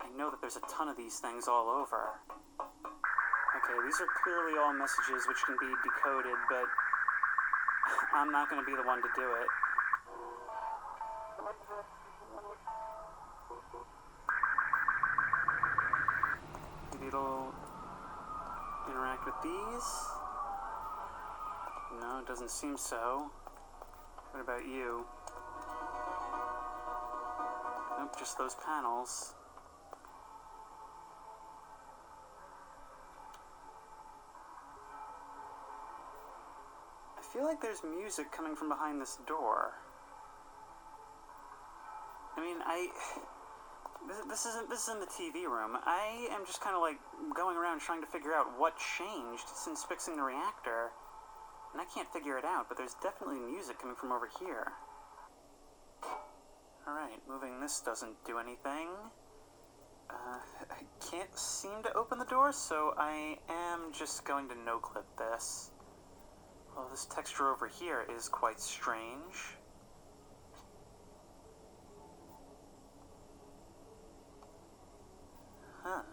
I know that there's a ton of these things all over. Okay, these are clearly all messages which can be decoded, but I'm not going to be the one to do it. Maybe it'll interact with these? No, it doesn't seem so. What about you? Nope, just those panels. I feel like there's music coming from behind this door. I mean, this isn't the TV room. I am just kind of like going around trying to figure out what changed since fixing the reactor. And I can't figure it out, but there's definitely music coming from over here. Alright, moving this doesn't do anything. I can't seem to open the door, so I am just going to no-clip this. Well, this texture over here is quite strange. Huh.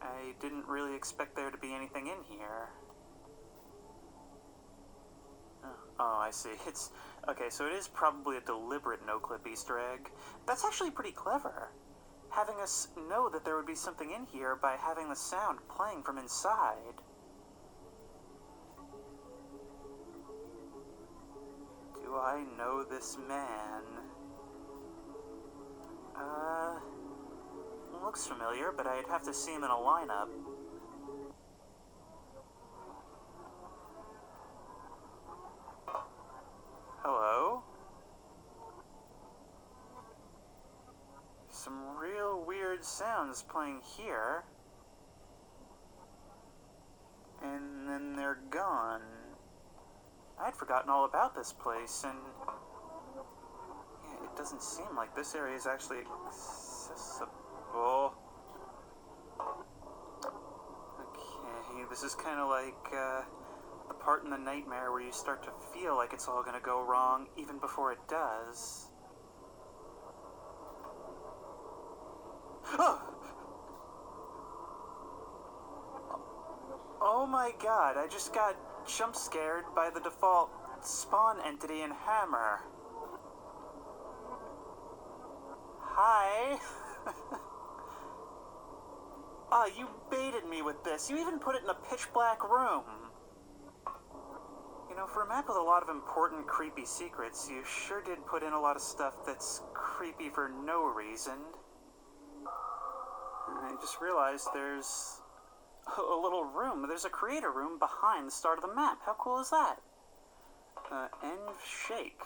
I didn't really expect there to be anything in here. Oh, I see. It's... Okay, so it is probably a deliberate no-clip Easter egg. That's actually pretty clever. Having us know that there would be something in here by having the sound playing from inside. Do I know this man? Looks familiar, but I'd have to see him in a lineup. Hello? Some real weird sounds playing here. And then they're gone. I'd forgotten all about this place, and... yeah, it doesn't seem like this area is actually accessible. Okay, this is kind of like, the part in the nightmare where you start to feel like it's all gonna go wrong even before it does. Oh! Oh my god, I just got jump scared by the default spawn entity in Hammer. Hi! Ah, you baited me with this. You even put it in a pitch black room. You know, for a map with a lot of important creepy secrets, you sure did put in a lot of stuff that's creepy for no reason. I just realized there's a little room. There's a creator room behind the start of the map. How cool is that? End shake.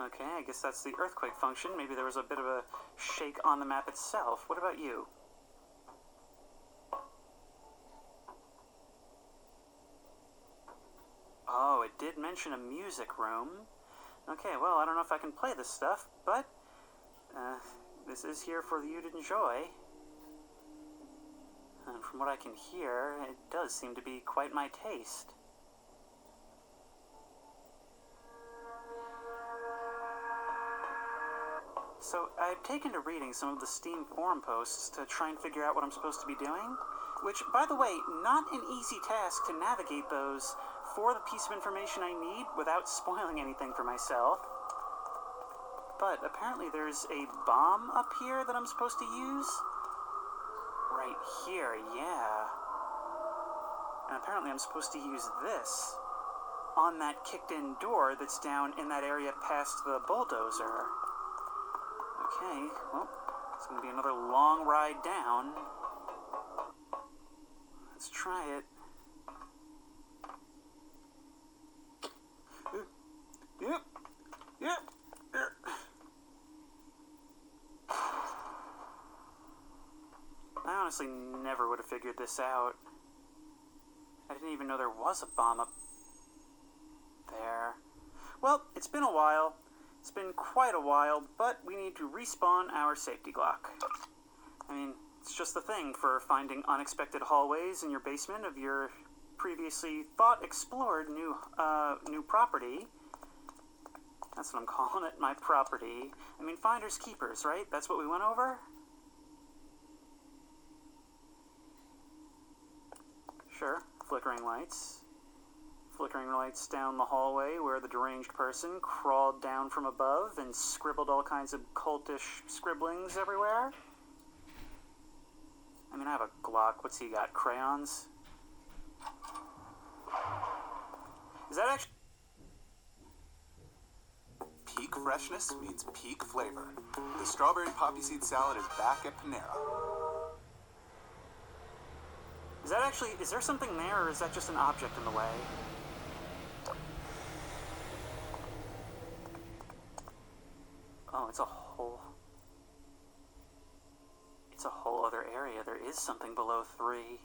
Okay, I guess that's the earthquake function. Maybe there was a bit of a shake on the map itself. What about you? Oh, it did mention a music room. Okay, well, I don't know if I can play this stuff, but this is here for you to enjoy. And from what I can hear, it does seem to be quite my taste. So, I've taken to reading some of the Steam forum posts to try and figure out what I'm supposed to be doing, which, by the way, not an easy task to navigate those for the piece of information I need without spoiling anything for myself. But apparently there's a bomb up here that I'm supposed to use. right here, yeah. And apparently I'm supposed to use this on that kicked-in door that's down in that area past the bulldozer. Okay, well, it's going to be another long ride down. Let's try it. Yep. I honestly never would have figured this out. I didn't even know there was a bomb up there. Well, it's been a while. It's been quite a while, but we need to respawn our safety Glock. I mean, it's just the thing for finding unexpected hallways in your basement of your previously thought-explored new property. That's what I'm calling it, my property. I mean, finders keepers, right? That's what we went over? Sure, flickering lights. Flickering lights down the hallway where the deranged person crawled down from above and scribbled all kinds of cultish scribblings everywhere. I mean, I have a Glock. What's he got? Crayons? Is that actually... Peak freshness means peak flavor. The strawberry poppy seed salad is back at Panera. Is that actually... Is there something there, or is that just an object in the way? Oh, it's a whole other area. There is something below 3.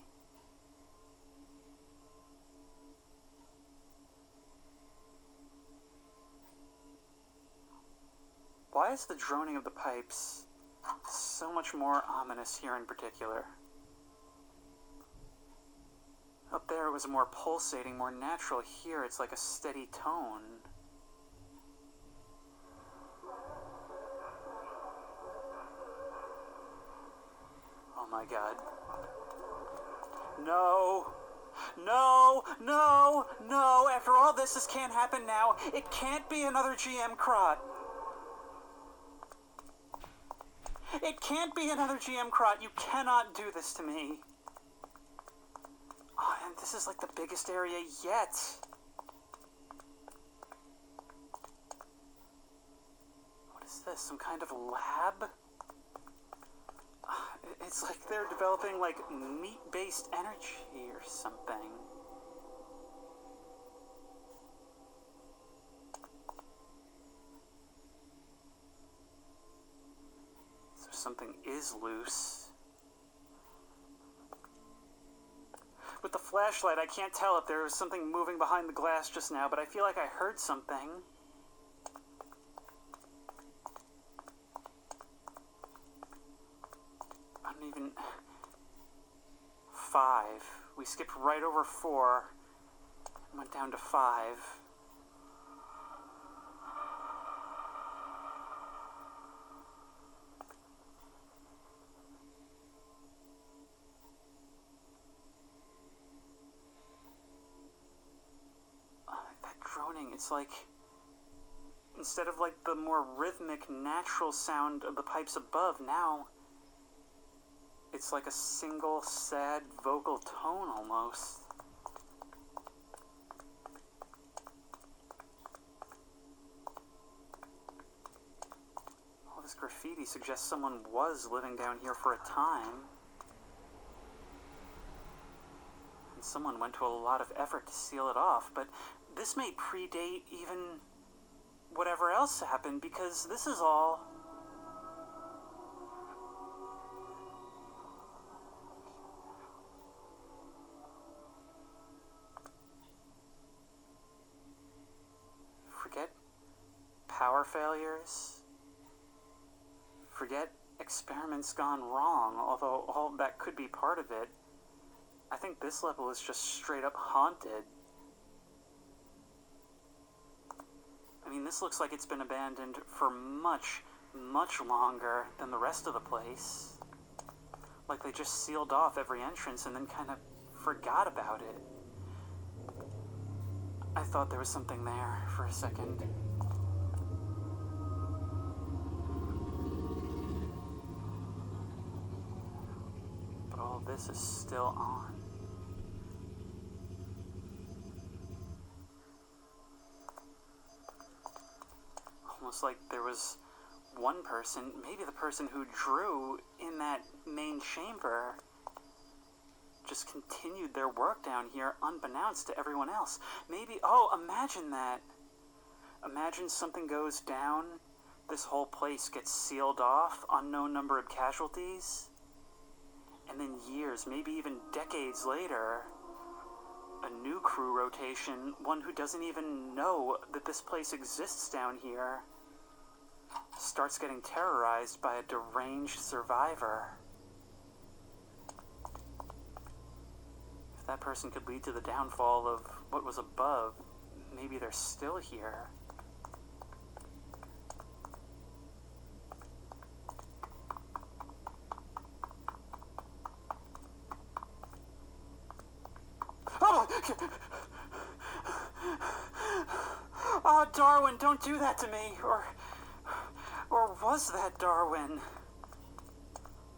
Why is the droning of the pipes so much more ominous here in particular? Up there it was more pulsating, more natural. Here it's like a steady tone. Oh my god. No! No! No! No! After all this can't happen now. It can't be another GM Crot. It can't be another GM Crot. You cannot do this to me. Oh, and this is like the biggest area yet. What is this? Some kind of lab? It's like they're developing, like, meat-based energy or something. So something is loose. With the flashlight, I can't tell if there was something moving behind the glass just now, but I feel like I heard something. Even 5. We skipped right over 4 and went down to 5. That droning, it's like, instead of like the more rhythmic, natural sound of the pipes above, now it's like a single, sad vocal tone, almost. All this graffiti suggests someone was living down here for a time. And someone went to a lot of effort to seal it off, but this may predate even whatever else happened, because this is all... Forget power failures. Forget experiments gone wrong, although all that could be part of it. I think this level is just straight up haunted. I mean, this looks like it's been abandoned for much, much longer than the rest of the place. Like they just sealed off every entrance and then kind of forgot about it. I thought there was something there for a second. But all this is still on. Almost like there was one person, maybe the person who drew in that main chamber, just continued their work down here unbeknownst to everyone else. Maybe, imagine that. Imagine something goes down, this whole place gets sealed off, unknown number of casualties, and then years, maybe even decades later, a new crew rotation, one who doesn't even know that this place exists down here, starts getting terrorized by a deranged survivor. If that person could lead to the downfall of what was above, maybe they're still here. Oh, Darwin, don't do that to me. Or was that Darwin?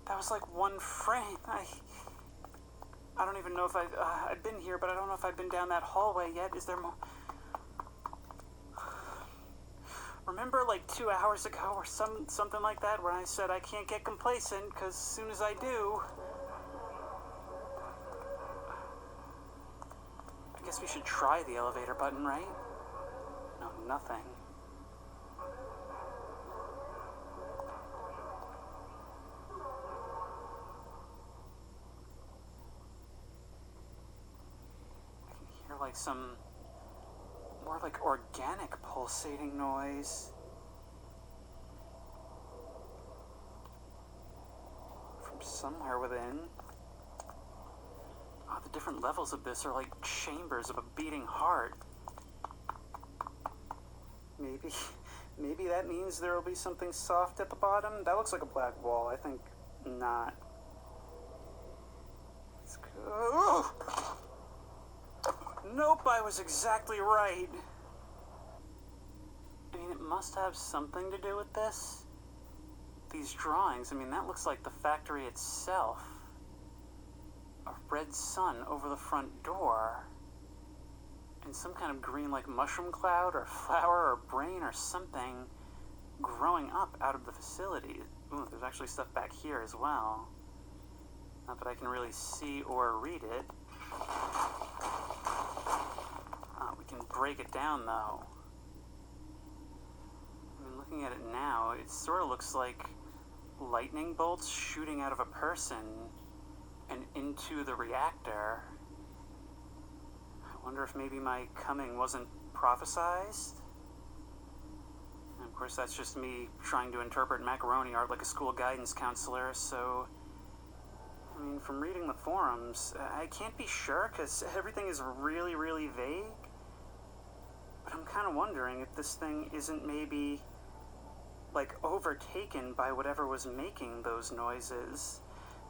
That was like one frame. I don't even know if I've been here, but I don't know if I've been down that hallway yet. Is there more? Remember like 2 hours ago or something like that where I said I can't get complacent because as soon as I do... I guess we should try the elevator button, right? No, nothing. I can hear like some more like organic pulsating noise. From somewhere within. Oh, the different levels of this are like chambers of a beating heart. Maybe that means there will be something soft at the bottom. That looks like a black wall. I think not. Let's go. Nope, I was exactly right. I mean, it must have something to do with this. These drawings, I mean, that looks like the factory itself. A red sun over the front door. And some kind of green, like, mushroom cloud or flower or brain or something growing up out of the facility. Ooh, there's actually stuff back here as well. Not that I can really see or read it. We can break it down, though. I mean, looking at it now, it sort of looks like lightning bolts shooting out of a person and into the reactor. I wonder if maybe my coming wasn't prophesized? And of course, that's just me trying to interpret macaroni art like a school guidance counselor, so... I mean, from reading the forums, I can't be sure, because everything is really, really vague. But I'm kind of wondering if this thing isn't maybe, like, overtaken by whatever was making those noises.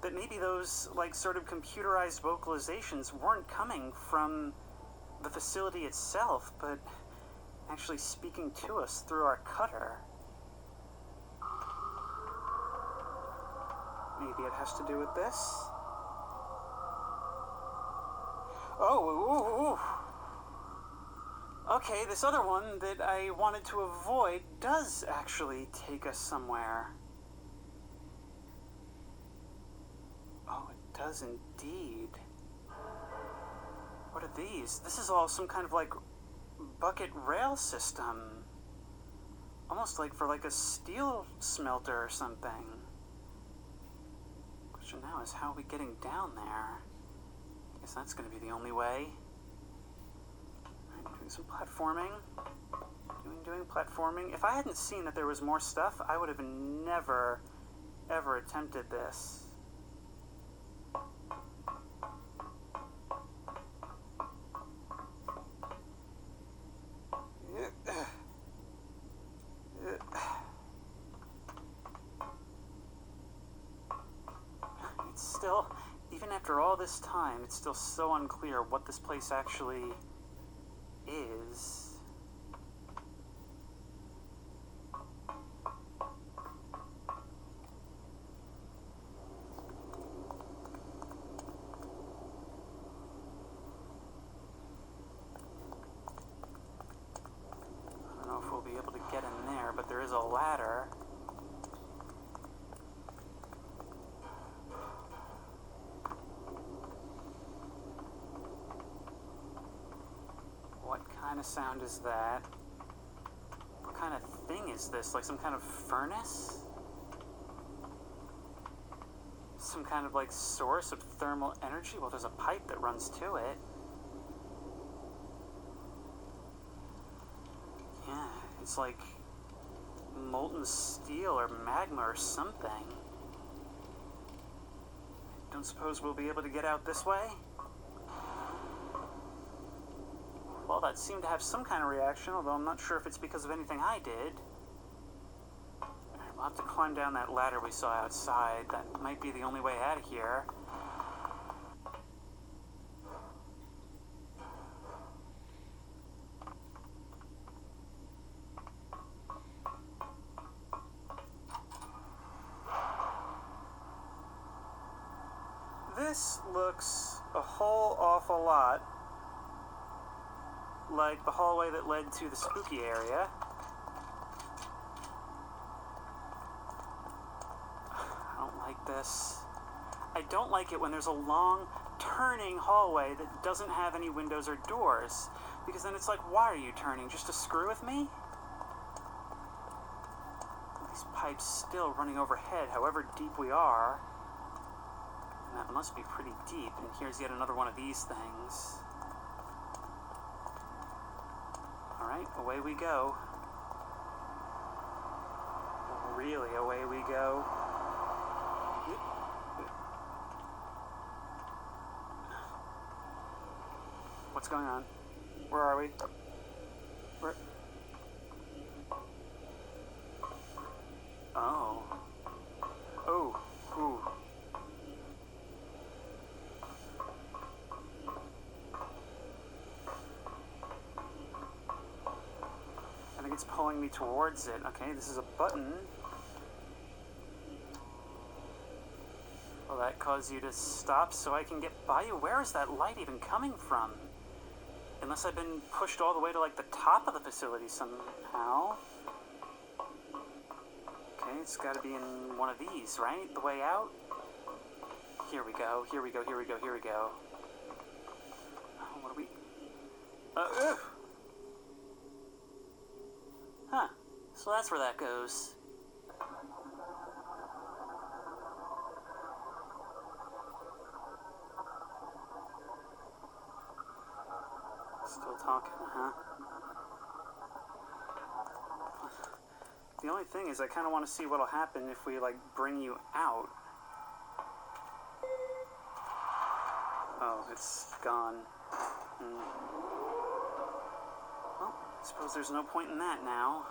That maybe those, like, sort of computerized vocalizations weren't coming from the facility itself, but actually speaking to us through our cutter. Maybe it has to do with this? Oh, ooh. Okay, this other one that I wanted to avoid does actually take us somewhere. Oh, it does indeed. What are these? This is all some kind of, like, bucket rail system. Almost like for, like, a steel smelter or something. Question now is, how are we getting down there? I guess that's going to be the only way. Alright, doing some platforming. Doing platforming. If I hadn't seen that there was more stuff, I would have never, ever attempted this. It's still, even after all this time, it's still so unclear what this place actually is. kind of sound is that? What kind of thing is this? Like some kind of furnace? Some kind of like source of thermal energy? Well, there's a pipe that runs to it. Yeah, it's like molten steel or magma or something. Don't suppose we'll be able to get out this way? Well, that seemed to have some kind of reaction, although I'm not sure if it's because of anything I did. Alright, we'll have to climb down that ladder we saw outside. That might be the only way out of here. This looks a whole awful lot like the hallway that led to the spooky area. I don't like this. I don't like it when there's a long, turning hallway that doesn't have any windows or doors. Because then it's like, why are you turning? Just to screw with me? These pipes still running overhead, however deep we are. And that must be pretty deep. And here's yet another one of these things. Alright, away we go. Really, away we go. What's going on? Where are we? Where? Oh. Oh. Ooh. I think it's pulling me towards it. Okay, this is a button. Will that cause you to stop so I can get by you? Where is that light even coming from? Unless I've been pushed all the way to like the top of the facility somehow. Okay, it's gotta be in one of these, right? The way out? Here we go, here we go, here we go, here we go. Oh, what do we... ugh! Huh, so that's where that goes. Still talking, huh? The only thing is I kind of want to see what'll happen if we, like, bring you out. Oh, it's gone. Well, I suppose there's no point in that now.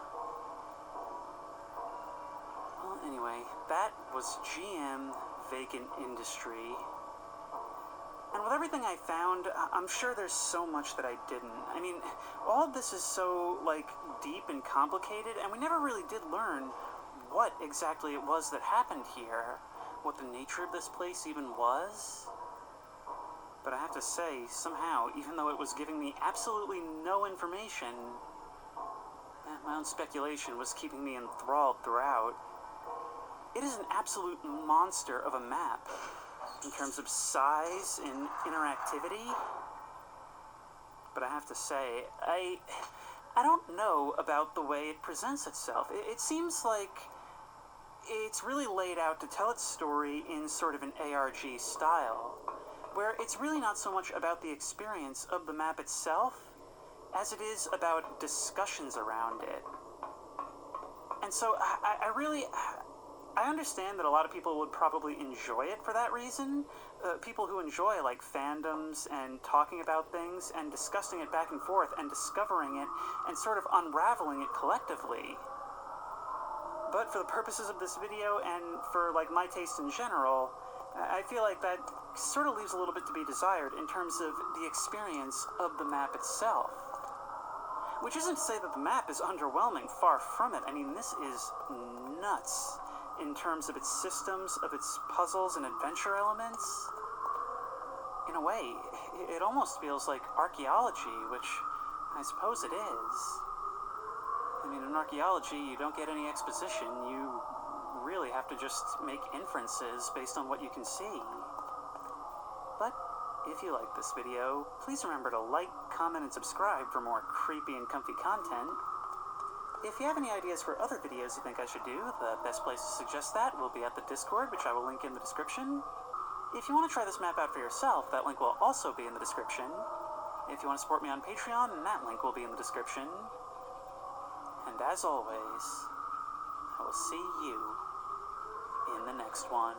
Well, anyway, that was GM Vacant Industry. And with everything I found, I'm sure there's so much that I didn't. I mean, all of this is so, like, deep and complicated, and we never really did learn what exactly it was that happened here, what the nature of this place even was. But I have to say, somehow, even though it was giving me absolutely no information, my own speculation was keeping me enthralled throughout. It is an absolute monster of a map. In terms of size and interactivity. But I have to say, I don't know about the way it presents itself. It seems like it's really laid out to tell its story in sort of an ARG style, where it's really not so much about the experience of the map itself as it is about discussions around it. And so I understand that a lot of people would probably enjoy it for that reason. People who enjoy, like, fandoms and talking about things and discussing it back and forth and discovering it and sort of unraveling it collectively. But for the purposes of this video and for, like, my taste in general, I feel like that sort of leaves a little bit to be desired in terms of the experience of the map itself. Which isn't to say that the map is underwhelming, far from it. I mean, this is nuts. In terms of its systems, of its puzzles and adventure elements. In a way, it almost feels like archaeology, which I suppose it is. I mean, in archaeology, you don't get any exposition. You really have to just make inferences based on what you can see. But If you like this video, please remember to like, comment, and subscribe for more creepy and comfy content. If you have any ideas for other videos you think I should do, the best place to suggest that will be at the Discord, which I will link in the description. If you want to try this map out for yourself, that link will also be in the description. If you want to support me on Patreon, that link will be in the description. And as always, I will see you in the next one.